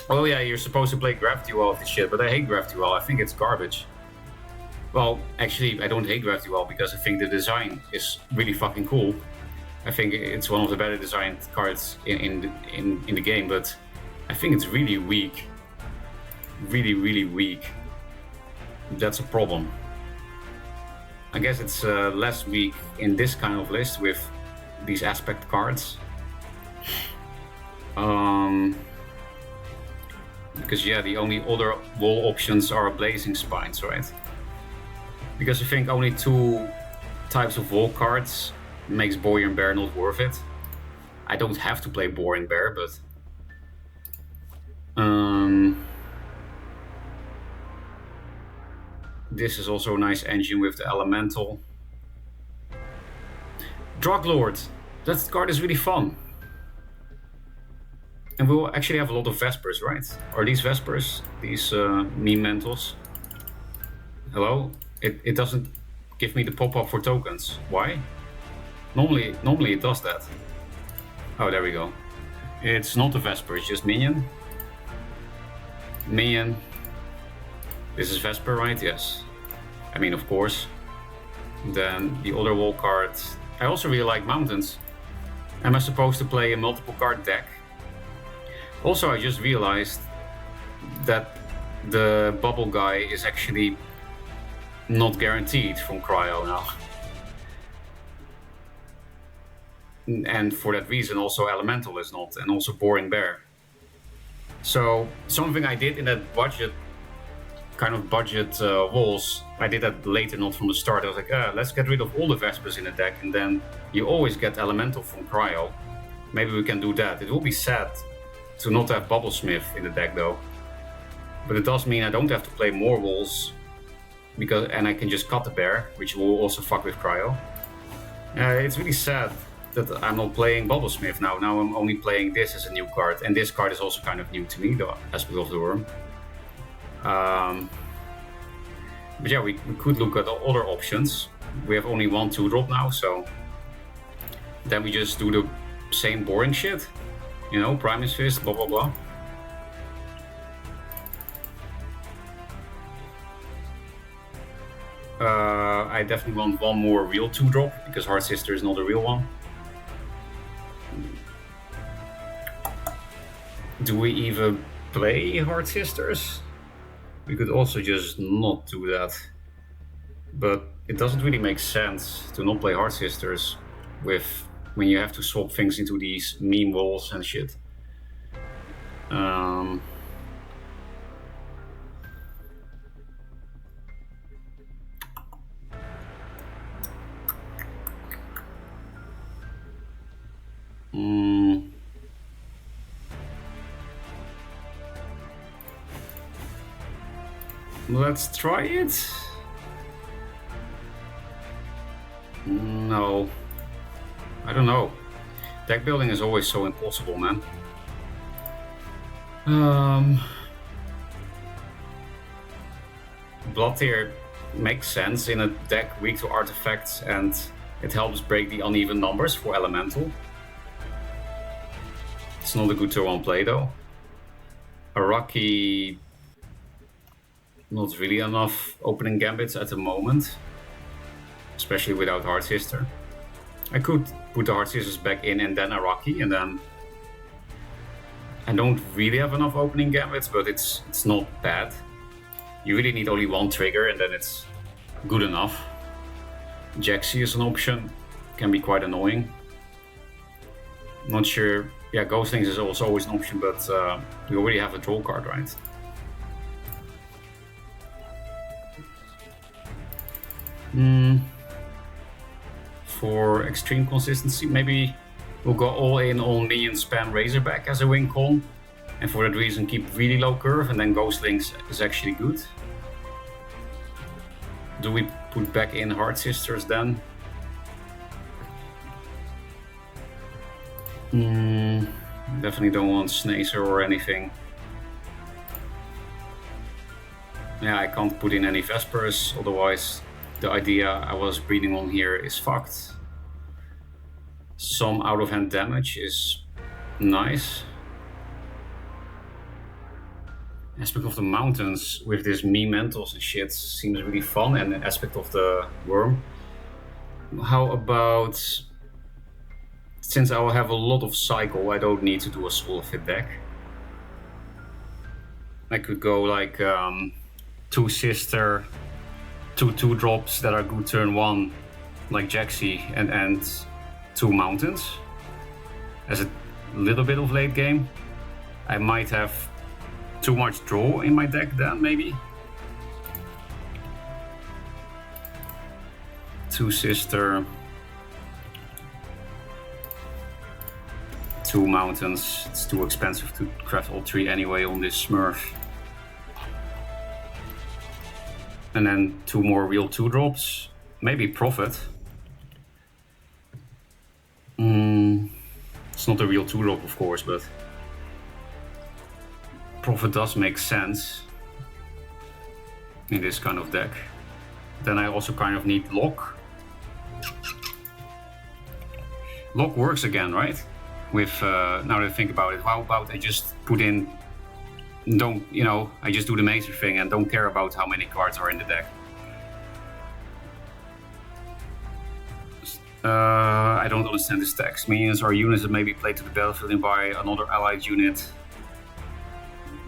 B: Oh yeah, you're supposed to play Gravity Well of this shit, but I hate Gravity Well, I think it's garbage. Well, actually I don't hate Gravity Well because I think the design is really fucking cool. I think it's one of the better designed cards in the game, but I think it's really weak. Really weak. That's a problem. I guess it's less weak in this kind of list with these aspect cards. Because yeah, the only other wall options are Blazing Spines, right? Because I think only 2 types of wall cards makes Borean Bear not worth it. I don't have to play Borean Bear, but... this is also a nice engine with the Elemental. Druglord! That card is really fun. And we'll actually have a lot of Vespers, right? Are these Vespers? These meme mentals? Hello? It doesn't give me the pop-up for tokens. Why? Normally it does that. Oh, there we go. It's not a Vesper, it's just Minion. Minion. This is Vesper, right? Yes. I mean, of course. Then the other wall card. I also really like Mountains. Am I supposed to play a multiple card deck? Also, I just realized that the bubble guy is actually not guaranteed from Cryo now. And for that reason also Elemental is not, and also Boring Bear. So something I did in that budget, kind of budget walls, I did that later, not from the start. I was like, let's get rid of all the Vespers in the deck, and then you always get Elemental from Cryo. Maybe we can do that. It will be sad to not have Bubblesmith in the deck though. But it does mean I don't have to play more walls, and I can just cut the bear, which will also fuck with Cryo. It's really sad that I'm not playing Bubblesmith now. Now I'm only playing this as a new card, and this card is also kind of new to me, the Aspect of the Worm. But yeah, we could look at other options. We have only 1 2-drop now, so then we just do the same boring shit. You know, Primus Fist, blah blah blah. I definitely want 1 more real 2-drop, because Heart Sister is not a real one. Do we even play Heart Sisters? We could also just not do that. But it doesn't really make sense to not play Heart Sisters when you have to swap things into these meme walls and shit. Let's try it. No. I don't know. Deck building is always so impossible, man. Blood Tier makes sense in a deck weak to artifacts, and it helps break the uneven numbers for Elemental. It's not a good turn 1 play though. Araki, not really enough opening gambits at the moment, especially without Hard Sister. I could put the Hard Sisters back in and then Araki, and then I don't really have enough opening gambits, but it's not bad. You really need only one trigger and then it's good enough. Jaxi is an option, can be quite annoying. Not sure. Yeah, Ghostlings is also always an option, but we already have a draw card, right? For extreme consistency, maybe we'll go all in on minion spam Razorback as a win con, and for that reason keep really low curve, and then Ghostlings is actually good. Do we put back in Hard Sisters then? Definitely don't want Snacer or anything. Yeah, I can't put in any Vespers, otherwise the idea I was breeding on here is fucked. Some out of hand damage is nice. Aspect of the Mountains with this meme mentals and shit seems really fun, and the aspect of the Worm. How about, since I will have a lot of cycle, I don't need to do a solo fit deck. I could go like 2 Sister, 2 2-drops that are good turn 1, like Jaxi, and 2 Mountains. As a little bit of late game. I might have too much draw in my deck then, maybe. 2 Sister, 2 Mountains. It's too expensive to craft all 3 anyway on this Smurf. And then 2 more real 2-drops. Maybe Prophet. It's not a real 2-drop, of course, but Prophet does make sense in this kind of deck. Then I also kind of need Lock. Lock works again, right? With now that I think about it, how about I just put in, I just do the Mazer thing and don't care about how many cards are in the deck. I don't understand this text. Minions are units that may be played to the battlefield by another allied unit.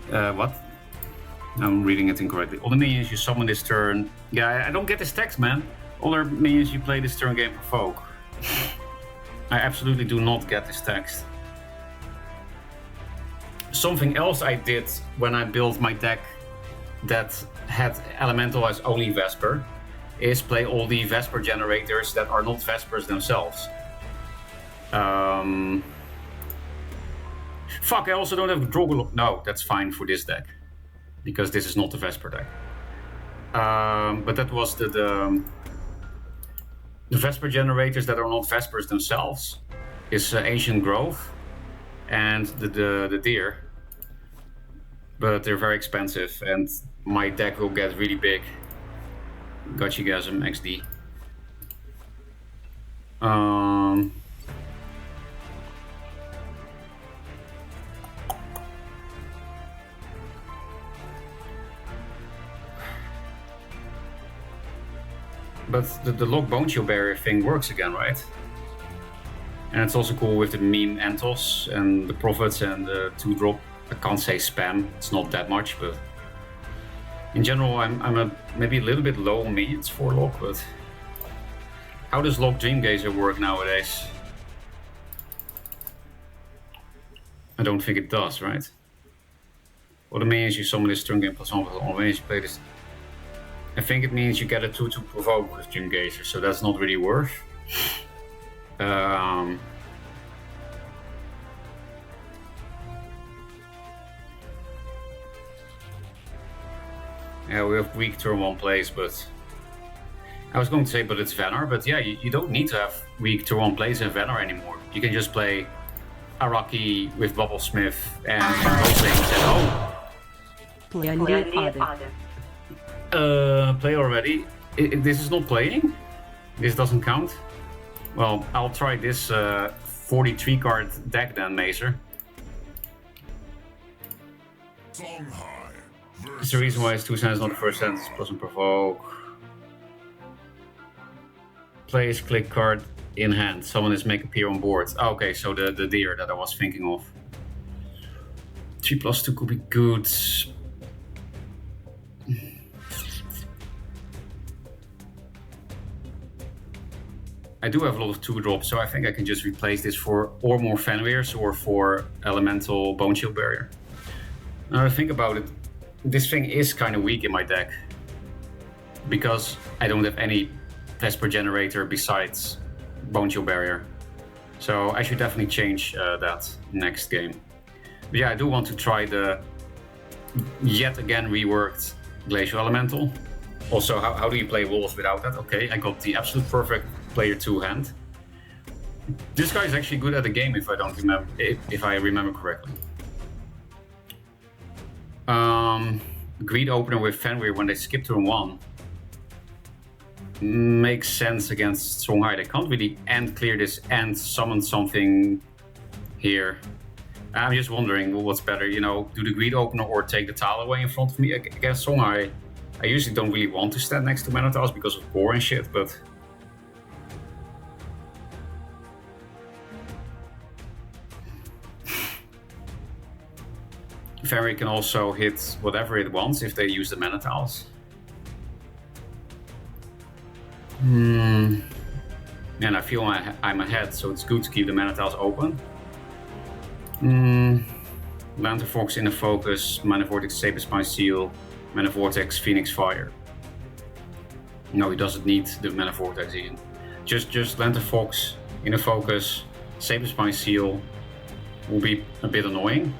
B: What? I'm reading it incorrectly. All the minions you summon this turn. Yeah, I don't get this text, man. All the minions you play this turn game provoke. I absolutely do not get this text. Something else I did when I built my deck that had Elemental as only Vesper is play all the Vesper generators that are not Vespers themselves. Fuck, I also don't have Drogolock. No, that's fine for this deck. Because this is not a Vesper deck. But that was the Vesper generators that are not Vespers themselves is Ancient Growth and the Deer. But they're very expensive and my deck will get really big. Gotchigasm XD. But the Lock Bone Shield Barrier thing works again, right? And it's also cool with the meme Antos and the Prophets and the 2-drop. I can't say spam, it's not that much, but in general I'm maybe a little bit low on minions for Lock, but how does Lock Dreamgazer work nowadays? I don't think it does, right? Or the minions you summon this turn game plus 1 all minions you play this. I think it means you get a 2 to provoke with Dreamgazer, so that's not really worth. Yeah, we have weak turn 1 plays, but... I was going to say, but it's Venar, but yeah, you don't need to have weak turn 1 plays in Venar anymore. You can just play Araki with Bubblesmith and things, and play already? This is not playing? This doesn't count? Well, I'll try this 43 card deck then, Maser. It's the reason why it's 2 cents, not the first sentence. Plus and provoke. Place click card in hand. Someone is make appear on board. Oh, okay, so the deer that I was thinking of. 3+2 could be good. I do have a lot of 2-drops, so I think I can just replace this for or more Fenrir's or for Elemental Bone Shield Barrier. Now I think about it, this thing is kind of weak in my deck. Because I don't have any Vesper Generator besides Bone Shield Barrier. So I should definitely change that next game. But yeah, I do want to try the yet again reworked Glacial Elemental. Also, how do you play Wolves without that? Okay, I got the absolute perfect player 2 hand. This guy is actually good at the game if I remember correctly. Greed opener with Fenrir when they skip turn 1 makes sense against Songhai. They can't really end clear this and summon something here. I'm just wondering what's better, you know, do the greed opener or take the tile away in front of me against Songhai. I usually don't really want to stand next to Minotaurs because of core and shit, but Fenrir can also hit whatever it wants if they use the Minotaurs. And I feel I'm ahead, so it's good to keep the Minotaurs open. Lantern Fox in the focus, Mana Vortex, Saber Spine Seal, Mana Vortex, Phoenix Fire. No, he doesn't need the Mana Vortex in. Just Lantern Fox in the focus, Saber Spine Seal will be a bit annoying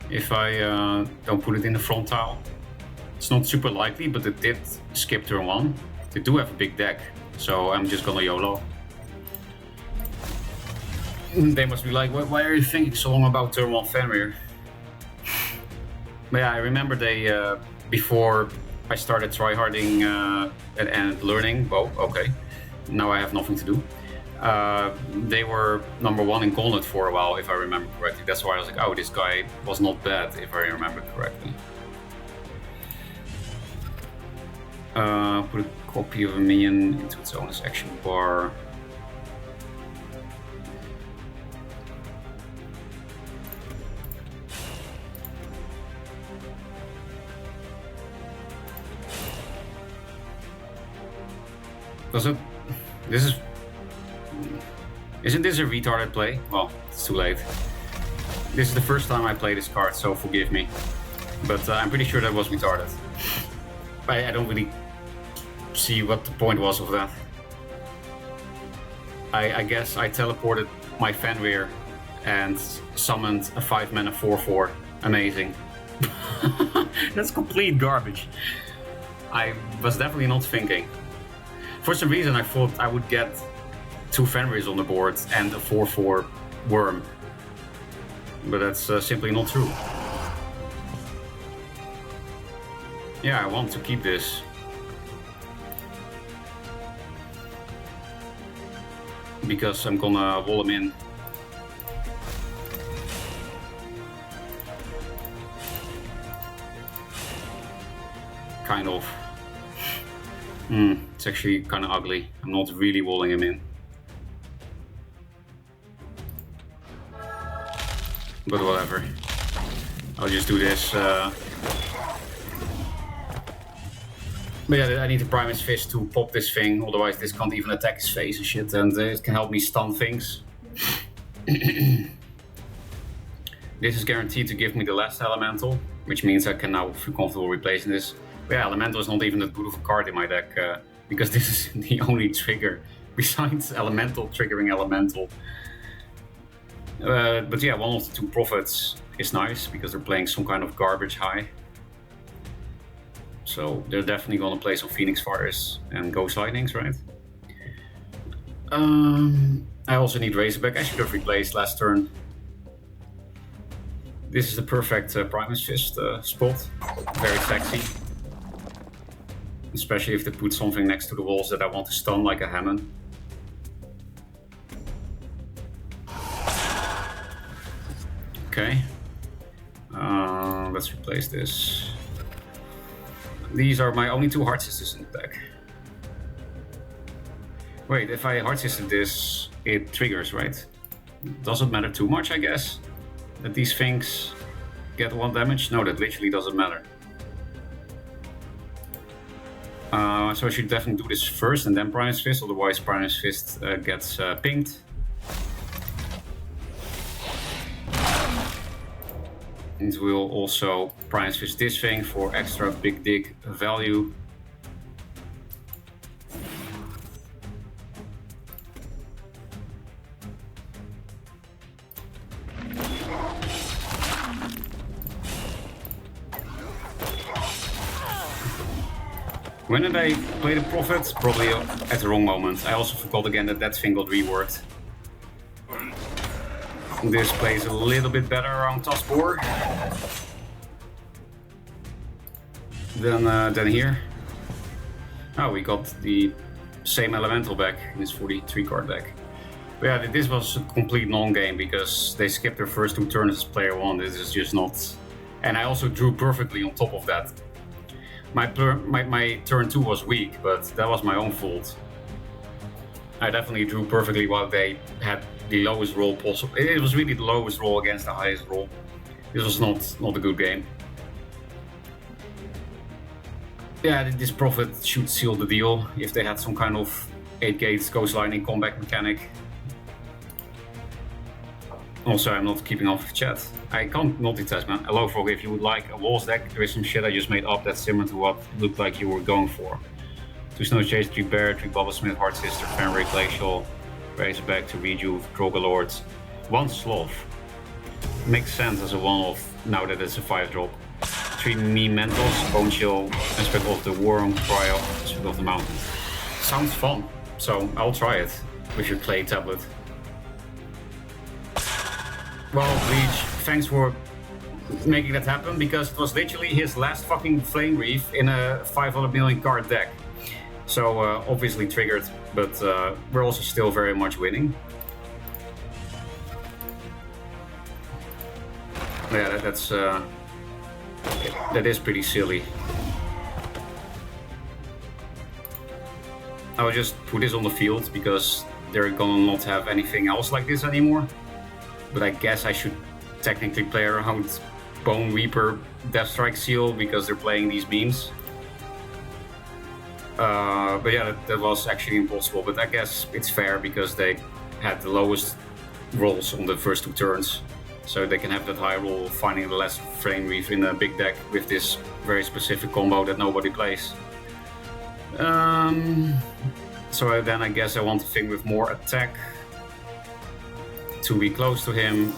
B: if I don't put it in the front tile. It's not super likely, but it did skip turn 1. They do have a big deck, so I'm just gonna YOLO. They must be like, why are you thinking so long about turn 1 Fenrir? But yeah, I remember they, before I started tryharding and learning, well, okay, now I have nothing to do. They were #1 in Gauntlet for a while, if I remember correctly. That's why I was like, oh, this guy was not bad, if I remember correctly. Put a copy of a minion into its owner's action bar. Isn't this a retarded play? Well, it's too late. This is the first time I play this card, so forgive me. But I'm pretty sure that was retarded. I don't really see what the point was of that. I guess I teleported my Fenrir and summoned a 5-mana 4/4. Amazing. That's complete garbage. I was definitely not thinking. For some reason I thought I would get 2 Fenrirs on the board and a 4/4 worm. But that's simply not true. Yeah, I want to keep this. Because I'm gonna wall him in. Kind of. It's actually kind of ugly. I'm not really walling him in. But whatever. I'll just do this. But yeah, I need to prime his fist to pop this thing, otherwise this can't even attack his face and shit, and it can help me stun things. This is guaranteed to give me the last elemental, which means I can now feel comfortable replacing this. But yeah, elemental is not even that good of a card in my deck, because this is the only trigger besides elemental triggering elemental. But yeah, one of the 2 prophets is nice because they're playing some kind of garbage high. So they're definitely gonna play some Phoenix Fires and Ghost Lightnings, right? I also need Razorback. I should have replaced last turn. This is the perfect Primus Fist spot. Very sexy. Especially if they put something next to the walls that I want to stun, like a Hammond. Okay. Let's replace this. These are my only 2 Heart Sisters in the deck. Wait, if I Heart Sister this, it triggers, right? Doesn't matter too much, I guess, that these things get 1 damage? No, that literally doesn't matter. So I should definitely do this first and then Primus Fist, otherwise Primus Fist gets pinged. And we'll also Primus Fist this thing for extra big dig value. When did I play the Prophet? Probably at the wrong moment. I also forgot again that that thing got reworked. This plays a little bit better around Taskboar than here. Oh, we got the same Elemental back in this 43 card deck. But yeah, this was a complete non-game because they skipped their first 2 turns as player 1. This is just not... And I also drew perfectly on top of that. My turn 2 was weak, but that was my own fault. I definitely drew perfectly while they had the lowest roll possible. It was really the lowest roll against the highest roll. This was not a good game. Yeah, this Prophet should seal the deal if they had some kind of 8 gates Ghost Lightning comeback mechanic. Also, I'm not keeping up with chat. I can't multitask, man. Hello, Frog, if you would like a walls deck, there is some shit I just made up that's similar to what it looked like you were going for. 2 Snow Chase, 3 Bear, 3 Bubblesmith, Heart Sister, Fenrir, Glacial, Razorback to Rejuve, Drogalord, 1 Sloth. Makes sense as a 1-off now that it's a 5-drop. 3 Meme Mentals, Bone Chill, Aspect of the Worm, Cryo, Aspect of the Mountain. Sounds fun, so I'll try it with your clay tablet. Well, Bleach, thanks for making that happen, because it was literally his last fucking Flame Reef in a 500 million card deck. So, obviously triggered, but we're also still very much winning. Yeah, that is pretty silly. I will just put this on the field, because they're gonna not have anything else like this anymore. But I guess I should technically play around Bone Reaper Deathstrike Seal because they're playing these memes. But yeah, that was actually impossible. But I guess it's fair because they had the lowest rolls on the first 2 turns. So they can have that high roll of finding the last Flame Reef in a big deck with this very specific combo that nobody plays. So then I guess I want a thing with more attack to be close to him,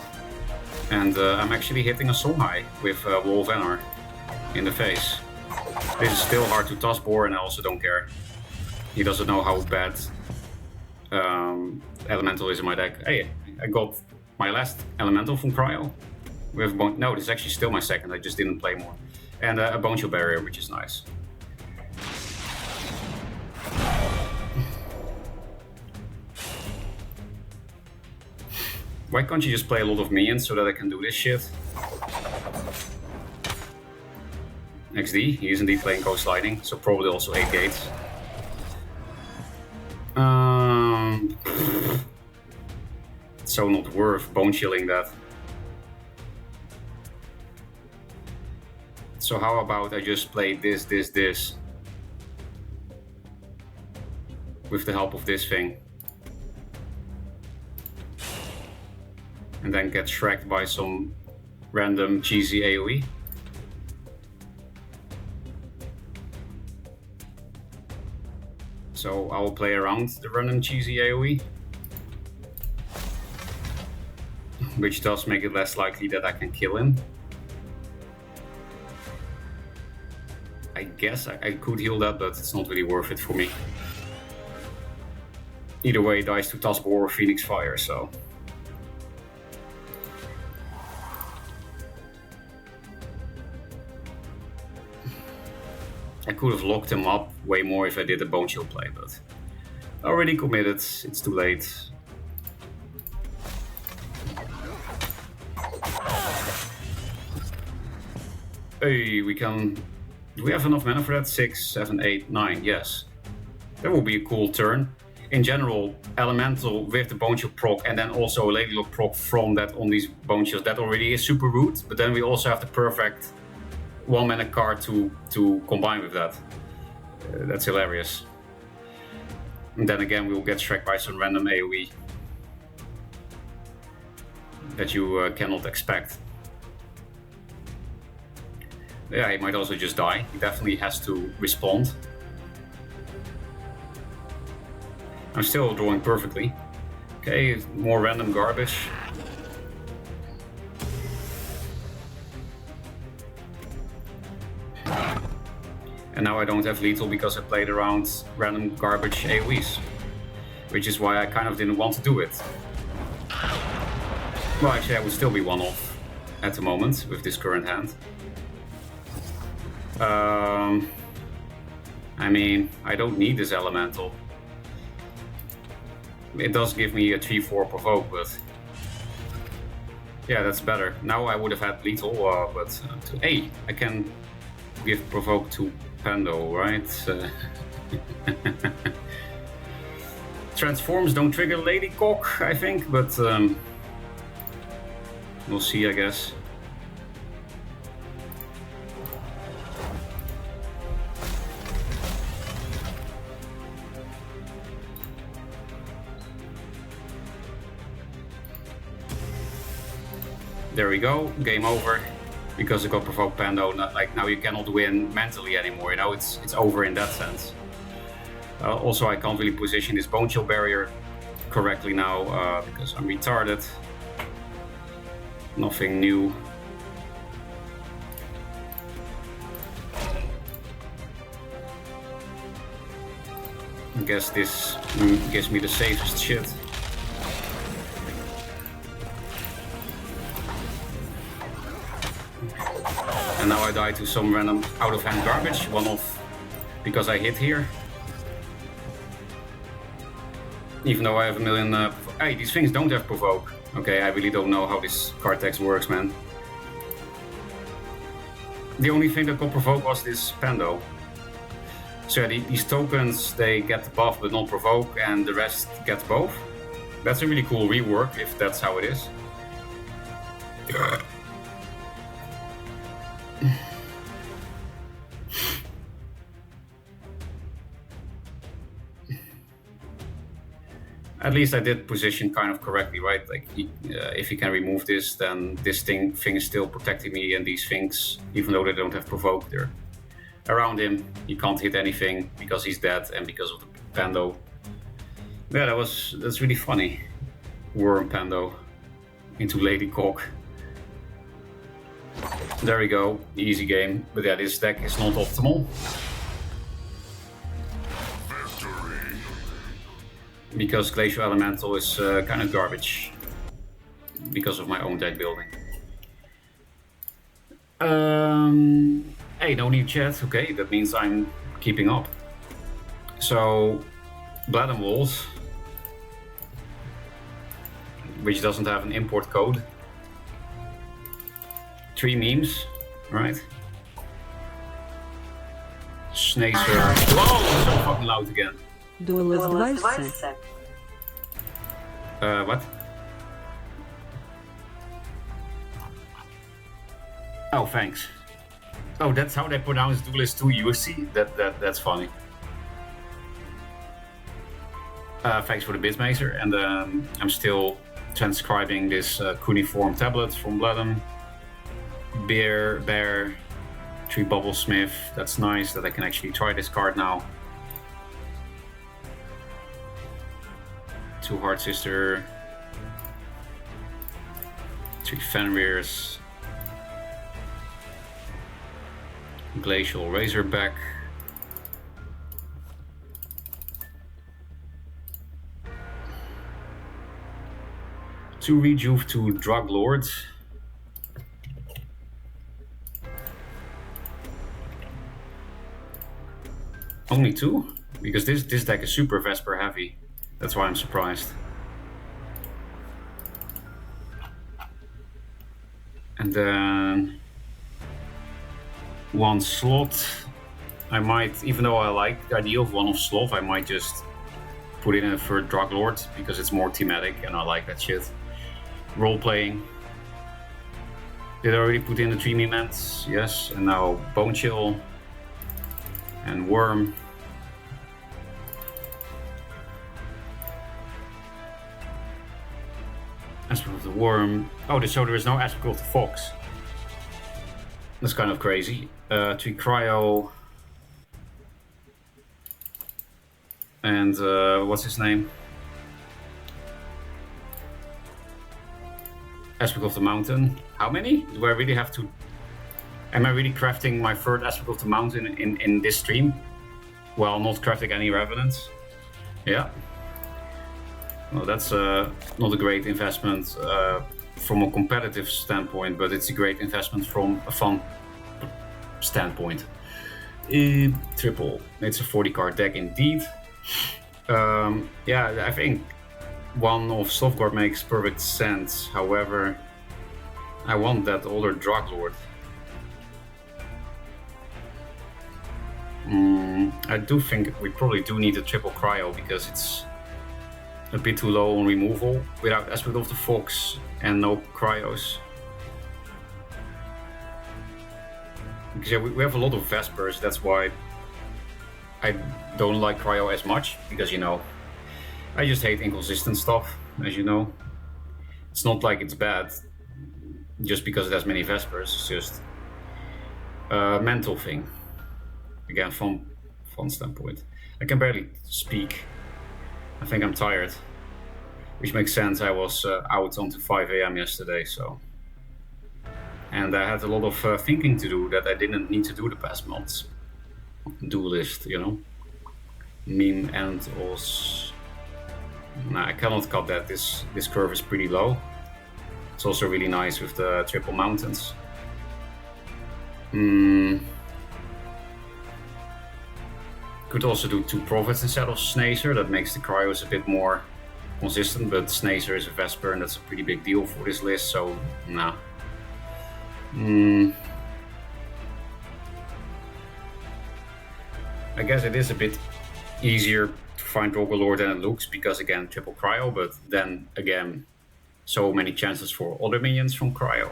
B: and I'm actually hitting a Song High with Wall Venar in the face. This is still hard to Taskboar, and I also don't care. He doesn't know how bad Elemental is in my deck. Hey, I got my last Elemental from Cryo. With no, this is actually still my second, I just didn't play more. And a Bone Chill Barrier, which is nice. Why can't you just play a lot of minions so that I can do this shit? XD, he is indeed playing Ghost Lightning, so probably also 8 gates. It's so not worth bone chilling that. So how about I just play this, with the help of this thing. And then get shreked by some random cheesy AoE. So I will play around the random cheesy AoE. Which does make it less likely that I can kill him. I I guess I could heal that, but it's not really worth it for me. Either way, it dies to Taskbor or Phoenix Fire, so... I could have locked him up way more if I did a Bone Shield play, but... already committed, it's too late. Hey, we can... do we have enough mana for that? 6, 7, 8, 9, yes. That will be a cool turn. In general, Elemental with the Bone Shield proc and then also a Lady Lock proc from that on these Bone Shields, that already is super root, but then we also have the perfect 1 mana card to combine with that. That's hilarious. And then again, we will get struck by some random AoE that you cannot expect. Yeah, he might also just die. He definitely has to respond. I'm still drawing perfectly. Okay, more random garbage. And now I don't have lethal because I played around random garbage AoEs. Which is why I kind of didn't want to do it. Well, actually I would still be 1-off at the moment with this current hand. I mean, I don't need this Elemental. It does give me a 3-4 provoke, but... yeah, that's better. Now I would have had lethal, but... hey, I can give provoke to Pando, right? Transforms don't trigger Lady Cock, I think, but... we'll see, I guess. There we go, game over. Because I got provoked Pando, not like now you cannot win mentally anymore, you know, it's over in that sense. Also, I can't really position this Bone Chill barrier correctly now because I'm retarded. Nothing new. I guess this gives me the safest shit. And now I die to some random out-of-hand garbage, 1-off because I hit here. Even though I have a million... hey, these things don't have provoke. Okay, I really don't know how this card text works, man. The only thing that got provoke was this Pando. So yeah, these tokens, they get the buff but not provoke, and the rest get both. That's a really cool rework, if that's how it is. At least I did position kind of correctly, right? Like, if he can remove this, then this thing is still protecting me, and these things, even though they don't have provoke, they're around him. He can't hit anything because he's dead and because of the Pando. Yeah, that's really funny. Worm Pando into Lady Cock. There we go, easy game. But yeah, this deck is not optimal. Because Glacial Elemental is kind of garbage. Because of my own deck building. Hey, no new chat. Okay, that means I'm keeping up. So, Blood and Walls, which doesn't have an import code. 3 memes, right? Snakes are... Whoa, it's so fucking loud again.
C: Duelyst II.
B: What? Oh, thanks. Oh, that's how they pronounce Duelyst II I. That's funny. Thanks for the BitMaker, and I'm still transcribing this cuneiform tablet from Bloodham. Bear, 3 Bubblesmith. That's nice that I can actually try this card now. 2 Heart Sister, 3 Fenrirs, Glacial Razorback. To rejuve to Drug Lord. Only 2? Because this deck is super Vesper heavy. That's why I'm surprised. And then 1 slot. I might, even though I like the idea of 1 of Sloth, I might just put it in for Drug Lord because it's more thematic and I like that shit. Role playing. Did I already put in the Dreamy Ments? Yes. And now Bone Chill and Worm. Aspect of the Worm. Oh, so there is no Aspect of the Fox. That's kind of crazy. 3 Cryo. And what's his name? Aspect of the Mountain. How many? Do I really have to... Am I really crafting my 3rd Aspect of the Mountain in this stream? While not crafting any Revenants? Yeah. Well, that's not a great investment from a competitive standpoint, but it's a great investment from a fun standpoint. Triple. It's a 40 card deck indeed. Yeah, I think 1 of Slothguard makes perfect sense. However, I want that older Drug Lord. I do think we probably do need a triple Cryo because it's a bit too low on removal without Aspect of the Fox and no Cryos. Because yeah, we have a lot of Vespers, that's why I don't like Cryo as much, because you know, I just hate inconsistent stuff, as you know. It's not like it's bad just because it has many Vespers, it's just a mental thing. Again, fun standpoint. I can barely speak. I think I'm tired, which makes sense. I was out until 5 AM yesterday, so. And I had a lot of thinking to do that I didn't need to do the past months. Duelyst, you know. Meme and os. Nah, I cannot cut that. This curve is pretty low. It's also really nice with the triple mountains. Could also do 2 Prophets instead of Snacer. That makes the Cryos a bit more consistent, but Snacer is a Vesper and that's a pretty big deal for this list, so nah. I guess it is a bit easier to find Drogalord than it looks because again, triple Cryo, but then again, so many chances for other minions from Cryo.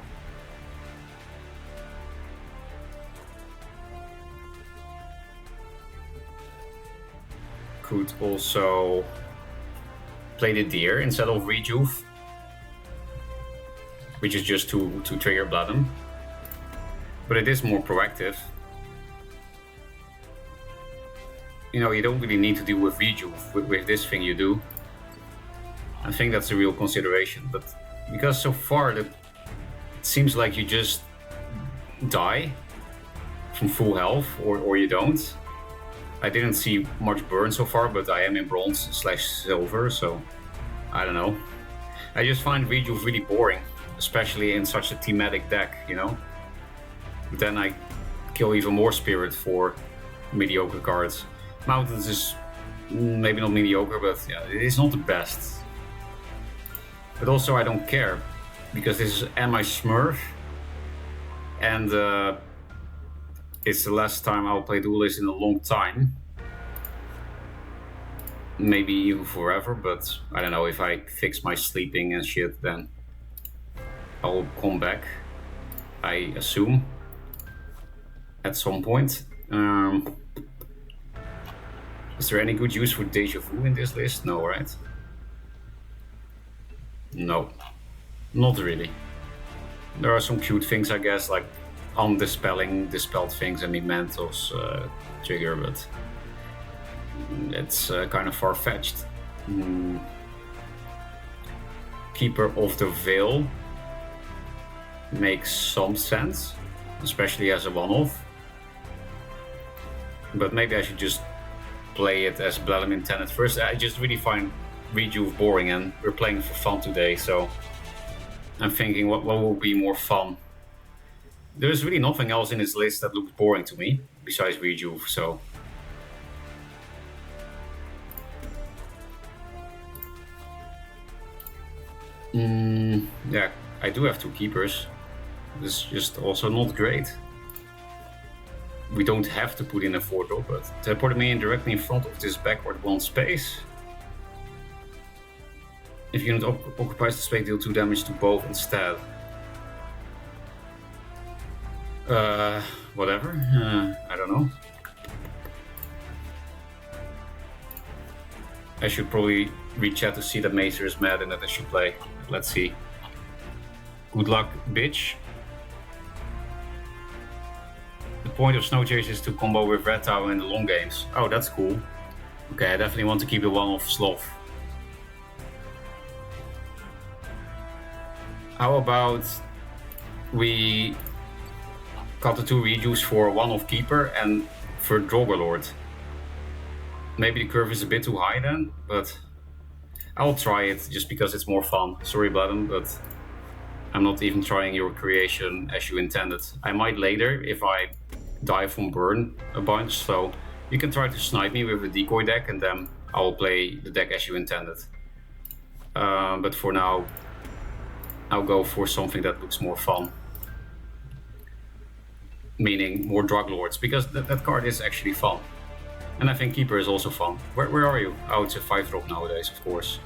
B: Could also play the Deer instead of Rejuve, which is just to trigger Bloodham. But it is more proactive. You know, you don't really need to deal with Rejuve. With this thing you do. I think that's a real consideration, but because so far it seems like you just die from full health or you don't. I didn't see much burn so far, but I am in bronze/silver, so I don't know. I just find Rejuve really boring, especially in such a thematic deck, you know? But then I kill even more Spirit for mediocre cards. Mountains is maybe not mediocre, but yeah, it is not the best. But also I don't care, because this is my Smurf, and it's the last time I'll play Duelyst in a long time. Maybe even forever, but I don't know, if I fix my sleeping and shit, then I'll come back, I assume, at some point. Is there any good use for Deja Vu in this list? No, right? No, not really. There are some cute things, I guess, like dispelled things and Mementos trigger, but it's kind of far-fetched. Keeper of the Veil makes some sense, especially as a one-off. But maybe I should just play it as Blalem intended. First, I just really find Rejuve boring, and we're playing for fun today, so I'm thinking what will be more fun. There's really nothing else in this list that looks boring to me, besides Rejuve, so... yeah, I do have 2 keepers. This is just also not great. We don't have to put in a 4-drop, but teleport me in directly in front of this backward 1 space. If unit occupies the space, deal 2 damage to both instead. Whatever. I don't know. I should probably read chat to see that Maser is mad and that I should play. Let's see. Good luck, bitch. The point of Snow Chase is to combo with Red Tower in the long games. Oh, that's cool. Okay, I definitely want to keep the 1-off Sloth. How about we cut the 2 reduce for a 1-off Keeper and for Drogalord? Maybe the curve is a bit too high then, but I'll try it just because it's more fun. Sorry, Bladden, but I'm not even trying your creation as you intended. I might later if I die from burn a bunch, so you can try to snipe me with a decoy deck and then I'll play the deck as you intended. But for now, I'll go for something that looks more fun. Meaning more Drug Lords, because that card is actually fun. And I think Keeper is also fun. Where are you? Oh, it's a 5-drop nowadays, of course.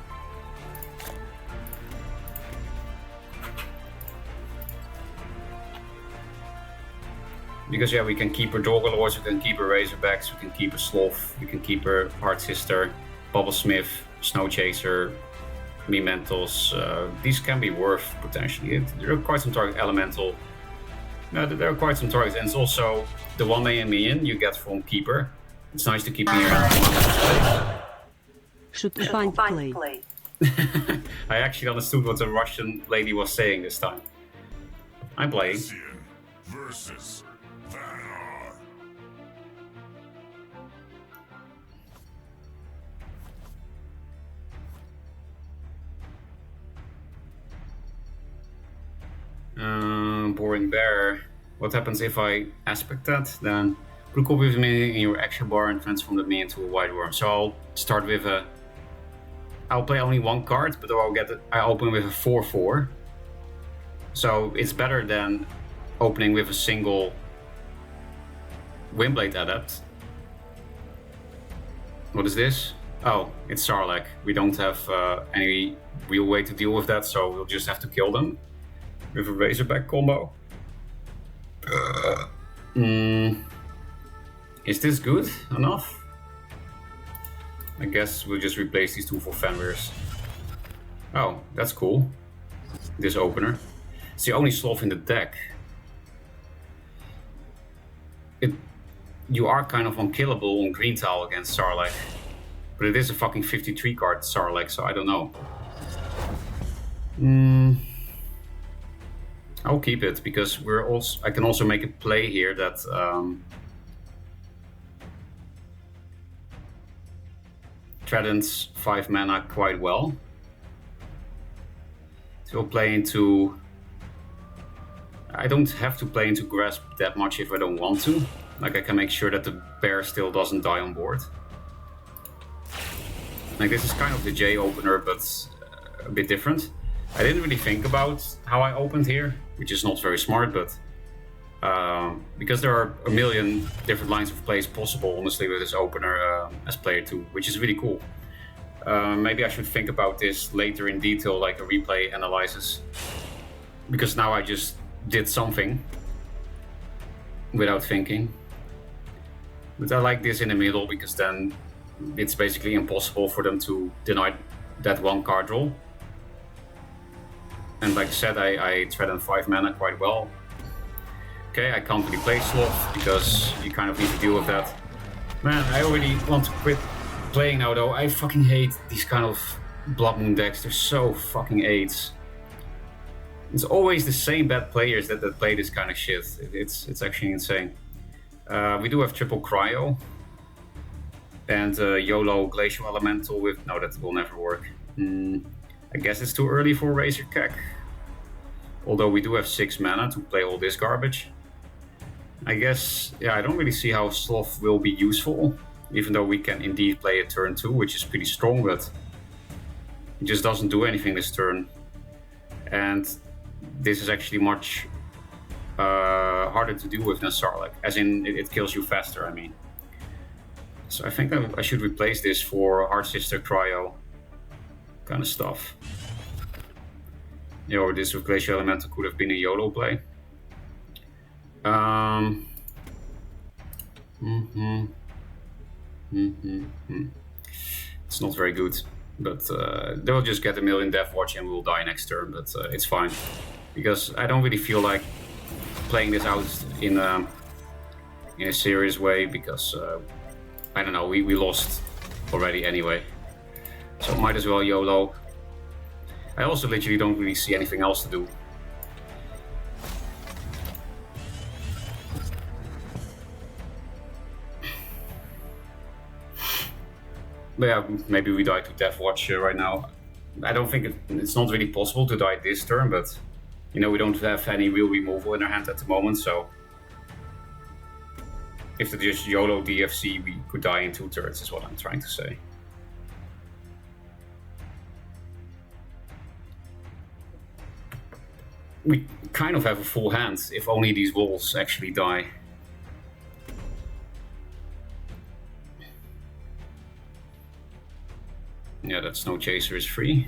B: Because yeah, we can keep a Drogalords, we can keep a Razorbacks, we can keep a Sloth, we can keep a Hard Sister, Bubblesmith, Snow Chaser, Mementos. These can be worth potentially. There are quite some targets. Elemental. No, there are quite some targets, and it's also the 1 mana minion you get from Keeper. It's nice to keep in your hand.
C: Should find play.
B: I actually understood what the Russian lady was saying this time. I'm playing.
D: Abyssian versus Vanar.
B: Boring bear. What happens if I aspect that? Then put a copy of me in your action bar and transform me into a white worm. So I'll start with a... I'll play only 1 card, but I open with a 4/4. So it's better than opening with a single Windblade Adept. What is this? Oh, it's Sarlacc. We don't have any real way to deal with that, so we'll just have to kill them with a Razorback combo. Is this good enough? I guess we'll just replace these 2 for Fenrir's. Oh, that's cool. This opener. It's the only Sloth in the deck. You are kind of unkillable on green tile against Sarlacc. But it is a fucking 53 card Sarlacc, so I don't know. I'll keep it because I can also make a play here that threatens 5 mana quite well. So I'll play into... I don't have to play into Grasp that much if I don't want to. Like I can make sure that the bear still doesn't die on board. Like this is kind of the J opener, but a bit different. I didn't really think about how I opened here, which is not very smart, but because there are a million different lines of plays possible, honestly, with this opener as player 2, which is really cool. Maybe I should think about this later in detail, like a replay analysis, because now I just did something without thinking. But I like this in the middle, because then it's basically impossible for them to deny that 1 card roll. And like I said, I threaten 5 mana quite well. Okay, I can't really play Sloth because you kind of need to deal with that. Man, I already want to quit playing now though. I fucking hate these kind of Blood Moon decks. They're so fucking AIDS. It's always the same bad players that play this kind of shit. It's actually insane. We do have triple Cryo, And YOLO Glacial Elemental with... No, that will never work. I guess it's too early for Razor Kek. Although we do have 6 mana to play all this garbage. I guess, yeah, I don't really see how Sloth will be useful. Even though we can indeed play a turn 2, which is pretty strong, but it just doesn't do anything this turn. And this is actually much harder to deal with than Sarlacc, as in it kills you faster, I mean. So I think I should replace this for Hard Sister Cryo kind of stuff. Yeah, or this with Glacial Elemental could have been a YOLO play. It's not very good, but they'll just get a million Death Watch and we'll die next turn, but it's fine. Because I don't really feel like playing this out in a serious way, because I don't know, we lost already anyway. So might as well YOLO. I also literally don't really see anything else to do. But yeah, maybe we die to Death Watch right now. I don't think it's not really possible to die this turn, but you know, we don't have any real removal in our hand at the moment, so if they just YOLO DFC, we could die in 2 turns, is what I'm trying to say. We kind of have a full hand, if only these walls actually die. Yeah, that Snow Chaser is free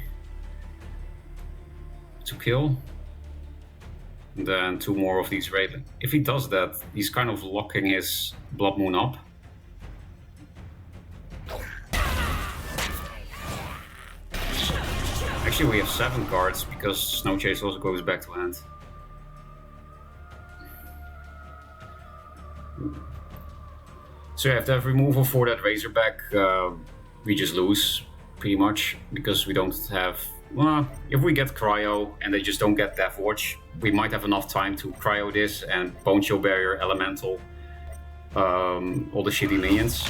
B: to kill. And then 2 more of these raid. If he does that, he's kind of locking his Blood Moon up. Actually, we have 7 cards because Snow Chaser also goes back to hand. So yeah, if they have removal for that Razorback, we just lose. Pretty much, because we don't have... Well, if we get Cryo and they just don't get Death Watch, we might have enough time to Cryo this and Bone Chill Barrier, Elemental, all the shitty minions.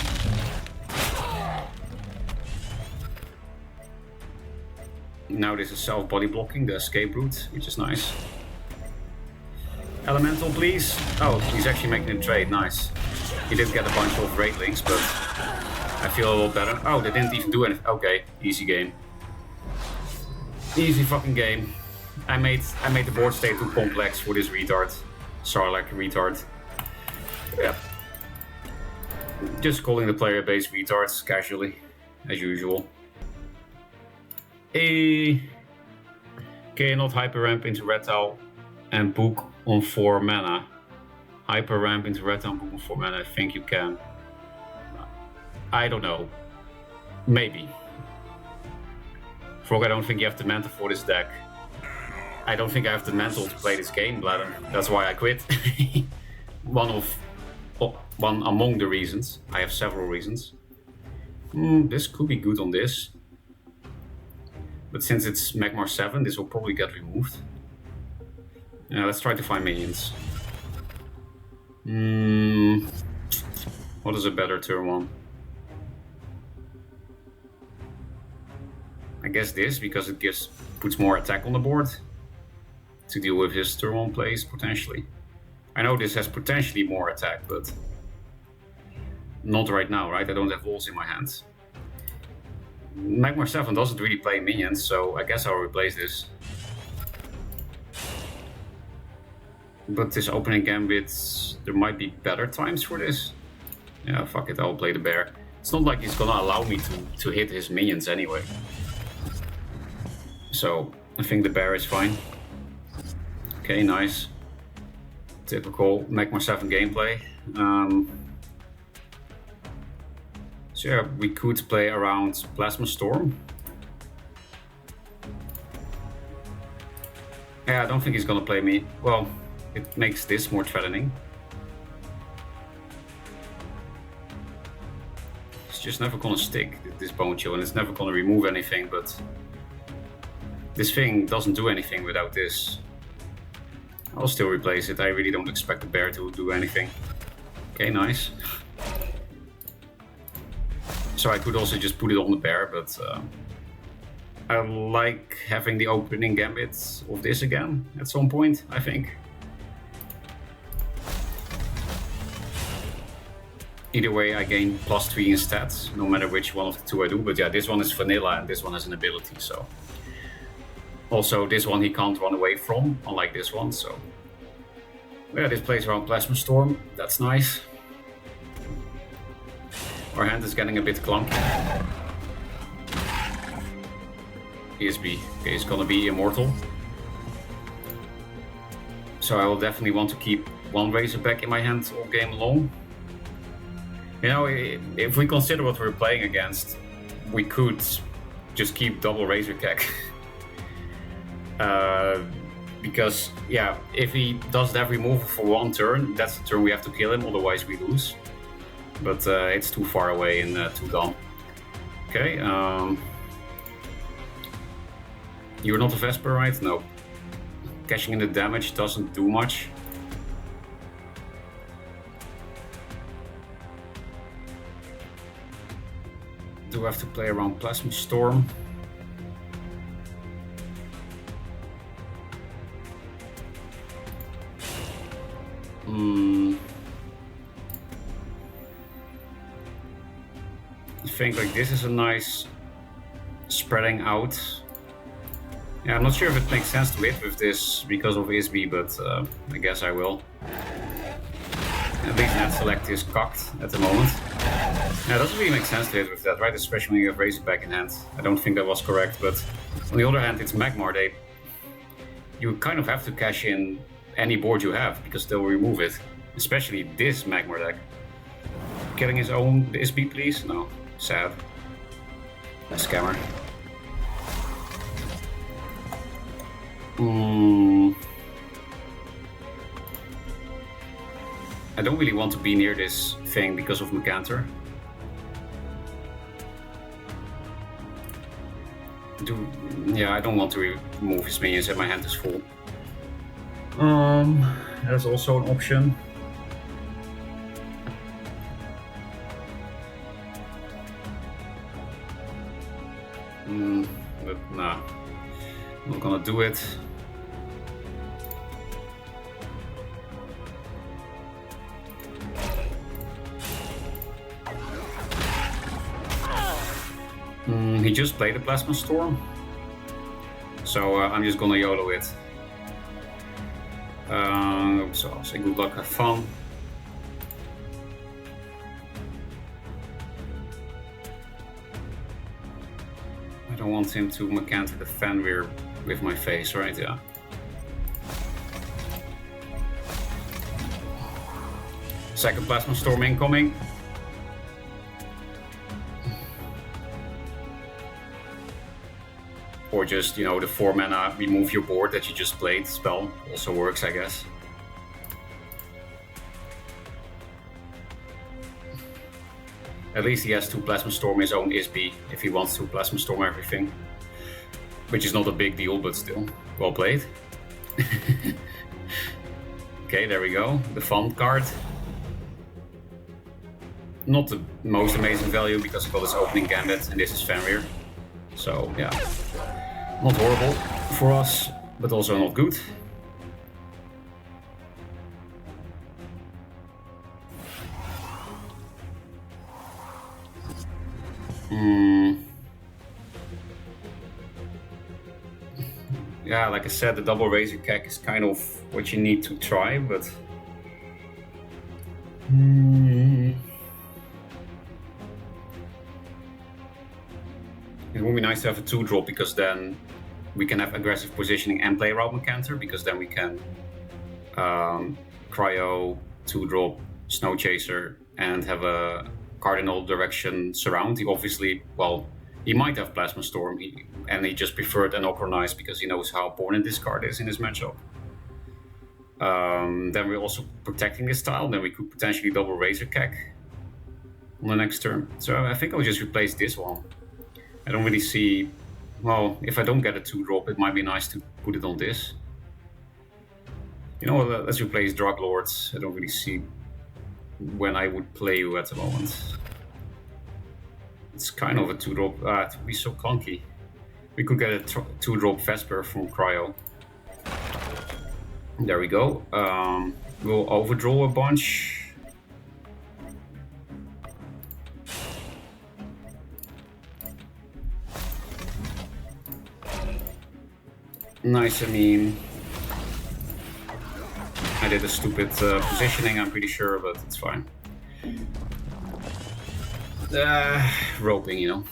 B: Now this is self-body blocking, the Escape Route, which is nice. Elemental, please. Oh, he's actually making a trade, nice. He did get a bunch of raid links, but I feel a lot better. Oh, they didn't even do anything. Okay, easy game. Easy fucking game. I made the board state too complex for this retard. Sarlacc retard. Yeah. Just calling the player base retards casually, as usual. Okay, not hyper ramp into Red Tile and book on 4 mana. Hyper ramp into Red Tile and book on 4 mana. I think you can. I don't know. Maybe. Frog, I don't think you have the mantle for this deck. I don't think I have the mantle to play this game, Bladder. That's why I quit. One among the reasons. I have several reasons. This could be good on this. But since it's Magmar 7, this will probably get removed. Yeah, let's try to find minions. What is a better turn 1? I guess this, because it puts more attack on the board to deal with his turn 1 plays, potentially. I know this has potentially more attack, but not right now, right? I don't have walls in my hands. Magmar 7 doesn't really play minions, so I guess I'll replace this. But this opening gambit, there might be better times for this. Yeah, fuck it, I'll play the bear. It's not like he's gonna allow me to hit his minions anyway. So, I think the bear is fine. Okay, nice. Typical Magmar 7 gameplay. So yeah, we could play around Plasma Storm. Yeah, I don't think he's gonna play me. Well, it makes this more threatening. It's just never gonna stick, this Bone Chill, and it's never gonna remove anything, but this thing doesn't do anything without this. I'll still replace it. I really don't expect the bear to do anything. Okay, nice. So I could also just put it on the pair, but I like having the opening gambit of this again at some point, I think. Either way, I gain +3 in stats, no matter which one of the two I do. But yeah, this one is vanilla and this one has an ability, so. Also, this one he can't run away from, unlike this one, so. Yeah, this plays around Plasma Storm, that's nice. Our hand is getting a bit clunky. ESB, okay, it's gonna be immortal. So I will definitely want to keep one Razorback in my hand all game long. You know, if we consider what we're playing against, we could just keep double Razorback. Because, yeah, if he does that removal for one turn, that's the turn we have to kill him, otherwise we lose. But it's too far away and too dumb. Okay, you're not a Vesper, right? No. Cashing in the damage doesn't do much. Do have to play around Plasma Storm. I think like this is a nice spreading out. Yeah, I'm not sure if it makes sense to hit with this because of ISB, but I guess I will. At least net select is cocked at the moment. Yeah, it doesn't really make sense to hit with that, right? Especially when you have Razorback in hand. I don't think that was correct, but on the other hand, it's Magmar. You kind of have to cash in any board you have because they'll remove it. Especially this Magmar deck. Killing his own ISB, please? No. Sad. A scammer. I don't really want to be near this thing because of Mercantor. Yeah, I don't want to remove his minions and my hand is full. That's also an option. But nah, I'm not gonna do it. He just played a Plasma Storm, so I'm just gonna YOLO it. So I'll say good luck, have fun. I don't want him to Mercantor the Fenrir with my face, right? Yeah. Second Plasma Storm incoming. Or just, you know, the 4 mana remove your board that you just played spell also works, I guess. At least he has to Plasma Storm his own ISB if he wants to Plasma Storm everything. Which is not a big deal, but still. Well played. Okay, there we go. The fun card. Not the most amazing value because he got his opening gambit and this is Fenrir. So, yeah. Not horrible for us, but also not good. Yeah, like I said, the double Razorback is kind of what you need to try, but... It would be nice to have a 2-drop because then we can have aggressive positioning and play around Mercantor, because then we can Cryo, 2-drop, Snow Chaser, and have a cardinal direction surround. He obviously, well, he might have Plasma Storm, and he just preferred Anochronize because he knows how important this card is in his matchup. Then we're also protecting this tile, then we could potentially double Razorback on the next turn. So I think I'll just replace this one. I don't really see... Well, if I don't get a 2-drop, it might be nice to put it on this. You know what, let's replace Drug Lords. I don't really see when I would play you at the moment. It's kind of a 2-drop. It would be so clunky. We could get a 2-drop Vesper from Cryo. There we go. We'll overdraw a bunch. Nice, I mean... I did a stupid positioning, I'm pretty sure, but it's fine. Roping, you know.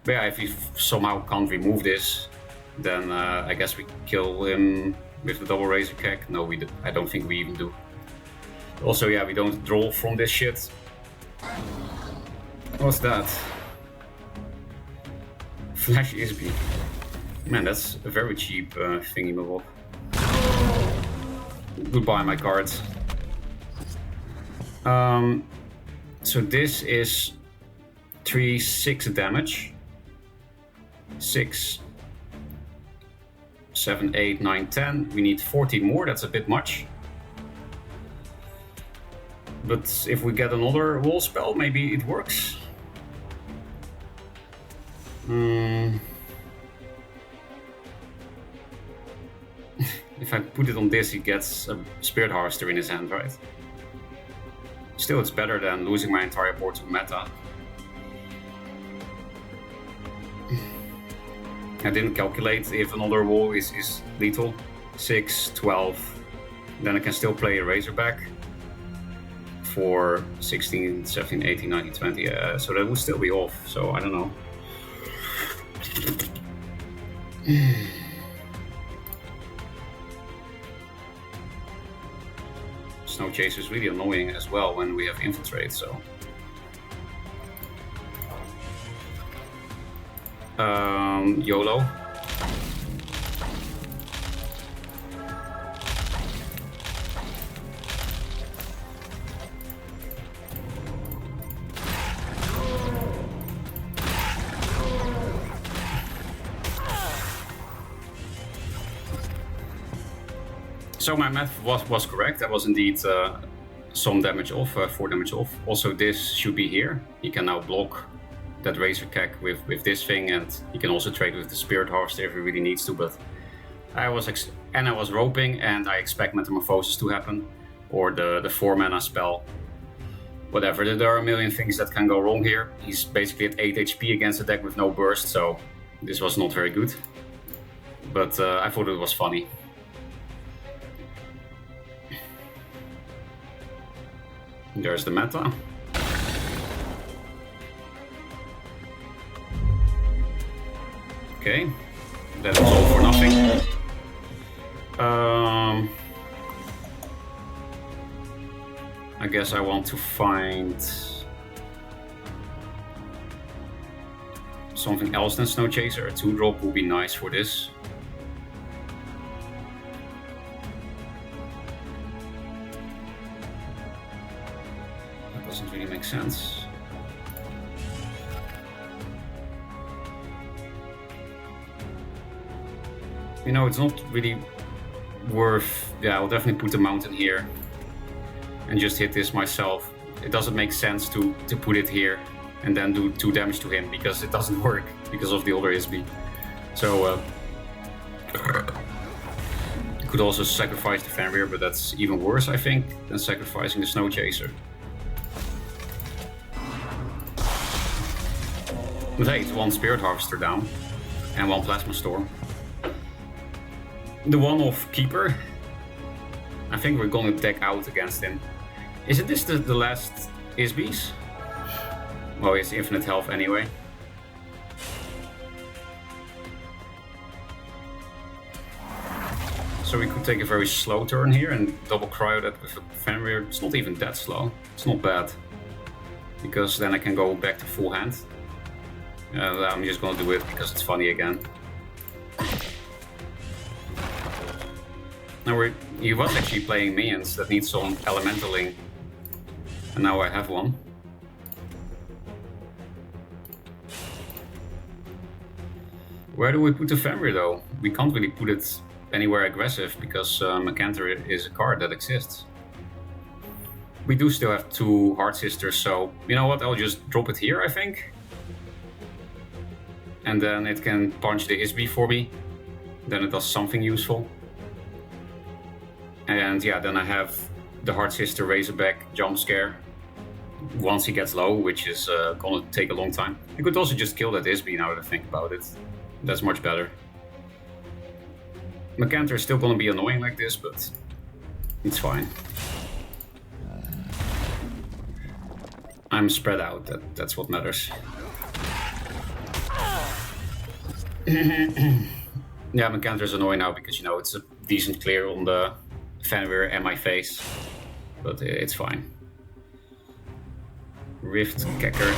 B: But yeah, if we somehow can't remove this, then I guess we kill him with the double razor cack. No, I don't think we even do. Also, yeah, we don't draw from this shit. What's that? Flash Isby. Man, that's a very cheap thingy move. Goodbye, my cards. So this is 3/6 damage. 6, 7, 8, 9, 10. We need 14 more, that's a bit much. But if we get another wall spell, maybe it works. If I put it on this, he gets a Spirit Harvester in his hand, right? Still, it's better than losing my entire board to meta. I didn't calculate if another wall is lethal. 6, 12. Then I can still play a Razorback for 16, 17, 18, 19, 20. So that would still be off, so I don't know. Snow Chaser is really annoying as well when we have Infiltrate, so... YOLO. So my math was correct. That was indeed some damage off, 4 damage off. Also, this should be here. He can now block that Razor Cack with this thing, and he can also trade with the Spirit Harvester if he really needs to. But I was roping, and I expect Metamorphosis to happen, or the 4-mana spell. Whatever. There are a million things that can go wrong here. He's basically at 8 HP against a deck with no burst, so this was not very good. But I thought it was funny. There's the meta. Okay, that is all for nothing. I guess I want to find something else than Snow Chaser. A 2-drop would be nice for this. That doesn't really make sense. You know, it's not really worth... Yeah, I'll definitely put the mountain here and just hit this myself. It doesn't make sense to put it here and then do 2 damage to him, because it doesn't work because of the other SB. So, you could also sacrifice the Fenrir, but that's even worse, I think, than sacrificing the Snow Chaser. But hey, it's 1 Spirit Harvester down and 1 Plasma Storm. The 1-off Keeper. I think we're gonna deck out against him. Isn't this the last Isbys? Well, it's infinite health anyway. So we could take a very slow turn here and double cryo that with a Fenrir. It's not even that slow. It's not bad. Because then I can go back to full hand. I'm just gonna do it because it's funny again. Now he was actually playing minions that need some elementaling, and now I have one. Where do we put the Fenrir though? We can't really put it anywhere aggressive because Macantor is a card that exists. We do still have 2 Heart Sisters, so you know what? I'll just drop it here, I think. and then it can punch the ISB for me. Then it does something useful. And yeah, then I have the Hard Sister Razorback jump scare once he gets low, which is gonna take a long time. You could also just kill that ISB now that I think about it. That's much better. Macantor is still gonna be annoying like this, but it's fine. I'm spread out, that's what matters. Yeah, Macantor is annoying now because, you know, it's a decent clear on the Fenrir and my face, but it's fine. Rift Kecker.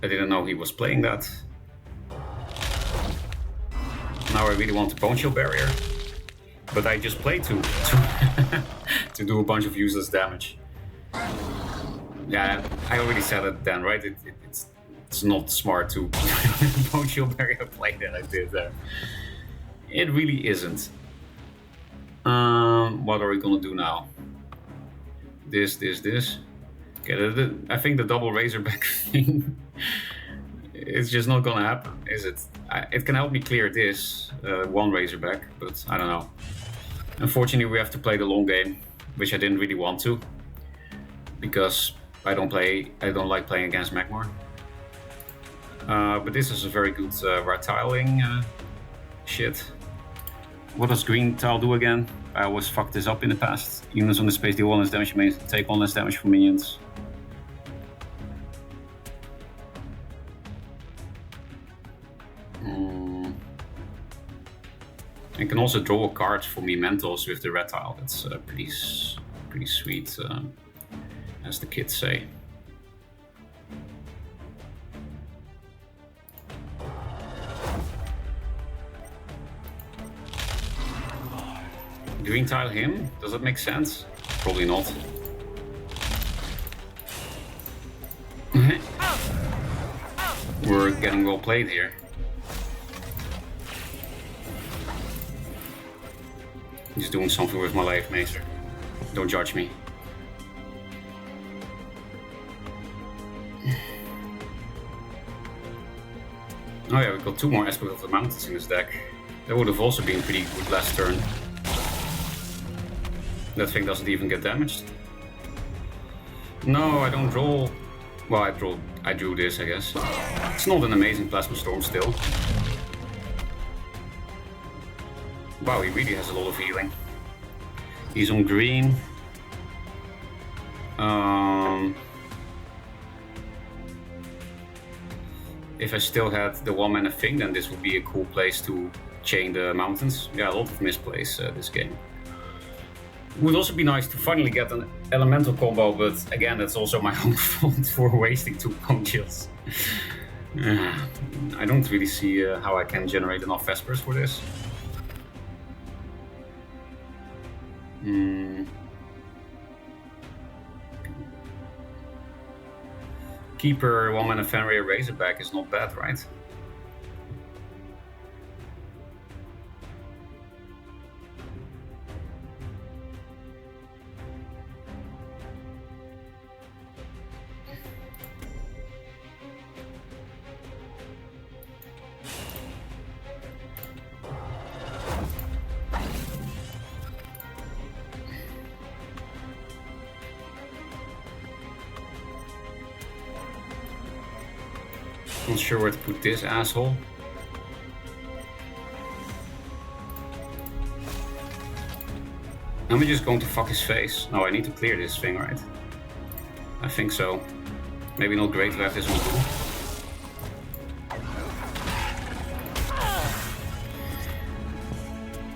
B: I didn't know he was playing that. Now I really want the Bone Shield Barrier, but I just played to to do a bunch of useless damage. Yeah, I already said it then, right? It's not smart to Bone Shield Barrier play that I did there. It really isn't. What are we gonna do now? This. Okay, I think the double Razorback thing, it's just not gonna happen, is it? It can help me clear this one Razorback, but I don't know. Unfortunately, we have to play the long game, which I didn't really want to, because I don't like playing against Magmar. But this is a very good red tiling shit. What does green tile do again? I always fucked this up in the past. Units on the space deal 1 less damage, means take 1 less damage from minions. I can also draw a card for me mentals with the red tile. That's pretty sweet, as the kids say. Green tile him? Does that make sense? Probably not. We're getting well played here. Just doing something with my whylast. Don't judge me. Oh yeah, we've got 2 more Aspect of the Mountains in this deck. That would have also been pretty good last turn. That thing doesn't even get damaged. No, I don't draw. Well, I drew this, I guess. It's not an amazing Plasma Storm still. Wow, he really has a lot of healing. He's on green. If I still had the 1-mana thing, then this would be a cool place to chain the mountains. Yeah, a lot of misplays this game. It would also be nice to finally get an elemental combo, but again, that's also my own fault for wasting 2 Bone Shields. I don't really see how I can generate enough Vespers for this. Keeper 1-mana Fenrir Razorback is not bad, right? Not sure where to put this asshole. Am I just going to fuck his face? No, I need to clear this thing, right? I think so. Maybe not great left this one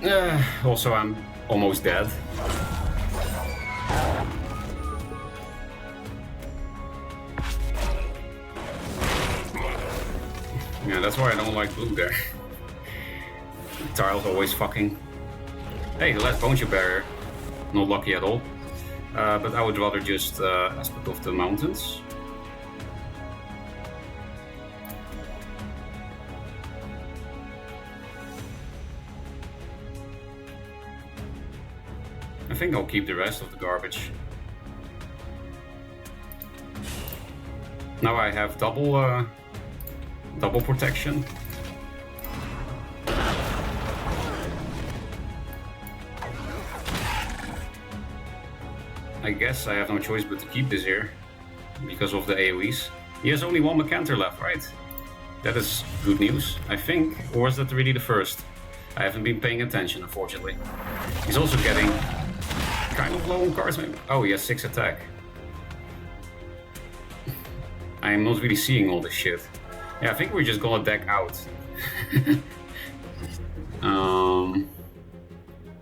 B: too. Also, I'm almost dead. Yeah, that's why I don't like blue there. Tile's always fucking. Hey, the last Bone Shield Barrier. Not lucky at all. But I would rather just Aspect of the Mountains. I think I'll keep the rest of the garbage. Now I have double double protection. I guess I have no choice but to keep this here because of the AoEs. He has only one Mecanter left, right? That is good news, I think. Or is that really the first? I haven't been paying attention, unfortunately. He's also getting kind of low on cards, maybe. Oh, he has 6 attack. I am not really seeing all this shit. Yeah, I think we're just gonna deck out.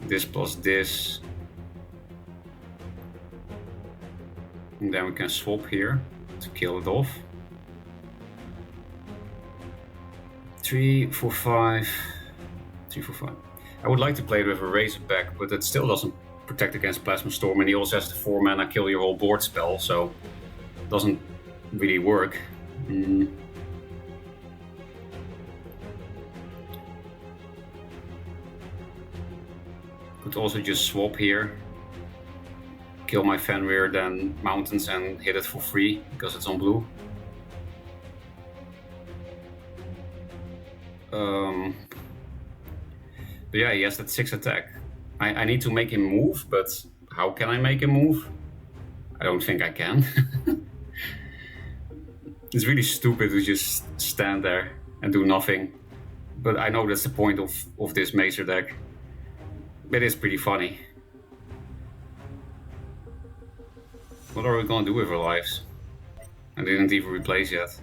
B: This plus this. And then we can swap here to kill it off. 3, 4, 5. 3, 4, 5. I would like to play it with a Razorback, but it still doesn't protect against Plasma Storm, and he also has the 4 mana kill your whole board spell, so it doesn't really work. Could also just swap here, kill my Fenrir, then Mountains and hit it for free because it's on blue. But yeah, he has that 6 attack. I need to make him move, but how can I make him move? I don't think I can. It's really stupid to just stand there and do nothing. But I know that's the point of this Mazer deck. It is pretty funny. What are we gonna do with our lives? I didn't even replace yet.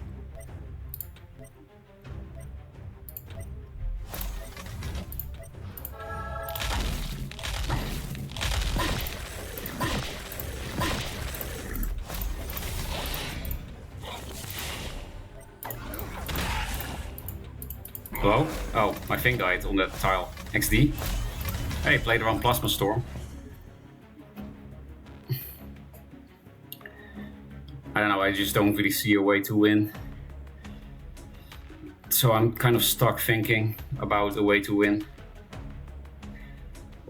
B: Hello? Oh, my thing died on that tile. XD. Hey, played around Plasma Storm. I don't know, I just don't really see a way to win. So I'm kind of stuck thinking about a way to win.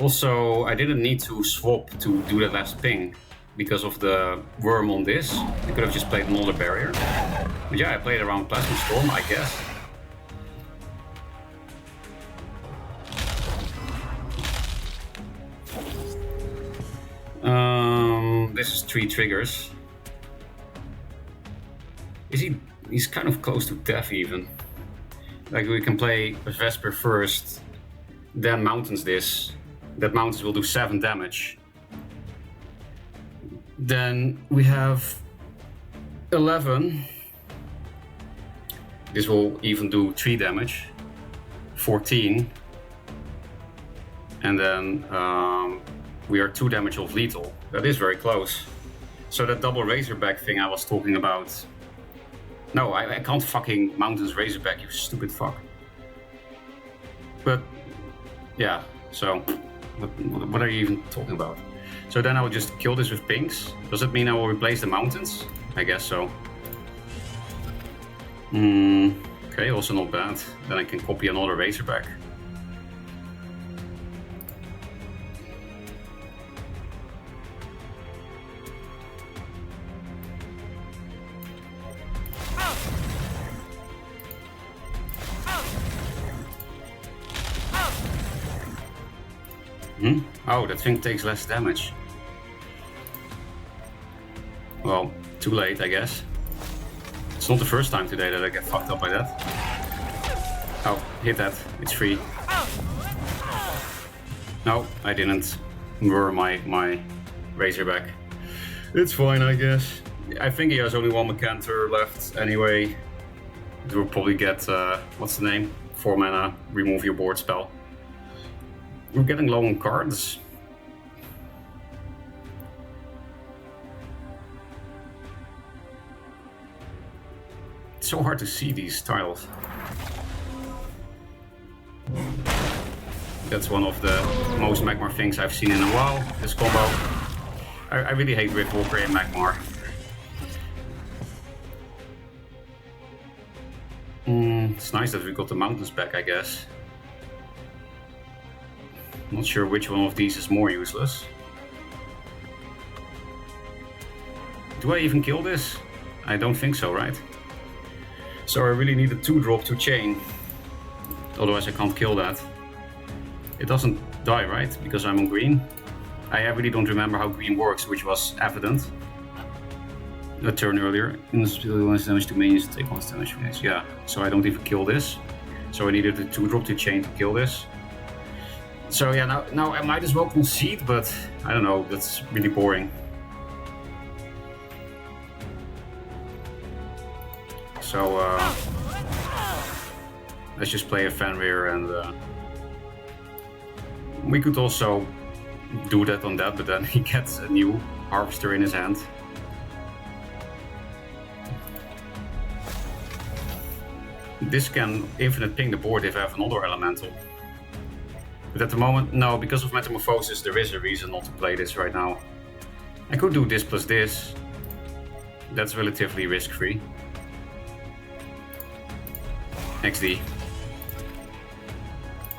B: Also, I didn't need to swap to do that last ping because of the worm on this. I could have just played another barrier. But yeah, I played around Plasma Storm, I guess. This is 3 triggers. He's kind of close to death even. Like we can play Vesper first, then Mountains this. That Mountains will do 7 damage. Then we have 11. This will even do 3 damage. 14. And then we are 2 damage of lethal. That is very close. So that double Razorback thing I was talking about. No, I can't fucking Mountains Razorback, you stupid fuck. But yeah, so what are you even talking about? So then I will just kill this with pinks. Does it mean I will replace the Mountains? I guess so. Okay, also not bad. Then I can copy another Razorback. Oh, that thing takes less damage. Well, too late, I guess. It's not the first time today that I get fucked up by that. Oh, hit that. It's free. No, I didn't murder my Razorback. It's fine, I guess. I think he has only 1 Mecanter left anyway. It will probably get, what's the name? 4 mana, remove your board spell. We're getting low on cards. It's so hard to see these tiles. That's one of the most Magmar things I've seen in a while, this combo. I really hate Riftwalker in Magmar. It's nice that we got the Mountains back, I guess. Not sure which one of these is more useless. Do I even kill this? I don't think so, right? So I really need a 2-drop to chain. Otherwise I can't kill that. It doesn't die, right? Because I'm on green. I really don't remember how green works, which was evident a turn earlier. Instead damage to minions, take 1 damage from this. Yeah, so I don't even kill this. So I needed a 2-drop to chain to kill this. So yeah, now I might as well concede, but I don't know, that's really boring. So let's just play a Fenrir, and we could also do that on that, but then he gets a new Harvester in his hand. This can infinite ping the board if I have another elemental. But at the moment, no, because of Metamorphosis, there is a reason not to play this right now. I could do this plus this. That's relatively risk-free. XD.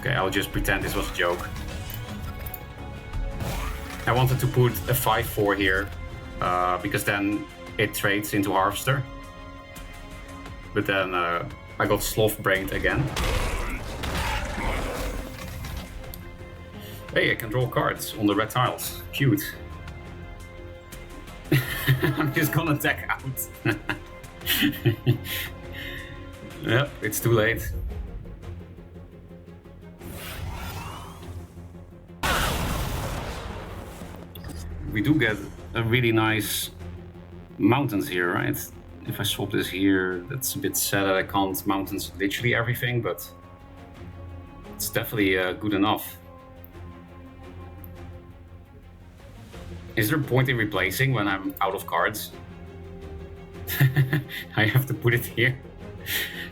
B: Okay, I'll just pretend this was a joke. I wanted to put a 5-4 here, because then it trades into Harvester. But then I got sloth-brained again. Hey, I can draw cards on the red tiles. Cute. I'm just gonna deck out. Yep, it's too late. We do get a really nice mountains here, right? If I swap this here, that's a bit sad that I can't mountains literally everything, but it's definitely good enough. Is there a point in replacing when I'm out of cards? I have to put it here.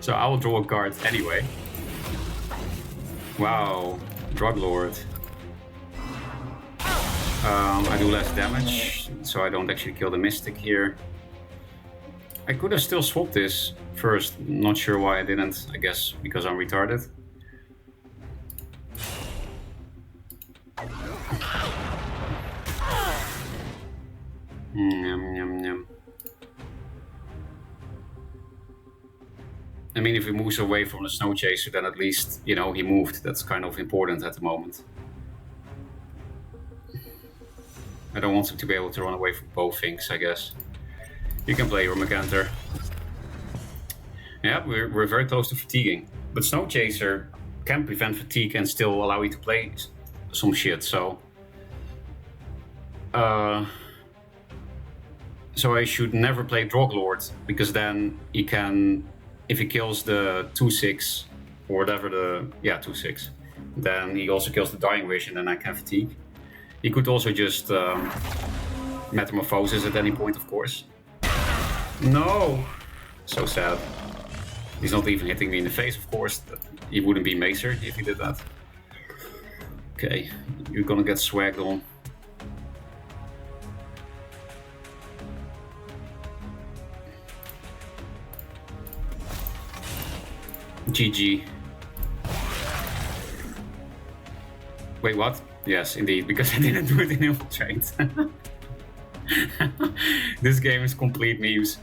B: So I will draw a card anyway. Wow, Drug Lord. I do less damage, so I don't actually kill the Mystic here. I could have still swapped this first, not sure why I didn't, I guess because I'm retarded. Yum, yum, yum. I mean, if he moves away from the Snow Chaser, then at least, you know, he moved. That's kind of important at the moment. I don't want him to be able to run away from both things, I guess. You can play your Mercantor. Yeah, we're very close to fatiguing. But Snow Chaser can prevent fatigue and still allow you to play some shit, so... So I should never play Droglord, because then he can... If he kills the 2/6, or whatever the... Yeah, 2/6. Then he also kills the Dying Wish, and then I can fatigue. He could also just Metamorphosis at any point, of course. No! So sad. He's not even hitting me in the face, of course. He wouldn't be Maser if he did that. Okay, you're gonna get swagged on. GG. Wait, what? Yes, indeed, because I didn't do it in Infiltrate. This game is complete memes.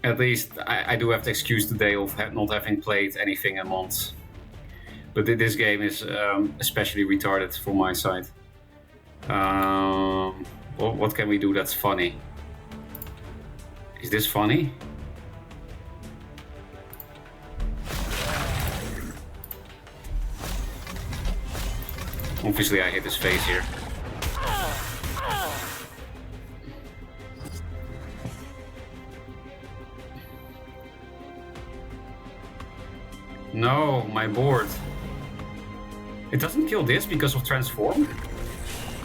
B: At least I do have the excuse today of not having played anything in months. But this game is especially retarded from my side. What can we do that's funny? Is this funny? Obviously I hit his face here. No, my board. It doesn't kill this because of Transform?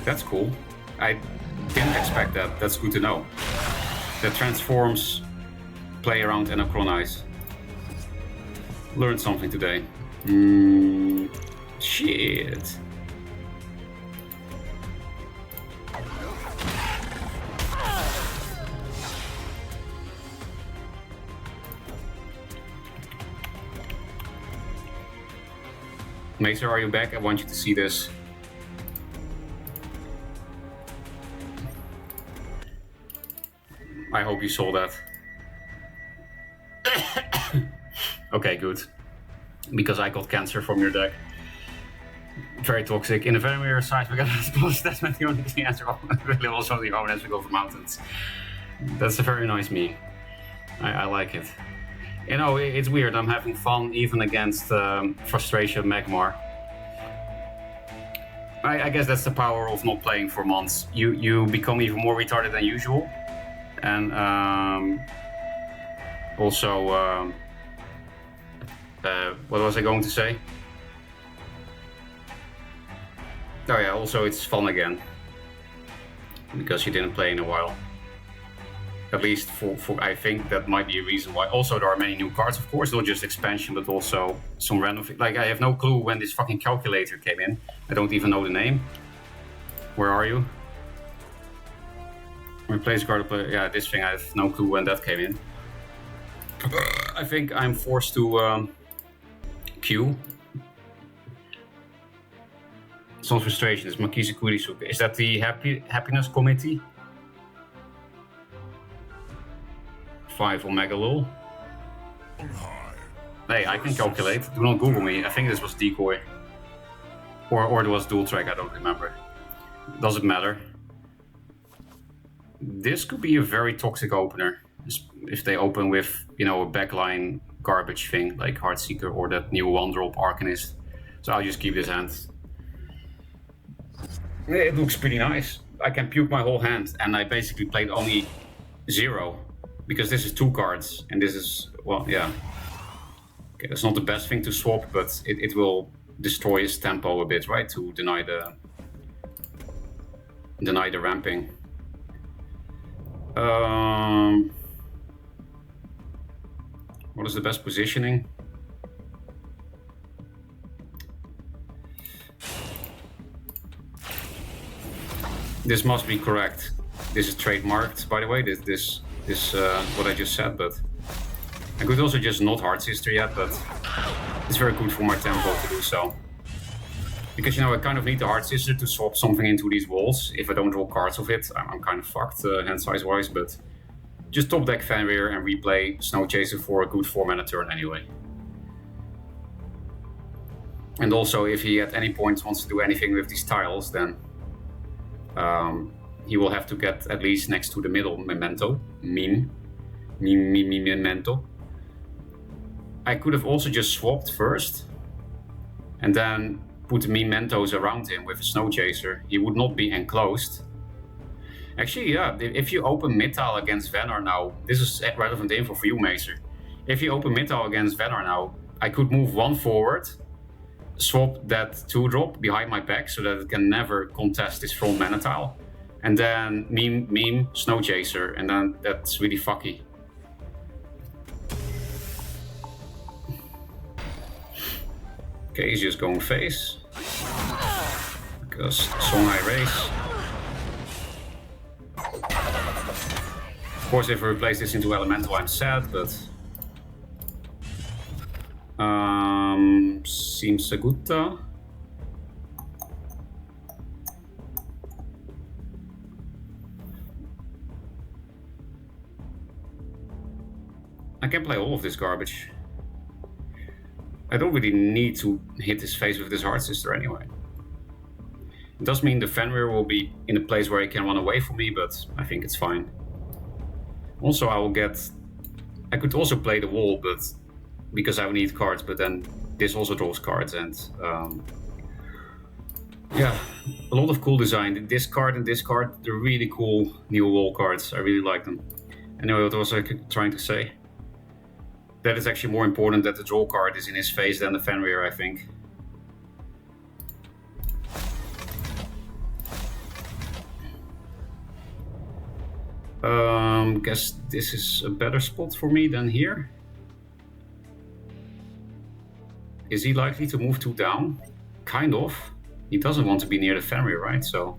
B: That's cool. I didn't expect that. That's good to know. That Transforms play around Anachronize. Learned something today. Shit. Maser, are you back? I want you to see this. I hope you saw that. Okay, good. Because I got cancer from your deck. Very toxic. In a very rare size, we got that's not the only answer. Really, also the own as we go for mountains. That's a very nice meme. I like it. You know, it's weird. I'm having fun even against frustration Magmar. I guess that's the power of not playing for months. You become even more retarded than usual, and also. What was I going to say? Oh yeah, also it's fun again. Because you didn't play in a while. At least for I think that might be a reason why. Also there are many new cards, of course, not just expansion, but also some random... Like, I have no clue when this fucking calculator came in. I don't even know the name. Where are you? Replace card player. Yeah, this thing, I have no clue when that came in. I think I'm forced to... Q. Some frustration is Makisa Kurisuke. Is that the happiness committee? 5 Omega Lol. Hey, I can calculate. Do not Google me. I think this was decoy. Or it was dual track, I don't remember. Doesn't matter. This could be a very toxic opener. If they open with, you know, a backline garbage thing like Heartseeker or that new 1-drop Arcanist. So I'll just keep this hand. It looks pretty nice. I can puke my whole hand and I basically played only 0 because this is 2 cards and this is, well, yeah. Okay, that's not the best thing to swap, but it will destroy his tempo a bit, right? To deny the ramping. What is the best positioning? This must be correct. This is trademarked, by the way. This what I just said, but I could also just not Heart Sister yet, but it's very good for my tempo to do so. Because, you know, I kind of need the Heart Sister to swap something into these walls. If I don't draw cards of it, I'm kind of fucked hand size wise, but just top deck Fenrir and replay Snow Chaser for a good 4-mana turn anyway. And also, if he at any point wants to do anything with these tiles, then he will have to get at least next to the middle memento. Memento. I could have also just swapped first and then put the mementos around him with a Snow Chaser. He would not be enclosed. Actually, yeah, if you open mid-tile against Venar now, this is relevant info for you, Maser. If you open mid-tile against Venar now, I could move 1 forward, swap that 2-drop behind my back so that it can never contest this front mana tile, and then meme Snow Chaser, and then that's really fucky. Okay, he's just going face. Because Song I raise. Of course, if I replace this into Elemental, I'm sad, but... seems a good... I can play all of this garbage. I don't really need to hit his face with this Heart Sister anyway. It does mean the Fenrir will be in a place where he can run away from me, but I think it's fine. Also, I could also play the wall, but because I would need cards, but then this also draws cards, and yeah, a lot of cool design. This card and this card, they're really cool new wall cards. I really like them. Anyway, what was I trying to say? That is actually more important that the draw card is in his face than the Fenrir, I think. Guess this is a better spot for me than here. Is he likely to move 2 down? Kind of. He doesn't want to be near the Fenrir, right? So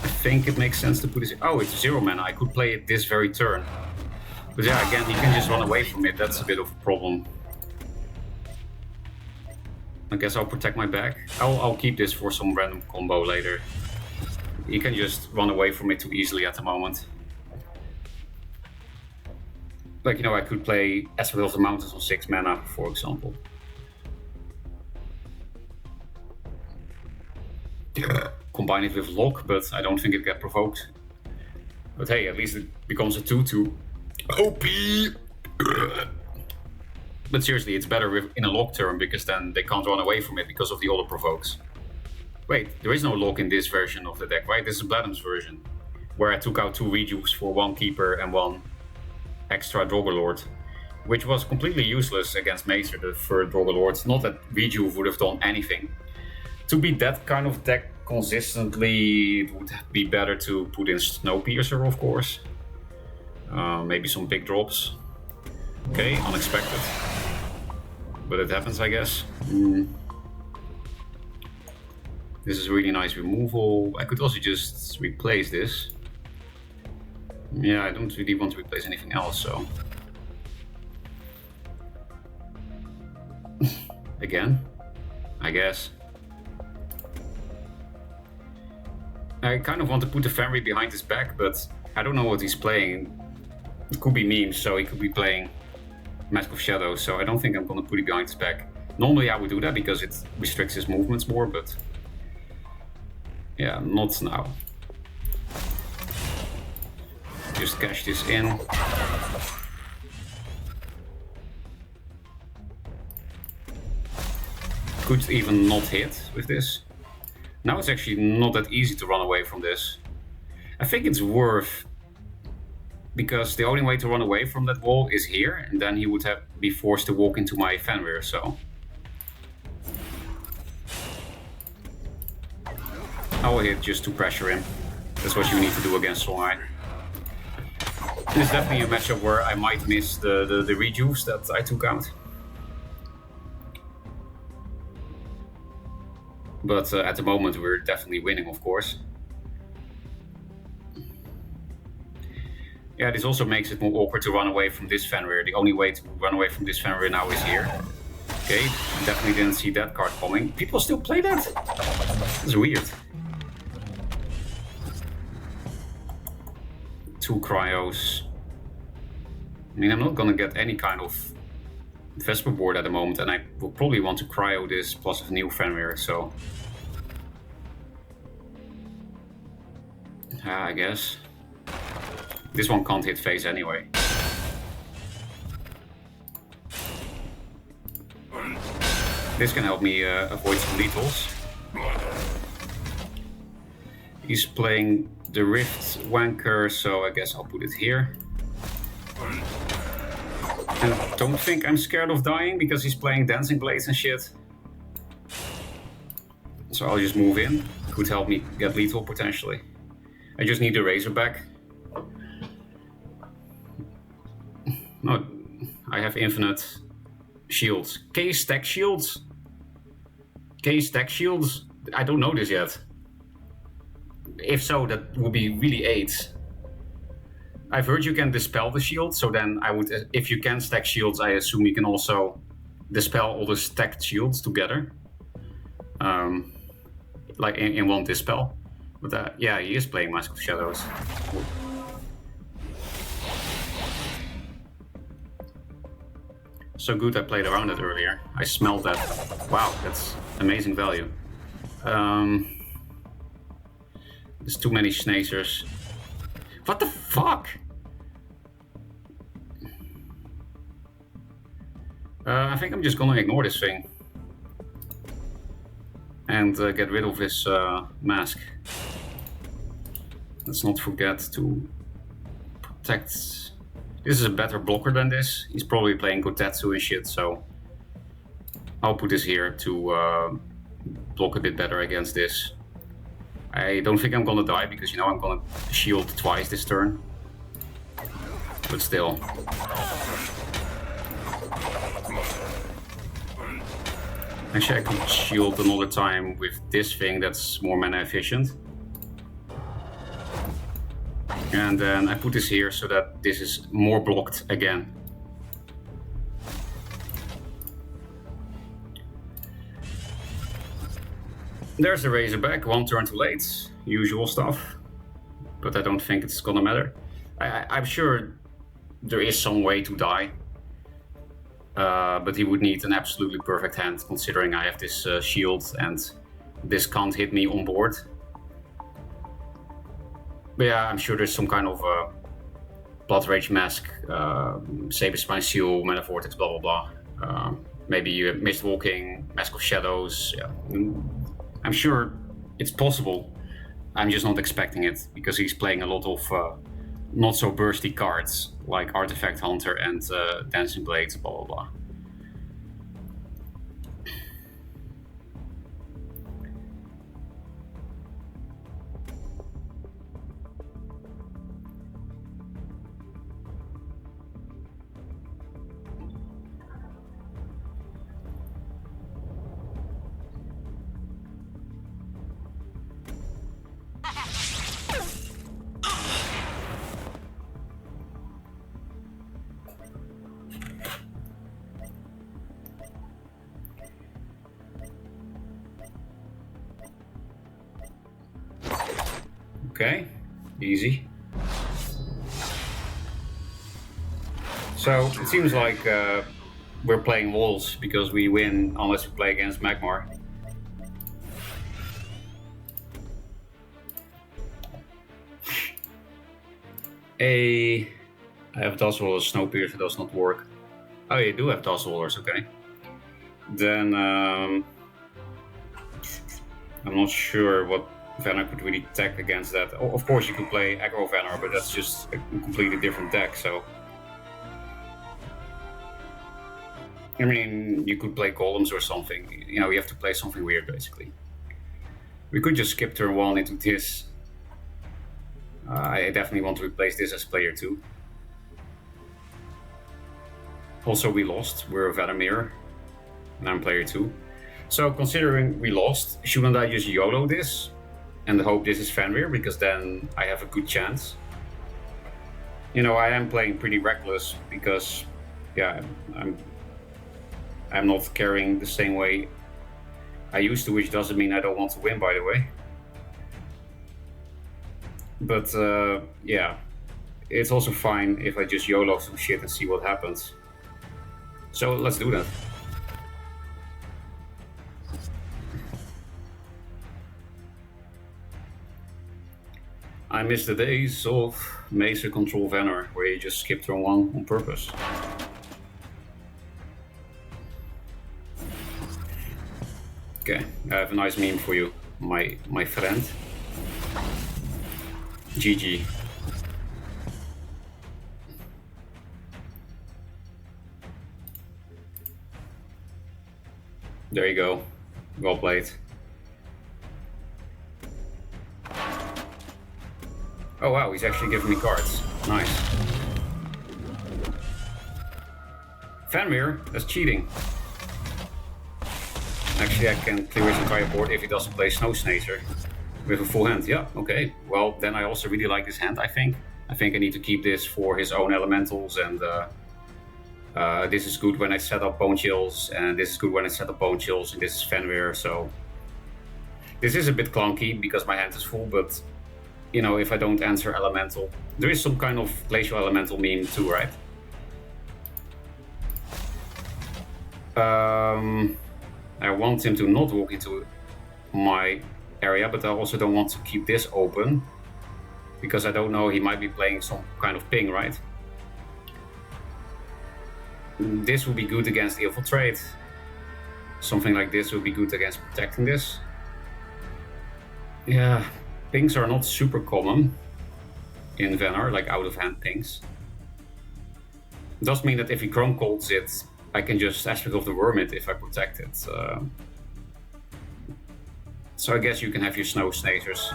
B: I think it makes sense to put this... Oh, it's 0 mana. I could play it this very turn. But yeah, again, he can just run away from it. That's a bit of a problem. I guess I'll protect my back. I'll keep this for some random combo later. He can just run away from it too easily at the moment. Like, you know, I could play Aspect of the Mountains on 6 mana, for example. Combine it with Lock, but I don't think it gets provoked. But hey, at least it becomes a 2/2. OP! But seriously, it's better in a Lock turn, because then they can't run away from it because of the auto provokes. Wait, there is no Lock in this version of the deck, right? This is Bladham's version, where I took out 2 Rejuves for 1 Keeper and 1 extra Drogalord, which was completely useless against Maester, the third Drogalord. Not that Rejuve would have done anything. To beat that kind of deck consistently, it would be better to put in Snowpiercer, of course. Maybe some big drops. Okay, unexpected. But it happens, I guess. This is really nice removal. I could also just replace this. Yeah, I don't really want to replace anything else, so... Again, I guess. I kind of want to put the Fenrir behind his back, but I don't know what he's playing. It could be memes, so he could be playing Mask of Shadows, so I don't think I'm gonna put it behind his back. Normally I would do that because it restricts his movements more, but... yeah, not now. Just cash this in. Could even not hit with this. Now it's actually not that easy to run away from this. I think it's worth, because the only way to run away from that wall is here, and then he would be forced to walk into my Fenrir, so... I will hit just to pressure him. That's what you need to do against Songhai. It's definitely a matchup where I might miss the rejuves that I took out. But at the moment we're definitely winning, of course. Yeah, this also makes it more awkward to run away from this Fenrir. The only way to run away from this Fenrir now is here. Okay, definitely didn't see that card coming. People still play that? That's weird. 2 cryos. I mean, I'm not gonna get any kind of Vesper board at the moment, and I will probably want to cryo this plus a new Fenrir, so... I guess. This one can't hit face anyway. This can help me avoid some lethals. He's playing the Rift Wanker, so I guess I'll put it here. And don't think I'm scared of dying because he's playing Dancing Blades and shit. So I'll just move in. Could help me get lethal potentially. I just need the Razorback. No, I have infinite shields. K stack shields? K stack shields? I don't know this yet. If so, that would be really 8. I've heard you can dispel the shield, so then I would, if you can stack shields, I assume you can also dispel all the stacked shields together. Like in one dispel. But yeah, he is playing Mask of Shadows. So good I played around it earlier. I smelled that. Wow, that's amazing value. There's too many Schnazers. What the fuck? I think I'm just gonna ignore this thing. And get rid of this mask. Let's not forget to protect. This is a better blocker than this. He's probably playing Kotetsu and shit, so I'll put this here to block a bit better against this. I don't think I'm gonna die because, you know, I'm gonna shield twice this turn. But still. Actually, I could shield another time with this thing that's more mana efficient. And then I put this here so that this is more blocked again. There's the Razorback, 1 turn too late, usual stuff. But I don't think it's gonna matter. I'm sure there is some way to die. But he would need an absolutely perfect hand, considering I have this shield and this can't hit me on board. But yeah, I'm sure there's some kind of Blood Rage Mask, Saber Spine Seal, Mana Vortex, blah blah blah. Maybe Mist Walking, Mask of Shadows. Yeah. I'm sure it's possible. I'm just not expecting it because he's playing a lot of not so bursty cards like Artifact Hunter and Dancing Blades, blah blah blah. Okay, easy. So it seems like we're playing walls because we win unless we play against Magmar. I have Dazzle, Snowpiercer does not work. Oh, you do have Dazzlers, okay. Then I'm not sure what Vanner could really tech against that. Of course you could play Aggro Vanner, but that's just a completely different deck, so... I mean, you could play Golems or something. You know, you have to play something weird, basically. We could just skip turn 1 into this. I definitely want to replace this as player 2. Also, we lost. We're a Vanner Mirror, and I'm player 2. So, considering we lost, shouldn't I just YOLO this? And hope this is Fenrir, because then I have a good chance. You know, I am playing pretty reckless because, yeah, I'm not carrying the same way I used to, which doesn't mean I don't want to win, by the way. But yeah, it's also fine if I just YOLO some shit and see what happens. So let's do that. I miss the days of Maser Control Vanner, where you just skip turn 1 on purpose. Okay, I have a nice meme for you, my friend. GG. There you go. Well played. Oh wow, he's actually giving me cards. Nice. Fenrir, that's cheating. Actually, I can clear his entire board if he doesn't play Snow Snacer with a full hand. Yeah, okay. Well, then I also really like this hand, I think. I think I need to keep this for his own elementals, and this is good when I set up Bone Chills, and this is good when I set up Bone Chills, and this is Fenrir, so... This is a bit clunky because my hand is full, but... You know, if I don't answer elemental, there is some kind of glacial elemental meme too, right? I want him to not walk into my area, but I also don't want to keep this open because I don't know, he might be playing some kind of ping, right? This would be good against Infiltrate. Something like this would be good against protecting this. Yeah. Pings are not super common in Vanner, like out-of-hand pings. It does mean that if he Chrome Colds it, I can just Aspect of the Worm it if I protect it. So I guess you can have your Snow Snacers.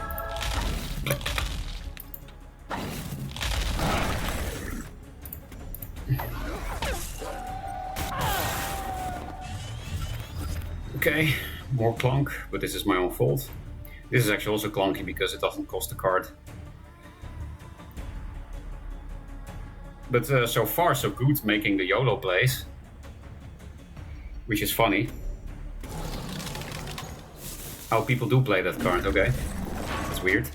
B: Okay, more clunk, but this is my own fault. This is actually also clunky because it doesn't cost a card. But so far so good making the YOLO plays. Which is funny. How people do play that card, okay. That's weird.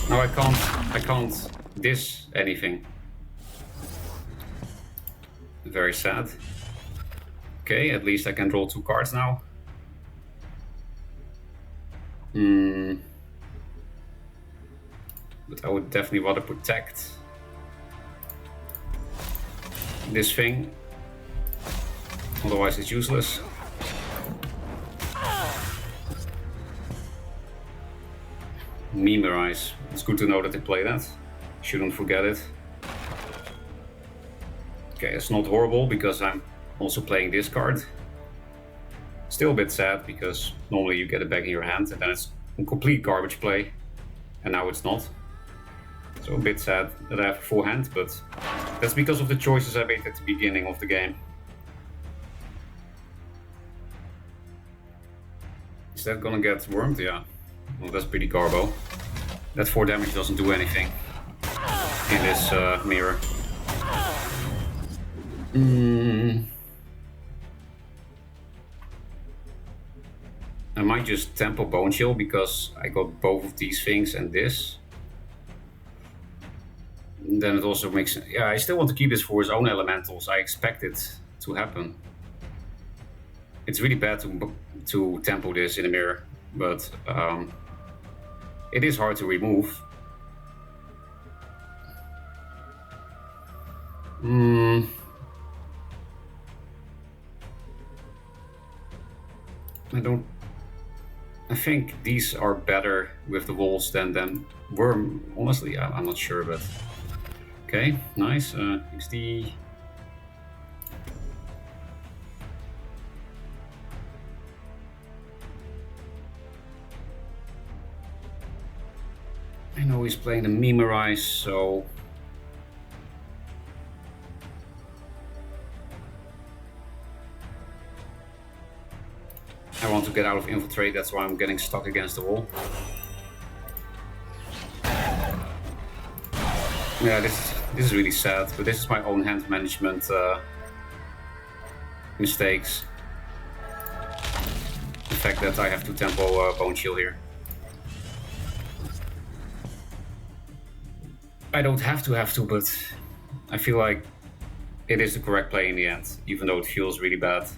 B: Now I can't diss anything. Very sad. Okay, at least I can draw 2 cards now. But I would definitely rather protect this thing. Otherwise it's useless. Memorize. It's good to know that they play that. Shouldn't forget it. Okay, it's not horrible because I'm also playing this card. Still a bit sad because normally you get it back in your hand and then it's a complete garbage play. And now it's not. So a bit sad that I have a full hand, but that's because of the choices I made at the beginning of the game. Is that gonna get wormed? Yeah. Well, that's pretty garbo. That 4 damage doesn't do anything in this mirror. I might just tempo Bone Chill because I got both of these things and this. And then it also makes... Yeah, I still want to keep this for his own elementals. I expect it to happen. It's really bad to tempo this in a mirror, but it is hard to remove. I think these are better with the walls than Worm. Honestly, I'm not sure, but okay, nice. XD. I know he's playing the Memorize, so I want to get out of Infiltrate, that's why I'm getting stuck against the wall. Yeah, this is really sad, but this is my own hand management mistakes. The fact that I have to tempo Bone Chill here. I don't have to, but I feel like it is the correct play in the end, even though it feels really bad.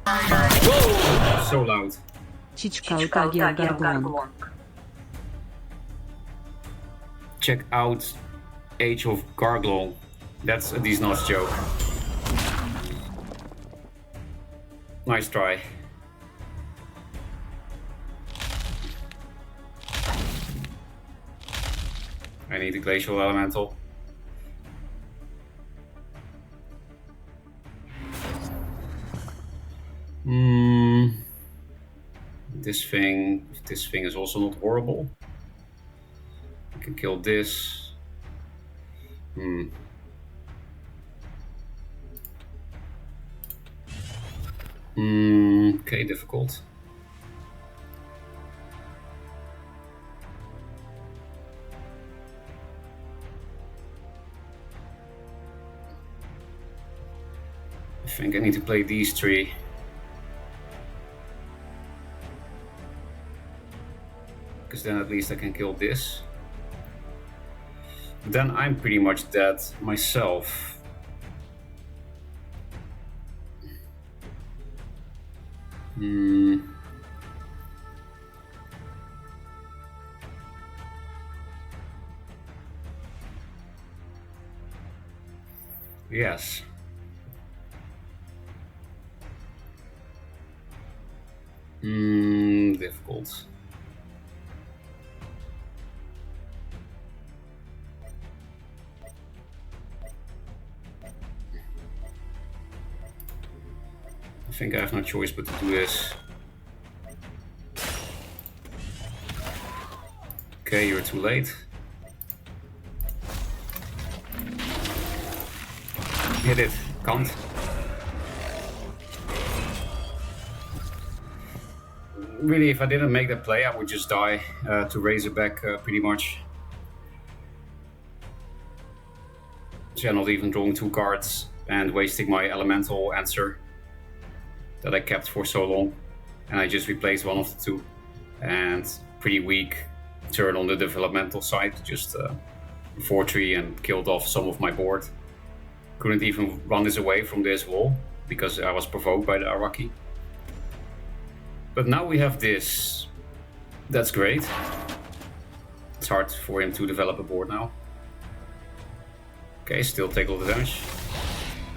B: Whoa! So loud. Check out Age of Garglong. That's a decent joke. Nice try. I need a Glacial Elemental. This thing is also not horrible. I can kill this. Okay, difficult. I think I need to play these 3. Because then at least I can kill this. Then I'm pretty much dead myself. Yes. Difficult. I think I have no choice but to do this. Okay, you're too late. Hit it, can't. Really, if I didn't make that play, I would just die to Razorback pretty much. So I'm not even drawing 2 cards and wasting my elemental answer that I kept for so long. And I just replaced one of the 2. And pretty weak turn on the developmental side, just 4-3 and killed off some of my board. Couldn't even run this away from this wall because I was provoked by the Araki. But now we have this. That's great. It's hard for him to develop a board now. Okay, still take all the damage.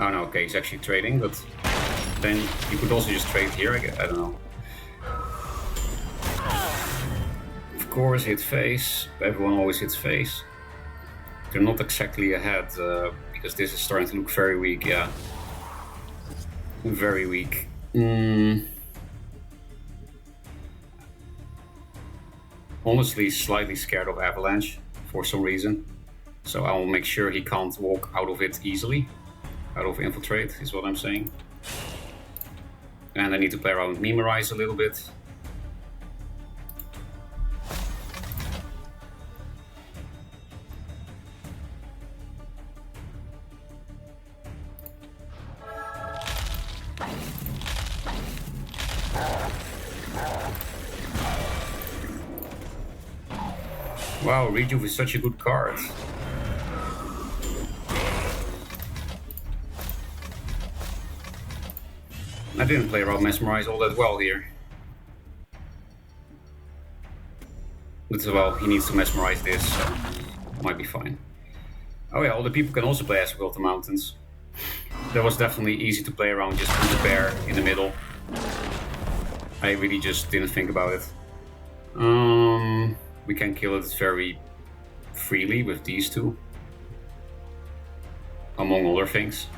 B: Oh no, okay, he's actually trading, but then you could also just trade here, I guess. I don't know. Of course, hit face. Everyone always hits face. They're not exactly ahead because this is starting to look very weak, yeah. Very weak. Honestly, slightly scared of Avalanche for some reason. So I will make sure he can't walk out of it easily. Out of Infiltrate is what I'm saying. And I need to play around with Memorize a little bit. Wow, Rejuve is such a good card. I didn't play around Mesmerize all that well here. But well, he needs to Mesmerize this, so might be fine. Oh yeah, all the people can also play as Will the Mountains. That was definitely easy to play around, just put the bear in the middle. I really just didn't think about it. We can kill it very freely with these two, among other things.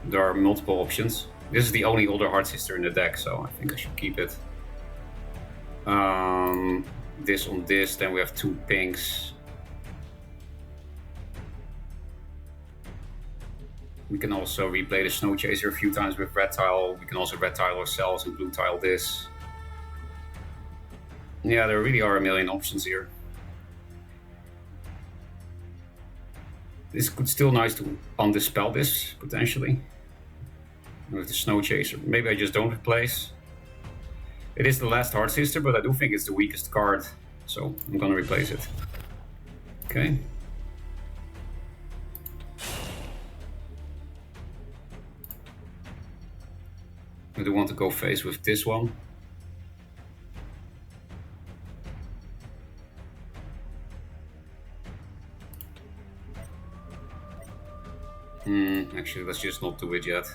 B: There are multiple options. This is the only older Heart Sister in the deck, so I think I should keep it. This on this, then we have 2 pinks. We can also replay the Snow Chaser a few times with red tile. We can also red tile ourselves and blue tile this. Yeah, there really are a million options here. This could still nice to undispel this, potentially. With the Snow Chaser. Maybe I just don't replace. It is the last Heart Sister, but I do think it's the weakest card. So I'm gonna replace it. Okay. I do want to go face with this one. Actually, let's just not do it yet.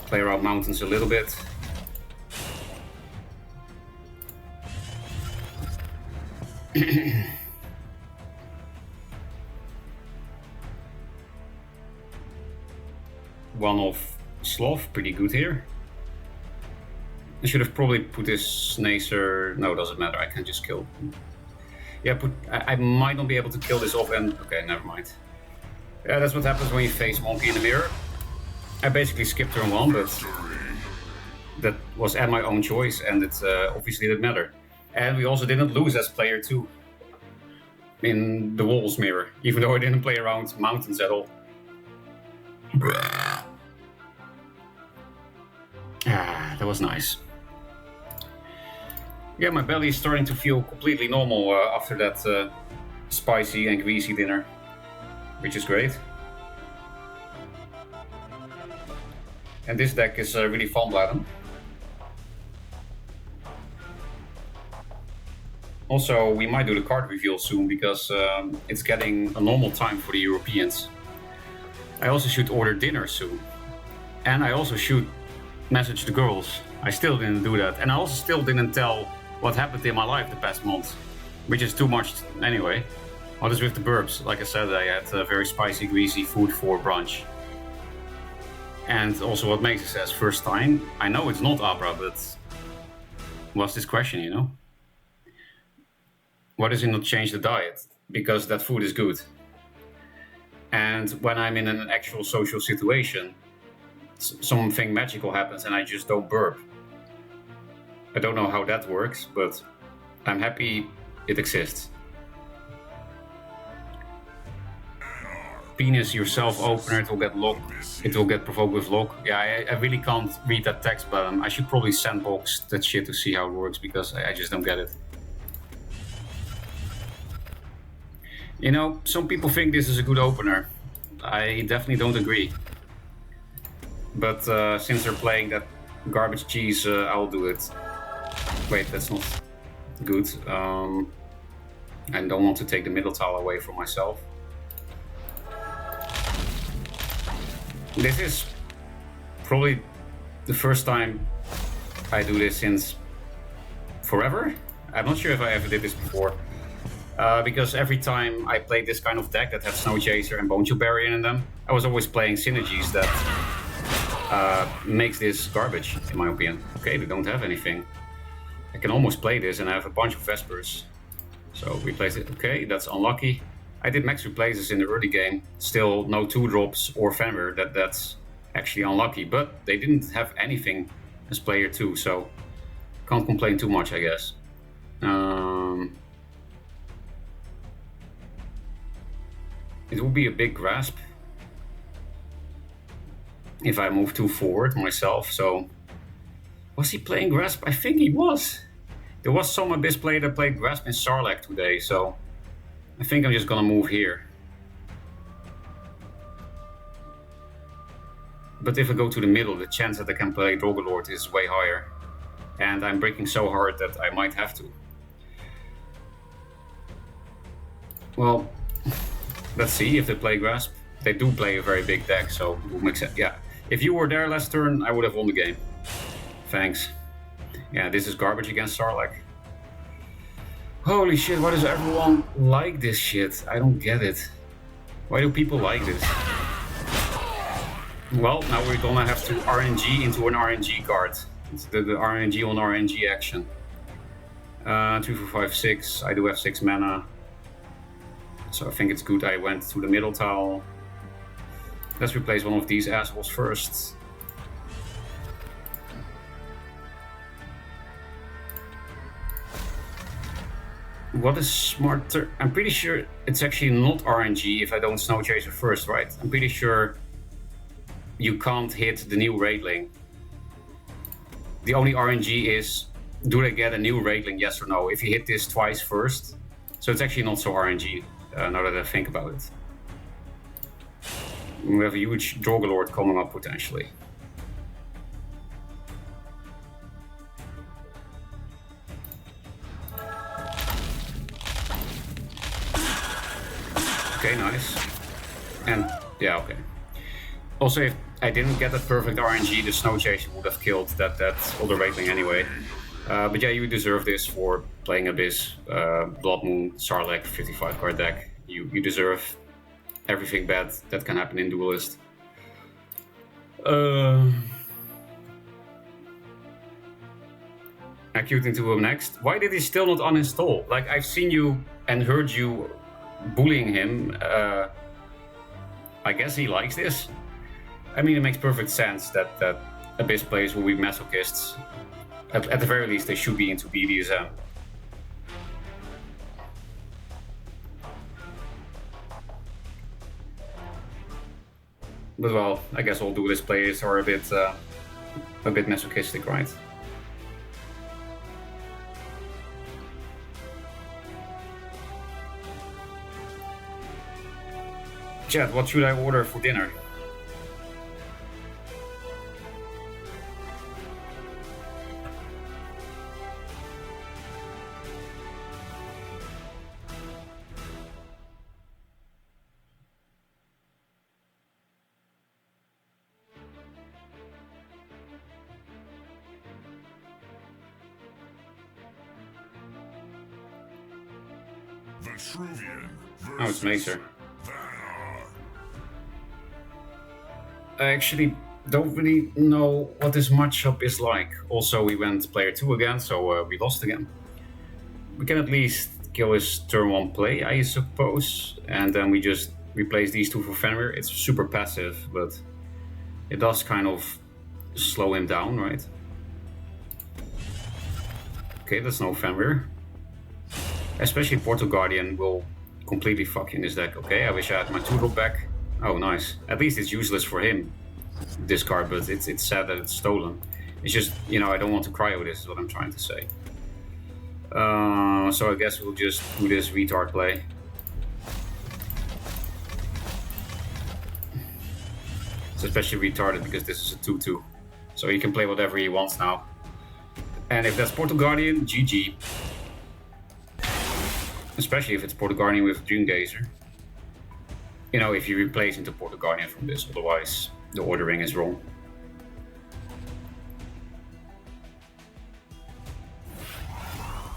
B: Play around mountains a little bit. One off Sloth, pretty good here. I should have probably put this Nacer. No, doesn't matter. I can just kill. Yeah, I might not be able to kill this off and... Okay, never mind. Yeah, that's what happens when you face Monkey in the mirror. I basically skipped turn 1, but that was at my own choice, and it obviously didn't matter. And we also didn't lose as player 2 in the Walls mirror, even though I didn't play around mountains at all. Ah, that was nice. Yeah, my belly is starting to feel completely normal after that spicy and greasy dinner, which is great. And this deck is really fun, Bladen. Also, we might do the card reveal soon because it's getting a normal time for the Europeans. I also should order dinner soon. And I also should message the girls. I still didn't do that. And I also still didn't tell what happened in my life the past month, which is too much anyway. What is with the burps? Like I said, I had very spicy, greasy food for brunch. And also what makes it says first time. I know it's not Abra, but what's this question, you know? Why does it not change the diet? Because that food is good. And when I'm in an actual social situation, something magical happens and I just don't burp. I don't know how that works, but I'm happy it exists. penis yourself opener, it will get locked, it will get provoked with lock. Yeah, I really can't read that text, but I should probably sandbox that shit to see how it works, because I just don't get it. You know, some people think this is a good opener. I definitely don't agree. But since they're playing that garbage cheese, I'll do it. Wait, that's not good. I don't want to take the middle tile away from myself. This is probably the first time I do this since forever. I'm not sure if I ever did this before. Because every time I played this kind of deck that had Snow Chaser and Bone Chill Barrier in them, I was always playing synergies that makes this garbage, in my opinion. Okay, they don't have anything. I can almost play this and I have a bunch of Vespers. So replace it. Okay, that's unlucky. I did max replaces in the early game. Still no 2-drops or Fenrir. That's actually unlucky. But they didn't have anything as player 2, so can't complain too much, I guess. It will be a big grasp if I move too forward myself. So was he playing grasp? I think he was. There was some Abyss player that played grasp in Sarlacc today, so I think I'm just gonna move here. But if I go to the middle, the chance that I can play Drogalord is way higher. And I'm breaking so hard that I might have to. Well, let's see if they play grasp. They do play a very big deck, so it will make sense. Yeah, if you were there last turn, I would have won the game. Thanks. Yeah, this is garbage against Sarlacc. Holy shit, why does everyone like this shit? I don't get it. Why do people like this? Well, now we're gonna have to RNG into an RNG card. It's the RNG on RNG action. 3, 4, 5, 6. I do have 6 mana. So I think it's good I went to the middle tile. Let's replace one of these assholes first. What is smarter? I'm pretty sure it's actually not RNG if I don't Snow Chaser first, right? I'm pretty sure you can't hit the new Raidling. The only RNG is, do they get a new Raidling, yes or no? If you hit this twice first. So it's actually not so RNG, now that I think about it. We have a huge Drogalord coming up potentially. Okay, nice. And yeah, okay. Also, if I didn't get that perfect RNG, the Snow Chaser would have killed that other Raidling anyway. But yeah, you deserve this for playing Abyss, Blood Moon, Sarlacc, 55 card deck. You deserve everything bad that can happen in Duelyst. Acute into him next. Why did he still not uninstall? Like, I've seen you and heard you bullying him. I guess he likes this. I mean, it makes perfect sense that Abyss players will be masochists. At the very least, they should be into BDSM. But well, I guess all Duelyst players are a bit masochistic, right? Chat, what should I order for dinner? Oh, it's Maser. I actually don't really know what this matchup is like. Also, we went player 2 again, so we lost again. We can at least kill his turn 1 play, I suppose. And then we just replace these 2 for Fenrir. It's super passive, but it does kind of slow him down, right? Okay, that's no Fenrir. Especially Portal Guardian will completely fuck in this deck. Okay, I wish I had my 2-drop back. Oh, nice. At least it's useless for him, this card, but it's sad that it's stolen. It's just, you know, I don't want to cryo this, is what I'm trying to say. So I guess we'll just do this retard play. It's especially retarded because this is a 2-2. So he can play whatever he wants now. And if that's Portal Guardian, GG. Especially if it's Portal Guardian with Dreamgazer. You know, if you replace into Portal Guardian from this, otherwise the ordering is wrong.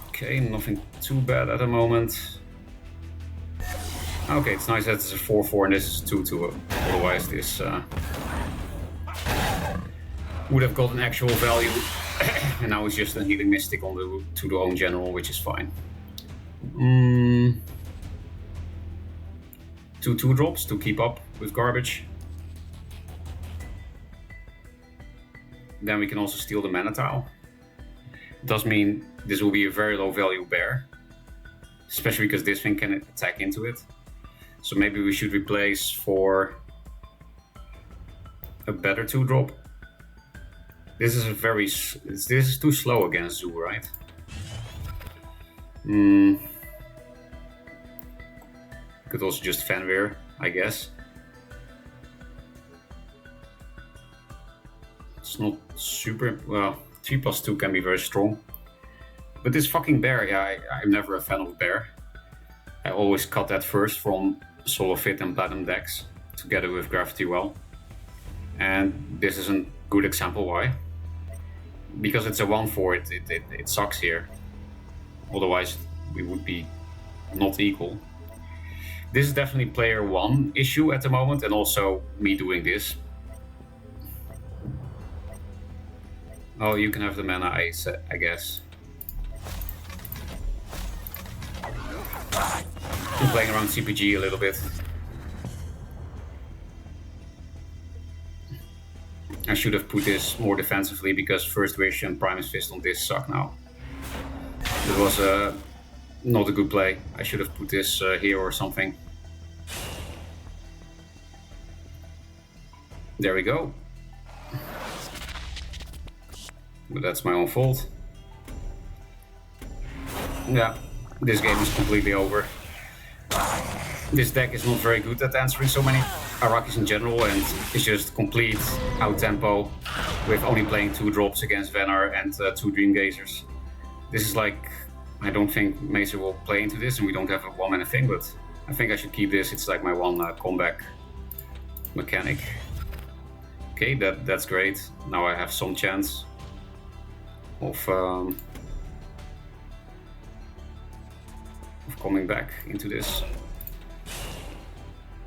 B: Okay, nothing too bad at the moment. Okay, it's nice that it's a 4-4 and this is 2-2. Otherwise this would have got an actual value. And now it's just a healing mystic on the to the own general, which is fine. 2 2-drops to keep up with garbage. Then we can also steal the mana tile. Does mean this will be a very low value bear, especially because this thing can attack into it. So maybe we should replace for a better 2-drop. This is a very this is too slow against Zoo, right? Could also just Fenrir, I guess. It's not super well. 3+2 can be very strong. But this fucking bear, yeah, I'm never a fan of bear. I always cut that first from Solo Fit and Platinum decks, together with Gravity Well. And this is a good example why. Because it's a 1-4, it sucks here. Otherwise, we would be not equal. This is definitely player 1 issue at the moment, and also me doing this. Oh, you can have the mana ice, I guess. I'm playing around CPG a little bit. I should have put this more defensively because First Wish and Primus Fist on this suck now. It was not a good play. I should have put this here or something. There we go. But that's my own fault. Yeah, this game is completely over. This deck is not very good at answering so many Arakis in general, and it's just complete out-tempo with only playing 2 drops against Venar and 2 Dreamgazers. This is like, I don't think Maser will play into this, and we don't have a 1-mana thing, but I think I should keep this. It's like my one comeback mechanic. Okay, that's great. Now I have some chance of coming back into this.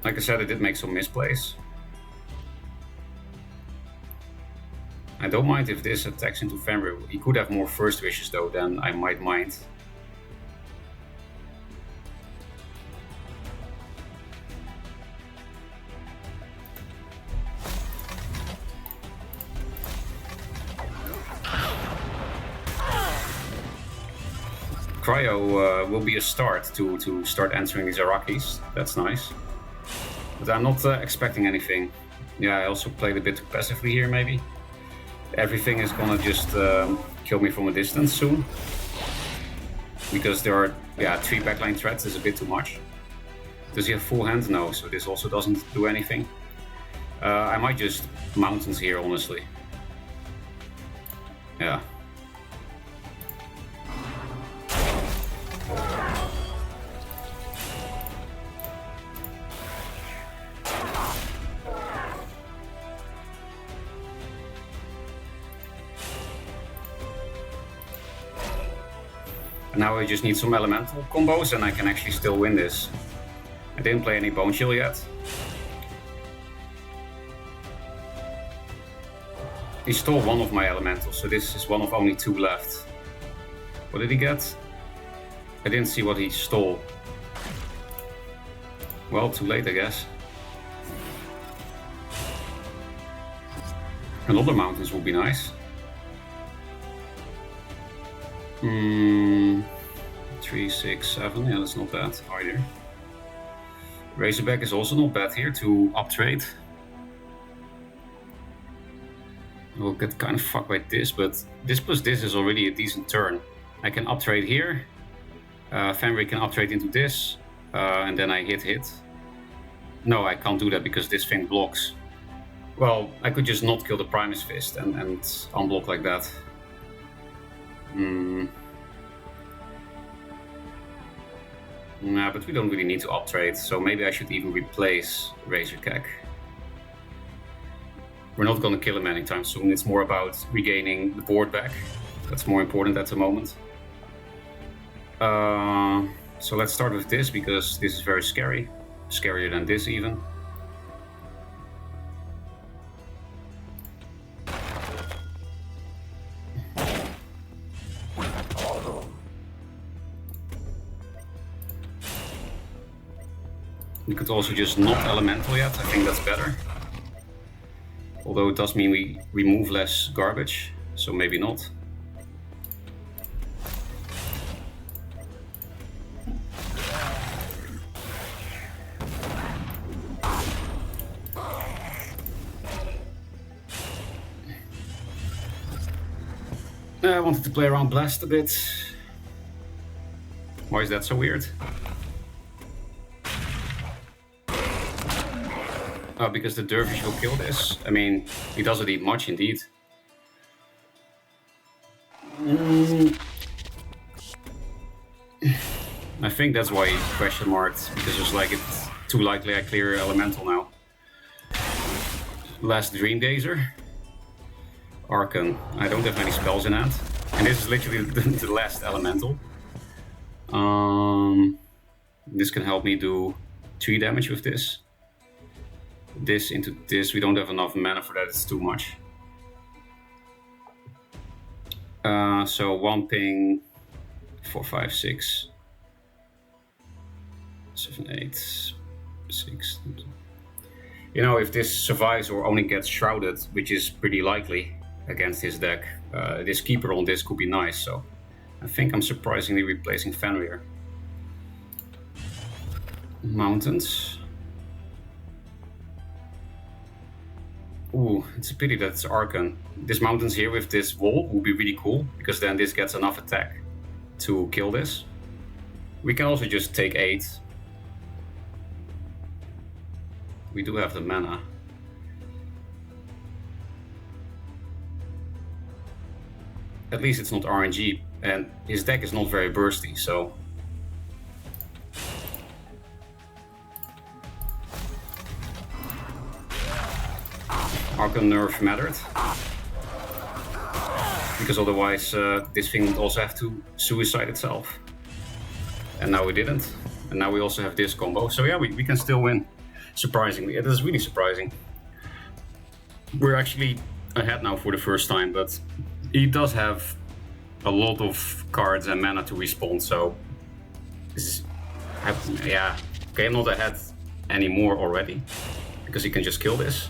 B: Like I said, I did make some misplays. I don't mind if this attacks into Fenrir. He could have more First Wishes though, then I might mind. Cryo will be a start to start answering these Arakis. That's nice. But I'm not expecting anything. Yeah, I also played a bit too passively here, maybe. Everything is gonna just kill me from a distance soon. Because there are, 3 backline threats is a bit too much. Does he have full hand? No, so this also doesn't do anything. I might just mountains here, honestly. Yeah. Now I just need some elemental combos and I can actually still win this. I didn't play any Bone Chill yet. He stole one of my elementals, so this is one of only 2 left. What did he get? I didn't see what he stole. Well, too late, I guess. Another mountains would be nice. 3, 6, 7. Yeah, that's not bad either. Razorback is also not bad here to uptrade. We'll get kind of fucked by this, but this plus this is already a decent turn. I can uptrade here. Fenrir can uptrade into this, and then I hit. No, I can't do that because this thing blocks. Well, I could just not kill the Primus Fist and unblock like that. Nah, but we don't really need to uptrade, so maybe I should even replace Razorback. We're not gonna kill him anytime soon, it's more about regaining the board back. That's more important at the moment. So let's start with this, because this is very scary. Scarier than this even. We could also just not elemental yet, I think that's better. Although it does mean we remove less garbage, so maybe not. I wanted to play around Blast a bit. Why is that so weird? Oh, because the Dervish will kill this. I mean, he doesn't eat much indeed. I think that's why he question marked, because it's like it's too likely I clear Elemental now. Last Dream Gazer. Archon. I don't have any spells in hand. And this is literally the last Elemental. This can help me do 3 damage with this. This into this, we don't have enough mana for that, it's too much. So 1 ping, 4, 5, 6, 7, 8, 6. You know, if this survives or only gets shrouded, which is pretty likely against his deck, this keeper on this could be nice, so I think I'm surprisingly replacing Fenrir. Mountains. Ooh, it's a pity that it's Archon. This mountains here with this wall would be really cool, because then this gets enough attack to kill this. We can also just take 8. We do have the mana. At least it's not RNG, and his deck is not very bursty, so... Archon nerf mattered. Because otherwise this thing would also have to suicide itself. And now we didn't. And now we also have this combo. So yeah, we can still win. Surprisingly. It is really surprising. We're actually ahead now for the first time, but he does have a lot of cards and mana to respond, so... yeah. Okay, I'm not ahead anymore already. Because he can just kill this.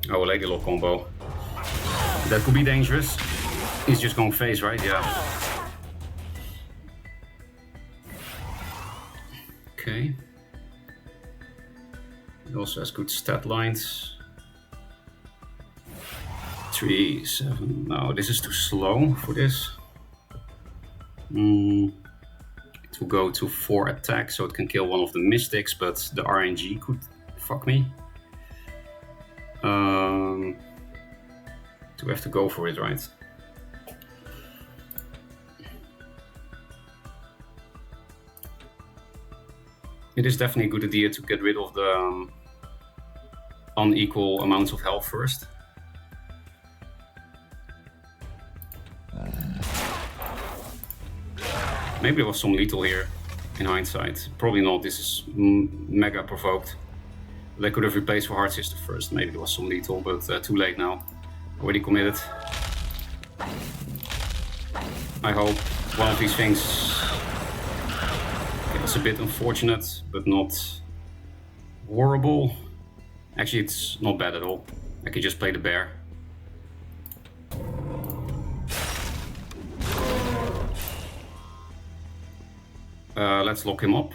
B: Oh, Lady Lock combo. That could be dangerous. He's just going face, right? Yeah. Okay. He also has good stat lines. 3, 7. No, this is too slow for this. It will go to 4 attack, so it can kill one of the Mystics, but the RNG could fuck me. Do we have to go for it, right? It is definitely a good idea to get rid of the unequal amounts of health first. Maybe there was some lethal here, in hindsight. Probably not, this is mega provoked. They could have replaced for Heart Sister first. Maybe there was some lethal, but too late now. Already committed. I hope one of these things... Okay, it's a bit unfortunate, but not horrible. Actually, it's not bad at all. I can just play the bear. Let's lock him up.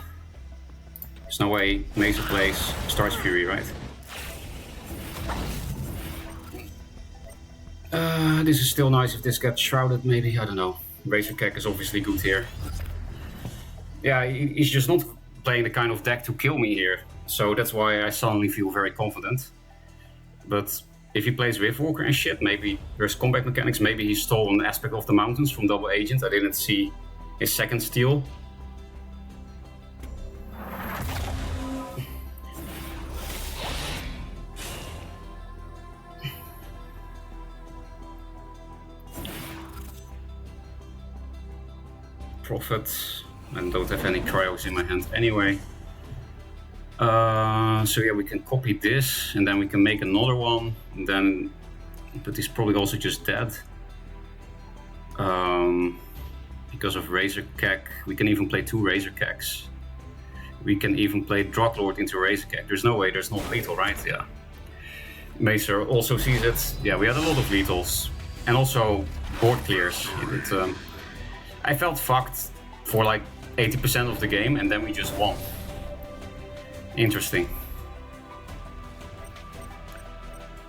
B: There's no way Maser plays Star's Fury, right? This is still nice if this gets shrouded, maybe, I don't know. Razor Kek is obviously good here. Yeah, he's just not playing the kind of deck to kill me here. So that's why I suddenly feel very confident. But if he plays Riftwalker and shit, maybe there's combat mechanics, maybe he stole an aspect of the mountains from Double Agent. I didn't see his second steal. Prophet, and don't have any cryos in my hand anyway. So yeah, we can copy this, and then we can make another one, and then, but he's probably also just dead. Because of Razor Kek, we can even play 2 Razor Keks. We can even play Druglord into Razor Kek. There's no way there's not lethal, right? Yeah. Maser also sees it. Yeah, we had a lot of lethals, and also board clears. I felt fucked for like 80% of the game, and then we just won. Interesting.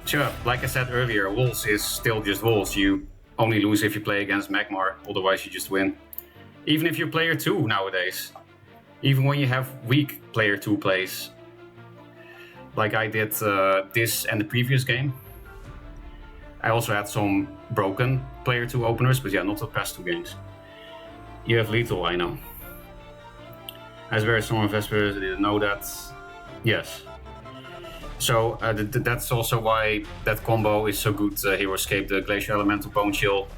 B: Sure, like I said earlier, Wolves is still just Wolves. You only lose if you play against Magmar, otherwise you just win. Even if you're player 2 nowadays. Even when you have weak player 2 plays. Like I did this and the previous game. I also had some broken player 2 openers, but yeah, not the past 2 games. You have lethal, I know. As very some investors didn't know that. Yes. So that's also why that combo is so good, Hero Escape, the Glacial Elemental Bone Chill.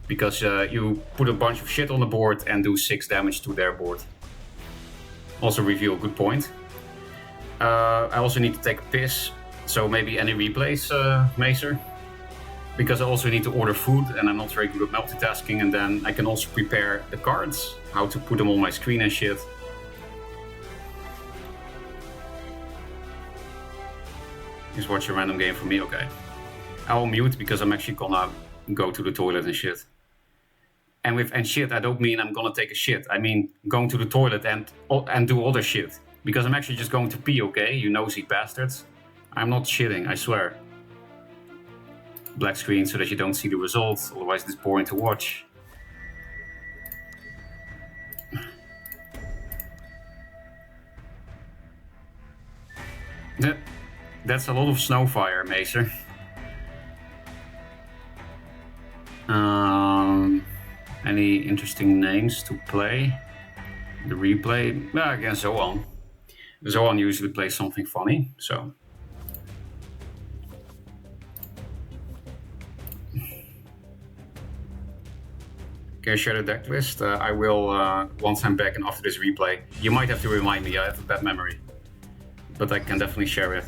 B: Because you put a bunch of shit on the board and do 6 damage to their board. Also reveal, good point. I also need to take a piss, so maybe any replays, Maser. Because I also need to order food, and I'm not very good at multitasking, and then I can also prepare the cards, how to put them on my screen and shit. Just watch a random game for me, okay. I will mute because I'm actually gonna go to the toilet and shit. And with and shit, I don't mean I'm gonna take a shit. I mean going to the toilet and do other shit. Because I'm actually just going to pee, okay? You nosy bastards. I'm not shitting, I swear. Black screen so that you don't see the results, otherwise it's boring to watch. That's a lot of Snowfire, Maser. Any interesting names to play? The replay? Well, again, Zoan. Zoan usually plays something funny, so. Okay, share the deck list. I will once I'm back and after this replay. You might have to remind me, I have a bad memory. But I can definitely share it.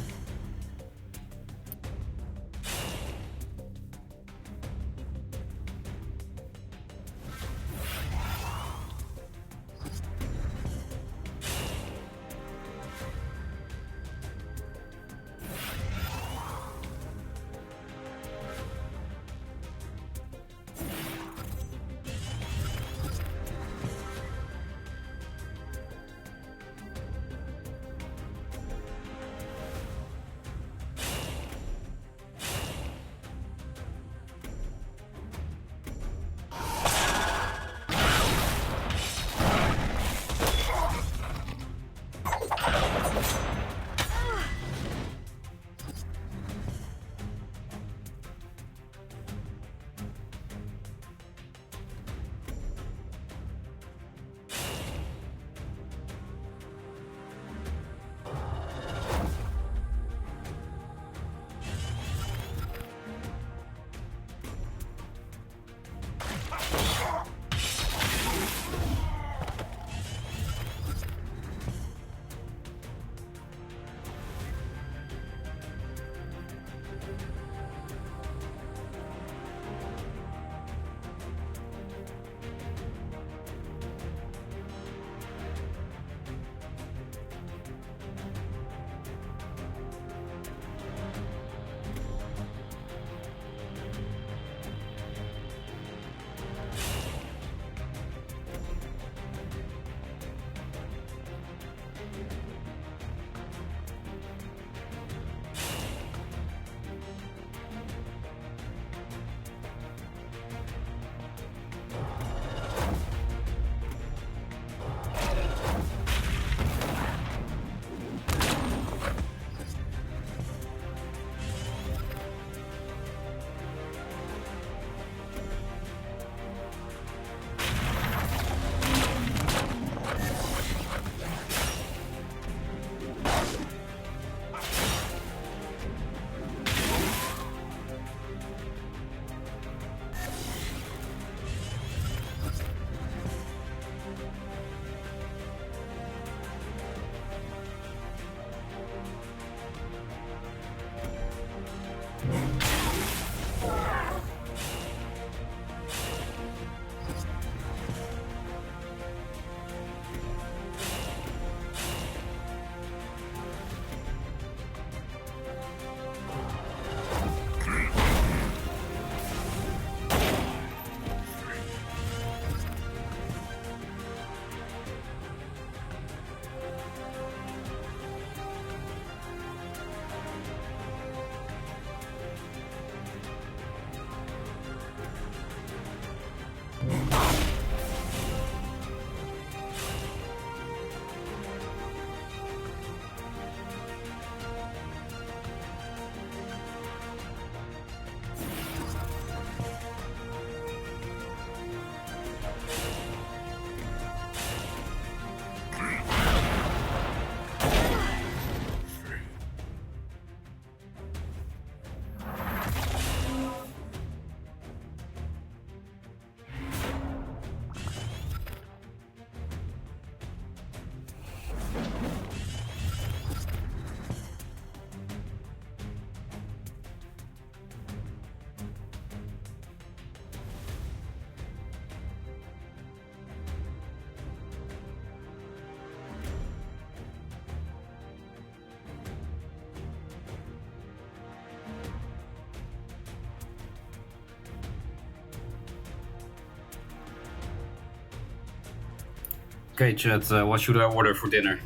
B: Okay, chat, what should I order for dinner?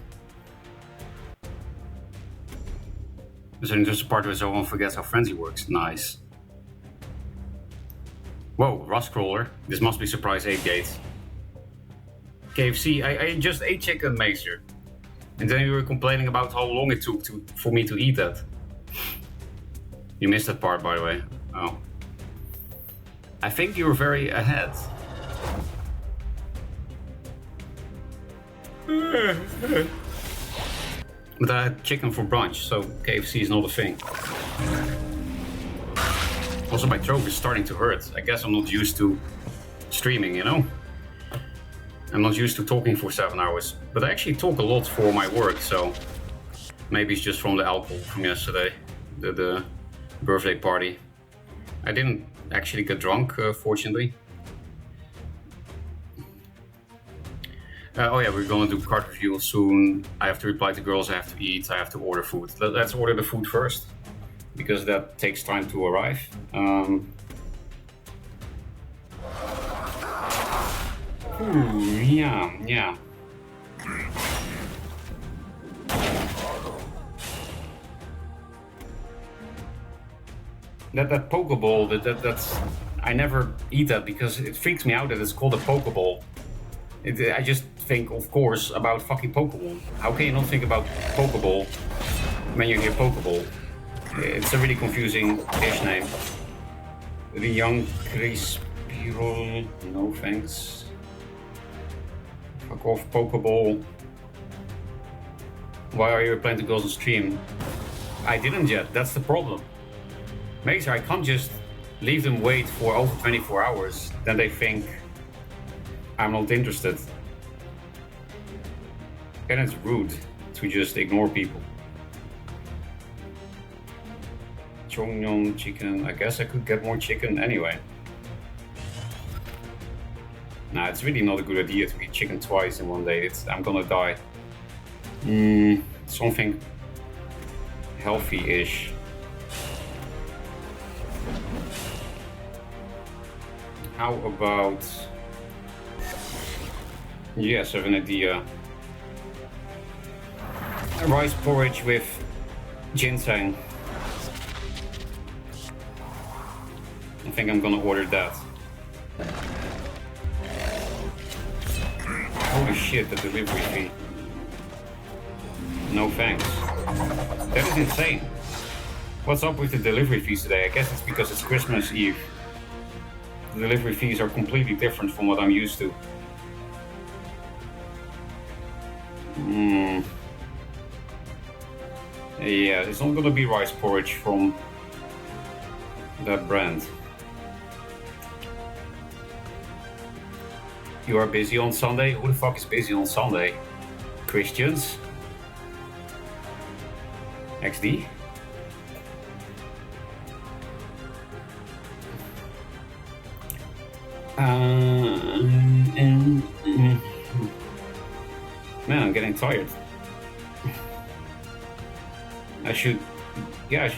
B: There's only just a part where someone forgets how frenzy works. Nice. Whoa, Rust Crawler. This must be surprise 8 gate. KFC, I just ate chicken, Maser. And then you were complaining about how long it took for me to eat that. You missed that part, by the way. Oh. I think you were very ahead. But I had chicken for brunch, so KFC is not a thing. Also, my throat is starting to hurt. I guess I'm not used to streaming, you know? I'm not used to talking for 7 hours. But I actually talk a lot for my work, so maybe it's just from the alcohol from yesterday, the birthday party. I didn't actually get drunk, fortunately. Oh yeah, we're gonna do card review soon. I have to reply to girls, I have to eat, I have to order food. Let's order the food first, because that takes time to arrive. Yeah. That Pokeball, that's... I never eat that because it freaks me out that it's called a Pokeball. I just think, of course, about fucking Pokemon. How can you not think about Pokeball when you hear Pokeball? It's a really confusing dish name. The young Crispirol, no thanks. Fuck off, Pokeball. Why are you replying to girls on stream? I didn't yet, that's the problem. Maser, I can't just leave them wait for over 24 hours, then they think I'm not interested. And it's rude to just ignore people. Chongyong chicken, I guess I could get more chicken anyway. Nah, it's really not a good idea to eat chicken twice in one day. I'm gonna die. Something healthy-ish. How about... Yes, I have an idea. A rice porridge with ginseng. I think I'm gonna order that. Holy shit, the delivery fee. No thanks. That is insane. What's up with the delivery fees today? I guess it's because it's Christmas Eve. The delivery fees are completely different from what I'm used to. Yeah, it's not gonna be rice porridge from that brand. You are busy on Sunday? Who the fuck is busy on Sunday? Christians? XD? Man, I'm getting tired. I should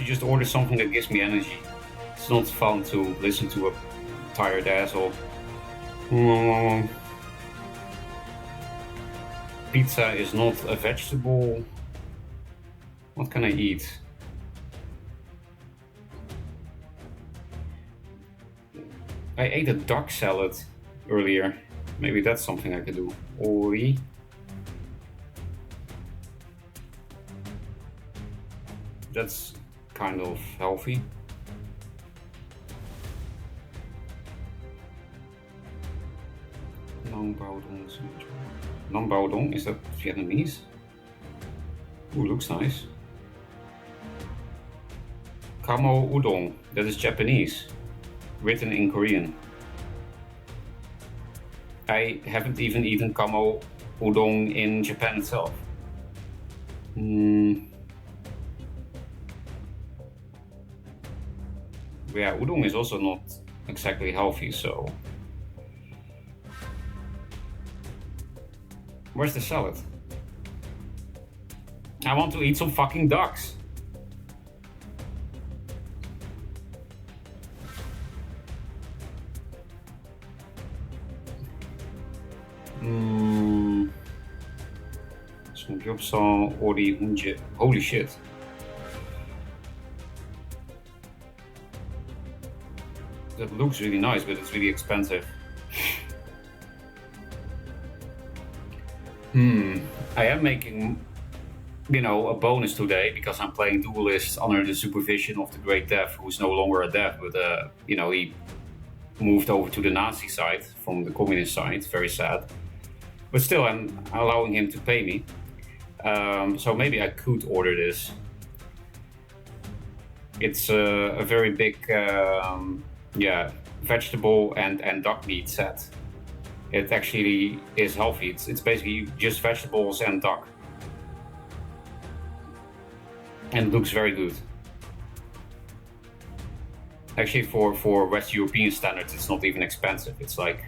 B: just order something that gives me energy. It's not fun to listen to a tired asshole. Pizza is not a vegetable. What can I eat? I ate a duck salad earlier. Maybe that's something I could do. Ori. That's kind of healthy. Nong Bao Dong. Nong Bao Dong, is that Vietnamese? Ooh, looks nice. Kamo Udon, that is Japanese. Written in Korean. I haven't even eaten Kamo Udon in Japan itself. Yeah, udon is also not exactly healthy, so... Where's the salad? I want to eat some fucking ducks. Samgyeopsal, Ori, Unje. Holy shit. That looks really nice, but it's really expensive. I am making, you know, a bonus today because I'm playing Duelyst under the supervision of the great dev, who's no longer a dev, but you know, he moved over to the Nazi side from the communist side. Very sad, but still, I'm allowing him to pay me. So maybe I could order this. It's a very big, yeah, vegetable and duck meat set. It actually is healthy. It's basically just vegetables and duck. And looks very good. Actually, for West European standards, it's not even expensive. It's like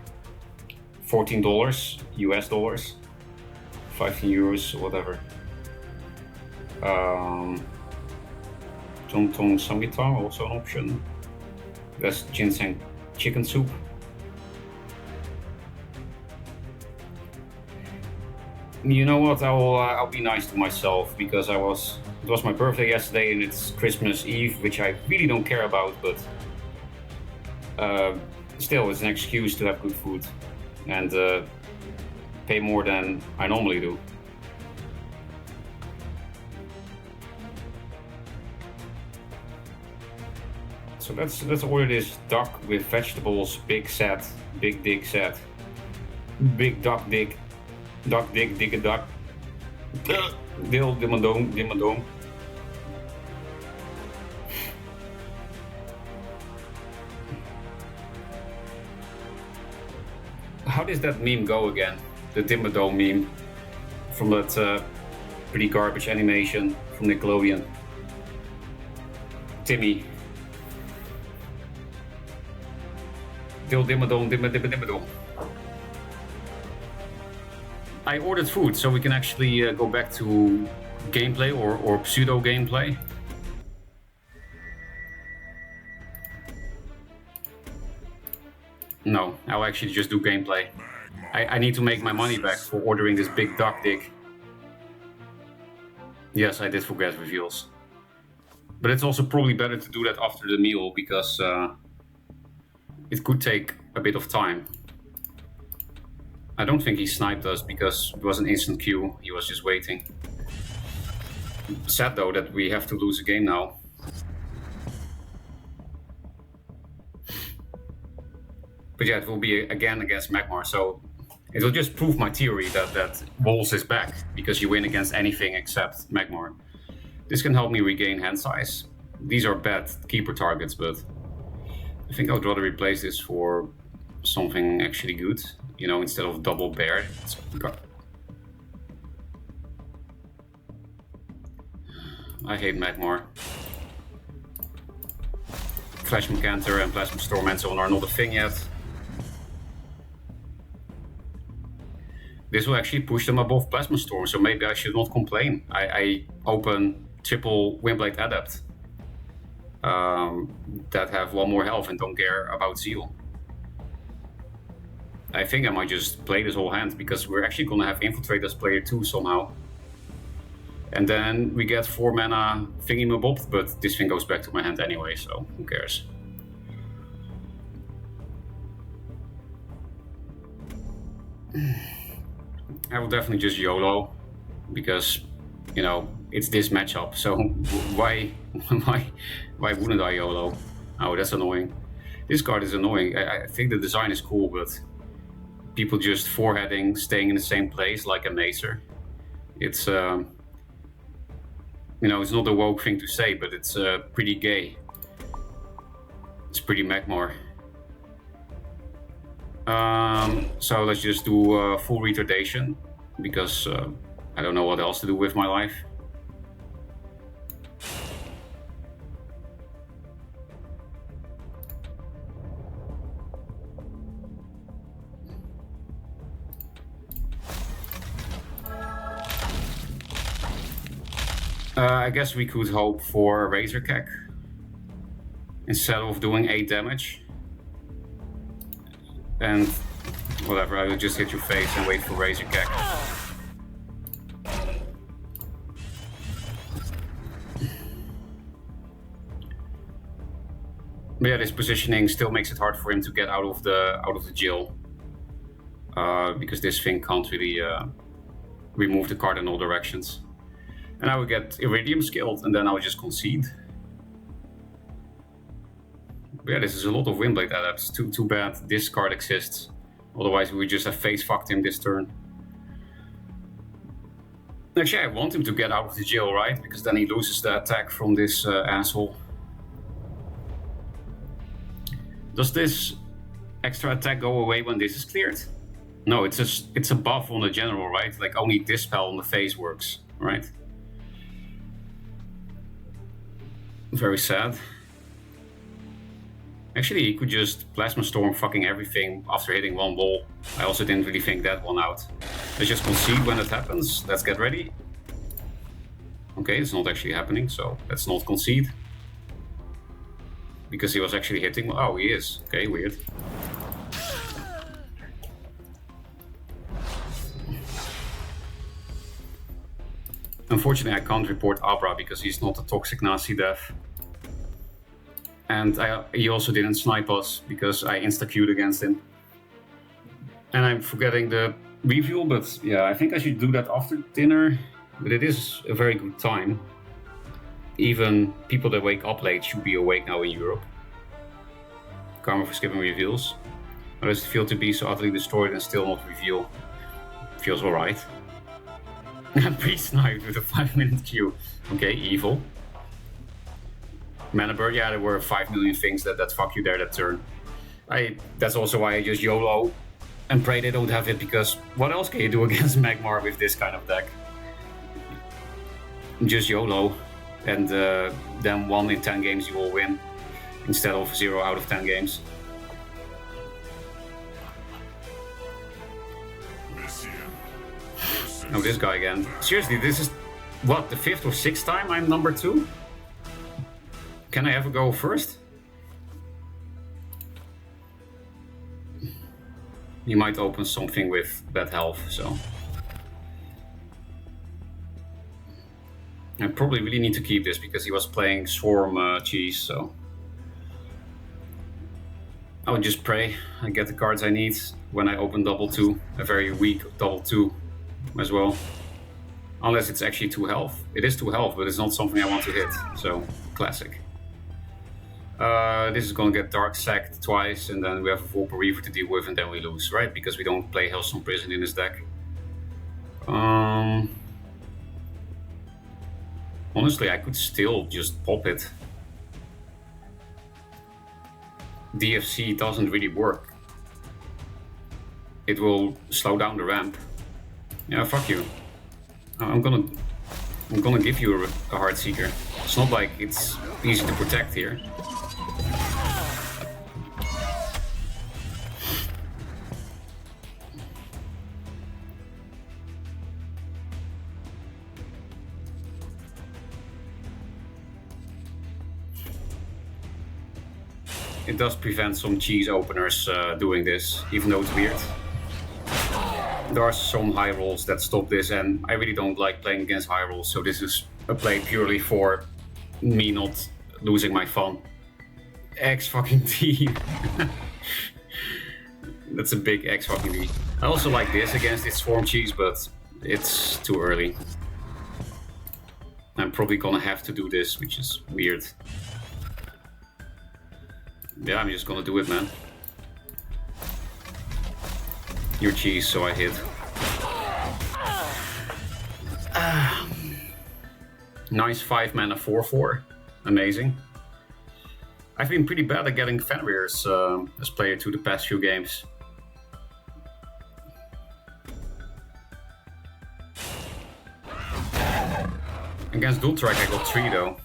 B: $14 US dollars, 15 euros or whatever. Tontong samgyetang, also an option. That's ginseng chicken soup. You know what? I'll be nice to myself because it was my birthday yesterday and it's Christmas Eve, which I really don't care about, but still, it's an excuse to have good food and pay more than I normally do. So let's order this duck with vegetables, big set, big dick set, big duck dick. Duck, dick, a duck. Deel, dimmadoom. How does that meme go again? The dimmadoom meme from that pretty garbage animation from Nickelodeon. Timmy. Deel, dimmadoom. I ordered food, so we can actually go back to gameplay or pseudo gameplay. No, I'll actually just do gameplay. I need to make my money back for ordering this big duck dick. Yes, I did forget reveals. But it's also probably better to do that after the meal because it could take a bit of time. I don't think he sniped us because it was an instant queue. He was just waiting. Sad though that we have to lose a game now. But yeah, it will be again against Magmar, so it will just prove my theory that Walls is back because you win against anything except Magmar. This can help me regain hand size. These are bad keeper targets, but I think I would rather replace this for something actually good. You know, instead of double bear. I hate Magmar. Flash Mechanter and Plasma Storm and so on are not a thing yet. This will actually push them above Plasma Storm, so maybe I should not complain. I open triple Windblade Adept that have one more health and don't care about Zeal. I think I might just play this whole hand because we're actually gonna have Infiltrate as player 2 somehow. And then we get 4 mana thingy-mabob, but this thing goes back to my hand anyway, so who cares. I will definitely just YOLO because, you know, it's this matchup, so why wouldn't I YOLO? Oh, that's annoying. This card is annoying. I think the design is cool, but people just foreheading, staying in the same place like a Maser. It's, you know, it's not a woke thing to say, but it's pretty gay. It's pretty Magmar. So let's just do full retardation, because I don't know what else to do with my life. I guess we could hope for a Razor Keck instead of doing 8 damage. And whatever, I will just hit your face and wait for Razor Keck. But yeah, this positioning still makes it hard for him to get out of the jail. Because this thing can't really remove the card in all directions. And I would get Iridium skilled, and then I would just concede. But yeah, this is a lot of Windblade adepts. Too bad this card exists. Otherwise, we would just have face fucked him this turn. Actually, I want him to get out of the jail, right? Because then he loses the attack from this asshole. Does this extra attack go away when this is cleared? No, it's a buff on the general, right? Like only Dispel on the face works, right? Very sad. Actually, he could just Plasma Storm fucking everything after hitting one wall. I also didn't really think that one out. Let's just concede when it happens. Let's get ready. Okay, it's not actually happening, so let's not concede. Because he was actually hitting. Oh, he is. Okay, weird. Unfortunately, I can't report Abra because he's not a toxic Nazi dev. And he also didn't snipe us because I insta-queued against him. And I'm forgetting the refuel, but yeah, I think I should do that after dinner. But it is a very good time. Even people that wake up late should be awake now in Europe. Karma for skipping reveals. How does it feel to be so utterly destroyed and still not reveal? Feels alright. Pre-sniped with a 5-minute queue. Okay, evil. Mana Bird, yeah, there were 5 million things that fuck you there that turn. That's also why I just YOLO and pray they don't have it, because what else can you do against Magmar with this kind of deck? Just YOLO, and then 1 in 10 games you will win, instead of 0 out of 10 games. Oh, this guy again. Seriously, this is, what, the 5th or 6th time I'm number 2? Can I ever go first? He might open something with that health, so... I probably really need to keep this because he was playing Swarm Cheese, so... I would just pray I get the cards I need when I open double 2. A very weak double 2 as well. Unless it's actually 2 health. It is 2 health, but it's not something I want to hit, so classic. This is gonna get Dark Sacked twice, and then we have a Volper Reaver to deal with, and then we lose, right? Because we don't play Hellstone Prison in this deck. Honestly, I could still just pop it. DFC doesn't really work. It will slow down the ramp. Yeah, fuck you. I'm gonna give you a Heartseeker. It's not like it's easy to protect here. It does prevent some cheese openers doing this, even though it's weird. There are some high rolls that stop this, and I really don't like playing against high rolls, so this is a play purely for me not losing my fun. X fucking T. That's a big X fucking D. I also like this against this Swarm Cheese, but it's too early. I'm probably gonna have to do this, which is weird. Yeah, I'm just gonna do it, man. Your cheese, so I hit. Nice 5 mana 4/4. Amazing. I've been pretty bad at getting Fenrir's as player 2 the past few games. Against Dultrak I got 3 though.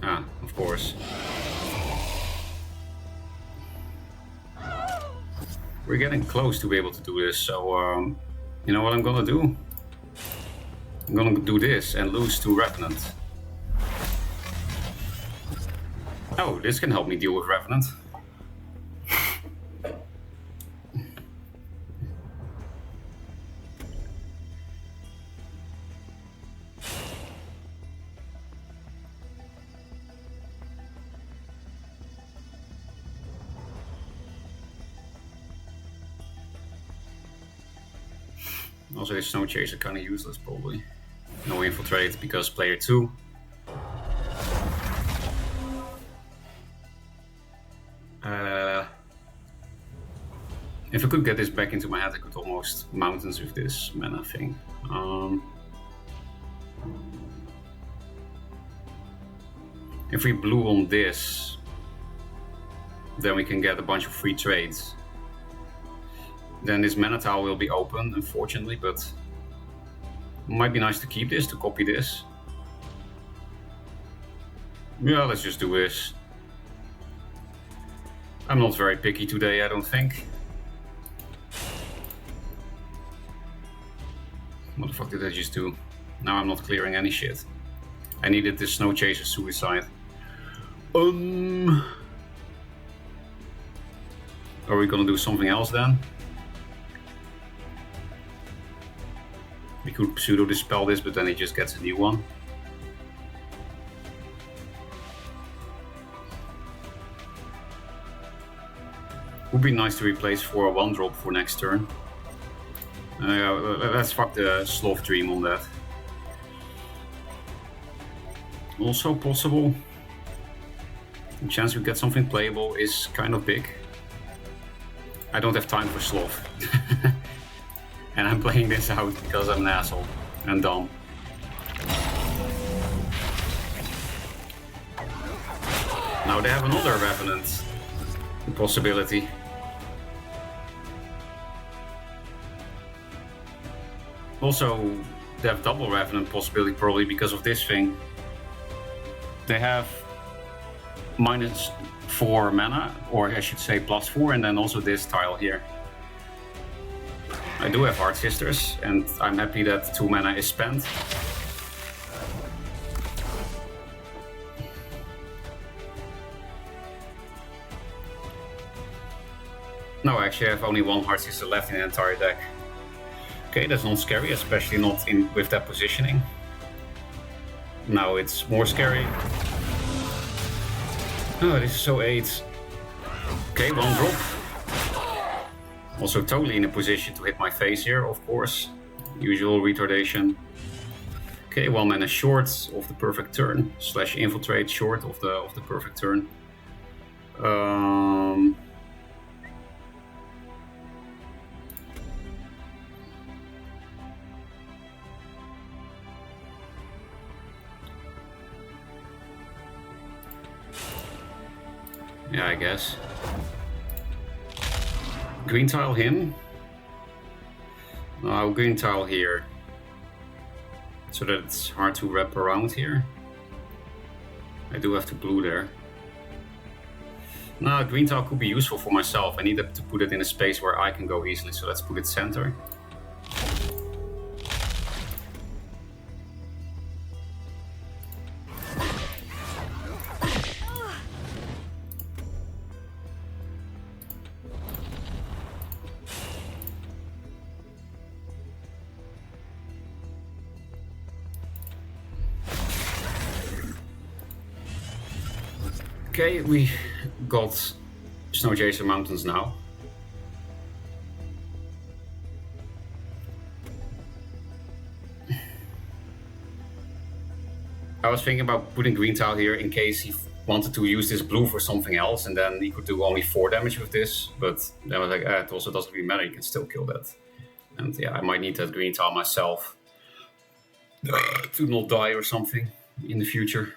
B: Ah, of course. We're getting close to be able to do this, so you know what I'm gonna do? I'm gonna do this and lose to Revenant. Oh, this can help me deal with Revenant. Also, his Snow Chaser kind of useless, probably. No Infiltrate because player 2. If I could get this back into my hand, I could almost Mountains with this mana thing. If we blue on this, then we can get a bunch of free trades. Then this mana tile will be open, unfortunately, but it might be nice to keep this, to copy this. Yeah, let's just do this. I'm not very picky today, I don't think. What the fuck did I just do? Now I'm not clearing any shit. I needed this Snow Chaser Suicide. Are we gonna do something else then? We could pseudo dispel this, but then he just gets a new one. Would be nice to replace for a 1-drop for next turn. Let's fuck the Sloth Dream on that. Also possible. The chance we get something playable is kind of big. I don't have time for Sloth. And I'm playing this out because I'm an asshole and dumb. Now they have another Revenant possibility. Also, they have double Revenant possibility probably because of this thing. They have -4 mana, or I should say +4, and then also this tile here. I do have Heart Sisters, and I'm happy that 2 mana is spent. No, actually I have only 1 Heart Sister left in the entire deck. Okay, that's not scary, especially not with that positioning. Now it's more scary. Oh, this is so 8. Okay, 1 drop. Also totally in a position to hit my face here, of course. Usual retardation. Okay, 1 mana short of the perfect turn. / infiltrate short of the perfect turn. Yeah, I guess. Green tile him. I'll green tile here. So that it's hard to wrap around here. I do have to blue there. No, green tile could be useful for myself. I need to put it in a space where I can go easily, so let's put it center. Okay, we got Snow Chaser Mountains now. I was thinking about putting green tile here in case he wanted to use this blue for something else, and then he could do only 4 damage with this, but then I was like, it also doesn't really matter, you can still kill that. And yeah, I might need that green tile myself to not die or something in the future.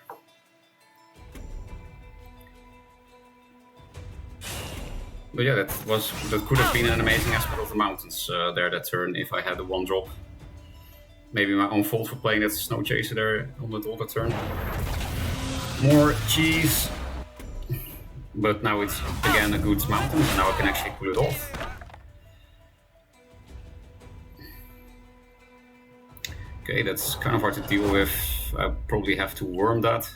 B: But yeah, that could have been an amazing aspect of the Mountains there that turn if I had a 1-drop. Maybe my own fault for playing that Snow Chaser there on that other turn. More cheese. But now it's again a good Mountain, and now I can actually pull it off. Okay, that's kind of hard to deal with. I probably have to worm that.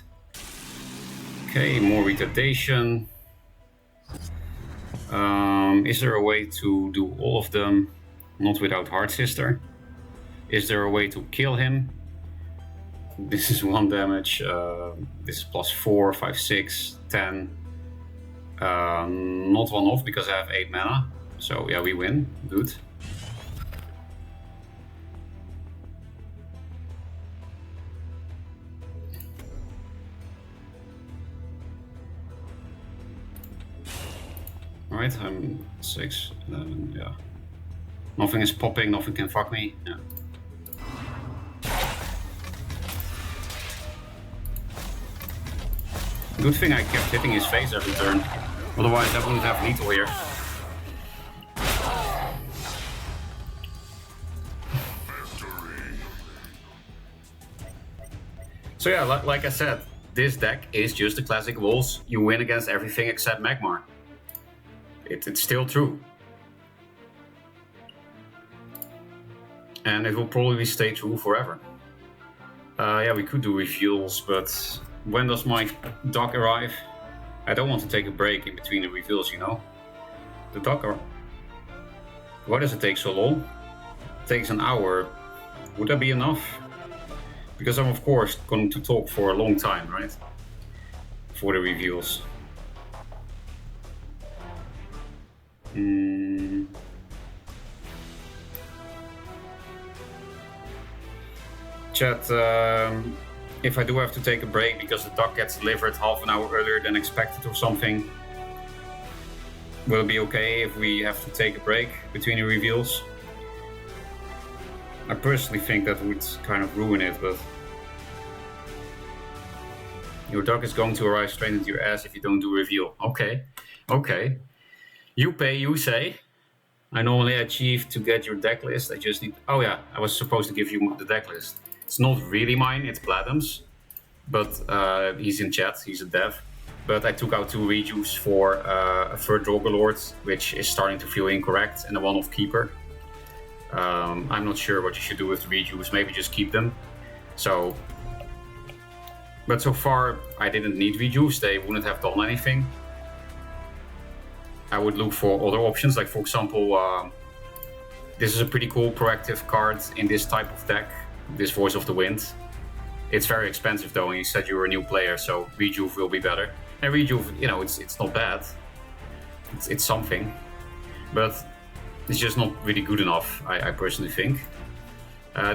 B: Okay, more retardation. Is there a way to do all of them not without Heart Sister? Is there a way to kill him? This is 1 damage. This is +4, 5, 6, 10. Not 1 off because I have 8 mana. So yeah, we win. Good. right? I'm 6, 11, yeah. Nothing is popping, nothing can fuck me. Yeah. Good thing I kept hitting his face every turn. Otherwise I wouldn't have lethal here. So yeah, like I said, this deck is just the classic walls. You win against everything except Magmar. It's still true. And it will probably stay true forever. Yeah, we could do reveals, but when does my dock arrive? I don't want to take a break in between the reveals, you know? The dock why does it take so long? It takes an hour. Would that be enough? Because I'm of course going to talk for a long time, right? For the reveals. Chat, if I do have to take a break because the dock gets delivered half an hour earlier than expected or something, will it be okay if we have to take a break between the reveals? I personally think that would kind of ruin it, but your dock is going to arrive straight into your ass if you don't do reveal. Okay, okay. You pay, you say. I normally achieve to get your deck list. I just need... Oh yeah, I was supposed to give you the deck list. It's not really mine, it's Platinum's. But he's in chat, he's a dev. But I took out 2 rejuves for a third Drogalord, which is starting to feel incorrect, and a one-off Keeper. I'm not sure what you should do with the rejuves, maybe just keep them. So... But so far, I didn't need rejuves, they wouldn't have done anything. I would look for other options, like for example, this is a pretty cool proactive card in this type of deck, this Voice of the Wind. It's very expensive though, and you said you were a new player, so rejuve will be better. And rejuve, you know, it's not bad. It's something, but it's just not really good enough, I personally think.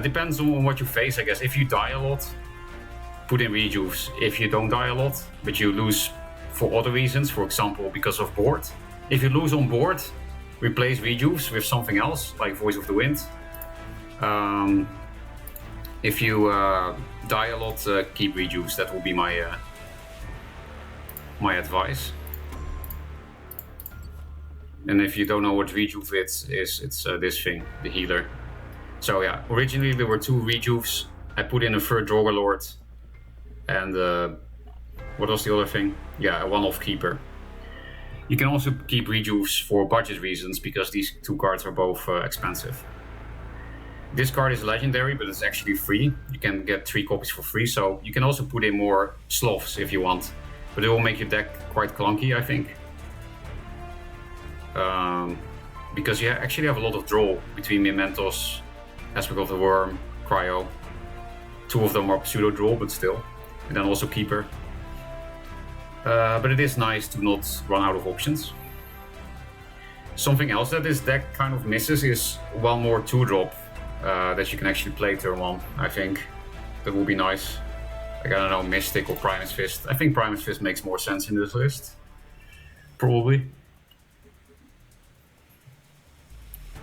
B: Depends on what you face, I guess. If you die a lot, put in rejuves. If you don't die a lot, but you lose for other reasons, for example, because of board. If you lose on board, replace rejuves with something else, like Voice of the Wind. If you die a lot, keep rejuves. That will be my my advice. And if you don't know what rejuve is, it's this thing, the healer. So yeah, originally there were 2 rejuves. I put in a third Drogalord. And what was the other thing? Yeah, a one-off Keeper. You can also keep rejuves for budget reasons, because these 2 cards are both expensive. This card is legendary, but it's actually free. You can get 3 copies for free, so you can also put in more Sloths if you want. But it will make your deck quite clunky, I think. Because you actually have a lot of draw between Mementos, Aspect of the Worm, Cryo. 2 of them are pseudo-draw, but still. And then also Keeper. But it is nice to not run out of options. Something else that this deck kind of misses is one more 2-drop that you can actually play turn 1, I think. That would be nice. Like, I don't know, Mystic or Primus Fist. I think Primus Fist makes more sense in this list. Probably.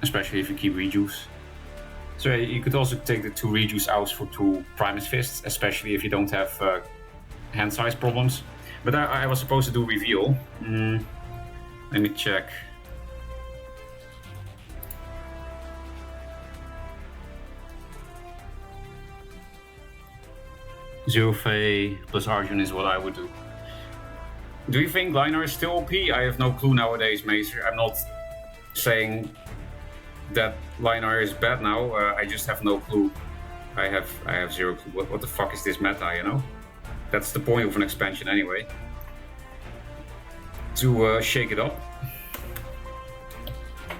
B: Especially if you keep rejuves. So you could also take the 2 rejuves out for 2 Primus Fists, especially if you don't have hand size problems. But I was supposed to do reveal. Let me check. Zerofei plus Arjun is what I would do. Do you think Linar is still OP? I have no clue nowadays, Mazer. I'm not saying that Linar is bad now. I just have no clue. I have 0 clue. What the fuck is this meta, you know? That's the point of an expansion anyway. To shake it up.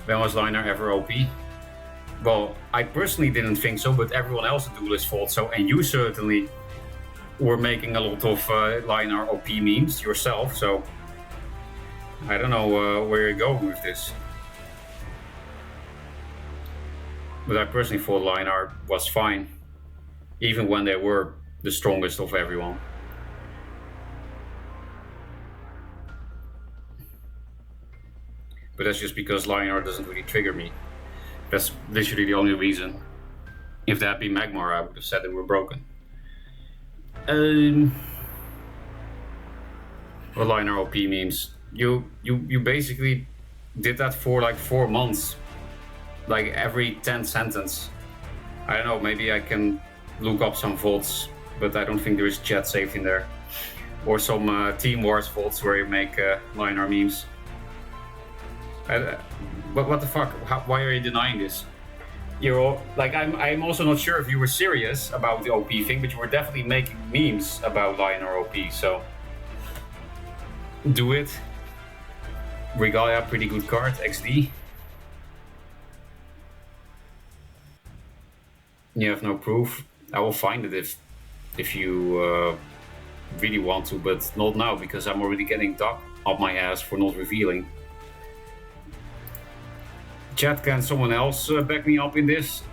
B: When was Linar ever OP? Well, I personally didn't think so, but everyone else in Duelyst thought so, and you certainly were making a lot of Linar OP memes yourself, so I don't know where you're going with this. But I personally thought Linar was fine, even when they were the strongest of everyone. but that's just because Lionheart doesn't really trigger me. That's literally the only reason. If that had been Magmar, I would have said they were broken. What Lionheart OP memes? You basically did that for like 4 months, like every 10th sentence. I don't know, maybe I can look up some VODs, but I don't think there is chat saved in there. Or some Team Wars VODs where you make Lionheart memes. But what the fuck? Why are you denying this? You're all, like, I'm also not sure if you were serious about the OP thing, but you were definitely making memes about Lionheart OP, so do it. Regalia, pretty good card, XD. You have no proof. I will find it if you really want to, but not now because I'm already getting dug up my ass for not revealing. Chat, can someone else back me up in this?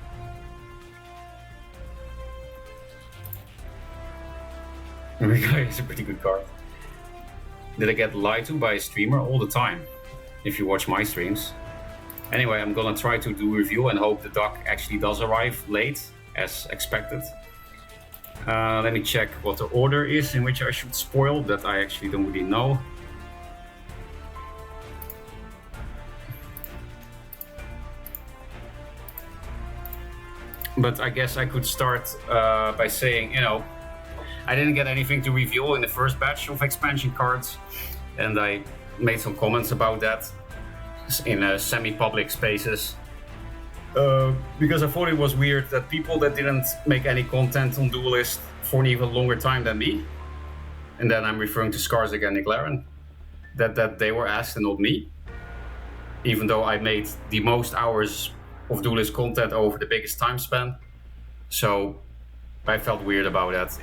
B: Regalia is a pretty good card. Did I get lied to by a streamer? All the time, if you watch my streams. Anyway, I'm gonna try to do a review and hope the duck actually does arrive late, as expected. Let me check what the order is in which I should spoil, that I actually don't really know. But I guess I could start by saying, you know, I didn't get anything to reveal in the first batch of expansion cards, and I made some comments about that in semi-public spaces. Because I thought it was weird that people that didn't make any content on Duelyst for an even longer time than me, and then I'm referring to Skarsgård and Nick that they were asked and not me, even though I made the most hours of Duelyst content over the biggest time span. So I felt weird about that.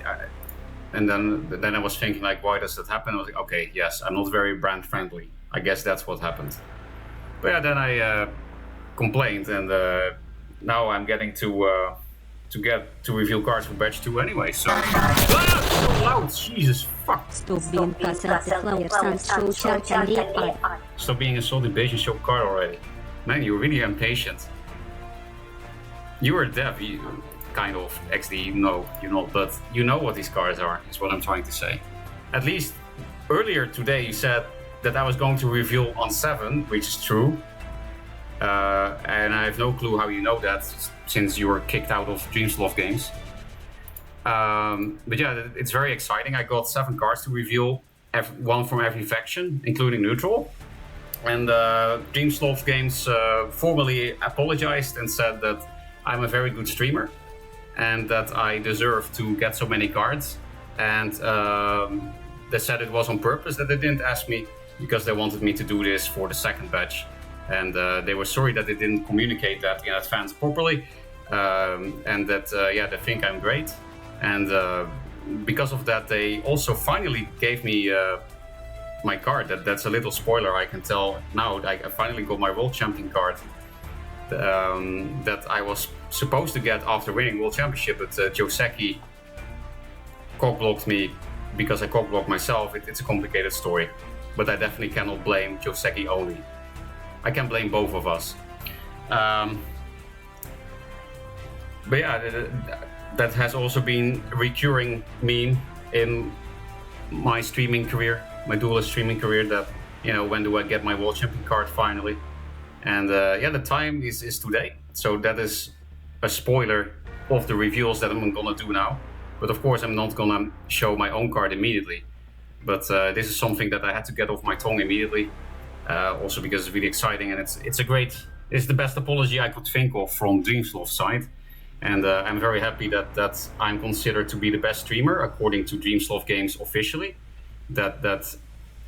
B: And then I was thinking, like, why does that happen? I was like, okay, yes, I'm not very brand friendly. I guess that's what happened. But yeah, then I complained, and now I'm getting to reveal cards for batch 2 anyway. So so loud, Jesus fuck!
C: Stop being pathetic flowers and show chat and reply.
B: Stop being a salty bitch and show card already. Man, you're really impatient. You are deaf, kind of. XD, no, you're not, but you know what these cards are, is what I'm trying to say. At least earlier today you said that I was going to reveal on 7, which is true. And I have no clue how you know that, since you were kicked out of Dreamsloft games. But yeah, it's very exciting. I got 7 cards to reveal, one from every faction, including neutral. And Dreamsloft games formally apologized and said that I'm a very good streamer and that I deserve to get so many cards. And they said it was on purpose that they didn't ask me, because they wanted me to do this for the second batch. And they were sorry that they didn't communicate that in advance properly. And that, yeah, they think I'm great. And because of that, they also finally gave me my card. That's a little spoiler, I can tell now. I finally got my World Champion card that I was supposed to get after winning World Championship, but Joseki cockblocked me because I cockblocked myself. It's a complicated story, but I definitely cannot blame Joseki only. I can blame both of us. But yeah, that has also been a recurring meme in my streaming career, my Duelyst streaming career, that, you know, when do I get my World Champion card finally? And yeah, the time is today. So that is a spoiler of the reveals that I'm gonna do now. But of course, I'm not gonna show my own card immediately. But this is something that I had to get off my tongue immediately. Also because it's really exciting, and it's the best apology I could think of from Dreamsloft's side. And I'm very happy that I'm considered to be the best streamer according to Dreamsloft Games officially. That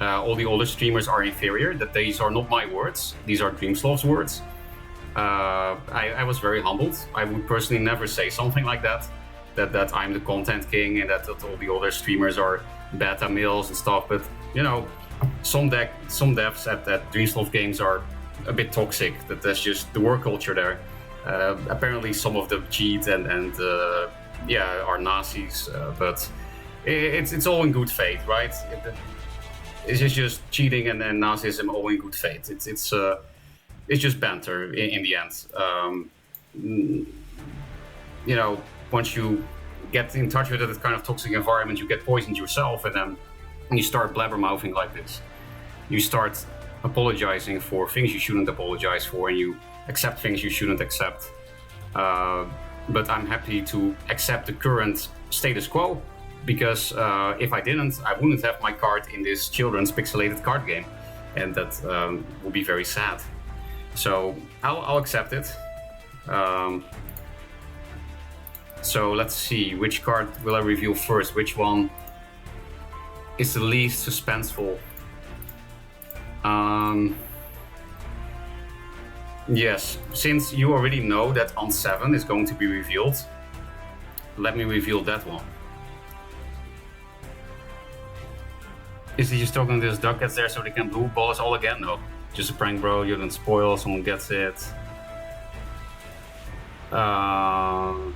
B: all the other streamers are inferior, that these are not my words, these are Dreamsloft's words. I was very humbled. I would personally never say something like that I'm the content king and that all the other streamers are beta males and stuff. But, you know, some devs at Dreamsloft Games are a bit toxic. That's just the work culture there. Apparently some of them cheat and yeah, are Nazis, but it's all in good faith, right? It's just cheating and Nazism all in good faith. It's just banter in the end. You know, once you get in touch with that kind of toxic environment, you get poisoned yourself, and then you start blabbermouthing like this. You start apologizing for things you shouldn't apologize for, and you accept things you shouldn't accept. But I'm happy to accept the current status quo, because if I didn't, I wouldn't have my card in this children's pixelated card game, and that would be very sad. So I'll accept it. So let's see, which card will I reveal first? Which one is the least suspenseful? Yes, since you already know that on 7 is going to be revealed, let me reveal that one. Is he just talking to this duck that's there so they can blue ball us all again? No, just a prank, bro. You don't spoil, someone gets it. I'm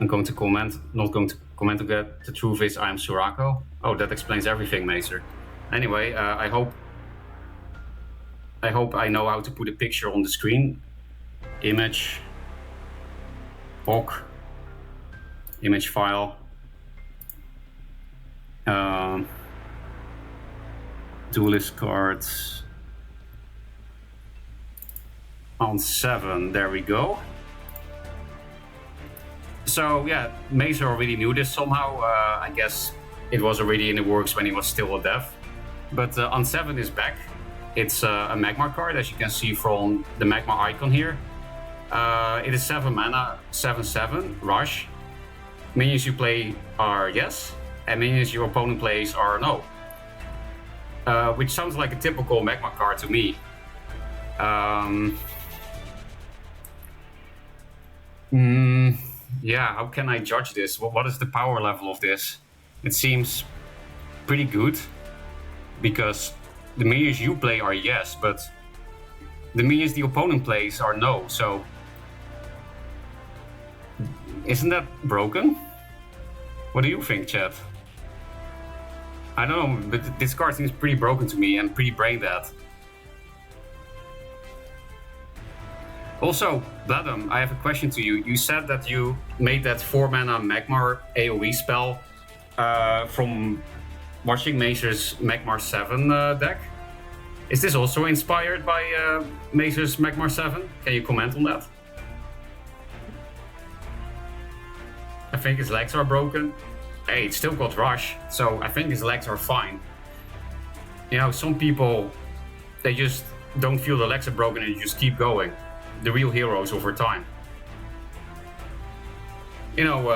B: going to comment, not going to comment again. The truth is I am Surako. Oh, that explains everything, Maser. Anyway, I hope I know how to put a picture on the screen. Image, POC, image file. Duelyst cards. On 7, there we go. So yeah, Maser already knew this somehow. I guess it was already in the works when he was still a dev. But on 7 is back. It's a Magmar card, as you can see from the Magmar icon here. It is 7 mana, 7/7, rush. Minions you play are yes, and minions your opponent plays are no. Which sounds like a typical Magmar card to me. Yeah, how can I judge this? What is the power level of this? It seems pretty good, because the minions you play are yes, but the minions the opponent plays are no, so isn't that broken? What do you think, chat? I don't know, but this card seems pretty broken to me and pretty brain dead. Also, Bladum, I have a question to you. You said that you made that 4 mana Magmar AoE spell from watching Maser's Magmar 7 deck. Is this also inspired by Maser's Magmar 7? Can you comment on that? I think his legs are broken. Hey, it's still got rush, so I think his legs are fine. You know, some people, they just don't feel the legs are broken and you just keep going. The real heroes over time. You know,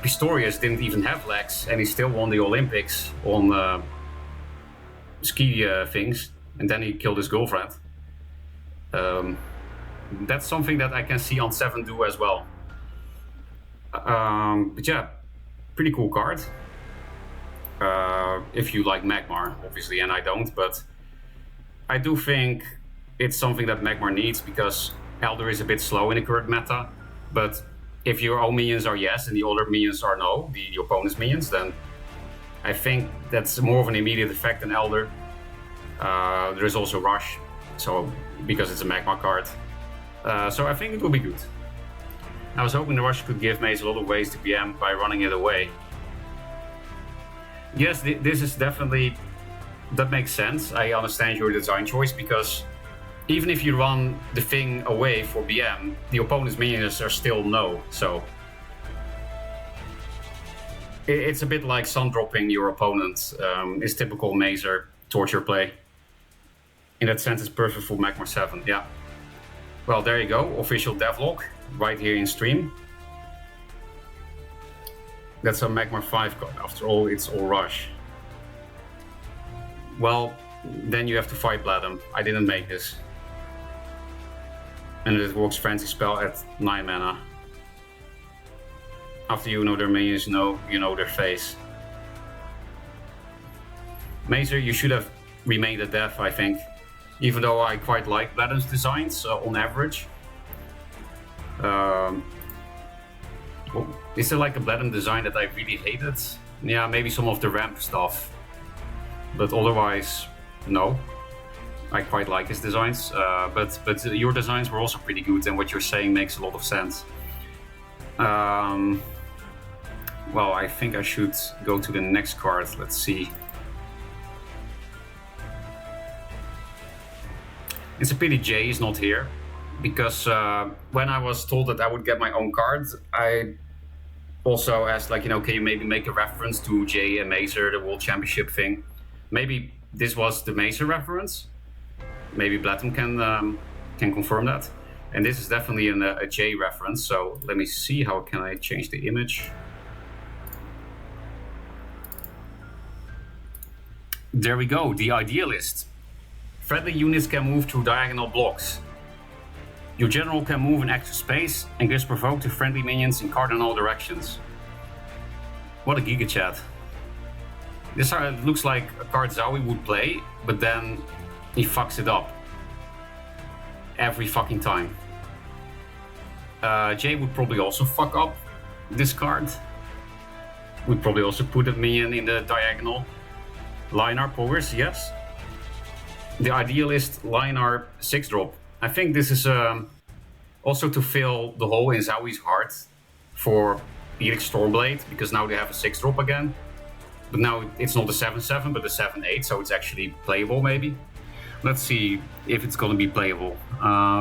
B: Pistorius didn't even have legs and he still won the Olympics on ski things, and then he killed his girlfriend. That's something that I can see on 7 do as well. But yeah, pretty cool card. If you like Magmar, obviously, and I don't, but I do think it's something that Magmar needs, because Elder is a bit slow in the current meta, but if your own minions are yes and the other minions are no, the opponent's minions, then I think that's more of an immediate effect than Elder. There is also Rush, so because it's a Magmar card. So I think it will be good. I was hoping the Rush could give Maze a lot of ways to PM by running it away. Yes, this is definitely, that makes sense. I understand your design choice, because even if you run the thing away for BM, the opponent's minions are still no, so it's a bit like sun dropping your opponent. It's typical Maser torture play. In that sense, it's perfect for Magmar 7, yeah. Well, there you go, official devlog, right here in stream. That's a Magmar 5 card, after all, it's all rush. Well, then you have to fight Bladum. I didn't make this. And it works Frenzy Spell at 9 mana. After you know their minions, you know their face. Maser, you should have remained a dev, I think. Even though I quite like Bladum's designs on average. Is there like a Bladum design that I really hated? Yeah, maybe some of the ramp stuff. but otherwise, no. I quite like his designs, but your designs were also pretty good, and what you're saying makes a lot of sense. Well, I think I should go to the next card. Let's see. It's a pity Jay is not here, because when I was told that I would get my own card, I also asked, like, you know, can you maybe make a reference to Jay and Maser, the World Championship thing? Maybe this was the Maser reference. Maybe Blatham can confirm that. And this is definitely a Jay reference. So let me see, how can I change the image? There we go, the Idealist. Friendly units can move through diagonal blocks. Your general can move in extra space and gives provoke to friendly minions in cardinal directions. What a Giga Chat. This looks like a card Zowie would play, but then he fucks it up. Every fucking time. Jay would probably also fuck up this card. Would probably also put a minion in the diagonal. Linar powers, yes. The Idealist Linar 6-drop. I think this is also to fill the hole in Zowie's heart for Helix Stormblade, because now they have a 6-drop again. But now it's not a 7/7, but a 7/8, so it's actually playable maybe. Let's see if it's gonna be playable.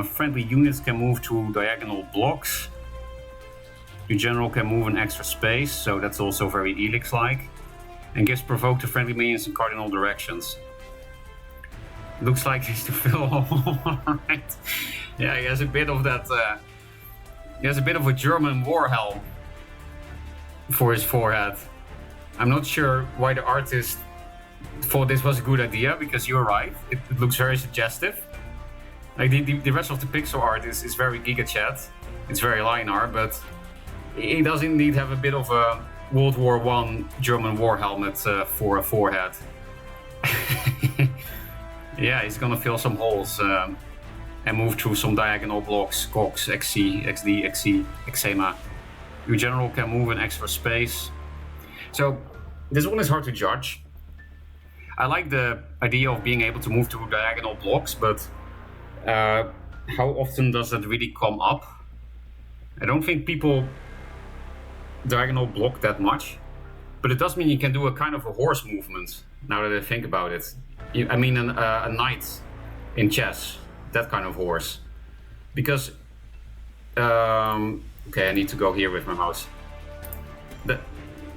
B: Friendly units can move to diagonal blocks. Your general can move in extra space, so that's also very Helix-like. And gives provoke to friendly minions in cardinal directions. Looks like he's to fill alright. Yeah, he has a bit of that. He has a bit of a German war helm for his forehead. I'm not sure why the artist thought this was a good idea, because you're right. It looks very suggestive. Like the rest of the pixel art is very Giga Chat. It's very Linar, but he does indeed have a bit of a World War I German war helmet for a forehead. Yeah, he's gonna fill some holes and move through some diagonal blocks. Cox, XC, XD, XC, Eczema. Your general can move in extra space. So this one is hard to judge. I like the idea of being able to move through diagonal blocks, but how often does that really come up? I don't think people diagonal block that much, but it does mean you can do a kind of a horse movement, now that I think about it. I mean a knight in chess, that kind of horse. Because, okay, I need to go here with my mouse.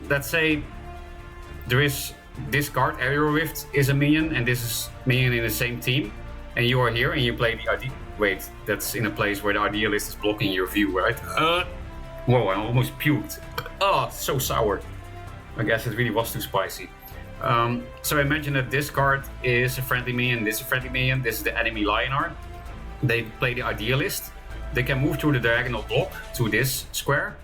B: Let's say there is this card, Aerial Rift, is a minion, and this is minion in the same team, and you are here and you play the wait, that's in a place where the Idealist is blocking your view, right? Whoa, I almost puked. Oh, so sour. I guess it really was too spicy. So imagine that this card is a friendly minion, this is a friendly minion, this is the enemy Linar. They play the Idealist. They can move through the diagonal block to this square,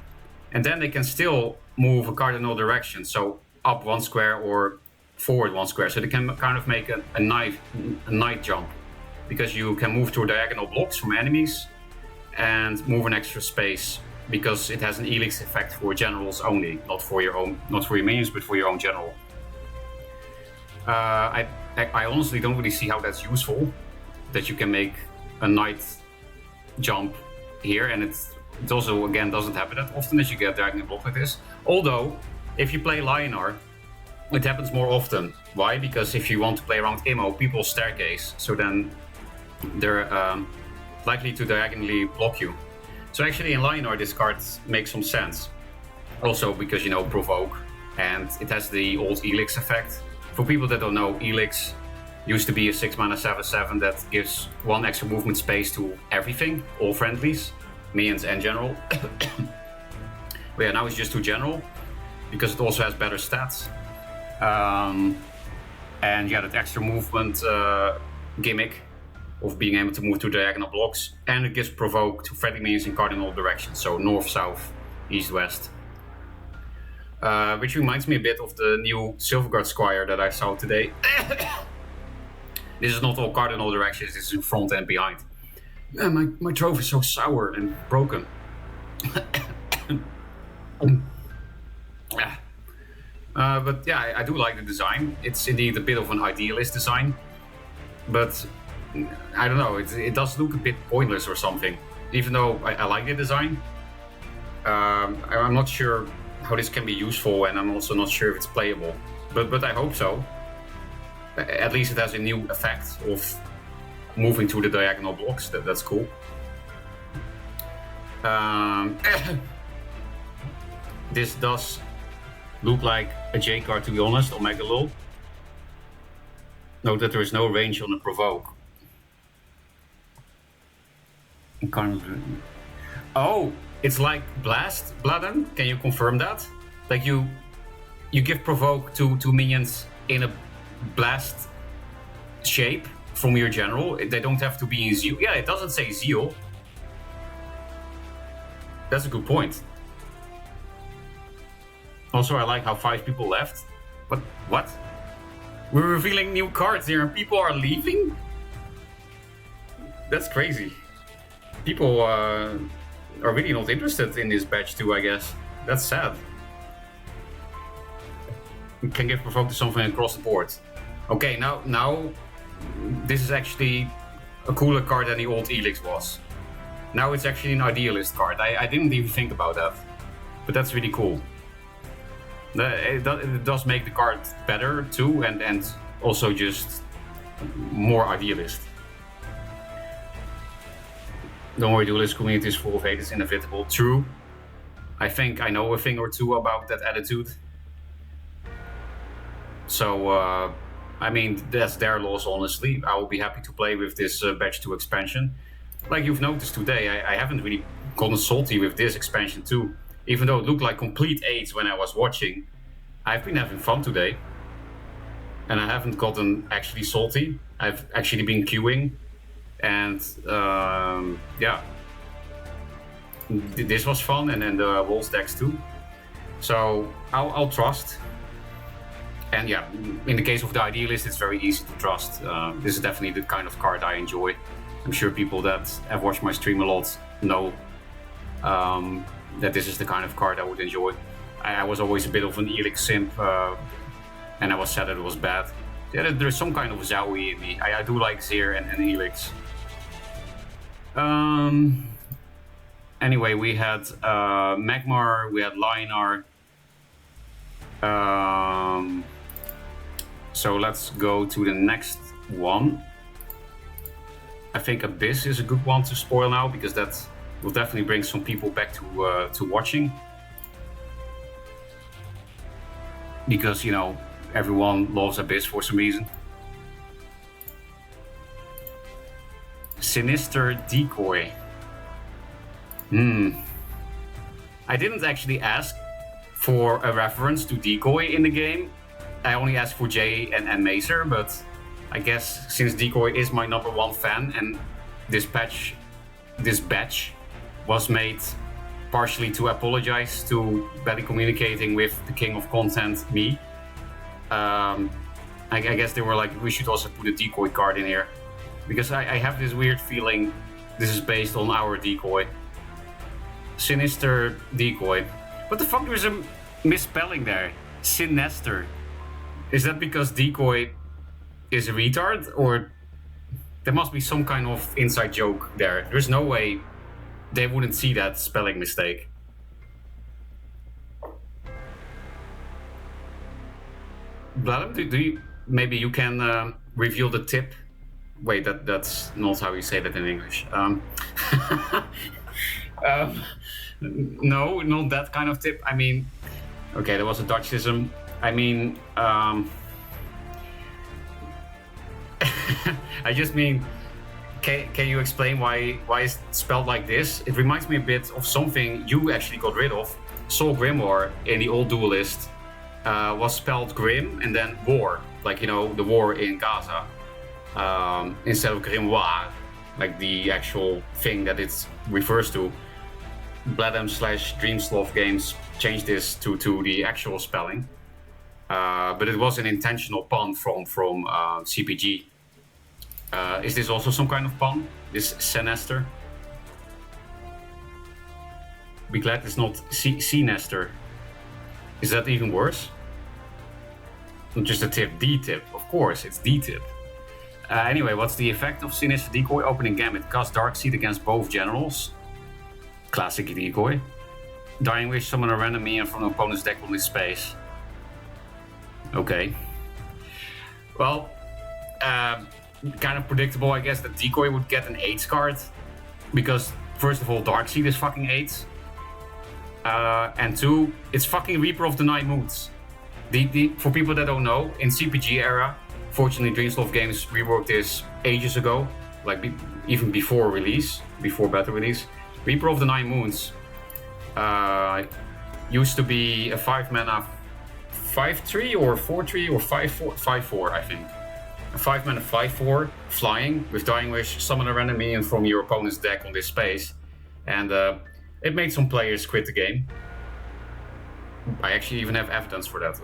B: and then they can still move a cardinal direction, so up one square or forward one square. So they can kind of make a knight jump, because you can move through diagonal blocks from enemies and move an extra space, because it has an Helix effect for generals only, not for your minions, but for your own general. I honestly don't really see how that's useful, that you can make a knight jump here, and it also, again, doesn't happen that often as you get diagonal block like this. Although, if you play Linar, it happens more often. Why? Because if you want to play around Immo, people staircase, so then they're likely to diagonally block you. So actually in Linar, this card makes some sense. Also because, you know, provoke, and it has the old Helix effect. For people that don't know, Helix used to be a 6-mana 7/7 that gives 1 extra movement space to everything, all friendlies, minions and general. But yeah, now it's just to general, because it also has better stats. And yeah, that extra movement gimmick of being able to move to diagonal blocks, and it gives provoke to friendly minions in cardinal directions, so north, south, east, west. Which reminds me a bit of the new Silverguard Squire that I saw today. This is not all cardinal directions, this is in front and behind. Man, my throat is so sour and broken. But yeah, I do like the design. It's indeed a bit of an idealist design, but I don't know. It does look a bit pointless or something. Even though I like the design, I'm not sure how this can be useful, and I'm also not sure if it's playable. But I hope so. At least it has a new effect of moving to the diagonal blocks. That's cool. This does look like a J card, to be honest, on Megalol. Note that there is no range on the provoke. Oh, it's like Blast, Bladen? Can you confirm that? Like you give provoke to minions in a blast shape from your general. They don't have to be in zeal. Yeah, it doesn't say zeal. That's a good point. Also, I like how 5 people left. But what? We're revealing new cards here and people are leaving? That's crazy. People are really not interested in this batch too, I guess. That's sad. We can give provoke to something across the board. Okay, now this is actually a cooler card than the old Elix was. Now it's actually an idealist card. I didn't even think about that. But that's really cool. It does make the card better too, and also just more idealist. Don't worry, Duelyst community is full of hate, it's inevitable. True. I think I know a thing or two about that attitude. So, I mean, that's their loss, honestly. I will be happy to play with this Batch 2 expansion. Like you've noticed today, I haven't really gotten salty with this expansion too. Even though it looked like complete AIDS when I was watching, I've been having fun today. And I haven't gotten actually salty. I've actually been queuing. And yeah, this was fun, and then the Walls decks too. So I'll trust. And yeah, in the case of the Idealist, it's very easy to trust. This is definitely the kind of card I enjoy. I'm sure people that have watched my stream a lot know that this is the kind of card I would enjoy. I was always a bit of an Elix simp, and I was sad that it was bad. Yeah, there's some kind of Zowie in me. I do like Zir and Elix. Anyway, we had Magmar, we had Lionar. So let's go to the next one. I think Abyss is a good one to spoil now, because that will definitely bring some people back to watching. Because, you know, everyone loves Abyss for some reason. Sinister Decoy. I didn't actually ask for a reference to Decoy in the game. I only asked for Jay and Maser, but I guess since Decoy is my #1 fan, and this batch was made partially to apologize to badly communicating with the king of content, me. I guess they were like, we should also put a Decoy card in here. Because I have this weird feeling this is based on our Decoy. Sinister Decoy. What the fuck, there's a misspelling there. Sinister. Is that because Decoy is a retard? Or there must be some kind of inside joke there. There's no way they wouldn't see that spelling mistake. Bladem, do you, maybe you can reveal the tip? Wait, that's not how you say that in English. No, not that kind of tip. I mean, okay, there was a Dutchism. I mean, I just mean, can you explain why it's spelled like this? It reminds me a bit of something you actually got rid of. Soul Grimoire in the old Duelyst was spelled Grim and then War, like, you know, the war in Gaza. Instead of Grimoire, like the actual thing that it refers to. Bladem/Dreamsloth Games changed this to the actual spelling. But it was an intentional pun from CPG. Is this also some kind of pun? This Sinister? Be glad it's not Sinister. Is that even worse? Not just a tip, the tip. Of course, it's the tip. Anyway, what's the effect of Sinister Decoy? Opening Gambit. Cast Darkseid against both generals. Classic decoy. Dying Wish, summon a random minion from an opponent's deck on this space. Okay. Well, kind of predictable, I guess, that Decoy would get an 8 card. Because, first of all, Darkseid is fucking 8. And 2, it's fucking Reaper of the Nine Moons. For people that don't know, in CPG era, fortunately Dreamsloft Games reworked this ages ago, like even before release, before beta release. Reaper of the Nine Moons used to be a 5-mana 5/3 or 4/3 or 5/4, 5/4 I think. A 5-mana 5/4 flying with Dying Wish, summon a random minion from your opponent's deck on this space, and it made some players quit the game. I actually even have evidence for that.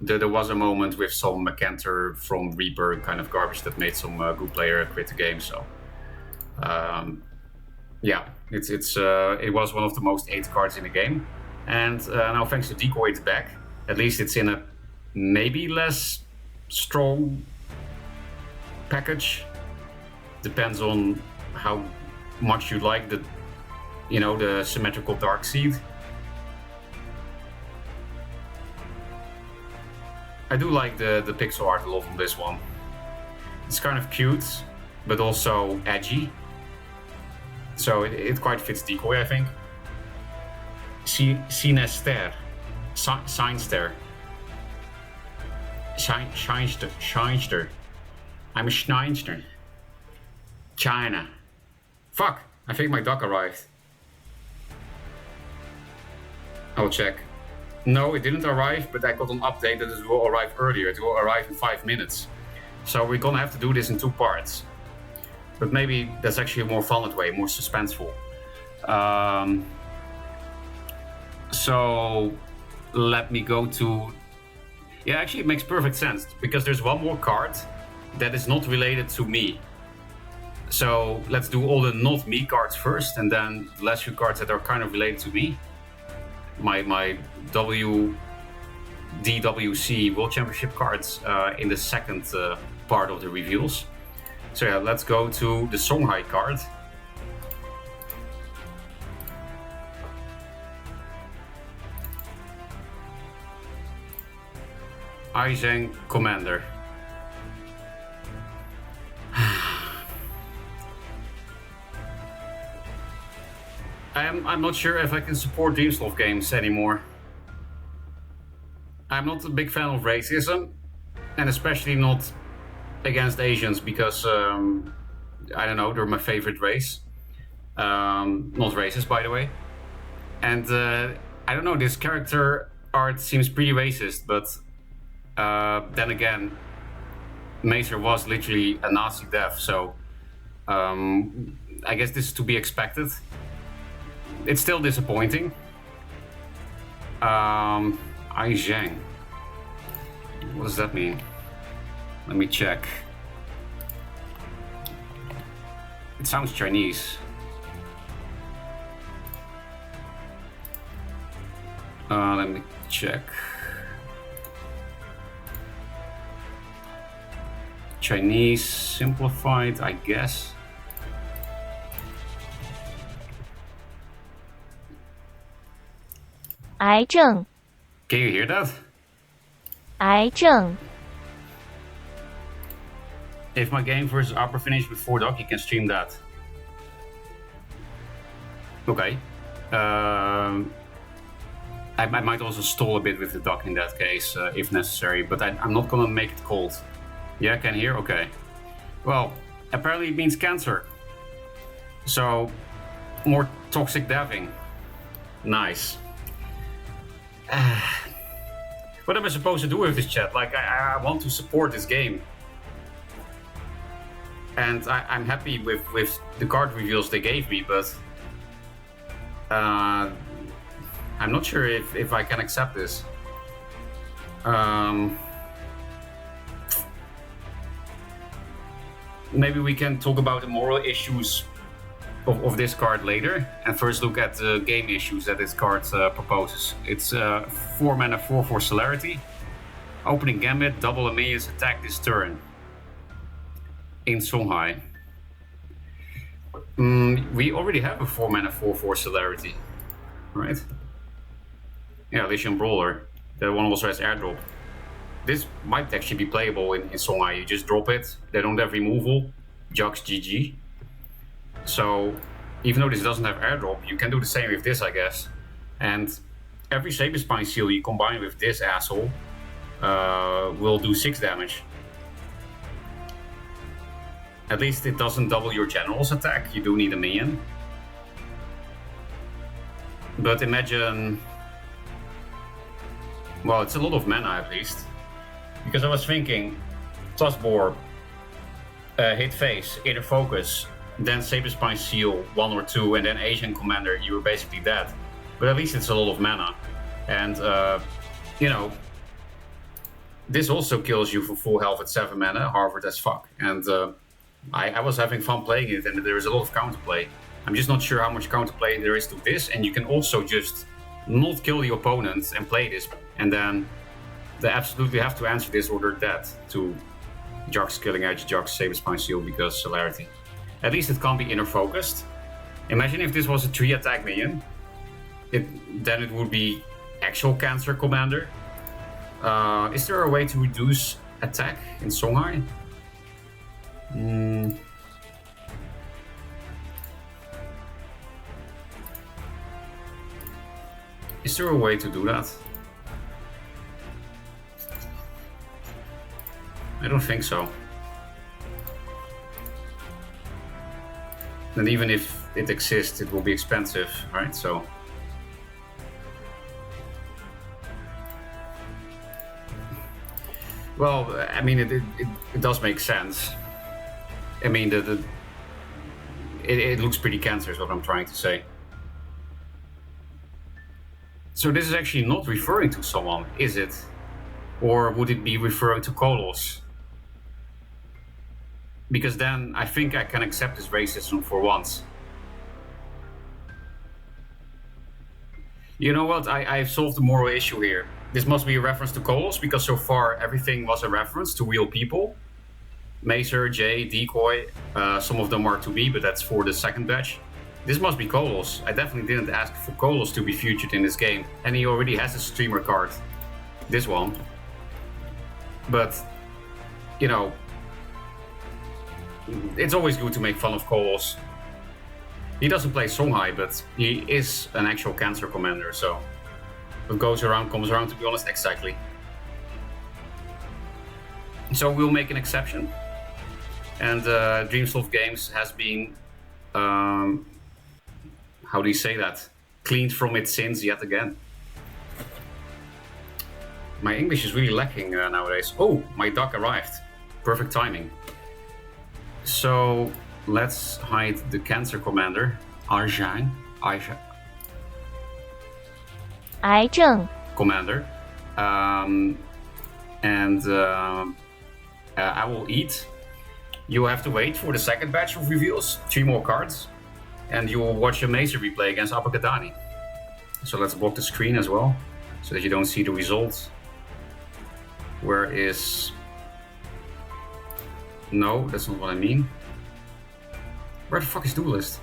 B: There was a moment with some Cantor from Reaper kind of garbage that made some good player quit the game. So, yeah, it was one of the most 8 cards in the game. And now thanks to Decoy, it's back. At least it's in a maybe less strong package. Depends on how much you like the symmetrical Darkseid. I do like the pixel art a lot on this one. It's kind of cute, but also edgy. So it quite fits Decoy, I think. Sinester. Shinester. Shinester. I'm a Schneinster. China. Fuck, I think my duck arrived. I'll check. No, it didn't arrive, but I got an update that it will arrive earlier. It will arrive in 5 minutes. So we're gonna have to do this in 2 parts. But maybe that's actually a more fun way, more suspenseful. So let me go to... Yeah, actually it makes perfect sense, because there's one more card that is not related to me. So let's do all the not me cards first, and then the last few cards that are kind of related to me. My DWC World Championship cards in the second part of the reveals. So yeah, let's go to the Songhai card. Aizeng Commander. I'm not sure if I can support Dreamsloft Games anymore. I'm not a big fan of racism, and especially not against Asians, because I don't know, they're my favorite race. Not racist, by the way. And I don't know, this character art seems pretty racist, but then again, Maser was literally a Nazi death, so I guess this is to be expected. It's still disappointing. Aizeng. What does that mean? Let me check. It sounds Chinese. Let me check. Chinese simplified, I guess.
E: Can
B: you hear that? If my game versus Opera finished before Doc, you can stream that. Okay. I might also stall a bit with the Doc in that case, if necessary, but I'm not gonna make it cold. Yeah, can hear? Okay. Well, apparently it means cancer. So, more toxic deving. Nice. What am I supposed to do with this chat? Like, I want to support this game. And I'm happy with the card reveals they gave me, but I'm not sure if I can accept this. Maybe we can talk about the moral issues of this card later, and first look at the game issues that this card proposes. It's 4 mana 4/4 celerity. Opening Gambit, double a minion's attack this turn. In Songhai. We already have a 4-mana 4/4 Celerity. Right? Yeah, Elysian Brawler. That one also has airdrop. This might actually be playable in Songhai. You just drop it, they don't have removal. Jux GG. So, even though this doesn't have airdrop, you can do the same with this, I guess. And every Saberspine Seal you combine with this asshole will do 6 damage. At least it doesn't double your general's attack. You do need a minion. But imagine... Well, it's a lot of mana at least. Because I was thinking, Tuskbore, hit face, inner focus, then Saberspine Seal, 1 or 2, and then Asian Commander, you were basically dead. But at least it's a lot of mana. And, you know, this also kills you for full health at 7 mana, Harvard as fuck. And I was having fun playing it, and there is a lot of counterplay. I'm just not sure how much counterplay there is to this, and you can also just not kill the opponent and play this, and then they absolutely have to answer this or they're dead to Jux Killing Edge, Jux Saberspine Seal because Celerity. At least it can't be inner focused. Imagine if this was a 3-attack minion. Then it would be actual Cancer Commander. Is there a way to reduce attack in Songhai? Is there a way to do that? I don't think so. And even if it exists, it will be expensive, right? So. Well, I mean, it does make sense. I mean, it looks pretty cancer is what I'm trying to say. So this is actually not referring to someone, is it? Or would it be referring to Kolos? Because then I think I can accept this racism for once. You know what? I've solved the moral issue here. This must be a reference to Kolos, because so far everything was a reference to real people. Maser, Jay, Decoy, some of them are to be, but that's for the second batch. This must be Kolos. I definitely didn't ask for Kolos to be featured in this game, and he already has a streamer card. This one. But, you know, it's always good to make fun of Kolos. He doesn't play Songhai, but he is an actual Cancer Commander, so what goes around comes around, to be honest. Exactly. So we'll make an exception. And Dreamsoft Games has been, how do you say that? Cleaned from its sins yet again. My English is really lacking nowadays. Oh, my duck arrived. Perfect timing. So let's hide the Cancer Commander, Arjang. Commander. I will eat. You have to wait for the second batch of reveals, 3 more cards, and you will watch a Maser replay against Apakadani. So let's block the screen as well, so that you don't see the results. Where is... No, that's not what I mean. Where the fuck is Duelyst?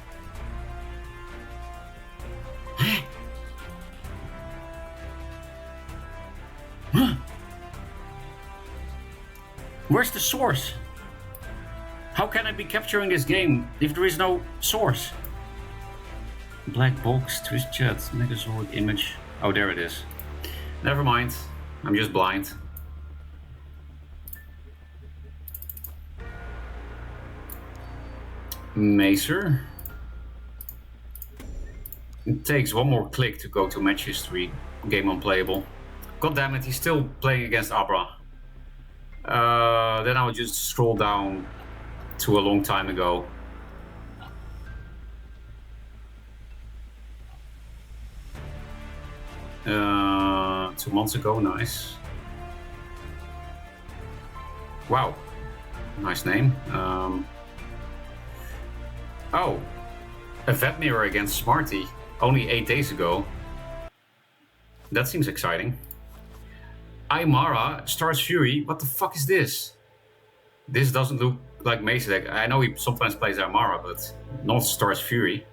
B: Huh? Where's the source? How can I be capturing this game if there is no source? Black box, twist chat, Megazord image. Oh, there it is. Never mind. I'm just blind. Maser. It takes 1 more click to go to match history. Game unplayable. God damn it, he's still playing against Abra. Then I'll just scroll down to a long time ago. Uh, 2 months ago, nice. Wow, nice name. Oh, a vet mirror against Smarty, only 8 days ago. That seems exciting. Aymara, Star's Fury. What the fuck is this? This doesn't look like Mesa deck. I know he sometimes plays Aymara, but not Star's Fury.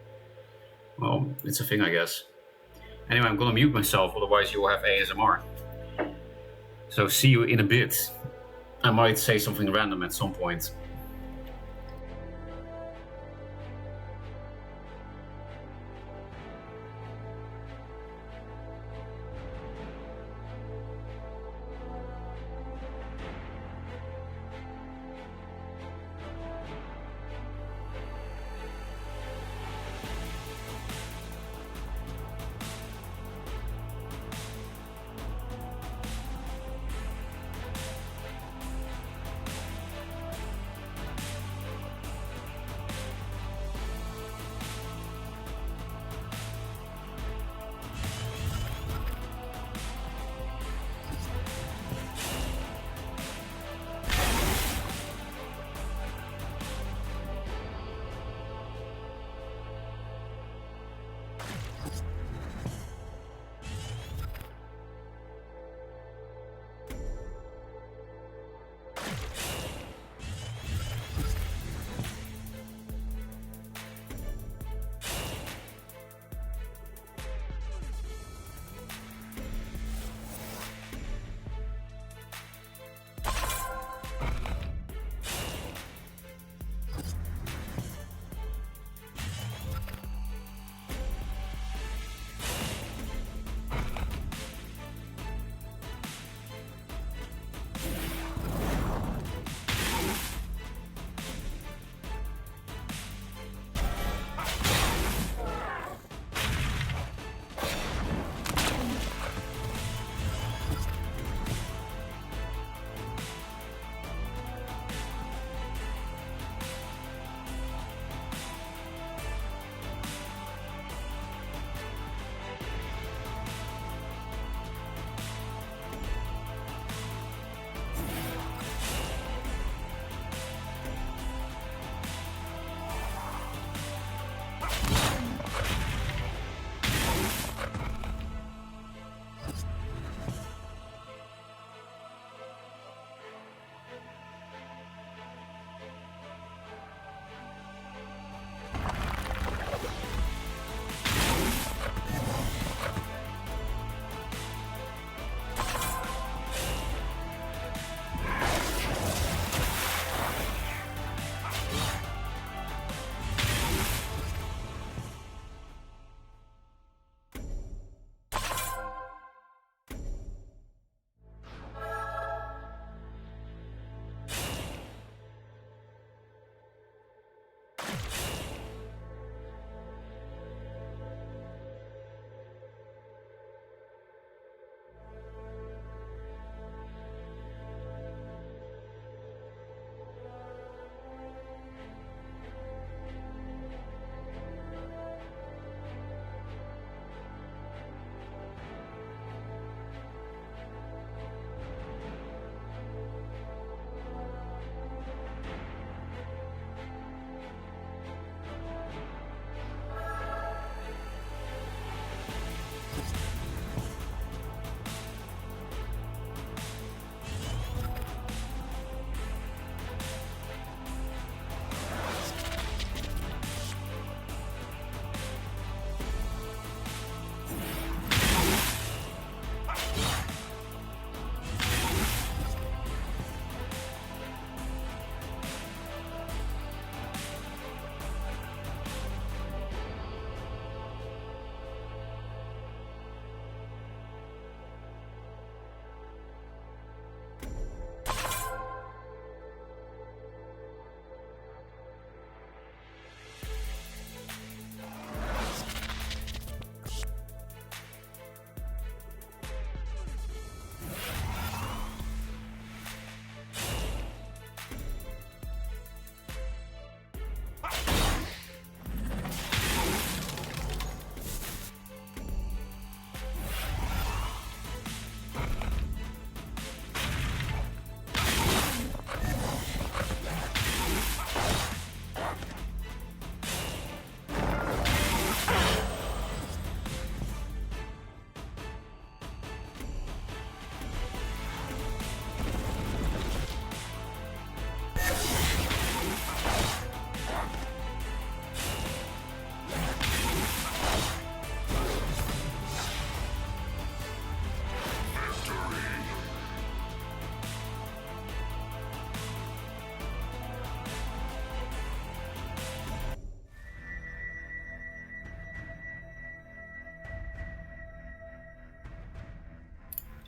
B: Well, it's a thing, I guess. Anyway, I'm gonna mute myself, otherwise you will have ASMR. So see you in a bit. I might say something random at some point.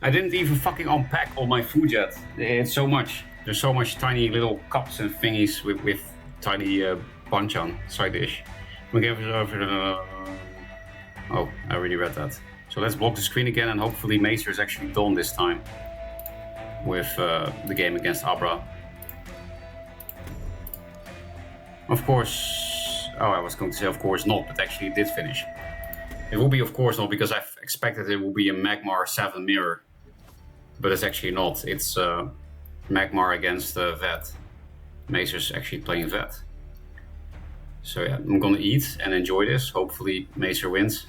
B: I didn't even fucking unpack all my food yet. It's so much. There's so much tiny little cups and thingies with tiny banchan side dish. We give it over. Oh, I already read that. So let's block the screen again, and hopefully Maser is actually done this time with the game against Abra. Of course. Oh, I was going to say of course not, but actually it did finish. It will be of course not, because I've expected it will be a Magmar 7 mirror. But it's actually not. It's Magmar against Vet. Maser's actually playing Vet. So yeah, I'm gonna eat and enjoy this. Hopefully Maser wins.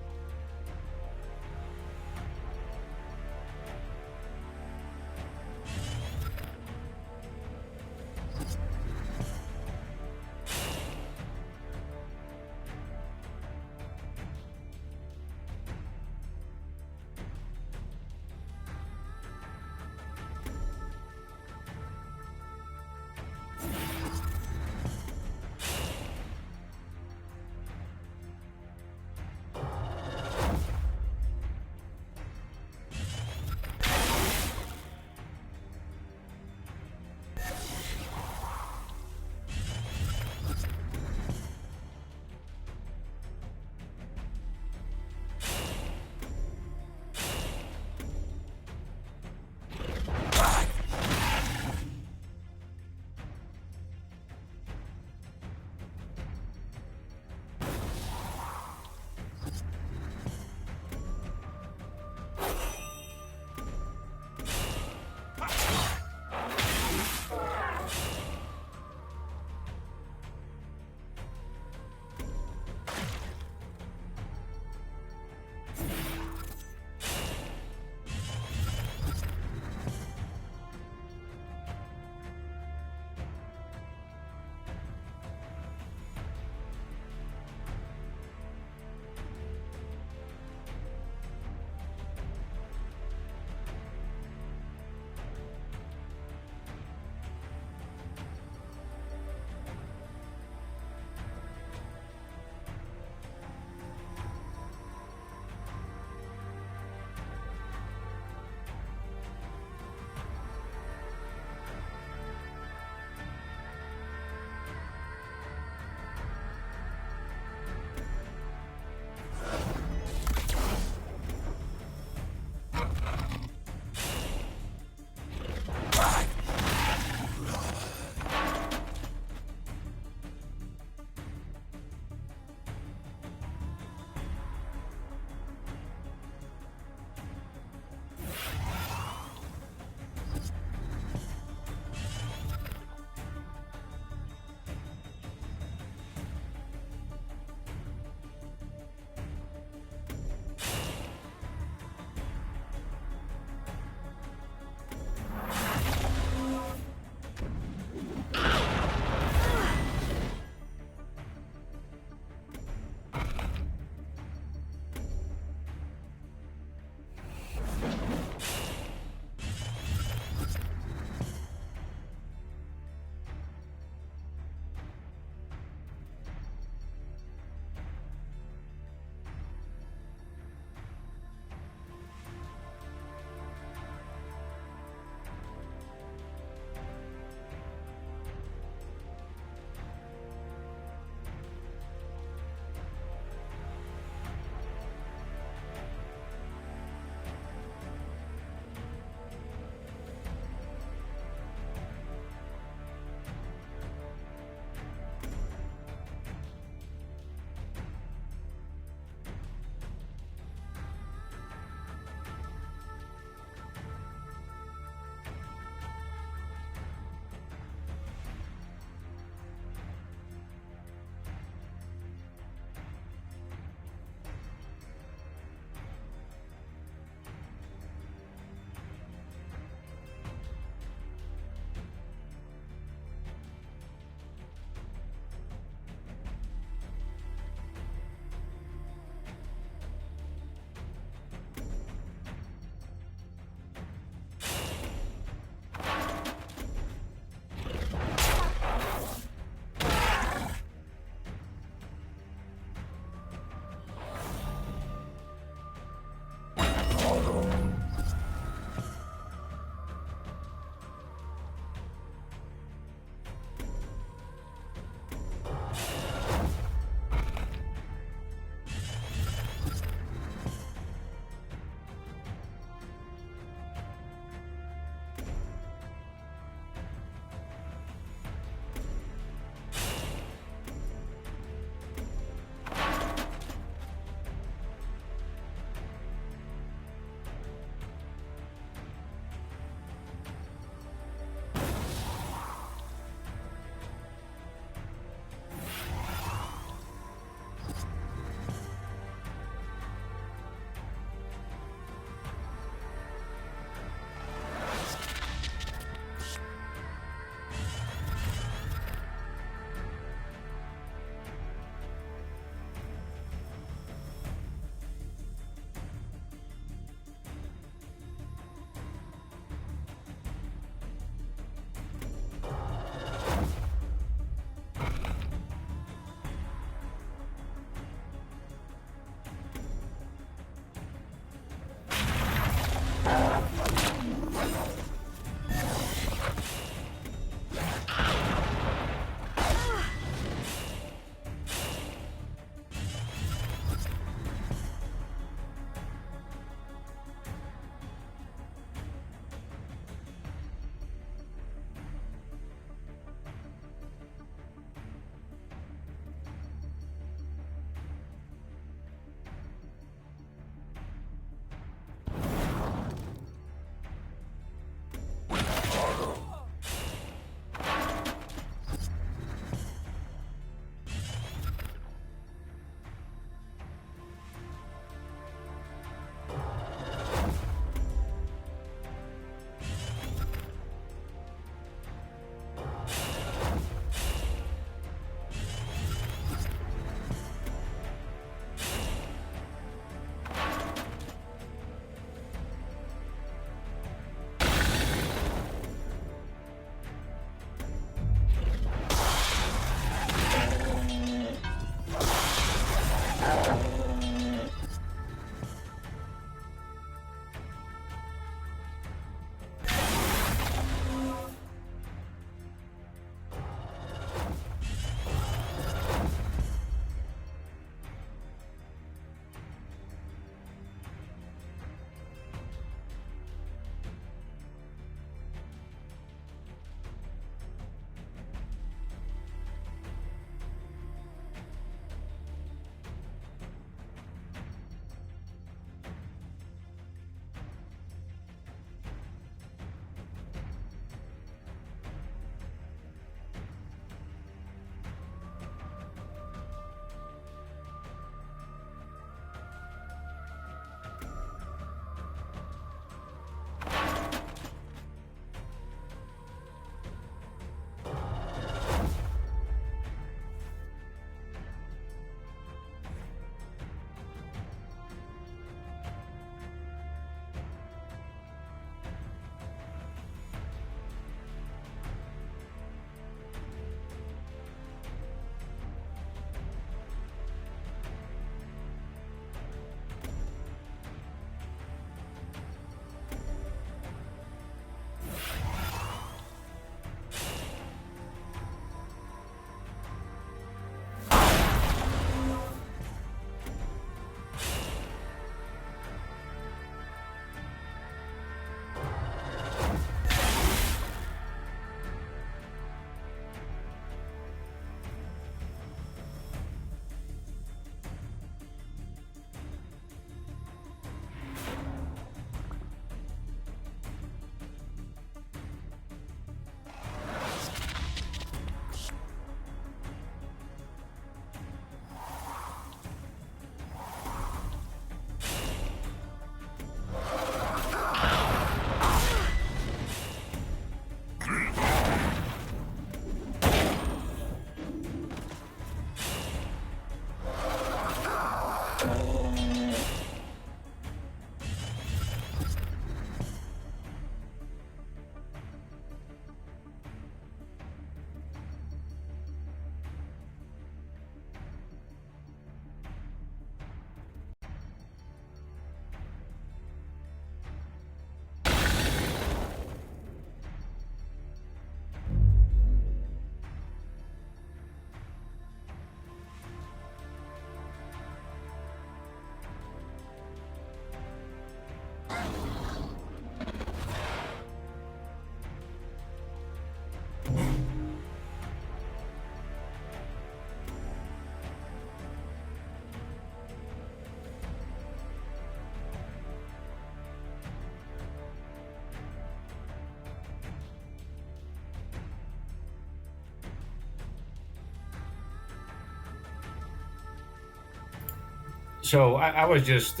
B: So I was just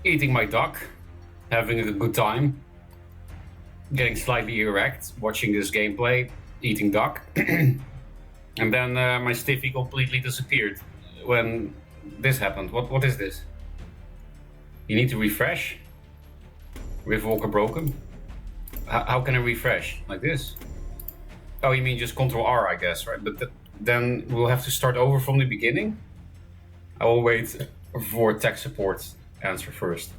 B: eating my duck, having a good time, getting slightly erect, watching this gameplay, eating duck, and then my stiffy completely disappeared when this happened. What is this? You need to refresh? With Walker broken? How can I refresh? Like this? Oh, you mean just Control R, I guess, right? But then we'll have to start over from the beginning? I will wait for tech support answer first.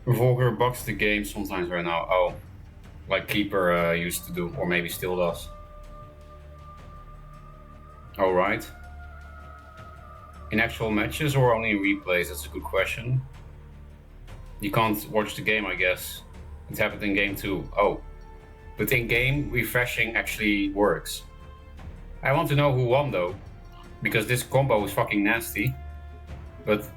B: Volker bugs the game sometimes right now. Oh, like Keeper used to do, or maybe still does. Alright. In actual matches or only in replays? That's a good question. You can't watch the game, I guess. It happened in game 2. Oh. But in game, refreshing actually works. I want to know who won though. Because this combo is fucking nasty. But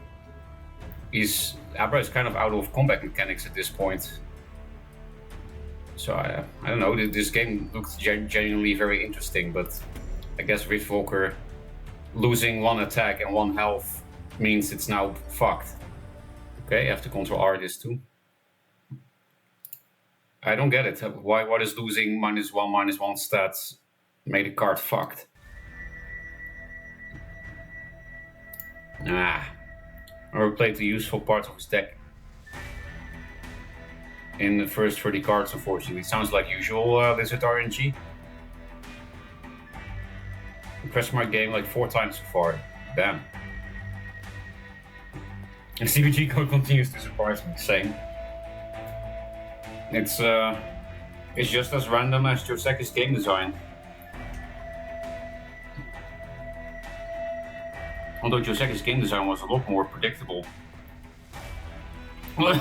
B: Abra is kind of out of combat mechanics at this point. So I don't know, this game looks genuinely very interesting, but I guess with Volker losing 1 attack and 1 health means it's now fucked. Okay, I have to Control R this too. I don't get it. Why does losing -1/-1 stats make the card fucked? I replayed the useful parts of his deck in the first 30 cards, unfortunately. Sounds like usual Lizard RNG. I pressed my game like 4 times so far. Damn. And CBG code continues to surprise me. Same. It's just as random as Joseki's game design. Although Joseki's game design was a lot more predictable. I'm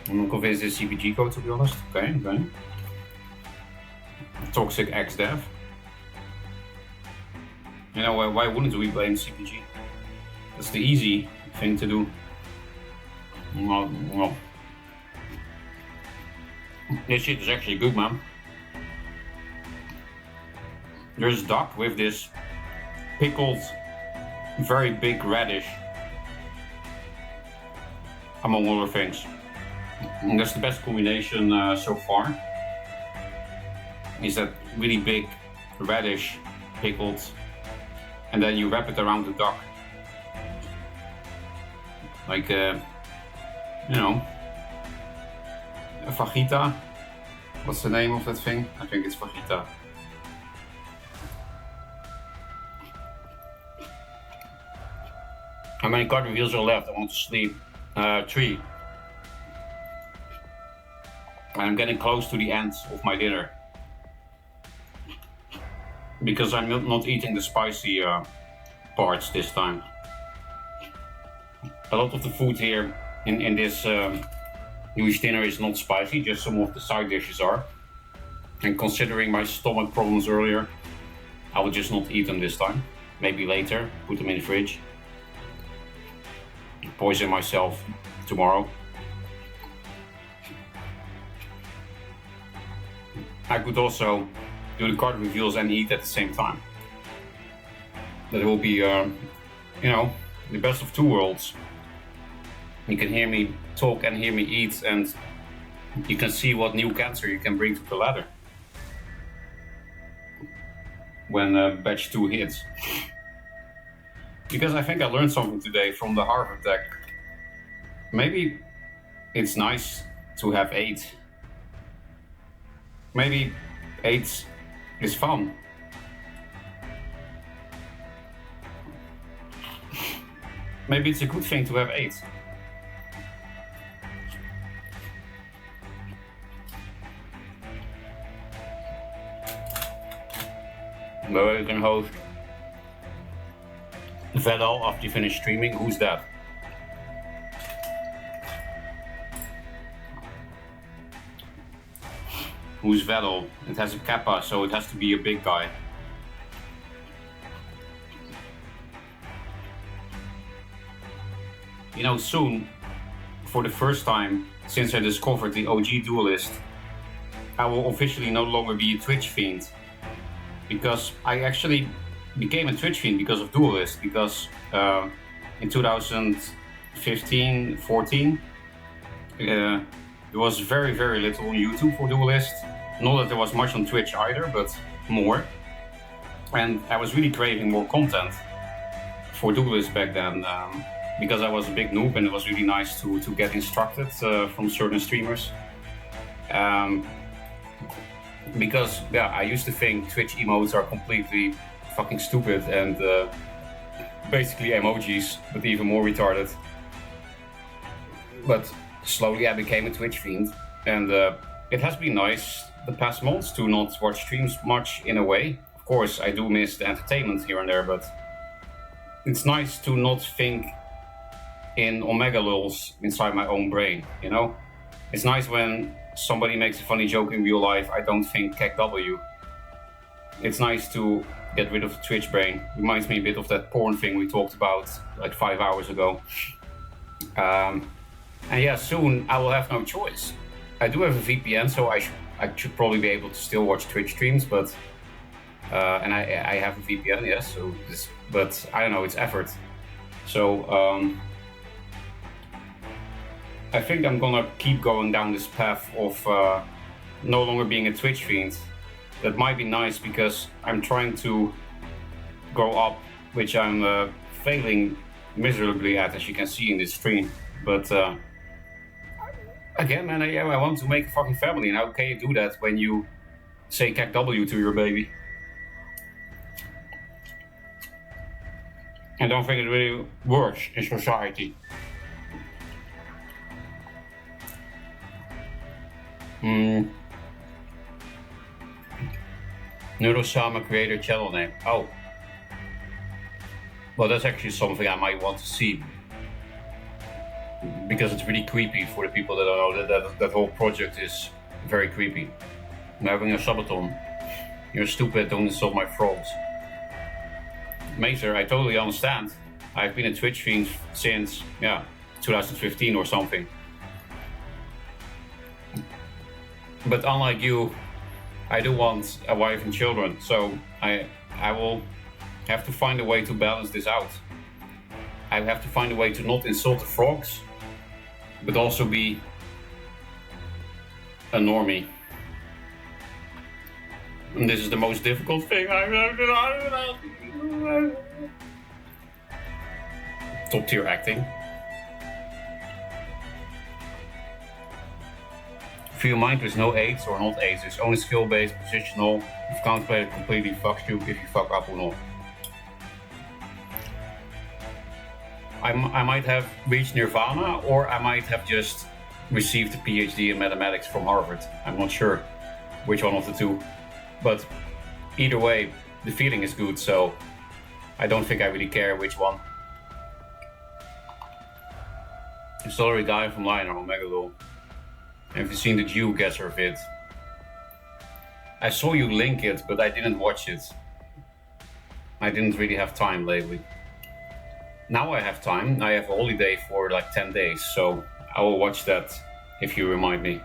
B: not convinced it's CBG code, to be honest. Okay. Toxic X-Dev. You know, why wouldn't we blame CPG? That's the easy thing to do. Well. This shit is actually good, man. There's duck with this pickled, very big radish, among other things. And that's the best combination so far. Is that really big radish pickled, and then you wrap it around the duck. Like, you know, a fajita. What's the name of that thing? I think it's fajita. How many card reveals are left? I want to sleep. 3. I'm getting close to the end of my dinner. Because I'm not eating the spicy parts this time. A lot of the food here in this Jewish dinner is not spicy, just some of the side dishes are. And considering my stomach problems earlier, I will just not eat them this time. Maybe later, put them in the fridge. Poison myself tomorrow. I could also do the card reveals and eat at the same time. That will be, you know, the best of 2 worlds. You can hear me talk and hear me eat, and you can see what new cancer you can bring to the ladder when batch 2 hits. Because I think I learned something today from the Harvard deck. Maybe it's nice to have 8. Maybe 8 is fun. Maybe it's a good thing to have 8. Where you can host Vedal after you finish streaming. Who's that? Who's Vedal? It has a kappa, so it has to be a big guy. You know, soon, for the first time since I discovered the OG Duelyst, I will officially no longer be a Twitch fiend. because I actually became a Twitch fiend because of Duelyst, because in 2015, 14, there was very, very little on YouTube for Duelyst. Not that there was much on Twitch either, but more. And I was really craving more content for Duelyst back then, because I was a big noob and it was really nice to get instructed from certain streamers. Because yeah, I used to think Twitch emotes are completely fucking stupid and basically emojis, but even more retarded. But slowly I became a Twitch fiend, and it has been nice the past months to not watch streams much in a way. Of course, I do miss the entertainment here and there, but it's nice to not think in omega lulz inside my own brain, you know? It's nice when somebody makes a funny joke in real life, I don't think CACW. It's nice to get rid of the Twitch brain. Reminds me a bit of that porn thing we talked about like 5 hours ago. And yeah, soon I will have no choice. I do have a VPN, so I should probably be able to still watch Twitch streams, but and I have a VPN, yes. So but I don't know, it's effort. So I think I'm gonna keep going down this path of no longer being a Twitch fiend. That might be nice because I'm trying to grow up, which I'm failing miserably at, as you can see in this stream. But again, man, I want to make a fucking family, and how can you do that when you say CACW to your baby? I don't think it really works in society. Neurosama creator channel name. Oh. Well, that's actually something I might want to see. Because it's really creepy for the people that don't know that whole project is very creepy. I'm having a subathon. You're stupid, don't insult my frogs. Maser, I totally understand. I've been a Twitch fiend since, 2015 or something. But unlike you, I do want a wife and children, so I will have to find a way to balance this out. I have to find a way to not insult the frogs, but also be a normie. And this is the most difficult thing I've ever done. Top tier acting. For your mind, there's no aids or not aids. It's only skill-based, positional. If you can't play it completely, fucks you if you fuck up or not. I might have reached nirvana, or I might have just received a PhD in mathematics from Harvard. I'm not sure which one of the two. But either way, the feeling is good, so I don't think I really care which one. I'm still a guy from Liner on Megalol. Have you seen the Jew Guesser vid? I saw you link it, but I didn't watch it. I didn't really have time lately. Now I have time. I have a holiday for like 10 days, so I will watch that if you remind me.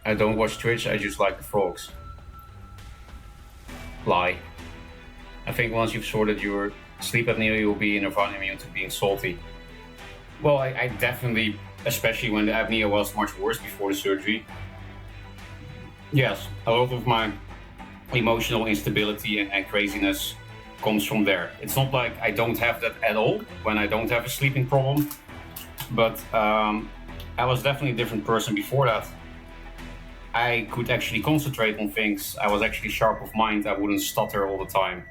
B: I don't watch Twitch, I just like the frogs. Lie. I think once you've sorted your sleep apnea, you'll be nirvana immune to being salty. Well, I definitely, especially when the apnea was much worse before the surgery. Yes, a lot of my emotional instability and craziness comes from there. It's not like I don't have that at all when I don't have a sleeping problem, but I was definitely a different person before that. I could actually concentrate on things. I was actually sharp of mind. I wouldn't stutter all the time.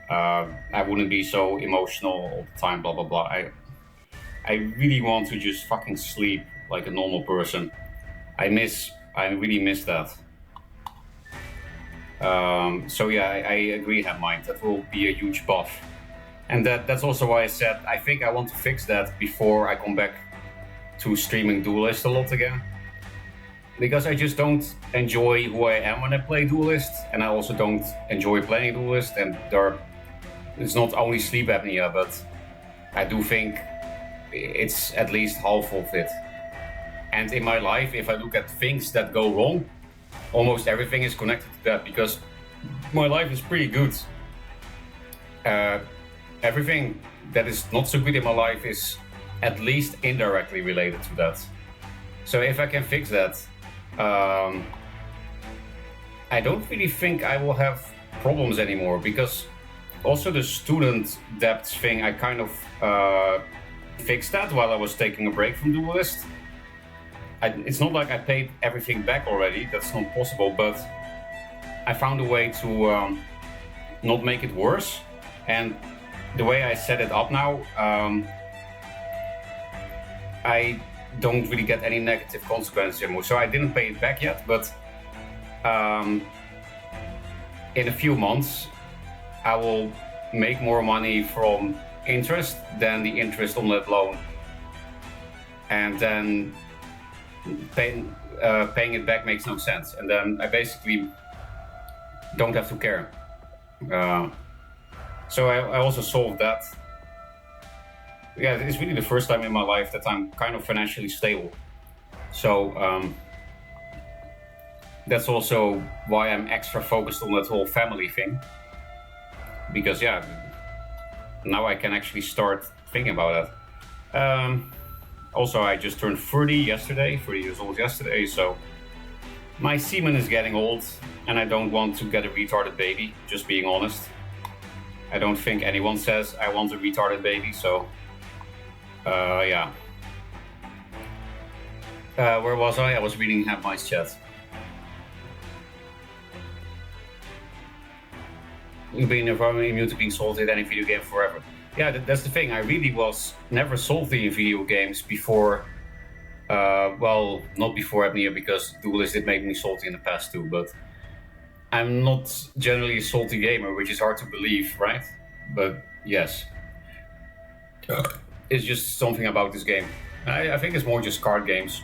B: I wouldn't be so emotional all the time, blah, blah, blah. I really want to just fucking sleep like a normal person. I really miss that. So yeah, I agree, Mind. That will be a huge buff. And that's also why I said I think I want to fix that before I come back to streaming Duelyst a lot again. Because I just don't enjoy who I am when I play Duelyst, and I also don't enjoy playing Duelyst, and it's not only sleep apnea, but I do think it's at least half of it. And in my life, if I look at things that go wrong, almost everything is connected to that because my life is pretty good. Everything that is not so good in my life is at least indirectly related to that. So if I can fix that, I don't really think I will have problems anymore, because also the student debt thing, I kind of fixed that while I was taking a break from Duelyst. It's not like I paid everything back already, that's not possible, but I found a way to not make it worse. And the way I set it up now, I don't really get any negative consequences anymore. So I didn't pay it back yet, but in a few months I will make more money from interest than the interest on that loan, and then paying it back makes no sense, and then I basically don't have to care. So I also solved that. Yeah, it's really the first time in my life that I'm kind of financially stable. So that's also why I'm extra focused on that whole family thing. Because yeah, now I can actually start thinking about that. Also, I just turned 30 years old yesterday, so my semen is getting old, and I don't want to get a retarded baby, just being honest. I don't think anyone says I want a retarded baby, so yeah. Where was I? I was reading Have chat. Being immune to being salty at any video game forever. Yeah, that's the thing. I really was never salty in video games before. Well, not before Abnea, because Duelyst did make me salty in the past too, but I'm not generally a salty gamer, which is hard to believe, right? But yes. It's just something about this game. I think it's more just card games,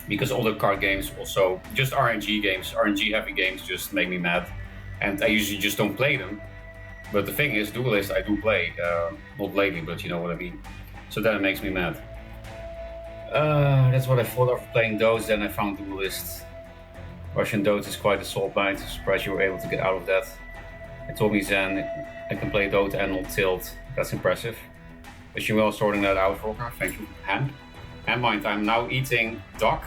B: because other card games also, just RNG games, RNG heavy games just make me mad. And I usually just don't play them. But the thing is, Duelyst I do play. Not lately, but you know what I mean. So that makes me mad. That's what I thought after playing Dodes, then I found Duelyst. Russian Dodes is quite a salt bind. Surprised you were able to get out of that. It told me Zen, I can play Dota and not tilt. That's impressive. Wish you well sorting that out, Rocker. Thank you, Hand. And mind, I'm now eating duck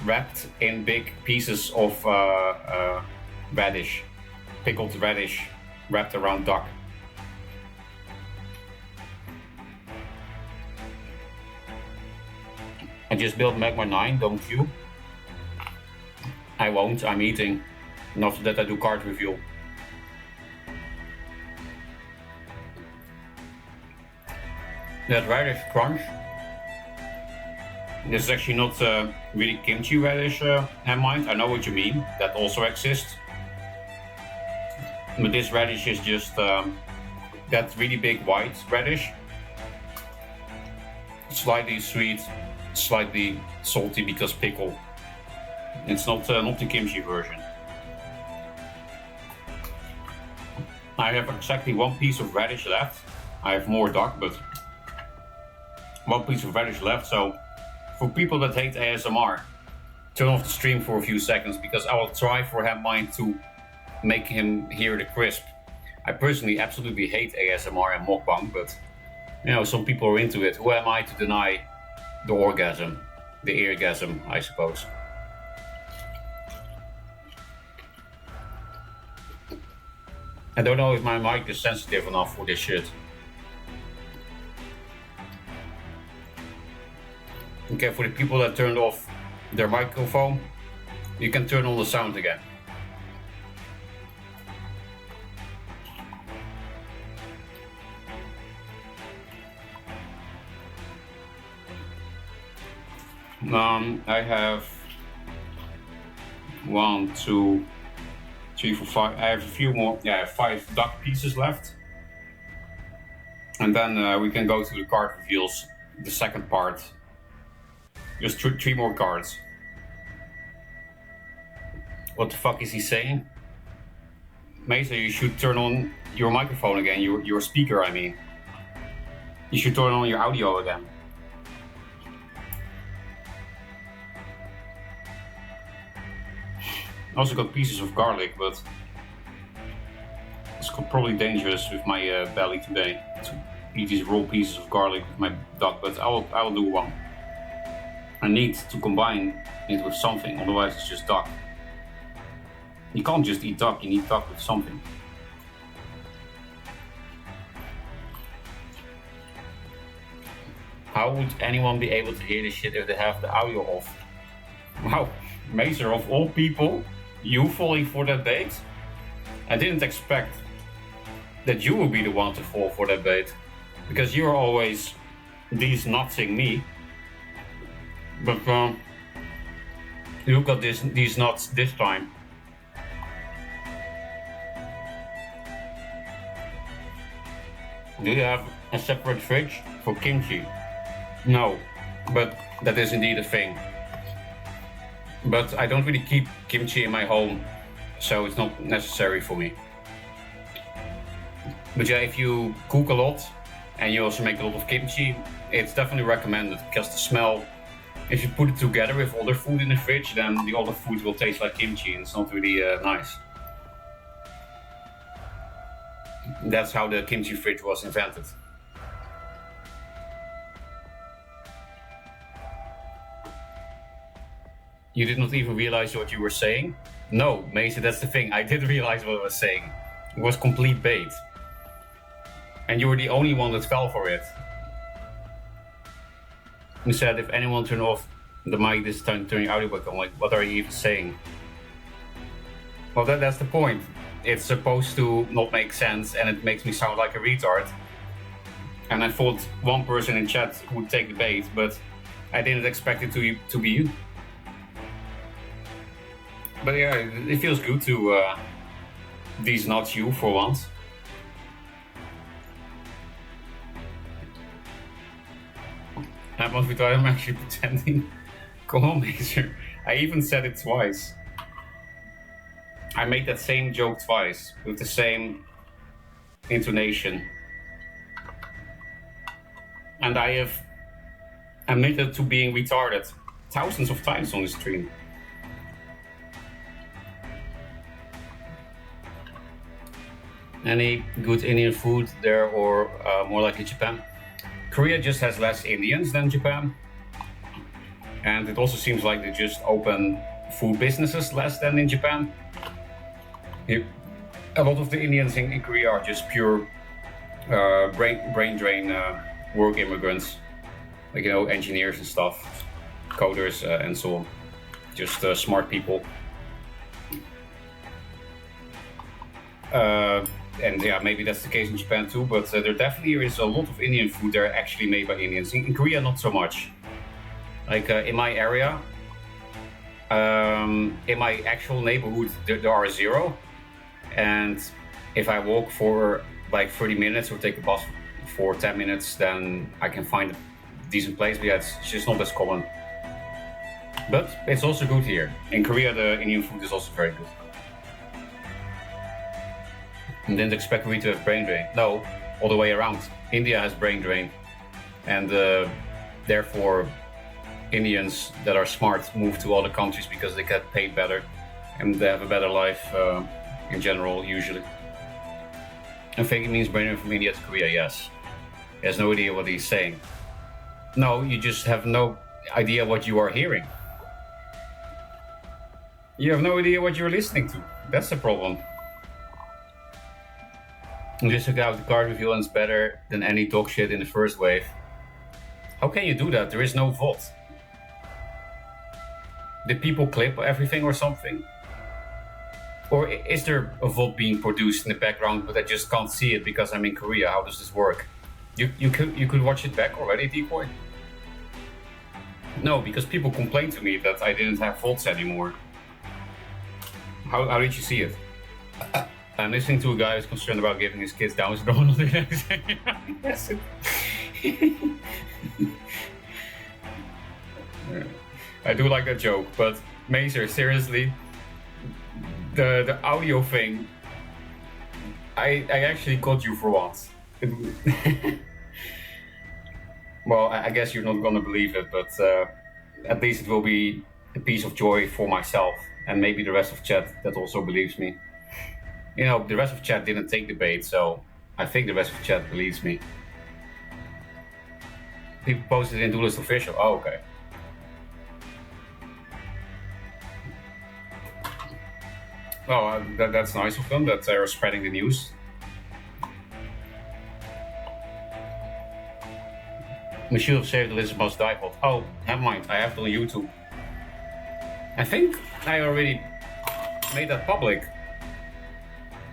B: wrapped in big pieces of radish. Pickled radish wrapped around duck. I just built Magma 9, don't you? I won't, I'm eating. And after that I do card reveal. That radish crunch. This is actually not really kimchi radish, mind. I know what you mean, that also exists. But this radish is just that really big white radish. Slightly sweet, slightly salty because pickle. It's not the kimchi version. I have exactly one piece of radish left. I have more duck, but one piece of radish left. So for people that hate ASMR, turn off the stream for a few seconds, because I will try for Mind to make him hear the crisp. I personally absolutely hate ASMR and mukbang, but you know, some people are into it. Who am I to deny the orgasm, the eargasm, I suppose. I don't know if my mic is sensitive enough for this shit. Okay, for the people that turned off their microphone, you can turn on the sound again. I have 1, 2, 3, 4, 5. I have a few more. Yeah, I have 5 duck pieces left, and then we can go to the card reveals, the second part. Just 3 more cards. What the fuck is he saying? Maser, you should turn on your microphone again. Your speaker, I mean. You should turn on your audio again. I also got pieces of garlic, but it's probably dangerous with my belly today to eat these raw pieces of garlic with my duck, but I will do one. I need to combine it with something, otherwise it's just duck. You can't just eat duck, you need duck with something. How would anyone be able to hear this shit if they have the audio off? Wow, Maser, of all people, you falling for that bait? I didn't expect that you would be the one to fall for that bait, because you're always these nutsing me. But you got these nuts this time. Do you have a separate fridge for kimchi? No, but that is indeed a thing. But I don't really keep kimchi in my home, so it's not necessary for me. But yeah, if you cook a lot and you also make a lot of kimchi, it's definitely recommended, because the smell, if you put it together with other food in the fridge, then the other food will taste like kimchi and it's not really nice. That's how the kimchi fridge was invented. You did not even realize what you were saying? No, Mason, that's the thing. I did realize what I was saying. It was complete bait. And you were the only one that fell for it. You said if anyone turned off the mic this time, turn your audio back on. Like, what are you even saying? Well, that's the point. It's supposed to not make sense and it makes me sound like a retard. And I thought one person in chat would take the bait, but I didn't expect it to be you. But yeah, it feels good to these not you for once. I'm actually pretending. Come on, Maser. I even said it twice. I made that same joke twice with the same intonation. And I have admitted to being retarded thousands of times on the stream. Any good Indian food there, or more likely Japan? Korea just has less Indians than Japan. And it also seems like they just open food businesses less than in Japan. A lot of the Indians in Korea are just pure brain drain work immigrants. Like, you know, engineers and stuff, coders and so on. Just smart people. And yeah, maybe that's the case in Japan too, but there definitely is a lot of Indian food there actually made by Indians. In Korea, not so much. Like in my area, in my actual neighborhood, there are zero. And if I walk for like 30 minutes or take a bus for 10 minutes, then I can find a decent place, but yeah, it's just not as common. But it's also good here. In Korea, the Indian food is also very good. And didn't expect me to have brain drain. No, all the way around. India has brain drain. And therefore, Indians that are smart move to other countries because they get paid better. And they have a better life in general, usually. I think it means brain drain from India to Korea, yes. He has no idea what he's saying. No, you just have no idea what you are hearing. You have no idea what you're listening to. That's the problem. Just took out the card reveal and it's better than any dog shit in the first wave. How can you do that? There is no VOD. Did people clip everything or something? Or is there a VOD being produced in the background but I just can't see it because I'm in Korea? How does this work? You could watch it back already, Decoy? No, because people complained to me that I didn't have VODs anymore. How did you see it? I'm listening to a guy who's concerned about giving his kids Down syndrome. Yes. I do like that joke, but Maser, seriously, the audio thing, I actually caught you for once. Well, I guess you're not gonna believe it, but at least it will be a piece of joy for myself and maybe the rest of chat that also believes me. You know, the rest of chat didn't take the bait, so I think the rest of chat believes me. People posted in Duelyst official. Oh, okay. Well, that's nice of them that they're spreading the news. We should have saved the lizard must die pod. Oh, never mind. I have it on YouTube. I think I already made that public.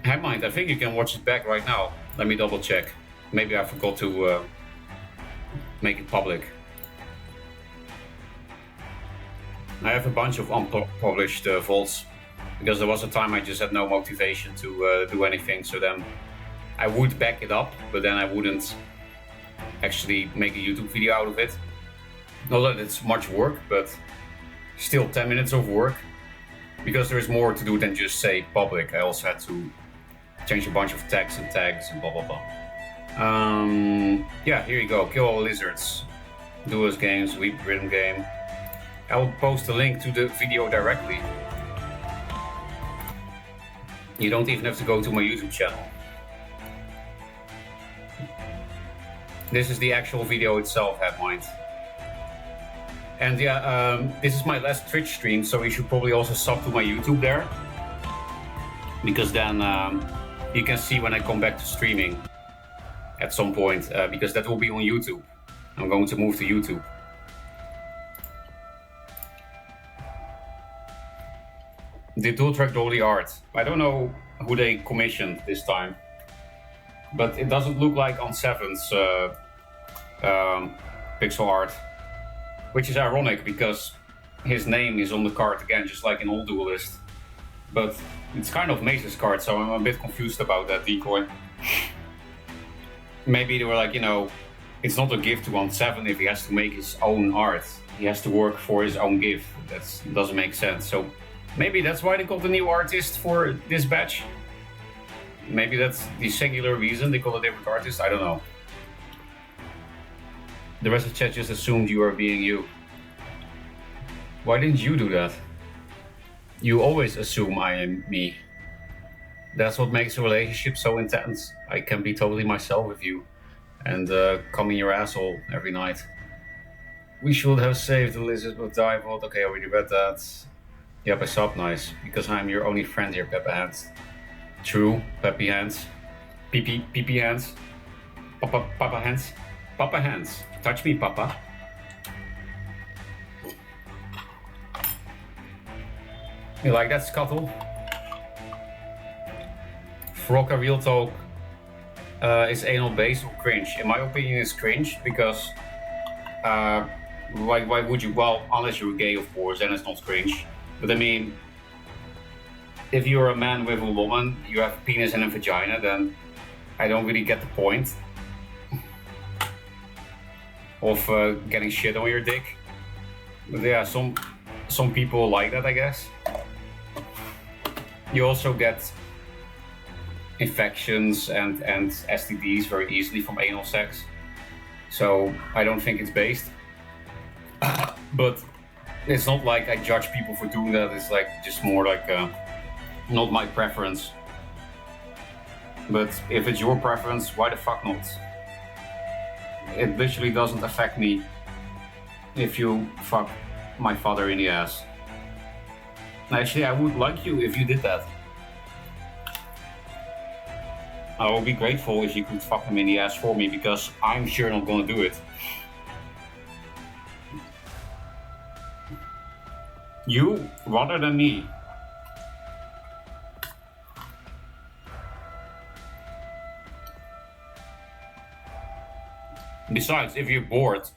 B: Never mind. I think you can watch it back right now. Let me double check. Maybe I forgot to make it public. I have a bunch of unpublished vods because there was a time I just had no motivation to do anything. So then I would back it up, but then I wouldn't actually make a YouTube video out of it. Not that it's much work, but still 10 minutes of work, because there is more to do than just say public. I also had to change a bunch of tags and blah blah blah. Yeah, here you go. Kill all lizards. Duelyst games, weep rhythm game. I'll post a link to the video directly. You don't even have to go to my YouTube channel. This is the actual video itself, have mind. And yeah, this is my last Twitch stream, so you should probably also sub to my YouTube there. Because then you can see when I come back to streaming at some point, because that will be on YouTube. I'm going to move to YouTube. The dual track dolly art. I don't know who they commissioned this time, but it doesn't look like on Seven's pixel art, which is ironic because his name is on the card again, just like in old Duelyst. But it's kind of Mace's card, so I'm a bit confused about that decoy. Maybe they were like, you know, it's not a gift to on 7 if he has to make his own art. He has to work for his own gift. That doesn't make sense. So maybe that's why they called the new artist for this batch. Maybe that's the singular reason they call a different artist. I don't know. The rest of chat just assumed you are being you. Why didn't you do that? You always assume I am me. That's what makes a relationship so intense. I can be totally myself with you and come in your asshole every night. We should have saved the lizard with Divolt. Okay, I already read that. Yep, I subbed, nice. Because I'm your only friend here, Peppa Hands. True, Peppy Hands. Pee Hands. Papa Hands. Papa Hands. Touch me, Papa. You like that, Scuttle? Frocka Real Talk is anal based or cringe? In my opinion, it's cringe because why would you? Well, unless you're gay, of course, then it's not cringe. But I mean, if you're a man with a woman, you have a penis and a vagina, then I don't really get the point of getting shit on your dick. But yeah, some people like that, I guess. You also get infections and STDs very easily from anal sex. So I don't think it's based. But it's not like I judge people for doing that. It's like just more like not my preference. But if it's your preference, why the fuck not? It literally doesn't affect me if you fuck my father in the ass. Actually, I would like you if you did that. I would be grateful if you could fuck him in the ass for me, because I'm sure not gonna do it. You, rather than me. Besides, if you're bored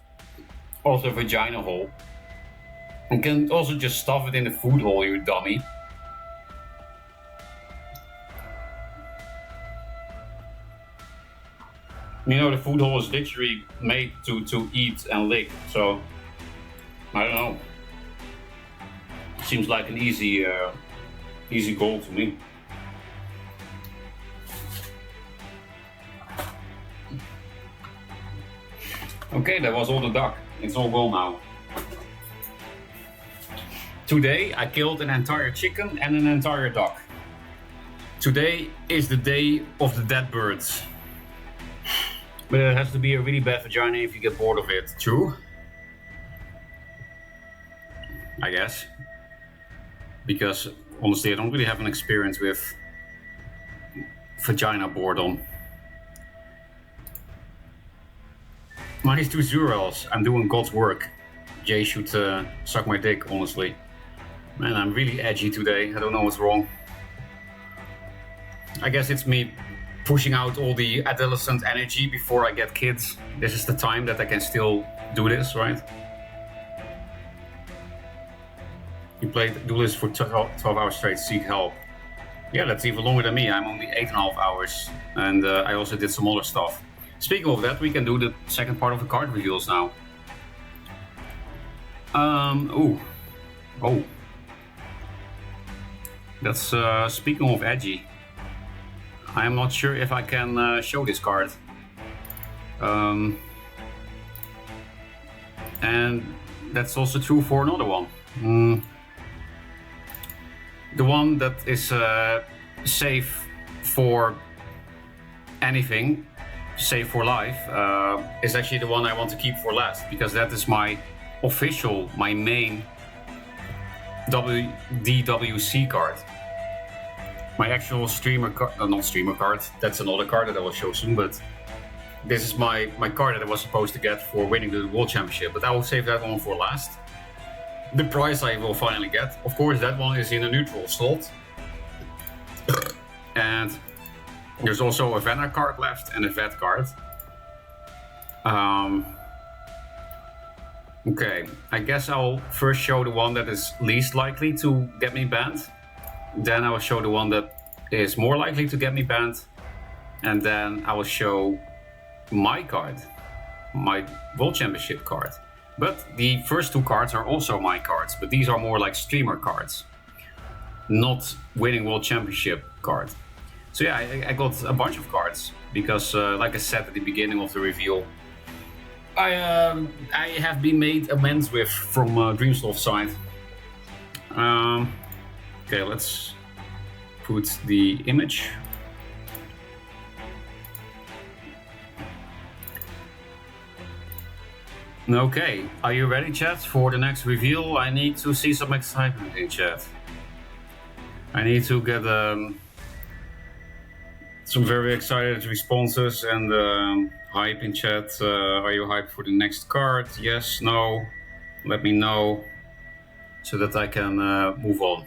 B: of the vagina hole, you can also just stuff it in the food hole, you dummy. You know, the food hole is literally made to eat and lick, so I don't know. Seems like an easy goal to me. Okay, that was all the duck. It's all gone now. Today I killed an entire chicken and an entire duck. Today is the day of the dead birds. But it has to be a really bad vagina if you get bored of it. True? I guess. Because honestly, I don't really have an experience with vagina boredom. Minus 2 zeros. I'm doing God's work. Jay should suck my dick, honestly. Man, I'm really edgy today. I don't know what's wrong. I guess it's me pushing out all the adolescent energy before I get kids. This is the time that I can still do this, right? You played Duelyst for 12 hours straight, seek help. Yeah, that's even longer than me. I'm only 8.5 hours. And I also did some other stuff. Speaking of that, we can do the second part of the card reveals now. Oh. That's, speaking of edgy. I am not sure if I can show this card. And that's also true for another one. The one that is safe for anything, safe for life, is actually the one I want to keep for last, because that is my official, my main DWC card. My actual streamer card, not streamer card, that's another card that I will show soon, but this is my card that I was supposed to get for winning the World Championship, but I will save that one for last. The prize I will finally get, of course, that one is in a neutral slot. And there's also a Vanna card left and a Vet card. Okay, I guess I'll first show the one that is least likely to get me banned. Then I will show the one that is more likely to get me banned. And then I will show my card, my World Championship card. But the first two cards are also my cards, but these are more like streamer cards, not winning World Championship card. So yeah, I got a bunch of cards because, like I said at the beginning of the reveal, I have been made amends with from Dreamsloft's side. Okay, let's put the image. Okay, are you ready, chat, for the next reveal? I need to see some excitement in chat. I need to get some very excited responses and hype in chat. Are you hyped for the next card? Yes, no? Let me know so that I can move on.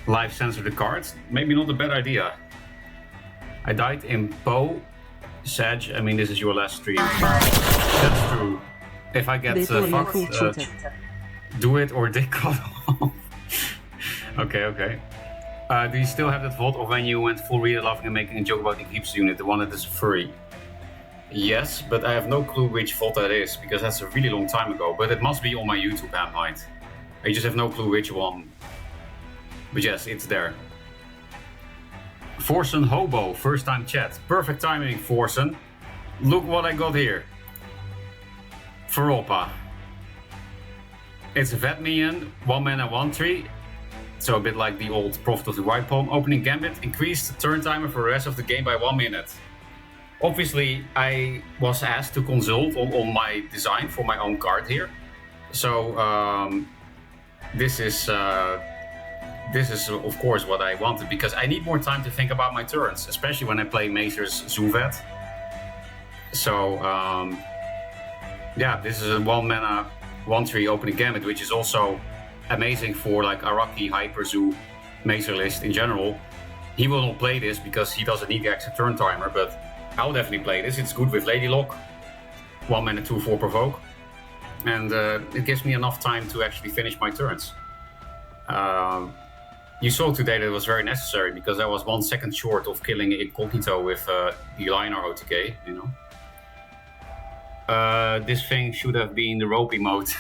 B: Live censor the cards? Maybe not a bad idea. I died in PoE. Sag, I mean, this is your last stream. That's true. If I get fucked, do it or dick cut off. Okay. Do you still have that VOD of when you went full reader laughing and making a joke about the Eclipse unit, the one that is furry? Yes, but I have no clue which VOD that is, because that's a really long time ago. But it must be on my YouTube at night. I just have no clue which one. But yes, it's there. Forsen Hobo, first time chat. Perfect timing, Forsen. Look what I got here. Feropa. It's a vet minion, 1 mana, 1/3. So a bit like the old Prophet of the White Palm. Opening Gambit, increased the turn timer for the rest of the game by 1 minute. Obviously, I was asked to consult on my design for my own card here. So this is of course what I wanted, because I need more time to think about my turns, especially when I play Maser's Zuvet. So yeah, this is a 1 mana 1/3 opening Gambit, which is also amazing for like Araki Hyper Zoo Maser list in general. He will not play this because he doesn't need the extra turn timer, but I'll definitely play this. It's good with Lady Lock, 1 mana 2/4 provoke, and it gives me enough time to actually finish my turns. You saw today that it was very necessary because I was 1 second short of killing Incognito with the Lionar OTK, you know. This thing should have been the rope emote.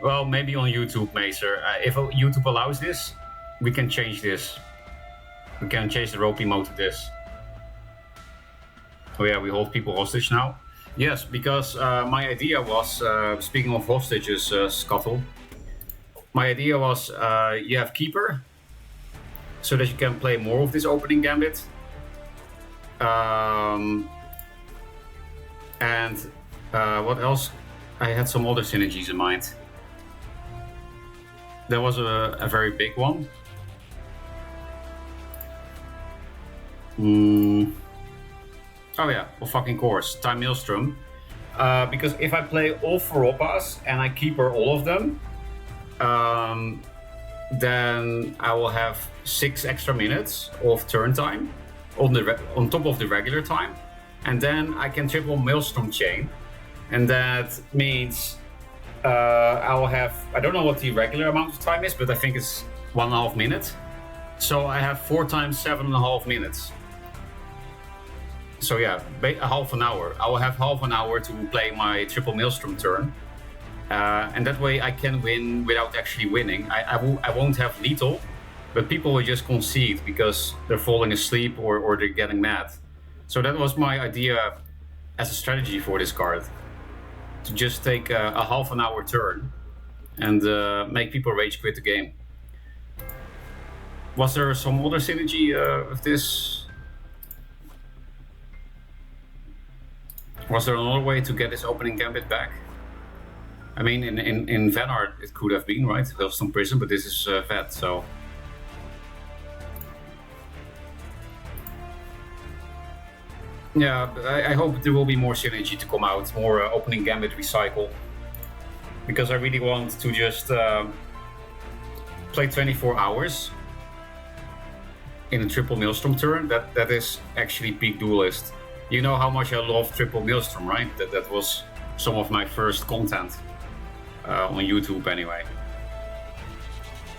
B: Well, maybe on YouTube, Maser. If YouTube allows this, we can change this. We can change the rope emote to this. Oh yeah, we hold people hostage now. Yes, because my idea was, speaking of hostages, Scuttle, my idea was you have Keeper, so that you can play more of this opening gambit. And what else? I had some other synergies in mind. There was a very big one. Oh yeah, of fucking course, Time Maelstrom. Because if I play all feroccMasers and I keeper all of them, then I will have 6 extra minutes of turn time on top of the regular time, and then I can triple Maelstrom chain, and that means I will have, I don't know what the regular amount of time is, but I think it's 1.5 minutes. So I have 4 times 7.5 minutes. So yeah, half an hour. I will have half an hour to play my triple Maelstrom turn. And that way I can win without actually winning. I won't have lethal, but people will just concede because they're falling asleep or they're getting mad. So that was my idea as a strategy for this card. To just take a half an hour turn and make people rage quit the game. Was there some other synergy of this? Was there another way to get this opening gambit back? I mean, in Vanguard it could have been, right? Hellstone Prison, but this is Vet, so... Yeah, I hope there will be more synergy to come out, more opening gambit recycle. Because I really want to just play 24 hours in a triple Maelstrom turn. That is actually peak Duelyst. You know how much I love triple Maelstrom, right? That was some of my first content on YouTube anyway.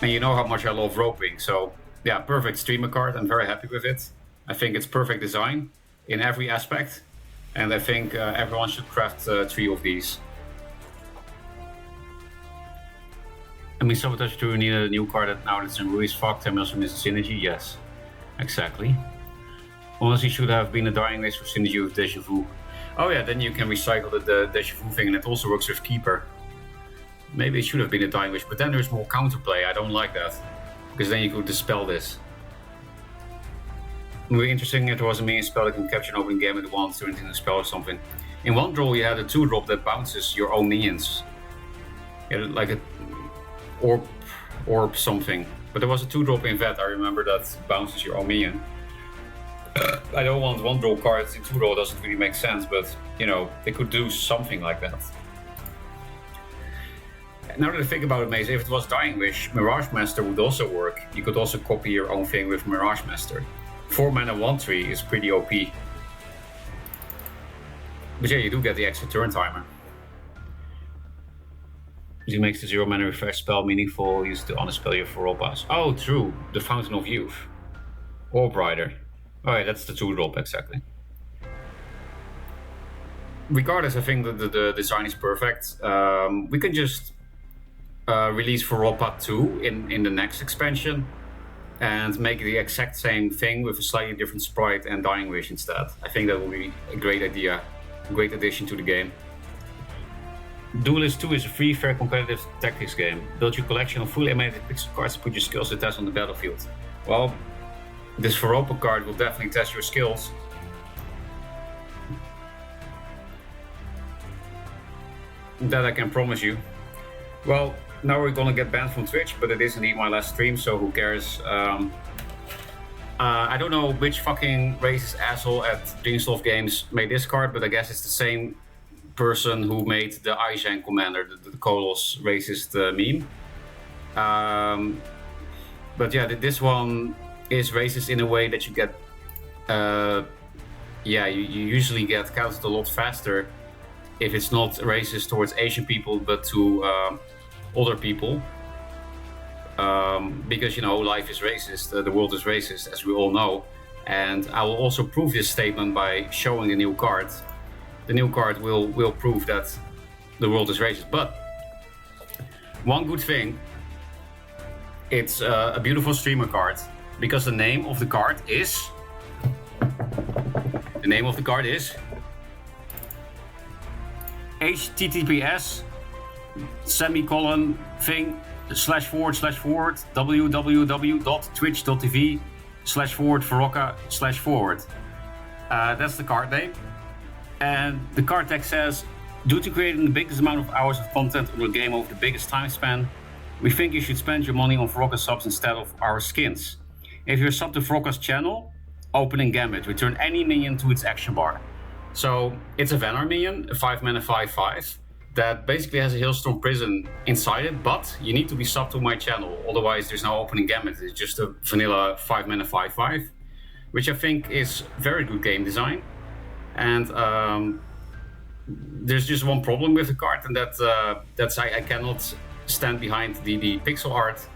B: And you know how much I love roping, so yeah, perfect streamer card. I'm very happy with it. I think it's perfect design in every aspect, and I think everyone should craft 3 of these. I mean, Sabotage 2 needed a new card that now that's in Ruiz. Fuck, Time Maelstrom is a synergy? Yes, exactly. Honestly, should have been a Dying Wish for synergy with Deja Vu. Oh yeah, then you can recycle the Deja Vu thing, and it also works with Keeper. Maybe it should have been a Dying Wish, but then there's more counterplay. I don't like that, because then you could dispel this. Really interesting, it was a mini spell that can capture an opening game at once turn into a spell or something. In one draw you had a 2-drop that bounces your own minions. You had like a orb something. But there was a 2-drop in Vet, I remember, that bounces your own minion. I don't want 1-draw cards in 2-draw, doesn't really make sense, but you know, they could do something like that. Now that I think about it, Maze, if it was Dying Wish, Mirage Master would also work. You could also copy your own thing with Mirage Master. 4 mana 1/3 is pretty OP. But yeah, you do get the extra turn timer. It makes the 0 mana refresh spell meaningful, use to unspell your feroccMaser. Oh, true, the Fountain of Youth. Orb Rider. Oh yeah, that's the 2-drop, exactly. Regardless, I think that the design is perfect. We can just release feroccMaser 2 in the next expansion and make the exact same thing with a slightly different sprite and Dying Wish instead. I think that will be a great idea, a great addition to the game. Duelyst 2 is a free, fair, competitive tactics game. Build your collection of fully animated pixel cards and put your skills to test on the battlefield. Well, this feroccMaser card will definitely test your skills. That I can promise you. Well, now we're gonna get banned from Twitch, but it is indeed my last stream, so who cares? I don't know which fucking racist asshole at Dreamsoft Games made this card, but I guess it's the same person who made the Aizhang Commander, the Kolos racist meme. But yeah, this one is racist in a way that you get... yeah, you usually get counted a lot faster if it's not racist towards Asian people, but to other people. Because, you know, life is racist, the world is racist, as we all know. And I will also prove this statement by showing the new card. The new card will prove that the world is racist. But one good thing, it's a beautiful streamer card, because the name of the card is... https semicolon thing /forward www.twitch.tv/forward that's the card name. And the card text says, due to creating the biggest amount of hours of content on the game over the biggest time span, we think you should spend your money on Verocca subs instead of our skins. If you're sub to Verocca's channel, open in Gambit, return any minion to its action bar. So it's a Venar minion, a 5-mana 5/5, that basically has a Hailstorm Prison inside it, but you need to be sub to my channel, otherwise there's no opening Gambit, it's just a vanilla 5-mana 5/5, which I think is very good game design. And there's just one problem with the card, and that's I cannot stand behind the pixel art.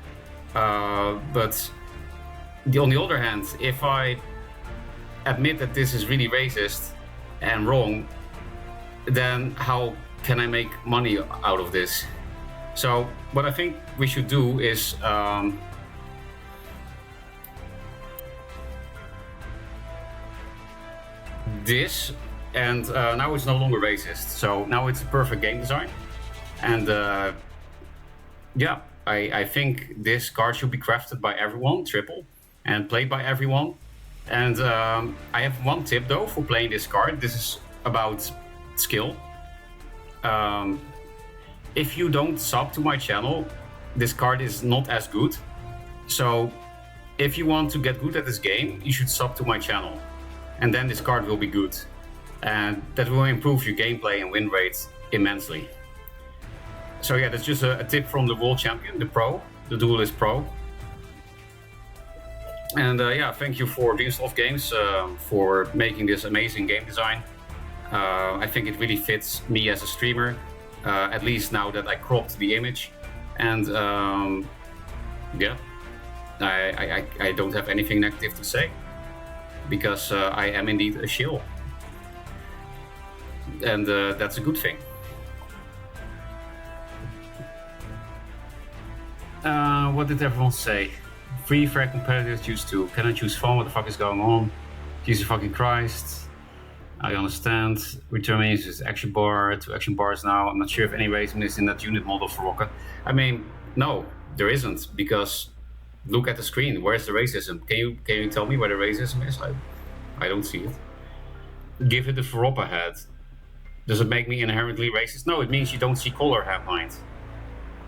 B: But on the other hand, if I admit that this is really racist and wrong, then how can I make money out of this? So what I think we should do is this, and now it's no longer racist, so now it's a perfect game design. And yeah, I think this card should be crafted by everyone, triple, and played by everyone. And I have one tip though for playing this card. This is about skill. If you don't sub to my channel, this card is not as good. So if you want to get good at this game, you should sub to my channel, and then this card will be good, and that will improve your gameplay and win rates immensely. So yeah, that's just a tip from the world champion, the Duelyst Pro. And yeah, thank you for Duelyst II Games for making this amazing game design. I think it really fits me as a streamer, at least now that I cropped the image. And yeah, I don't have anything negative to say, because I am indeed a shill. And that's a good thing. What did everyone say? Free fair competitors used to. Can I choose fun? What the fuck is going on? Jesus fucking Christ. I understand. Return menus is action bar, 2 action bars now. I'm not sure if any racism is in that unit model for Verocca. I mean, no, there isn't, because look at the screen. Where's the racism? Can you tell me where the racism is? I don't see it. Give it the Verocca head. Does it make me inherently racist? No, it means you don't see color, have mind.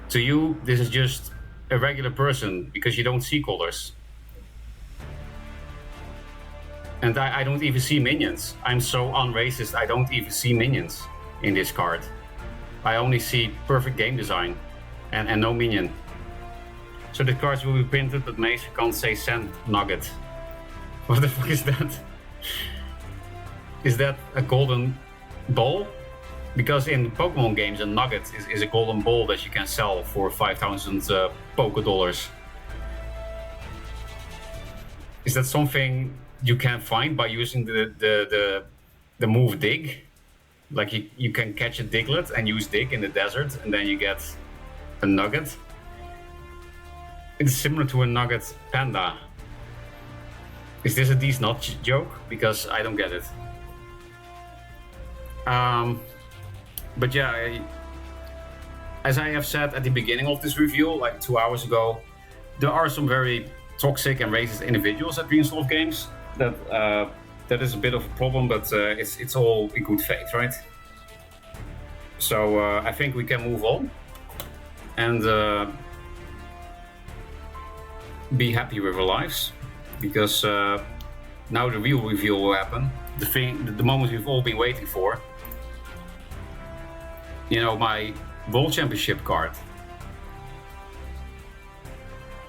B: To you, this is just a regular person because you don't see colors. And I don't even see minions. I'm so unracist, I don't even see minions in this card. I only see perfect game design and no minion. So the cards will be printed, but Mazer can't say send nugget. What the fuck is that? Is that a golden ball? Because in Pokemon games, a nugget is a golden ball that you can sell for 5,000 Poké dollars. Is that something you can find by using the move dig? Like you can catch a Diglett and use dig in the desert, and then you get a nugget. It's similar to a nugget panda. Is this a D's Nut joke? Because I don't get it. But yeah, as I have said at the beginning of this review, like 2 hours ago, there are some very toxic and racist individuals at Duelyst II Games. That is a bit of a problem, but it's all in good faith, right? So I think we can move on and be happy with our lives, because now the real reveal will happen. The moment we've all been waiting for. You know, my World Championship card.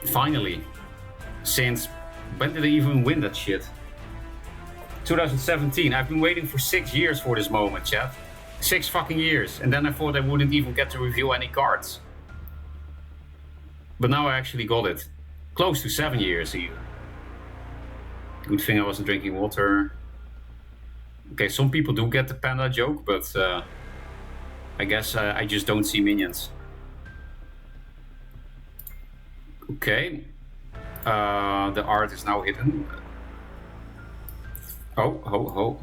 B: Finally. Since when did I even win that shit? 2017. I've been waiting for 6 years for this moment, chat. 6 fucking years. And then I thought I wouldn't even get to review any cards. But now I actually got it. Close to 7 years even. Good thing I wasn't drinking water. Okay, some people do get the panda joke, but I guess I just don't see minions. Okay. The art is now hidden. Oh.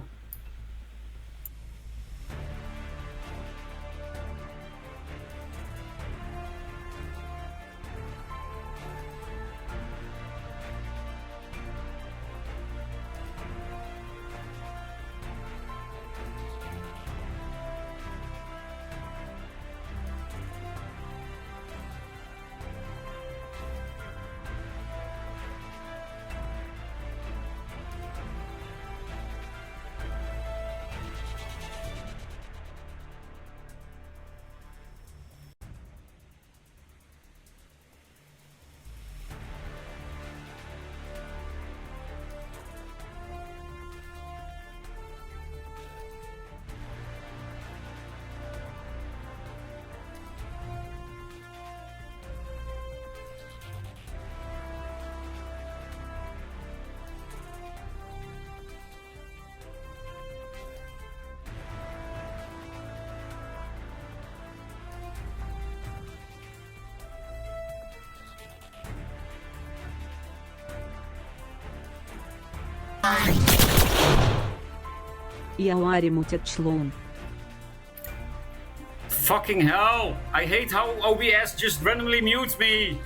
B: Fucking hell! I hate how OBS just randomly mutes me!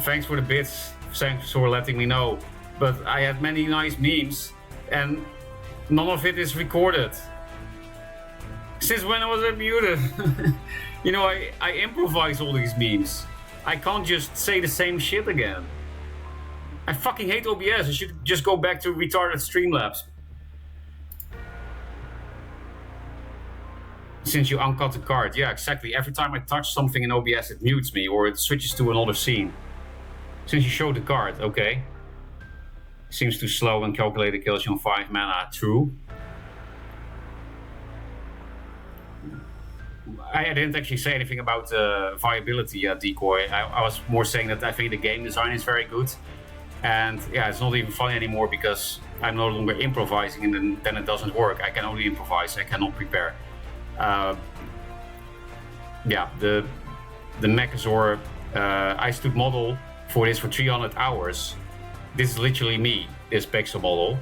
B: Thanks for the bits, thanks for letting me know. But I had many nice memes, and none of it is recorded. Since when was I muted? You know, I improvise all these memes. I can't just say the same shit again. I fucking hate OBS, I should just go back to retarded Streamlabs. Since you uncut the card, yeah, exactly. Every time I touch something in OBS, it mutes me or it switches to another scene. Since you showed the card, okay. Seems too slow and calculated kills you on 5 mana, true. I didn't actually say anything about viability decoy. I was more saying that I think the game design is very good. And yeah, it's not even funny anymore because I'm no longer improvising and then it doesn't work. I can only improvise, I cannot prepare. Yeah, the Mechazor I stood model for this for 300 hours. This is literally me, this pixel model.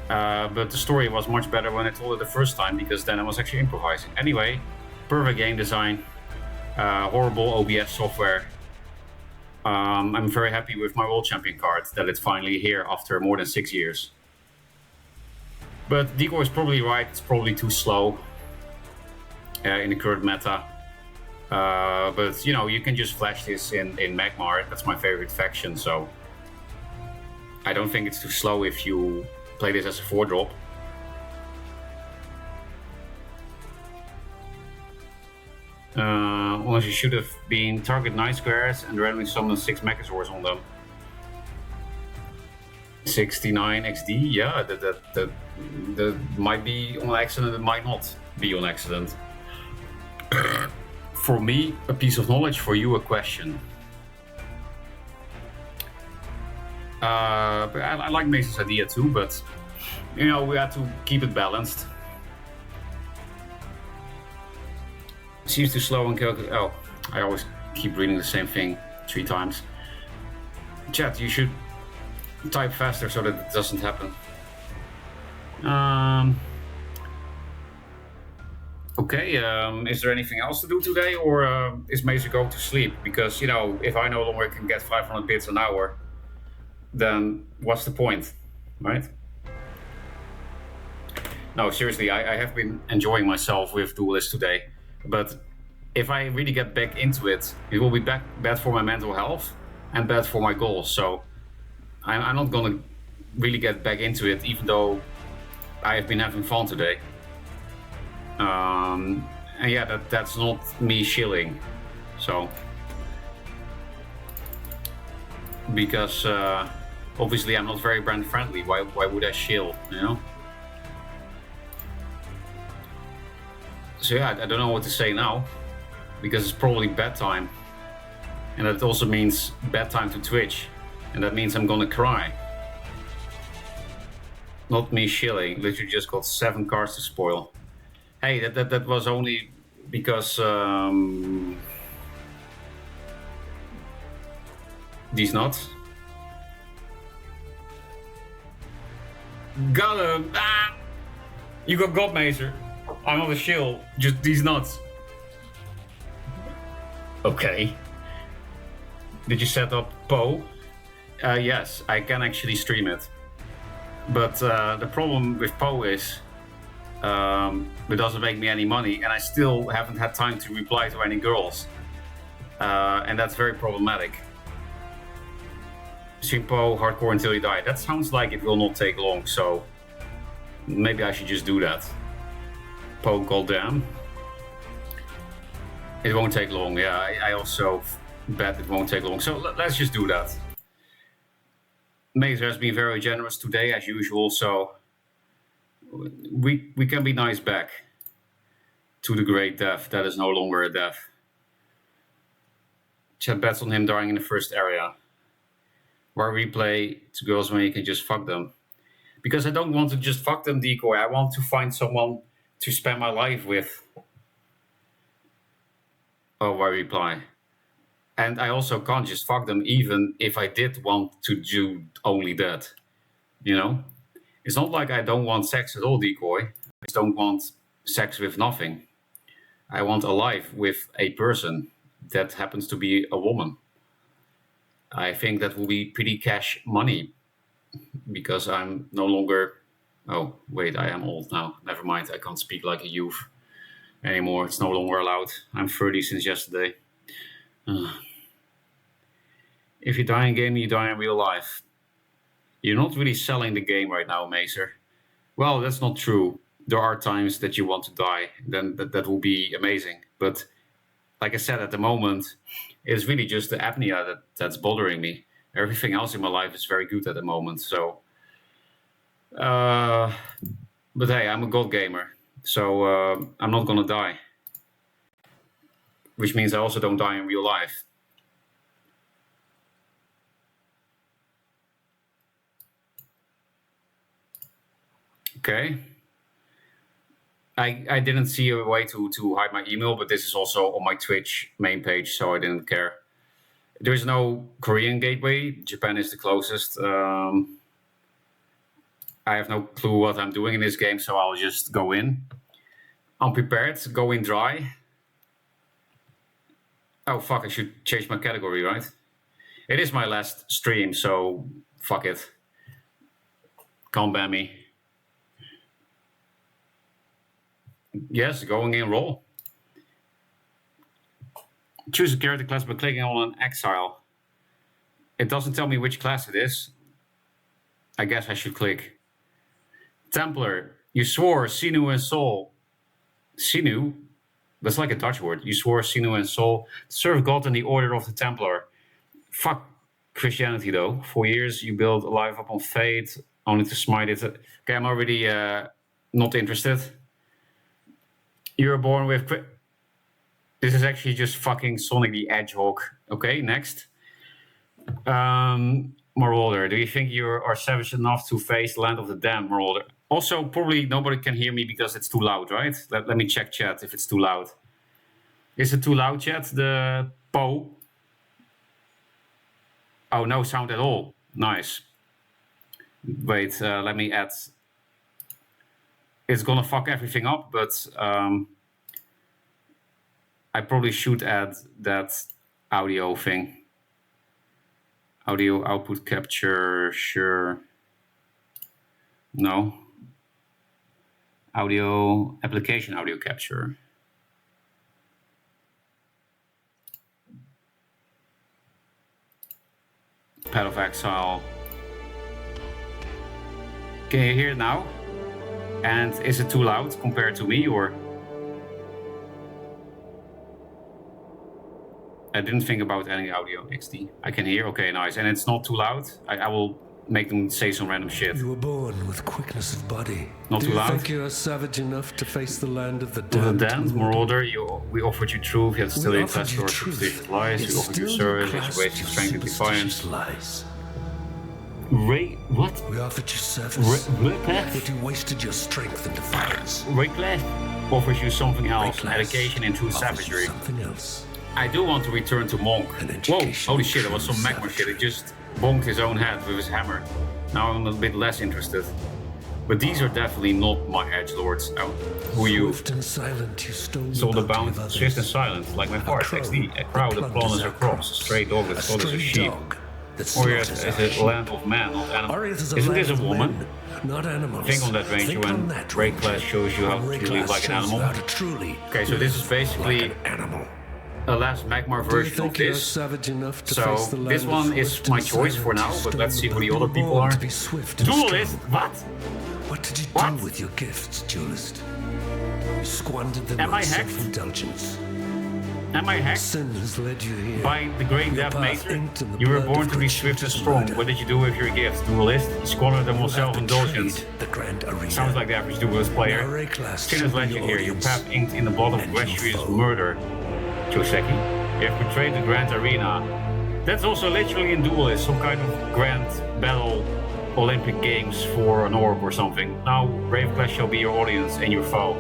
B: But the story was much better when I told it the first time because then I was actually improvising. Anyway, perfect game design, horrible OBS software. I'm very happy with my World Champion card that it's finally here after more than 6 years. But Decoy is probably right, it's probably too slow in the current meta. But you know, you can just flash this in Magmar, that's my favorite faction, so I don't think it's too slow if you play this as a 4-drop. Unless you should have been target 9 squares and randomly summon 6 Mechazords on them. 69 XD, yeah, that might be on accident, it might not be on accident. For me, a piece of knowledge, for you, a question. I like Mason's idea too, but you know, we had to keep it balanced. Seems too slow and calculate. Oh, I always keep reading the same thing 3 times. Chat, you should type faster so that it doesn't happen. Okay, is there anything else to do today, or is Mazer going to sleep? Because, you know, if I no longer can get 500 bits an hour, then what's the point, right? No, seriously, I have been enjoying myself with Duelyst today, but if I really get back into it, it will be bad for my mental health and bad for my goals. So I'm not gonna really get back into it, even though I have been having fun today. And yeah, that's not me shilling. So because obviously I'm not very brand friendly. Why would I shill? You know. So yeah, I don't know what to say now, because it's probably bedtime, and that also means bedtime to Twitch, and that means I'm gonna cry. Not me shilling. Literally just got 7 cards to spoil. Hey, that was only because these nuts. Got him! Ah! You got Godmazer. I'm not a shill, just these nuts. Okay. Did you set up PoE? Yes, I can actually stream it. But the problem with PoE is it doesn't make me any money, and I still haven't had time to reply to any girls. And that's very problematic. Stream PoE hardcore until you die. That sounds like it will not take long, so maybe I should just do that. PoE goddamn. It won't take long, yeah, I also bet it won't take long, so let's just do that. Mazer has been very generous today, as usual, so we can be nice back to the great death that is no longer a death. Chat bets on him dying in the first area. Why replay to girls when you can just fuck them? Because I don't want to just fuck them, Decoy. I want to find someone to spend my life with. Oh, why reply? And I also can't just fuck them, even if I did want to do only that. You know? It's not like I don't want sex at all, Decoy. I just don't want sex with nothing. I want a life with a person that happens to be a woman. I think that will be pretty cash money because I'm no longer... Oh, wait, I am old now. Never mind, I can't speak like a youth anymore. It's no longer allowed. I'm 30 since yesterday. If you die in game, you die in real life. You're not really selling the game right now, Maser. Well, that's not true. There are times that you want to die, then that will be amazing. But like I said, at the moment, it's really just the apnea that's bothering me. Everything else in my life is very good at the moment. So, but hey, I'm a god gamer, so I'm not gonna die. Which means I also don't die in real life. Okay. I didn't see a way to hide my email, but this is also on my Twitch main page, so I didn't care. There's no Korean gateway. Japan is the closest. I have no clue what I'm doing in this game, so I'll just go in. Unprepared, go in dry. Oh fuck, I should change my category, right? It is my last stream, so fuck it. Can't ban me. Yes, going in raw. Choose a character class by clicking on an exile. It doesn't tell me which class it is. I guess I should click. Templar, you swore sinew and soul. Sinew? That's like a Dutch word. You swore sinew and soul to serve God in the order of the Templar. Fuck Christianity though. 4 years you build a life upon faith, only to smite it. Okay, I'm already not interested. You were born with... This is actually just fucking Sonic the Hedgehog. Okay, next. Marauder, do you think you are savage enough to face the land of the damned, Marauder? Also, probably nobody can hear me because it's too loud, right? Let me check chat if it's too loud. Is it too loud, chat? The PoE? Oh, no sound at all. Nice. Wait, let me add... It's gonna fuck everything up, but I probably should add that audio thing. Audio output capture, sure. No. Audio, application audio capture. Path of Exile. Can you hear it now? And is it too loud compared to me, or? I didn't think about any audio XD. I can hear, okay, nice. And it's not too loud? I will make them say some random shit.
E: You were born with quickness of body.
B: Not too loud?
E: Do you think you are savage enough to face the land of the
B: damned?
E: damned?
B: The damned, Marauder, we offered you truth, yet still you class your superstitious lies. We offered you service, yet you wasted strength and defiance.
E: Lies.
B: What?
E: We offered you service, but you wasted your strength and defiance.
B: Raycliffe offers you something else, education and true savagery.
E: Something else.
B: I do want to return to Monk. Whoa, holy shit, that was some magma shit. It just bonked his own head with his hammer. Now I'm a bit less interested. But these are definitely not my edgelords. Oh, who are you?
E: Swift and silent, you stole
B: it's all about swift and silent, like my fart, XD. A crow that plunders her crops, a stray dog that slaughters her sheep. Warriors is a land of man, not animals. Isn't this a woman?
E: Not animals.
B: Think on that, Ranger, when Break Class shows you how to live like an animal. Okay, so this is basically a last magma version of this. So this one is my choice for now, but let's see who the other people are. Duelyst? What?
E: What did you do with your gifts, Duelyst? You squandered them on self-indulgence.
B: Am I hacked?
E: Sin has led you here.
B: By the great Death Mater? You were born to be swift and strong. What did you do with your gifts, Duelyst? You squandered them on self-indulgence. Sounds like the average Duelyst player. Sin has led you here. Your path inked in the blood of treacherous murder. Joseki, you have betrayed the Grand Arena. That's also literally in Duelyst, some kind of grand battle, Olympic Games for an orb or something. Now, Brave Clash shall be your audience and your foe.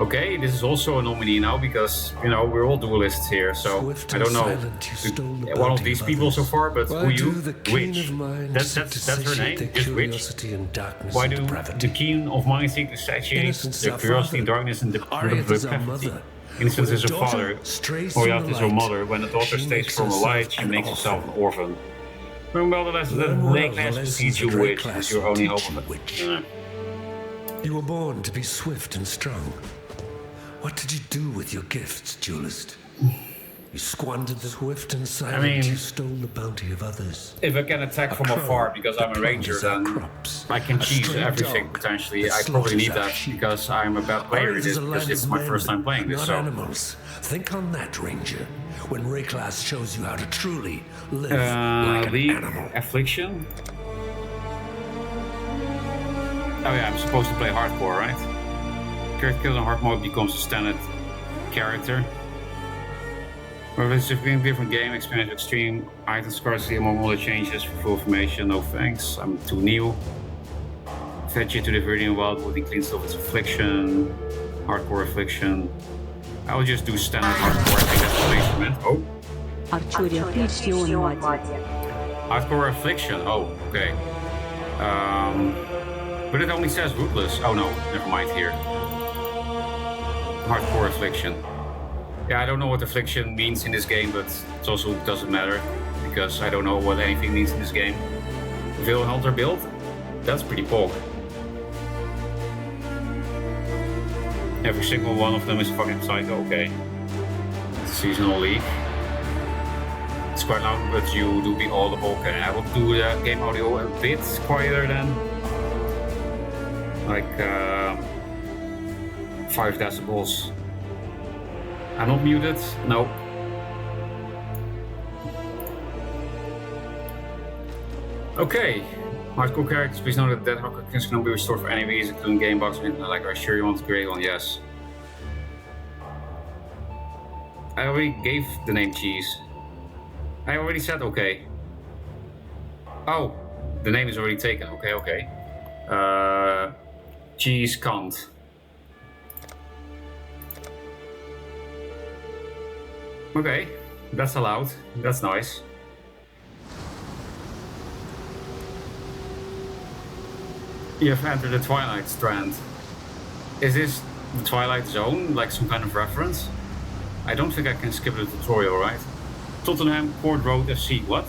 B: Okay, this is also a nominee now because, you know, we're all duelists here, so
E: Swift
B: I don't
E: and
B: know
E: silent, you stole the
B: one of
E: bounty
B: these
E: of
B: people so
E: others.
B: far, but
E: Why
B: who you?
E: do the keen
B: Witch.
E: of mind
B: That's
E: seek to
B: her name,
E: satiate their
B: just Witch.
E: curiosity in darkness
B: Why
E: and
B: do
E: depravity?
B: the keen of mind seek to satiate
E: Innocence
B: their
E: our
B: curiosity in
E: father.
B: darkness and
E: Arieth is our
B: depravity?
E: mother.
B: Innocence
E: When
B: is
E: a
B: her
E: daughter
B: father.
E: strays from
B: Oriath
E: the
B: is her
E: light,
B: mother. When a daughter
E: she
B: stays
E: makes
B: from the
E: herself
B: light, she
E: an
B: makes herself an orphan.
E: orphan.
B: Remember the lesson that
E: Learn well
B: lay
E: the
B: class will
E: lessons
B: teach you,
E: that
B: Witch.
E: class
B: It's your
E: will
B: only
E: teach
B: hope.
E: you, Witch.
B: Yeah.
E: You were born to be swift and strong. What did you do with your gifts, Duelyst? You squandered the swift and silent.
B: mean,
E: you stole the bounty of others.
B: If I can attack from
E: crow
B: afar because I'm a
E: that
B: ranger,
E: plunders our
B: then
E: crops.
B: I can
E: A
B: cheese
E: stray
B: everything
E: dog
B: potentially.
E: that
B: I probably need
E: slaughters our
B: that
E: sheep.
B: because I'm a bad player
E: Arieth
B: at
E: is
B: this
E: a
B: because
E: land
B: it's
E: of
B: my
E: men,
B: first time playing this.
E: not
B: So
E: animals. Think on that, Ranger. When Rayclass shows you how to truly live like an
B: the
E: animal.
B: affliction. Oh yeah, I'm supposed to play hardcore, right? Character kills in hard mode becomes a standard character. Well, it's a different game, experience extreme, item scarcity among all the changes, for full information, no thanks, I'm too new. Fetch you to the Viridian Wild with the clean stuff, it's affliction, hardcore affliction. I will just do standard hardcore, I think that's the measurement. Oh,
C: Arciuria Pilsion Wadi.
B: hardcore affliction, oh, okay. But it only says rootless. Oh no, never mind here. Hardcore affliction. Yeah, I don't know what affliction means in this game, but it also doesn't matter because I don't know what anything means in this game. Veil Hunter build? That's pretty pog. Every single one of them is fucking psycho, okay. Seasonal League. It's quite loud, but you do be audible. Okay, I will do the game audio a bit quieter then. Like 5 decibels. I'm not muted, no. Okay, hardcore characters, please know that hardcore characters can be restored for enemies, including game bugs. Like, are you sure you want to create one? Yes. I already gave the name Cheese. I already said okay. Oh, the name is already taken. Okay. Cheese can't. Okay, that's allowed. That's nice. You have entered the Twilight Strand. Is this the Twilight Zone, like some kind of reference? I don't think I can skip the tutorial, right? Tottenham Court Road FC, what?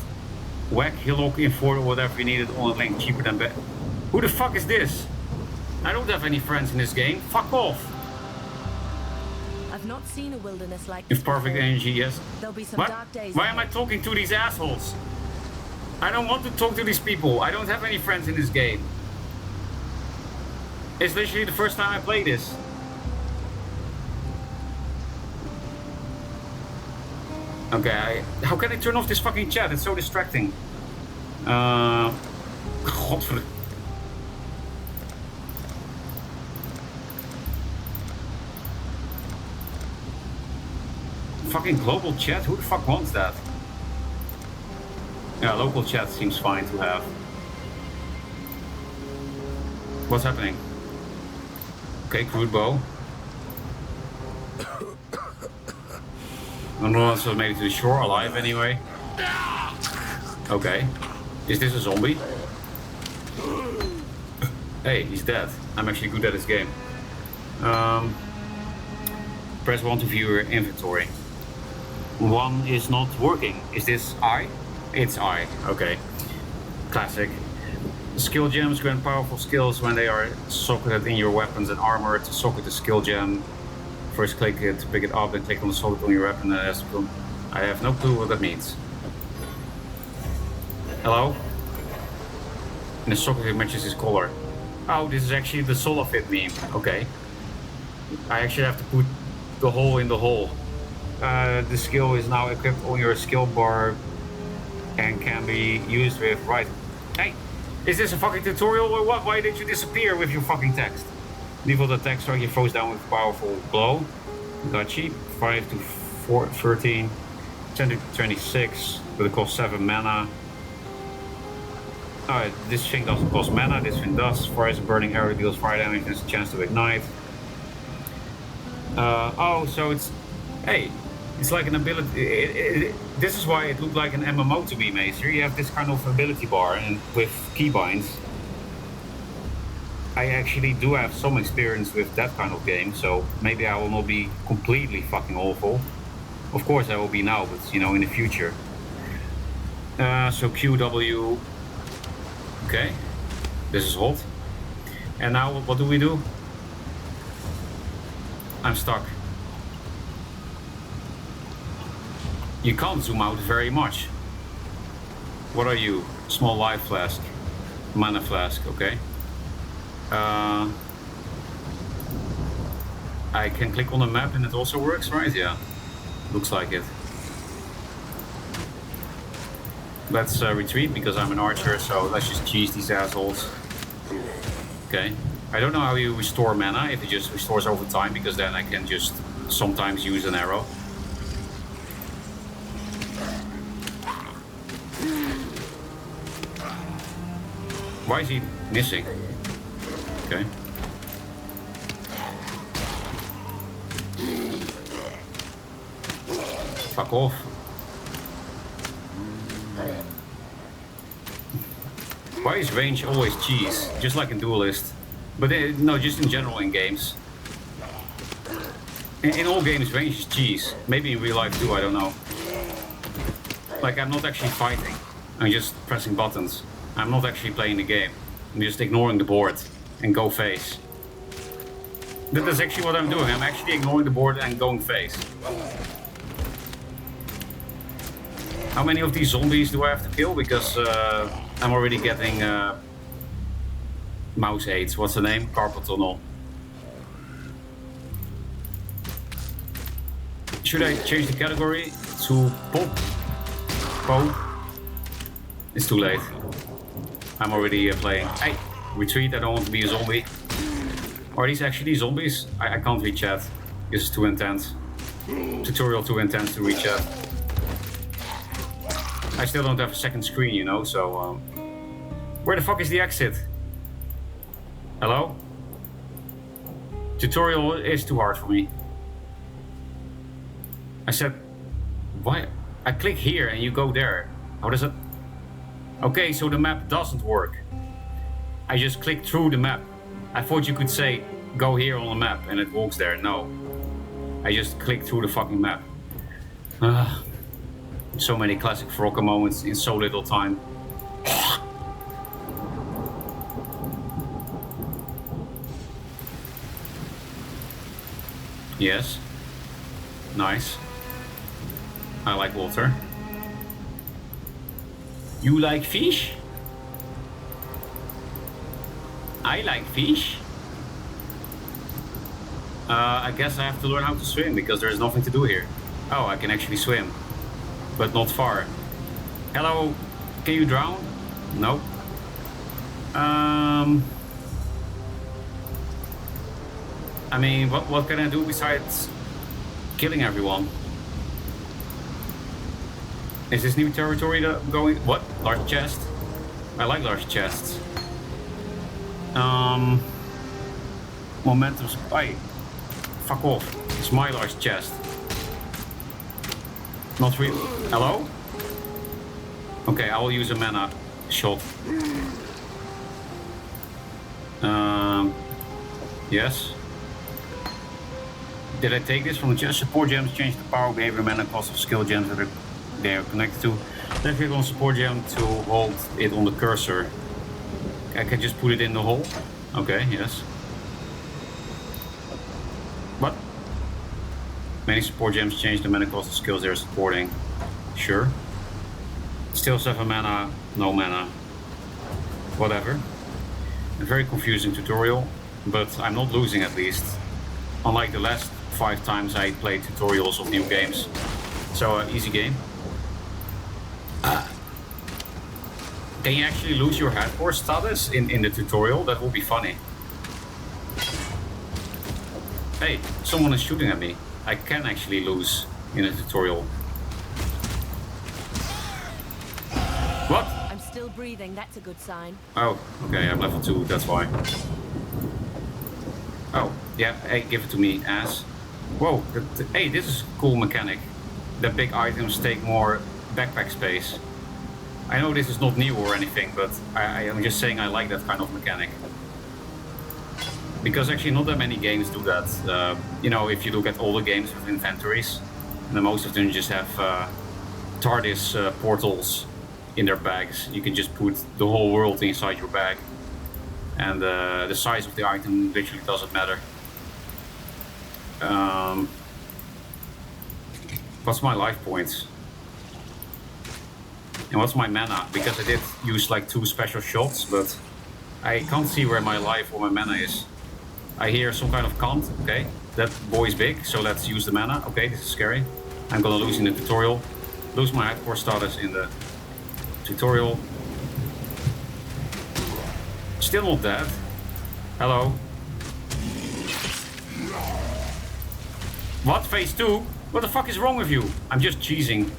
B: Whack, Hillock, Infor, or whatever you needed on a link, cheaper than bed. Who the fuck is this? I don't have any friends in this game. Fuck off!
F: I've not seen a wilderness like this
B: If perfect
F: before.
B: energy, yes.
F: There'll be some
B: What?
F: dark days
B: Why am I
F: ahead.
B: talking to these assholes? I don't want to talk to these people. I don't have any friends in this game. It's literally the first time I play this. Okay, how can I turn off this fucking chat? It's so distracting. Godver... Fucking global chat? Who the fuck wants that? Yeah, local chat seems fine to have. What's happening? Okay, crude bow. No one else made it to the shore alive anyway. Okay. Is this a zombie? Hey, he's dead. I'm actually good at this game. Press 1 to view your inventory. 1 is not working. Is this I? It's I. Okay. Classic. Skill gems grant powerful skills when they are socketed in your weapons and armor. To socket the skill gem, first click it to pick it up, then click on the socket on your weapon. And it has to come. I have no clue what that means. Hello? And the socket matches his color. Oh, this is actually the Solafit meme. Okay. I actually have to put the hole in the hole. The skill is now equipped on your skill bar and can be used with right. Hey, is this a fucking tutorial or what? Why did you disappear with your fucking text? Default attack strike you throws down with powerful blow. Gotchi. 5 to 4, 13. 10 to 26, but it costs 7 mana. Alright, this thing doesn't cost mana, this thing does. Fire is a burning arrow, deals fire damage, has a chance to ignite. Oh, so it's... Hey, it's like an ability... this is why it looked like an MMO to me, Mazer. You have this kind of ability bar and with keybinds. I actually do have some experience with that kind of game, so maybe I will not be completely fucking awful. Of course I will be now, but you know, in the future. So QW... Okay, this is hot. And now what do we do? I'm stuck. You can't zoom out very much. What are you? Small life flask. Mana flask, okay. I can click on the map and it also works, right? Yeah, looks like it. Let's retreat because I'm an archer, so let's just cheese these assholes. Okay. I don't know how you restore mana, if it just restores over time, because then I can just sometimes use an arrow. Why is he missing? Okay. Fuck off. Why is range always cheese? Just like in Duelyst. But no, just in general in games. In all games, range is cheese. Maybe in real life too, I don't know. Like, I'm not actually fighting. I'm just pressing buttons. I'm not actually playing the game. I'm just ignoring the board and go face. That's actually what I'm doing. I'm actually ignoring the board and going face. How many of these zombies do I have to kill? Because I'm already getting mouse aids. What's the name? Carpal tunnel. Should I change the category to PoE? It's too late. I'm already playing. Hey, retreat. I don't want to be a zombie. Are these actually zombies? I can't read chat. This is too intense. Tutorial too intense to read chat. I still don't have a second screen, you know, so... Where the fuck is the exit? Hello? Tutorial is too hard for me. I said... Why? I click here and you go there. How does it... Okay, so the map doesn't work. I just click through the map. I thought you could say, go here on the map and it walks there. No. I just click through the fucking map. So many classic feroccMaser moments in so little time. Yes. Nice. I like water. You like fish? I like fish. I guess I have to learn how to swim because there's nothing to do here. Oh, I can actually swim. But not far. Hello, can you drown? Nope. I mean, what can I do besides killing everyone? Is this new territory going? What? Large chest? I like large chests. Momentum supply. Fuck off. It's my large chest. Not really. Hello? Okay, I will use a mana shot. Yes. Did I take this from the chest? Support gems change the power, behavior, mana, cost of skill gems that they are connected to. Then click on support gem to hold it on the cursor. I can just put it in the hole. Okay, yes. What? Many support gems change the mana cost of skills they're supporting. Sure. Still 7 mana, no mana. Whatever. A very confusing tutorial, but I'm not losing at least. Unlike the last 5 times I played tutorials of new games. So, easy game. Can you actually lose your hardcore status in the tutorial? That will be funny. Hey, someone is shooting at me. I can actually lose in a tutorial. What?
F: I'm still breathing, that's a good sign.
B: Oh, okay, I'm level 2, that's why. Oh, yeah, hey, give it to me, ass. Whoa, hey, this is a cool mechanic. The big items take more backpack space. I know this is not new or anything, but I am just saying I like that kind of mechanic. Because actually not that many games do that. You know, if you look at all the games with inventories, then most of them just have TARDIS portals in their bags. You can just put the whole world inside your bag. And the size of the item literally doesn't matter. What's my life points? And what's my mana? Because I did use like 2 special shots, but I can't see where my life or my mana is. I hear some kind of count. Okay, that boy is big, so let's use the mana. Okay, this is scary. I'm gonna lose in the tutorial. Lose my hardcore status in the tutorial. Still not dead. Hello. What? Phase 2? What the fuck is wrong with you? I'm just cheesing.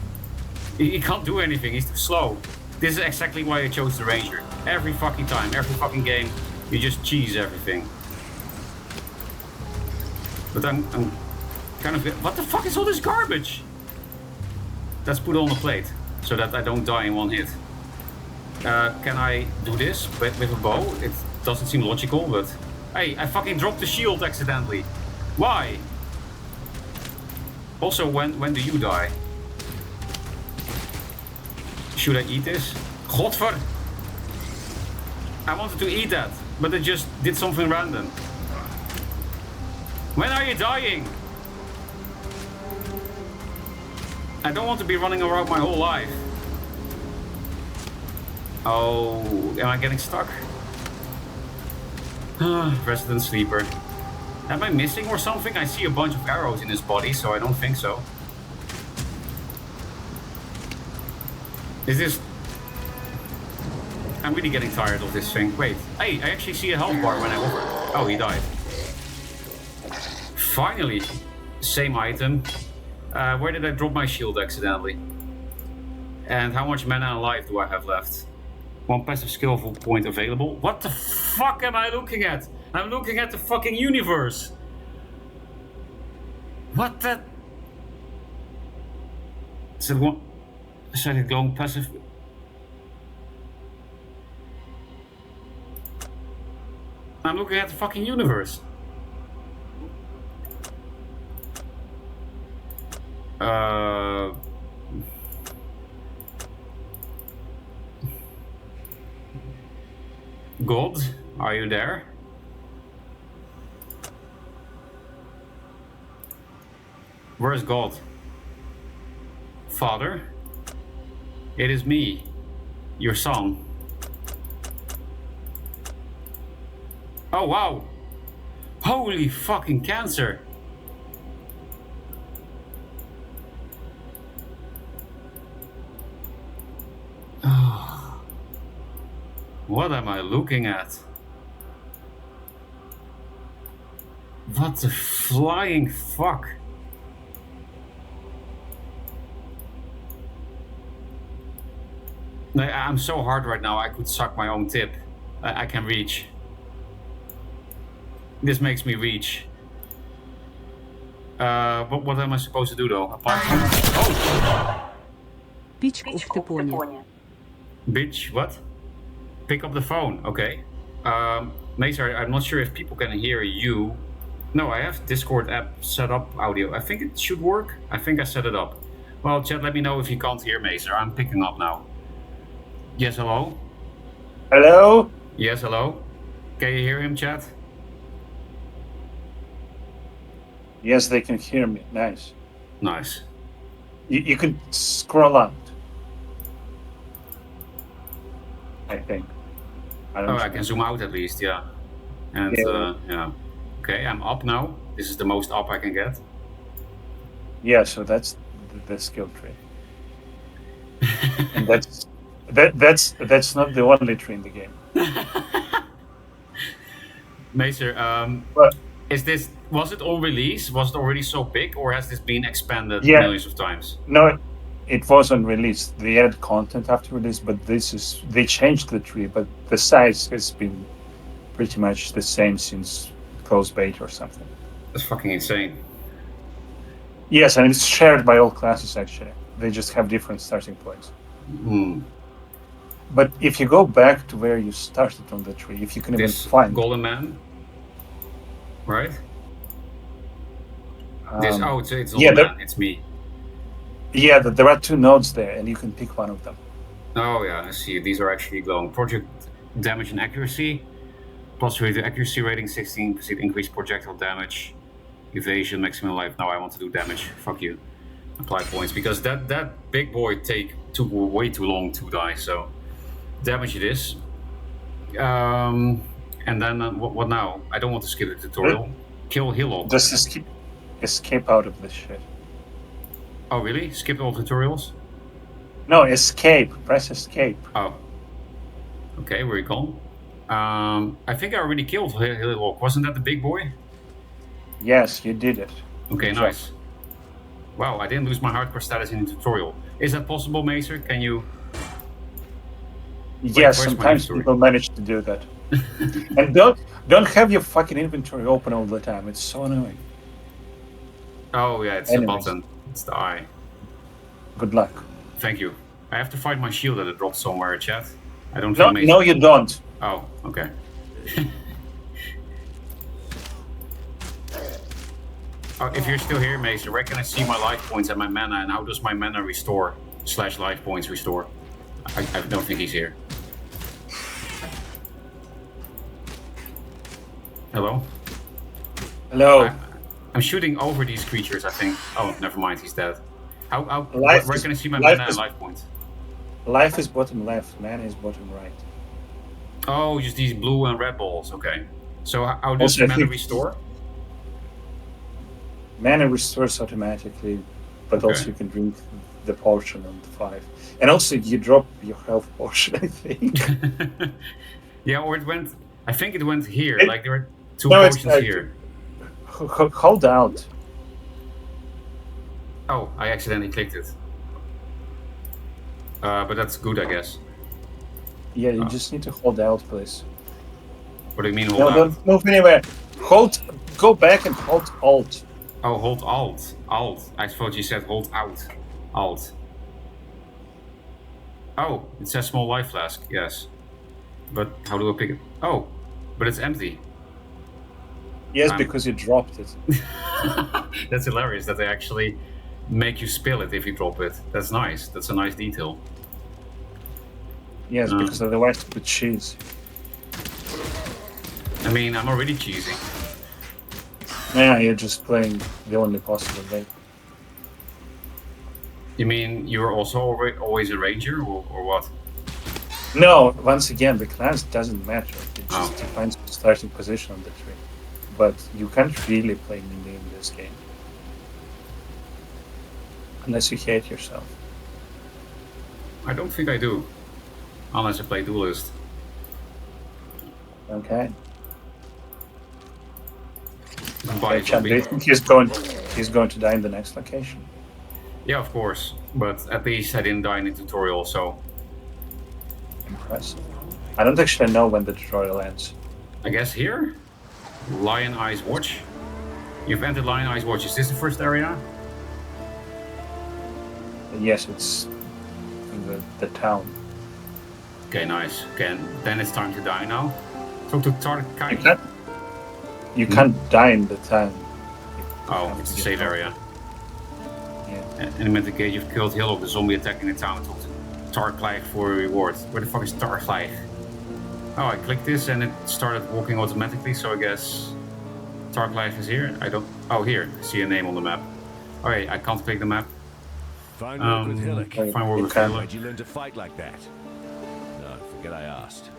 B: He can't do anything, he's too slow. This is exactly why I chose the Ranger. Every fucking time, every fucking game, you just cheese everything. But I'm kind of... What the fuck is all this garbage? Let's put it on the plate, so that I don't die in one hit. Can I do this with a bow? It doesn't seem logical, but... Hey, I fucking dropped the shield accidentally. Why? Also, when do you die? Should I eat this? Godver! I wanted to eat that, but it just did something random. When are you dying? I don't want to be running around my whole life. Oh, am I getting stuck? Resident Sleeper. Am I missing or something? I see a bunch of arrows in his body, so I don't think so. Is this... I'm really getting tired of this thing. Wait, hey, I actually see a health bar when I hover. Oh, he died. Finally, same item. Where did I drop my shield accidentally? And how much mana and life do I have left? 1 passive skill point available. What the fuck am I looking at? I'm looking at the fucking universe. What the... Is it one... Is it going passive? I'm looking at the fucking universe. God, are you there? Where's God? Father? It is me, your son. Oh wow! Holy fucking cancer! What am I looking at? What the flying fuck? I'm so hard right now, I could suck my own tip. I can reach. This makes me reach. What am I supposed to do though? Apart from... Oh!
C: Pitch of the pony.
B: Bitch, what? Pick up the phone, okay. Maser, I'm not sure if people can hear you. No, I have Discord app set up audio. I think it should work. I think I set it up. Well, chat, let me know if you can't hear Maser. I'm picking up now. Yes, hello?
G: Hello?
B: Yes, hello? Can you hear him, chat?
G: Yes, they can hear me. Nice.
B: Nice.
G: You can scroll out. I think.
B: I can zoom out at least, yeah. And, yeah. Okay, I'm up now. This is the most up I can get.
G: Yeah, so that's the skill tree. And that's not the only tree in the game.
B: Maser, was it on release? Was it already so big, or has this been expanded millions of times?
G: No, it was on release. They added content after release, but they changed the tree, but the size has been pretty much the same since closed beta or something.
B: That's fucking insane.
G: Yes, and it's shared by all classes actually. They just have different starting points. But if you go back to where you started on the tree, if you can even
B: This
G: find
B: golden man, right? This it's not
G: yeah,
B: a man, it's me.
G: yeah, there are 2 nodes there, and you can pick one of them.
B: Oh yeah, I see. These are actually glowing. Project damage and accuracy. Plus rated accuracy rating, 16% increased projectile damage. Evasion, maximum life. No, I want to do damage. Fuck you. Apply points. Because that big boy took way too long to die, so damage it is. And then what now? I don't want to skip the tutorial. Kill Hillock.
G: Just escape out of this shit.
B: Oh really? Skip all tutorials?
G: No, escape. Press escape.
B: Oh. Okay, recall. I think I already killed Hillock. Wasn't that the big boy?
G: Yes, you did it.
B: Okay,
G: Good
B: nice.
G: job.
B: Wow, I didn't lose my hardcore status in the tutorial. Is that possible, Maser? Can you...
G: Yes,
B: where's my
G: sometimes
B: inventory?
G: people manage to do that. And don't have your fucking inventory open all the time. It's so annoying.
B: Oh yeah, it's
G: Enemies.
B: the button. It's the eye.
G: Good luck.
B: Thank you. I have to find my shield that it dropped somewhere, chat. I don't
G: No,
B: feel Maser.
G: no, you don't.
B: Oh, okay. If you're still here, Maser, where can I see my life points and my mana, and how does my mana restore / life points restore? I don't think he's here. Hello?
G: Hello.
B: I'm shooting over these creatures, I think. Oh, never mind, he's dead.
G: Life
B: where
G: is-
B: can I see my
G: life
B: mana and
G: is-
B: life points?
G: Life is bottom left, mana is bottom right.
B: Oh, just these blue and red balls, okay. So how does
G: Also, I
B: mana
G: think-
B: restore?
G: Mana restores automatically, but
B: Okay.
G: also you can drink the potion on the 5. And also you drop your health potion, I think.
B: Yeah, or it went... I think it went here,
G: It-
B: like there are 2
G: No, it's
B: potions
G: like-
B: here.
G: Hold out.
B: Oh, I accidentally clicked it. But that's good, I guess.
G: Yeah, you just need to hold out, please.
B: What do you mean hold
G: No,
B: out?
G: don't move anywhere. Go back and hold Alt.
B: Oh, hold Alt. Alt. I thought you said hold out. Alt. Oh, it says small life flask, yes. But how do I pick it? Oh, but it's empty.
G: Yes,
B: I'm-
G: because you dropped it.
B: That's hilarious that they actually make you spill it if you drop it. That's nice. That's a nice detail.
G: Yes, because otherwise it would cheese.
B: I mean, I'm already cheesy.
G: Yeah, you're just playing the only possible way.
B: You mean you're also always a ranger, or what?
G: No, once again, the class doesn't matter. It just
B: Oh.
G: defines the starting position on the tree. But you can't really play melee in this game. Unless you hate yourself.
B: I don't think I do. Unless I play Duelyst.
G: Okay.
B: Bye,
G: Chad, do you
B: zombie.
G: think he's going to die in the next location?
B: Yeah, of course. But at least I didn't die in the tutorial, so
G: Impressive. I don't actually know when the tutorial ends.
B: I guess here? Lion Eyes Watch. You've entered Lion Eyes Watch. Is this the first area?
G: Yes, it's in the town.
B: Okay, nice. Okay, and then it's time to die now. Talk to
G: You
B: Tarkai.
G: can't, you can't die in the town.
B: Oh, it's the safe area.
G: Yeah.
B: And in the gate, you've killed Hillock, the zombie attacking the town. Talk to Tarkai for a reward. Where the fuck is Tarkai? Oh, I clicked this and it started walking automatically, so I guess Tarkai is here. I don't... Oh, here. I see a name on the map. Okay, I can't click the map.
H: Fine work with Hillock.
B: Fine work
G: You
B: with
G: can.
B: Hillock.
H: Where'd you learn to fight like that? No, forget I asked.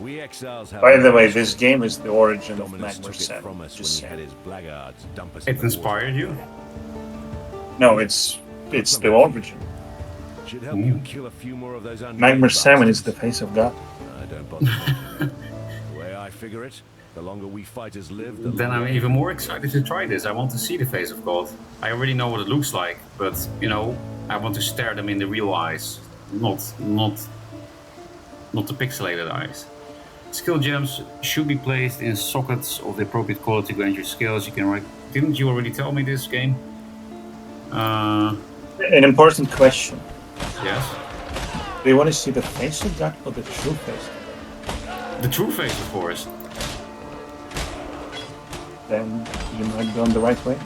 H: We exiles have...
G: By the way, this game is the origin of
H: Dominus
G: Magma
H: took it
G: 7.
H: from us when
G: Just
H: he had
G: saying.
H: his blackguards dump us in
B: It
H: the
B: inspired you?
G: No, it's the origin.
H: water. Should help you kill a few more of those
G: Magma 7 is the face of God.
H: I don't bother mentioning it. The way I figure it, the longer we fighters live, the
B: Then
H: longer...
B: I'm even more excited to try this. I want to see the face of God. I already know what it looks like, but, you know, I want to stare them in the real eyes. Not the pixelated eyes. Skill gems should be placed in sockets of the appropriate quality to grant your skills. You can write... Didn't you already tell me this game?
G: An important question.
B: Yes.
G: Do you want to see the face of that or the true face?
B: The true face, of course.
G: Then you might be on the right way.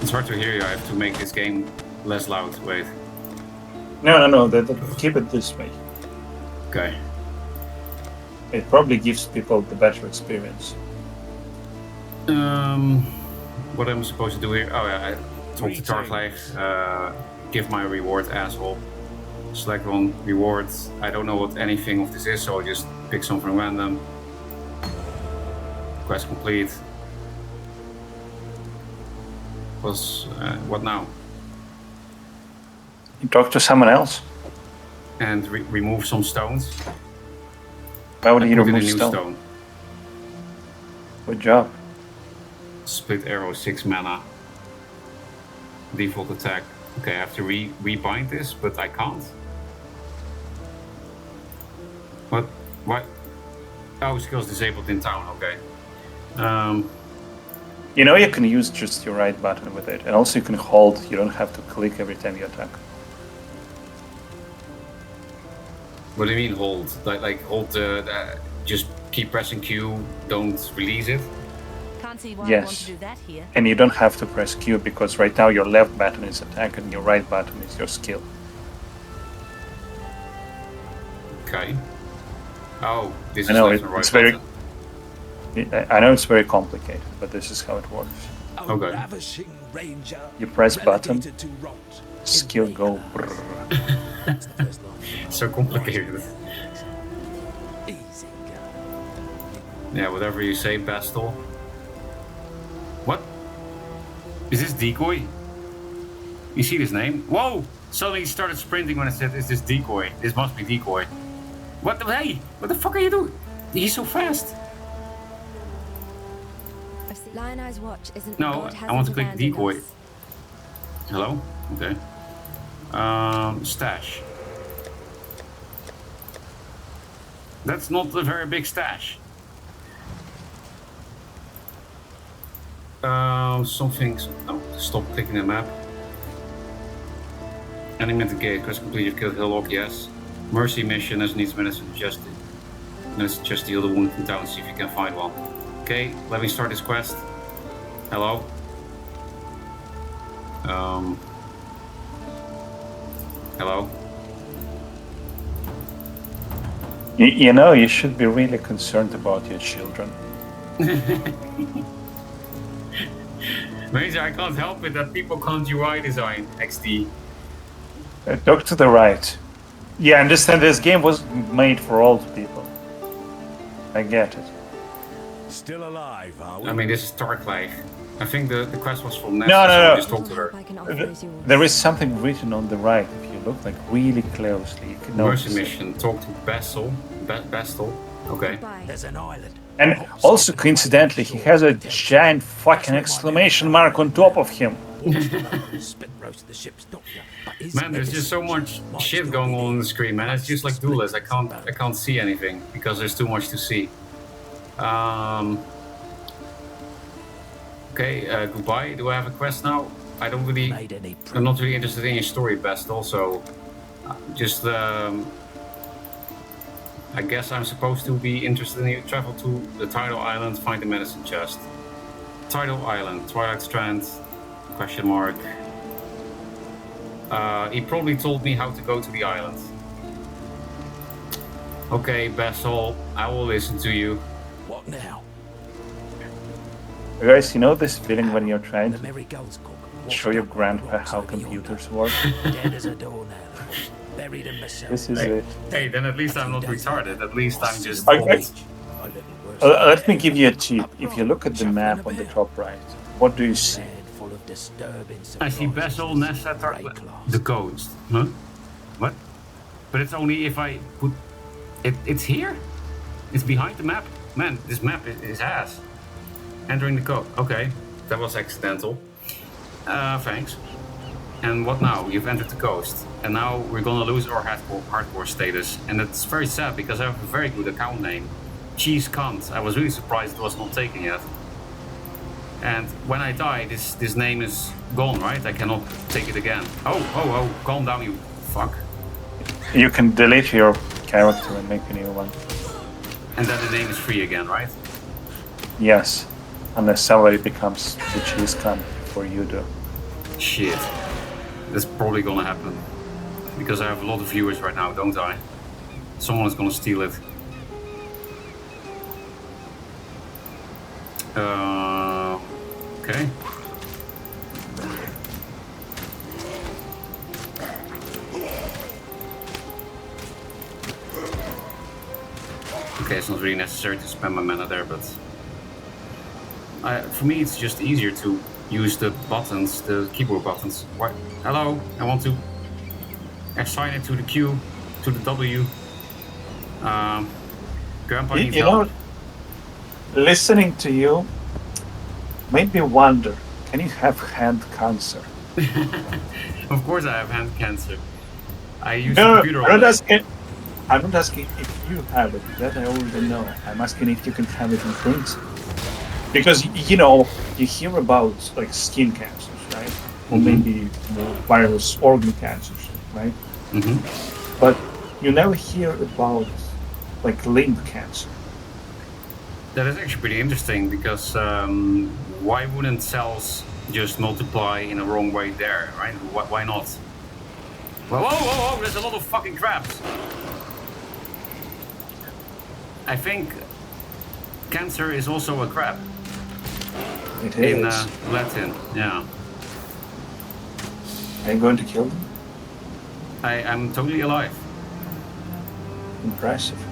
B: It's hard to hear you. I have to make this game less loud. Wait.
G: No. Keep it this way.
B: Okay.
G: It probably gives people the better experience.
B: What am I supposed to do here? Oh yeah, I talk to Tarflag. Give my reward, asshole. Select one reward. I don't know what anything of this is, so I'll just pick something random. Quest complete. What now?
G: You talk to someone else.
B: And remove some stones.
G: Why would
B: And
G: you
B: put in a
G: remove
B: new
G: stone?
B: stone.
G: Good job.
B: Split arrow, 6 mana. Default attack. Okay, I have to rebind this, but I can't. What? Why? Oh, skills disabled in town. Okay.
G: You know you can use just your right button with it, and also you can hold. You don't have to click every time you attack.
B: What do you mean hold? Like hold just keep pressing Q. Don't release it.
F: Can't see why I want
G: Yes.
F: to do that here.
G: And you don't have to press Q because right now your left button is attack and your right button is your skill.
B: Okay. Oh, this
G: I
B: is
G: know
B: left and right
G: it's very.
B: button.
G: I know it's very complicated, but this is how it works.
B: Okay.
I: Ravishing ranger,
G: You press button,
I: relegated to rot.
G: skill go. Brrr.
I: That's the first line.
B: So complicated.
I: Easy go.
B: Yeah, whatever you say, Bastel. What? Is this decoy? You see this name? Whoa! Suddenly he started sprinting when I said, is this decoy? This must be decoy. What the, hey! What the fuck are you doing? He's so fast.
J: Lion Eye's watch isn't.
B: No,
J: God
B: I want to
J: hasn't
B: click
J: abandoned
B: decoy.
J: us.
B: Hello? Okay. Stash. That's not a very big stash. Something. No, stop clicking the map. Enemy at the gate. Quest complete. You've killed Hillock. Yes. Mercy mission as needs medicine. Just heal the wound in town. See if you can find one. Okay, let me start this quest. Hello. Hello.
G: You know, you should be really concerned about your children.
B: Major, I can't help it that people can't UI design XD.
G: Talk to the right. Yeah, I understand this game was made for old people. I get it.
H: Still alive, are we?
B: I mean, this is Tarkleif. I think the quest was from Nessa,
G: No.
B: so I just talked to her.
J: I can offer is yours.
G: There is something written on the right. If you look like really closely, you can
B: Mercy
G: notice it.
B: mission. Talk to Bastel. Bastel. Okay.
J: Goodbye.
I: There's an island.
G: And also, coincidentally, he has a giant fucking exclamation mark on top of him.
I: Spit roast the ship's doctor. But his
B: Man, there's just so much
I: medicine
B: shit
I: might
B: going
I: still
B: on
I: be
B: the screen, man. It's just like Duelyst. I can't see anything because there's too much to see. Okay, goodbye. Do I have a quest now? I don't really.
I: made any
B: I'm not really interested in your story, Best. Also, just I guess I'm supposed to be interested in you. Travel to the Tidal Island, find the medicine chest. Tidal Island, Twilight Strand, question mark. He probably told me how to go to the island. Okay, Bessel, I will listen to you.
I: What now?
G: Guys, you know this feeling when you're trying
I: The
G: to
I: Merry Gulls cook.
G: show your grandpa how computers work?
I: Dead as a doornail. Buried in the cell.
G: This is it.
B: Hey, then at least I'm not retarded. At least I'm just
G: Okay.
B: old.
I: A little worse.
G: Let me give you a tip. If you look at the map on the top right, what do you see?
I: Land full of disturbing
B: I see
I: surprises.
B: Bessel, Nessa,
I: Grey claws.
B: the ghost. Huh? What? But it's only if I put it. It's here. It's behind the map. Man, this map is ass. Entering the code. Okay, that was accidental. Thanks. And what now? You've entered the coast, and now we're gonna lose our hardcore status, and it's very sad because I have a very good account name, Cheese Cunt. I was really surprised it was not taken yet. And when I die, this name is gone, right? I cannot take it again. Oh, calm down, you fuck.
G: You can delete your character and make a new one.
B: And then the name is free again, right?
G: Yes, unless somebody becomes the cheese cam before you do.
B: Shit. That's probably gonna happen. Because I have a lot of viewers right now, don't I? Someone is gonna steal it. Okay. Okay, it's not really necessary to spam my mana there, but for me it's just easier to use the buttons, the keyboard buttons. Why? Hello, I want to assign it to the Q, to the W. Grandpa needs help.
G: Listening to you made me wonder, can you have hand cancer?
B: Of course I have hand cancer. I use
G: No,
B: the computer all day.
G: I'm not asking if you have it, that I already know. I'm asking if you can have it in print. Because, you know, you hear about, like, skin cancers, right? Or maybe more virus organ cancers, right? But you never hear about, like, limb cancer.
B: That is actually pretty interesting, because why wouldn't cells just multiply in a wrong way there, right? Why not? Whoa, there's a lot of fucking crabs. I think cancer is also a crab.
G: It
B: in
G: is.
B: Latin, yeah.
G: Are you going to kill them?
B: I'm totally alive.
G: Impressive.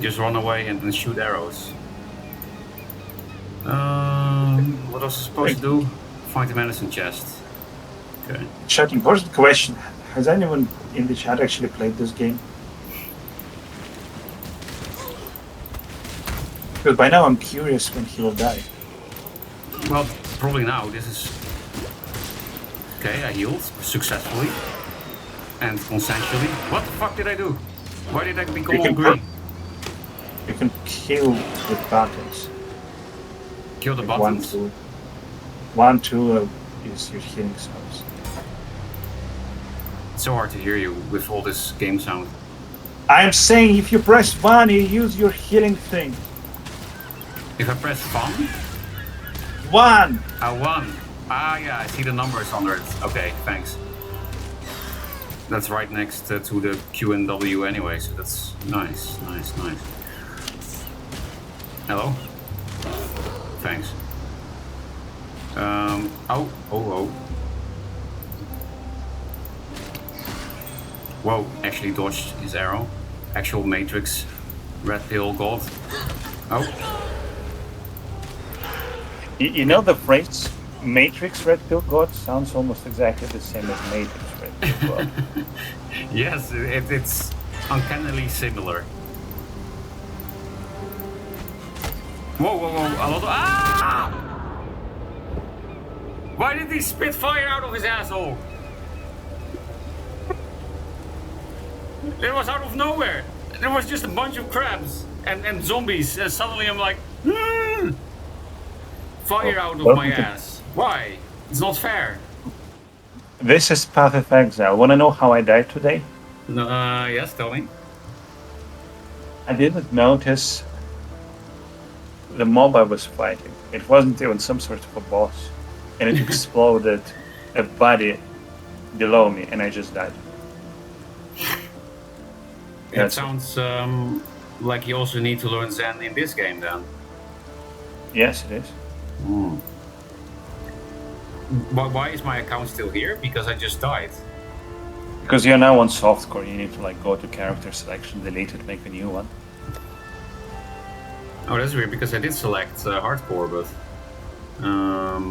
B: Just run away and then shoot arrows. What was I supposed to do? Find the medicine chest. Okay.
G: Chat, important question. Has anyone in the chat actually played this game? Because by now I'm curious when he will die.
B: Well, probably now. This is... Okay, I healed successfully. And consensually. What the fuck did I do? Why did I become all green?
G: You can kill with buttons.
B: Kill the
G: Like
B: buttons?
G: 1, 2 is your healing sounds.
B: It's so hard to hear you with all this game sound.
G: I'm saying if you press 1, you use your healing thing.
B: If I press fun?
G: 1!
B: 1. Ah, yeah, I see the numbers under it. Okay, thanks. That's right next to the Q and W anyway, so that's nice. Hello? Thanks. Oh. Whoa, actually dodged his arrow. Actual Matrix. Red pill god. Oh.
G: You know the phrase Matrix Red Pill God sounds almost exactly the same as Matrix Red Pill God.
B: Yes, it's uncannily similar. Whoa, a lot of... Ah! Why did he spit fire out of his asshole? It was out of nowhere. There was just a bunch of crabs and zombies. And suddenly I'm like... Fire out of my ass. Why? It's not fair.
G: This is Path of Exile. Wanna know how I died today?
B: Yes, tell me.
G: I didn't notice the mob I was fighting. It wasn't even some sort of a boss. And it exploded a body below me and I just died.
B: It sounds like you also need to learn Zen in this game then.
G: Yes, it is.
B: Why is my account still here? Because I just died.
G: Because you're now on softcore, you need to like go to character selection, delete it, make a new one.
B: Oh, that's weird because I did select hardcore, but...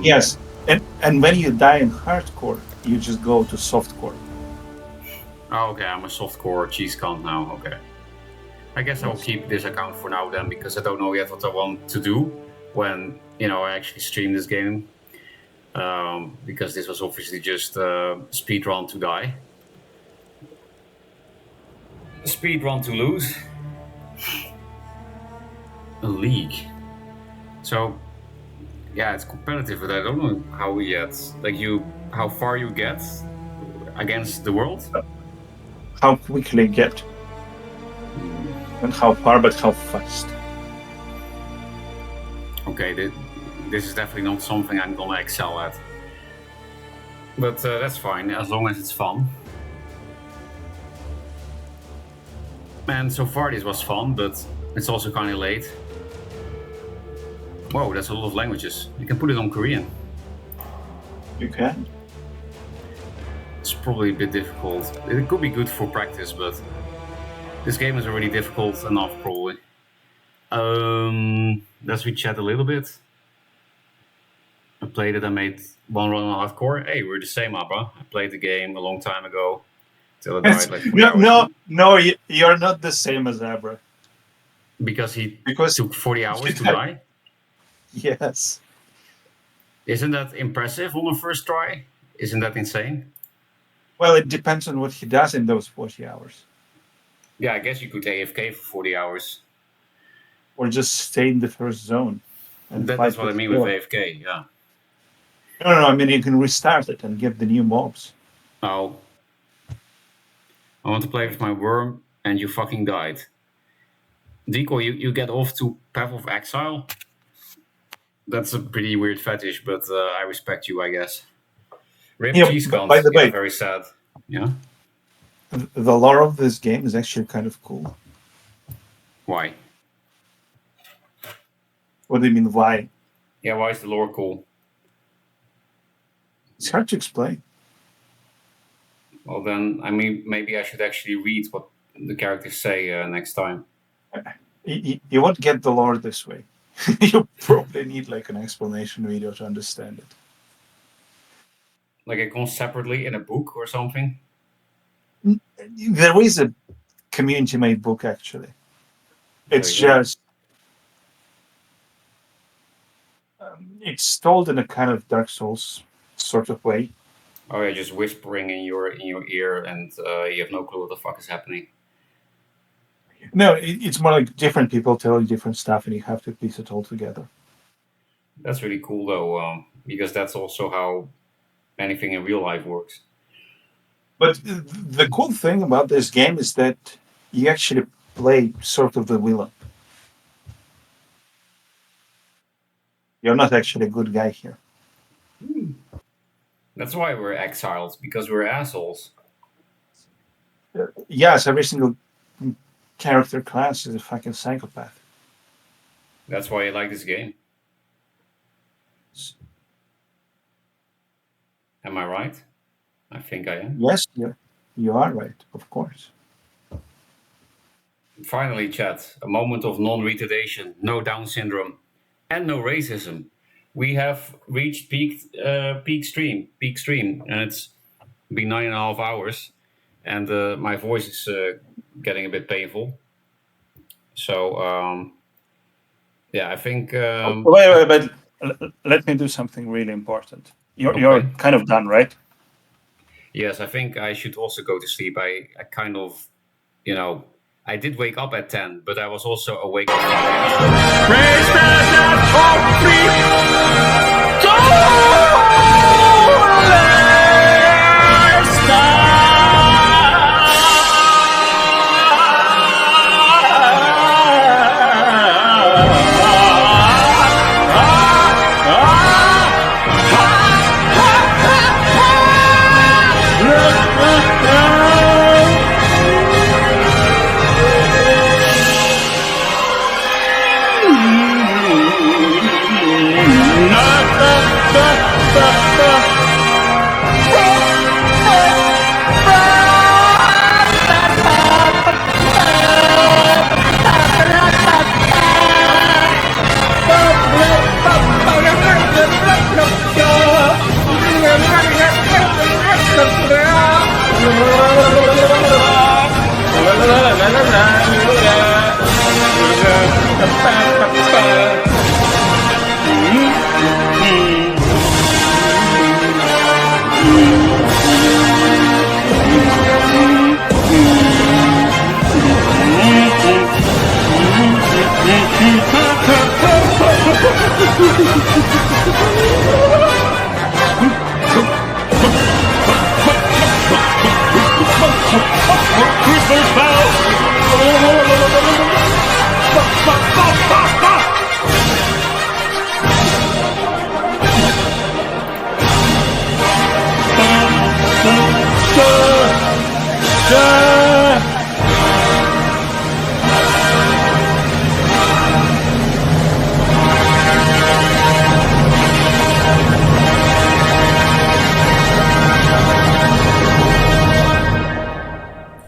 G: Yes, and when you die in hardcore, you just go to softcore.
B: Oh, okay, I'm a softcore cheese con now, okay. I guess I'll keep this account for now then, because I don't know yet what I want to do when, you know, I actually stream this game. Because this was obviously just speedrun to die. Speedrun to lose. A league. So, Yeah, it's competitive, but I don't know how yet. Like how far you get against the world.
G: How quickly get, and how far, but how fast.
B: Okay, this is definitely not something I'm gonna excel at. But that's fine, as long as it's fun. And so far this was fun, but it's also kind of late. Whoa, that's a lot of languages. You can put it on Korean.
G: You can.
B: It's probably a bit difficult. It could be good for practice, but this game is already difficult enough, probably. Let's chat a little bit. I played it, I made one run on hardcore. Hey, we're the same, Abba. I played the game a long time ago. Till I died like 40 hours.
G: No, you're not the same as Abra.
B: Because he took 40 hours to die?
G: Yes.
B: Isn't that impressive on the first try? Isn't that insane?
G: Well, it depends on what he does in those 40 hours.
B: Yeah, I guess you could AFK for 40 hours.
G: Or just stay in the first zone. And
B: That's what I mean with AFK, yeah.
G: No, I mean, you can restart it and get the new mobs.
B: Oh. I want to play with my worm, and you fucking died. Decoy, you get off to Path of Exile? That's a pretty weird fetish, but I respect you, I guess. Rip cheese cunt.
G: By the way,
B: very sad. Yeah?
G: The lore of this game is actually kind of cool.
B: Why?
G: What do you mean, why?
B: Yeah, why is the lore cool?
G: It's hard to explain.
B: Well then, I mean, maybe I should actually read what the characters say next time.
G: You won't get the lore this way. You probably need like an explanation video to understand it.
B: Like it comes separately in a book or something?
G: There is a community-made book, actually. It's just... it's told in a kind of Dark Souls sort of way.
B: Oh yeah, just whispering in your ear, and you have no clue what the fuck is happening.
G: No, it's more like different people tell you different stuff, and you have to piece it all together.
B: That's really cool, though, because that's also how anything in real life works.
G: But the cool thing about this game is that you actually play sort of the villain. You're not actually a good guy here.
B: That's why we're exiles, because we're assholes.
G: Yes, every single character class is a fucking psychopath.
B: That's why I like this game. Am I right? I think I am.
G: Yes, you are right, of course.
B: Finally, chat, a moment of non-retardation, no Down syndrome, and no racism. We have reached peak stream, and it's been 9.5 hours, and my voice is getting a bit painful. So, yeah, I think...
G: Wait, but let me do something really important. You're kind of done, right?
B: Yes, I think I should also go to sleep. I kind of, I did wake up at 10, but I was also awake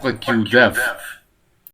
A: Fuck you, death.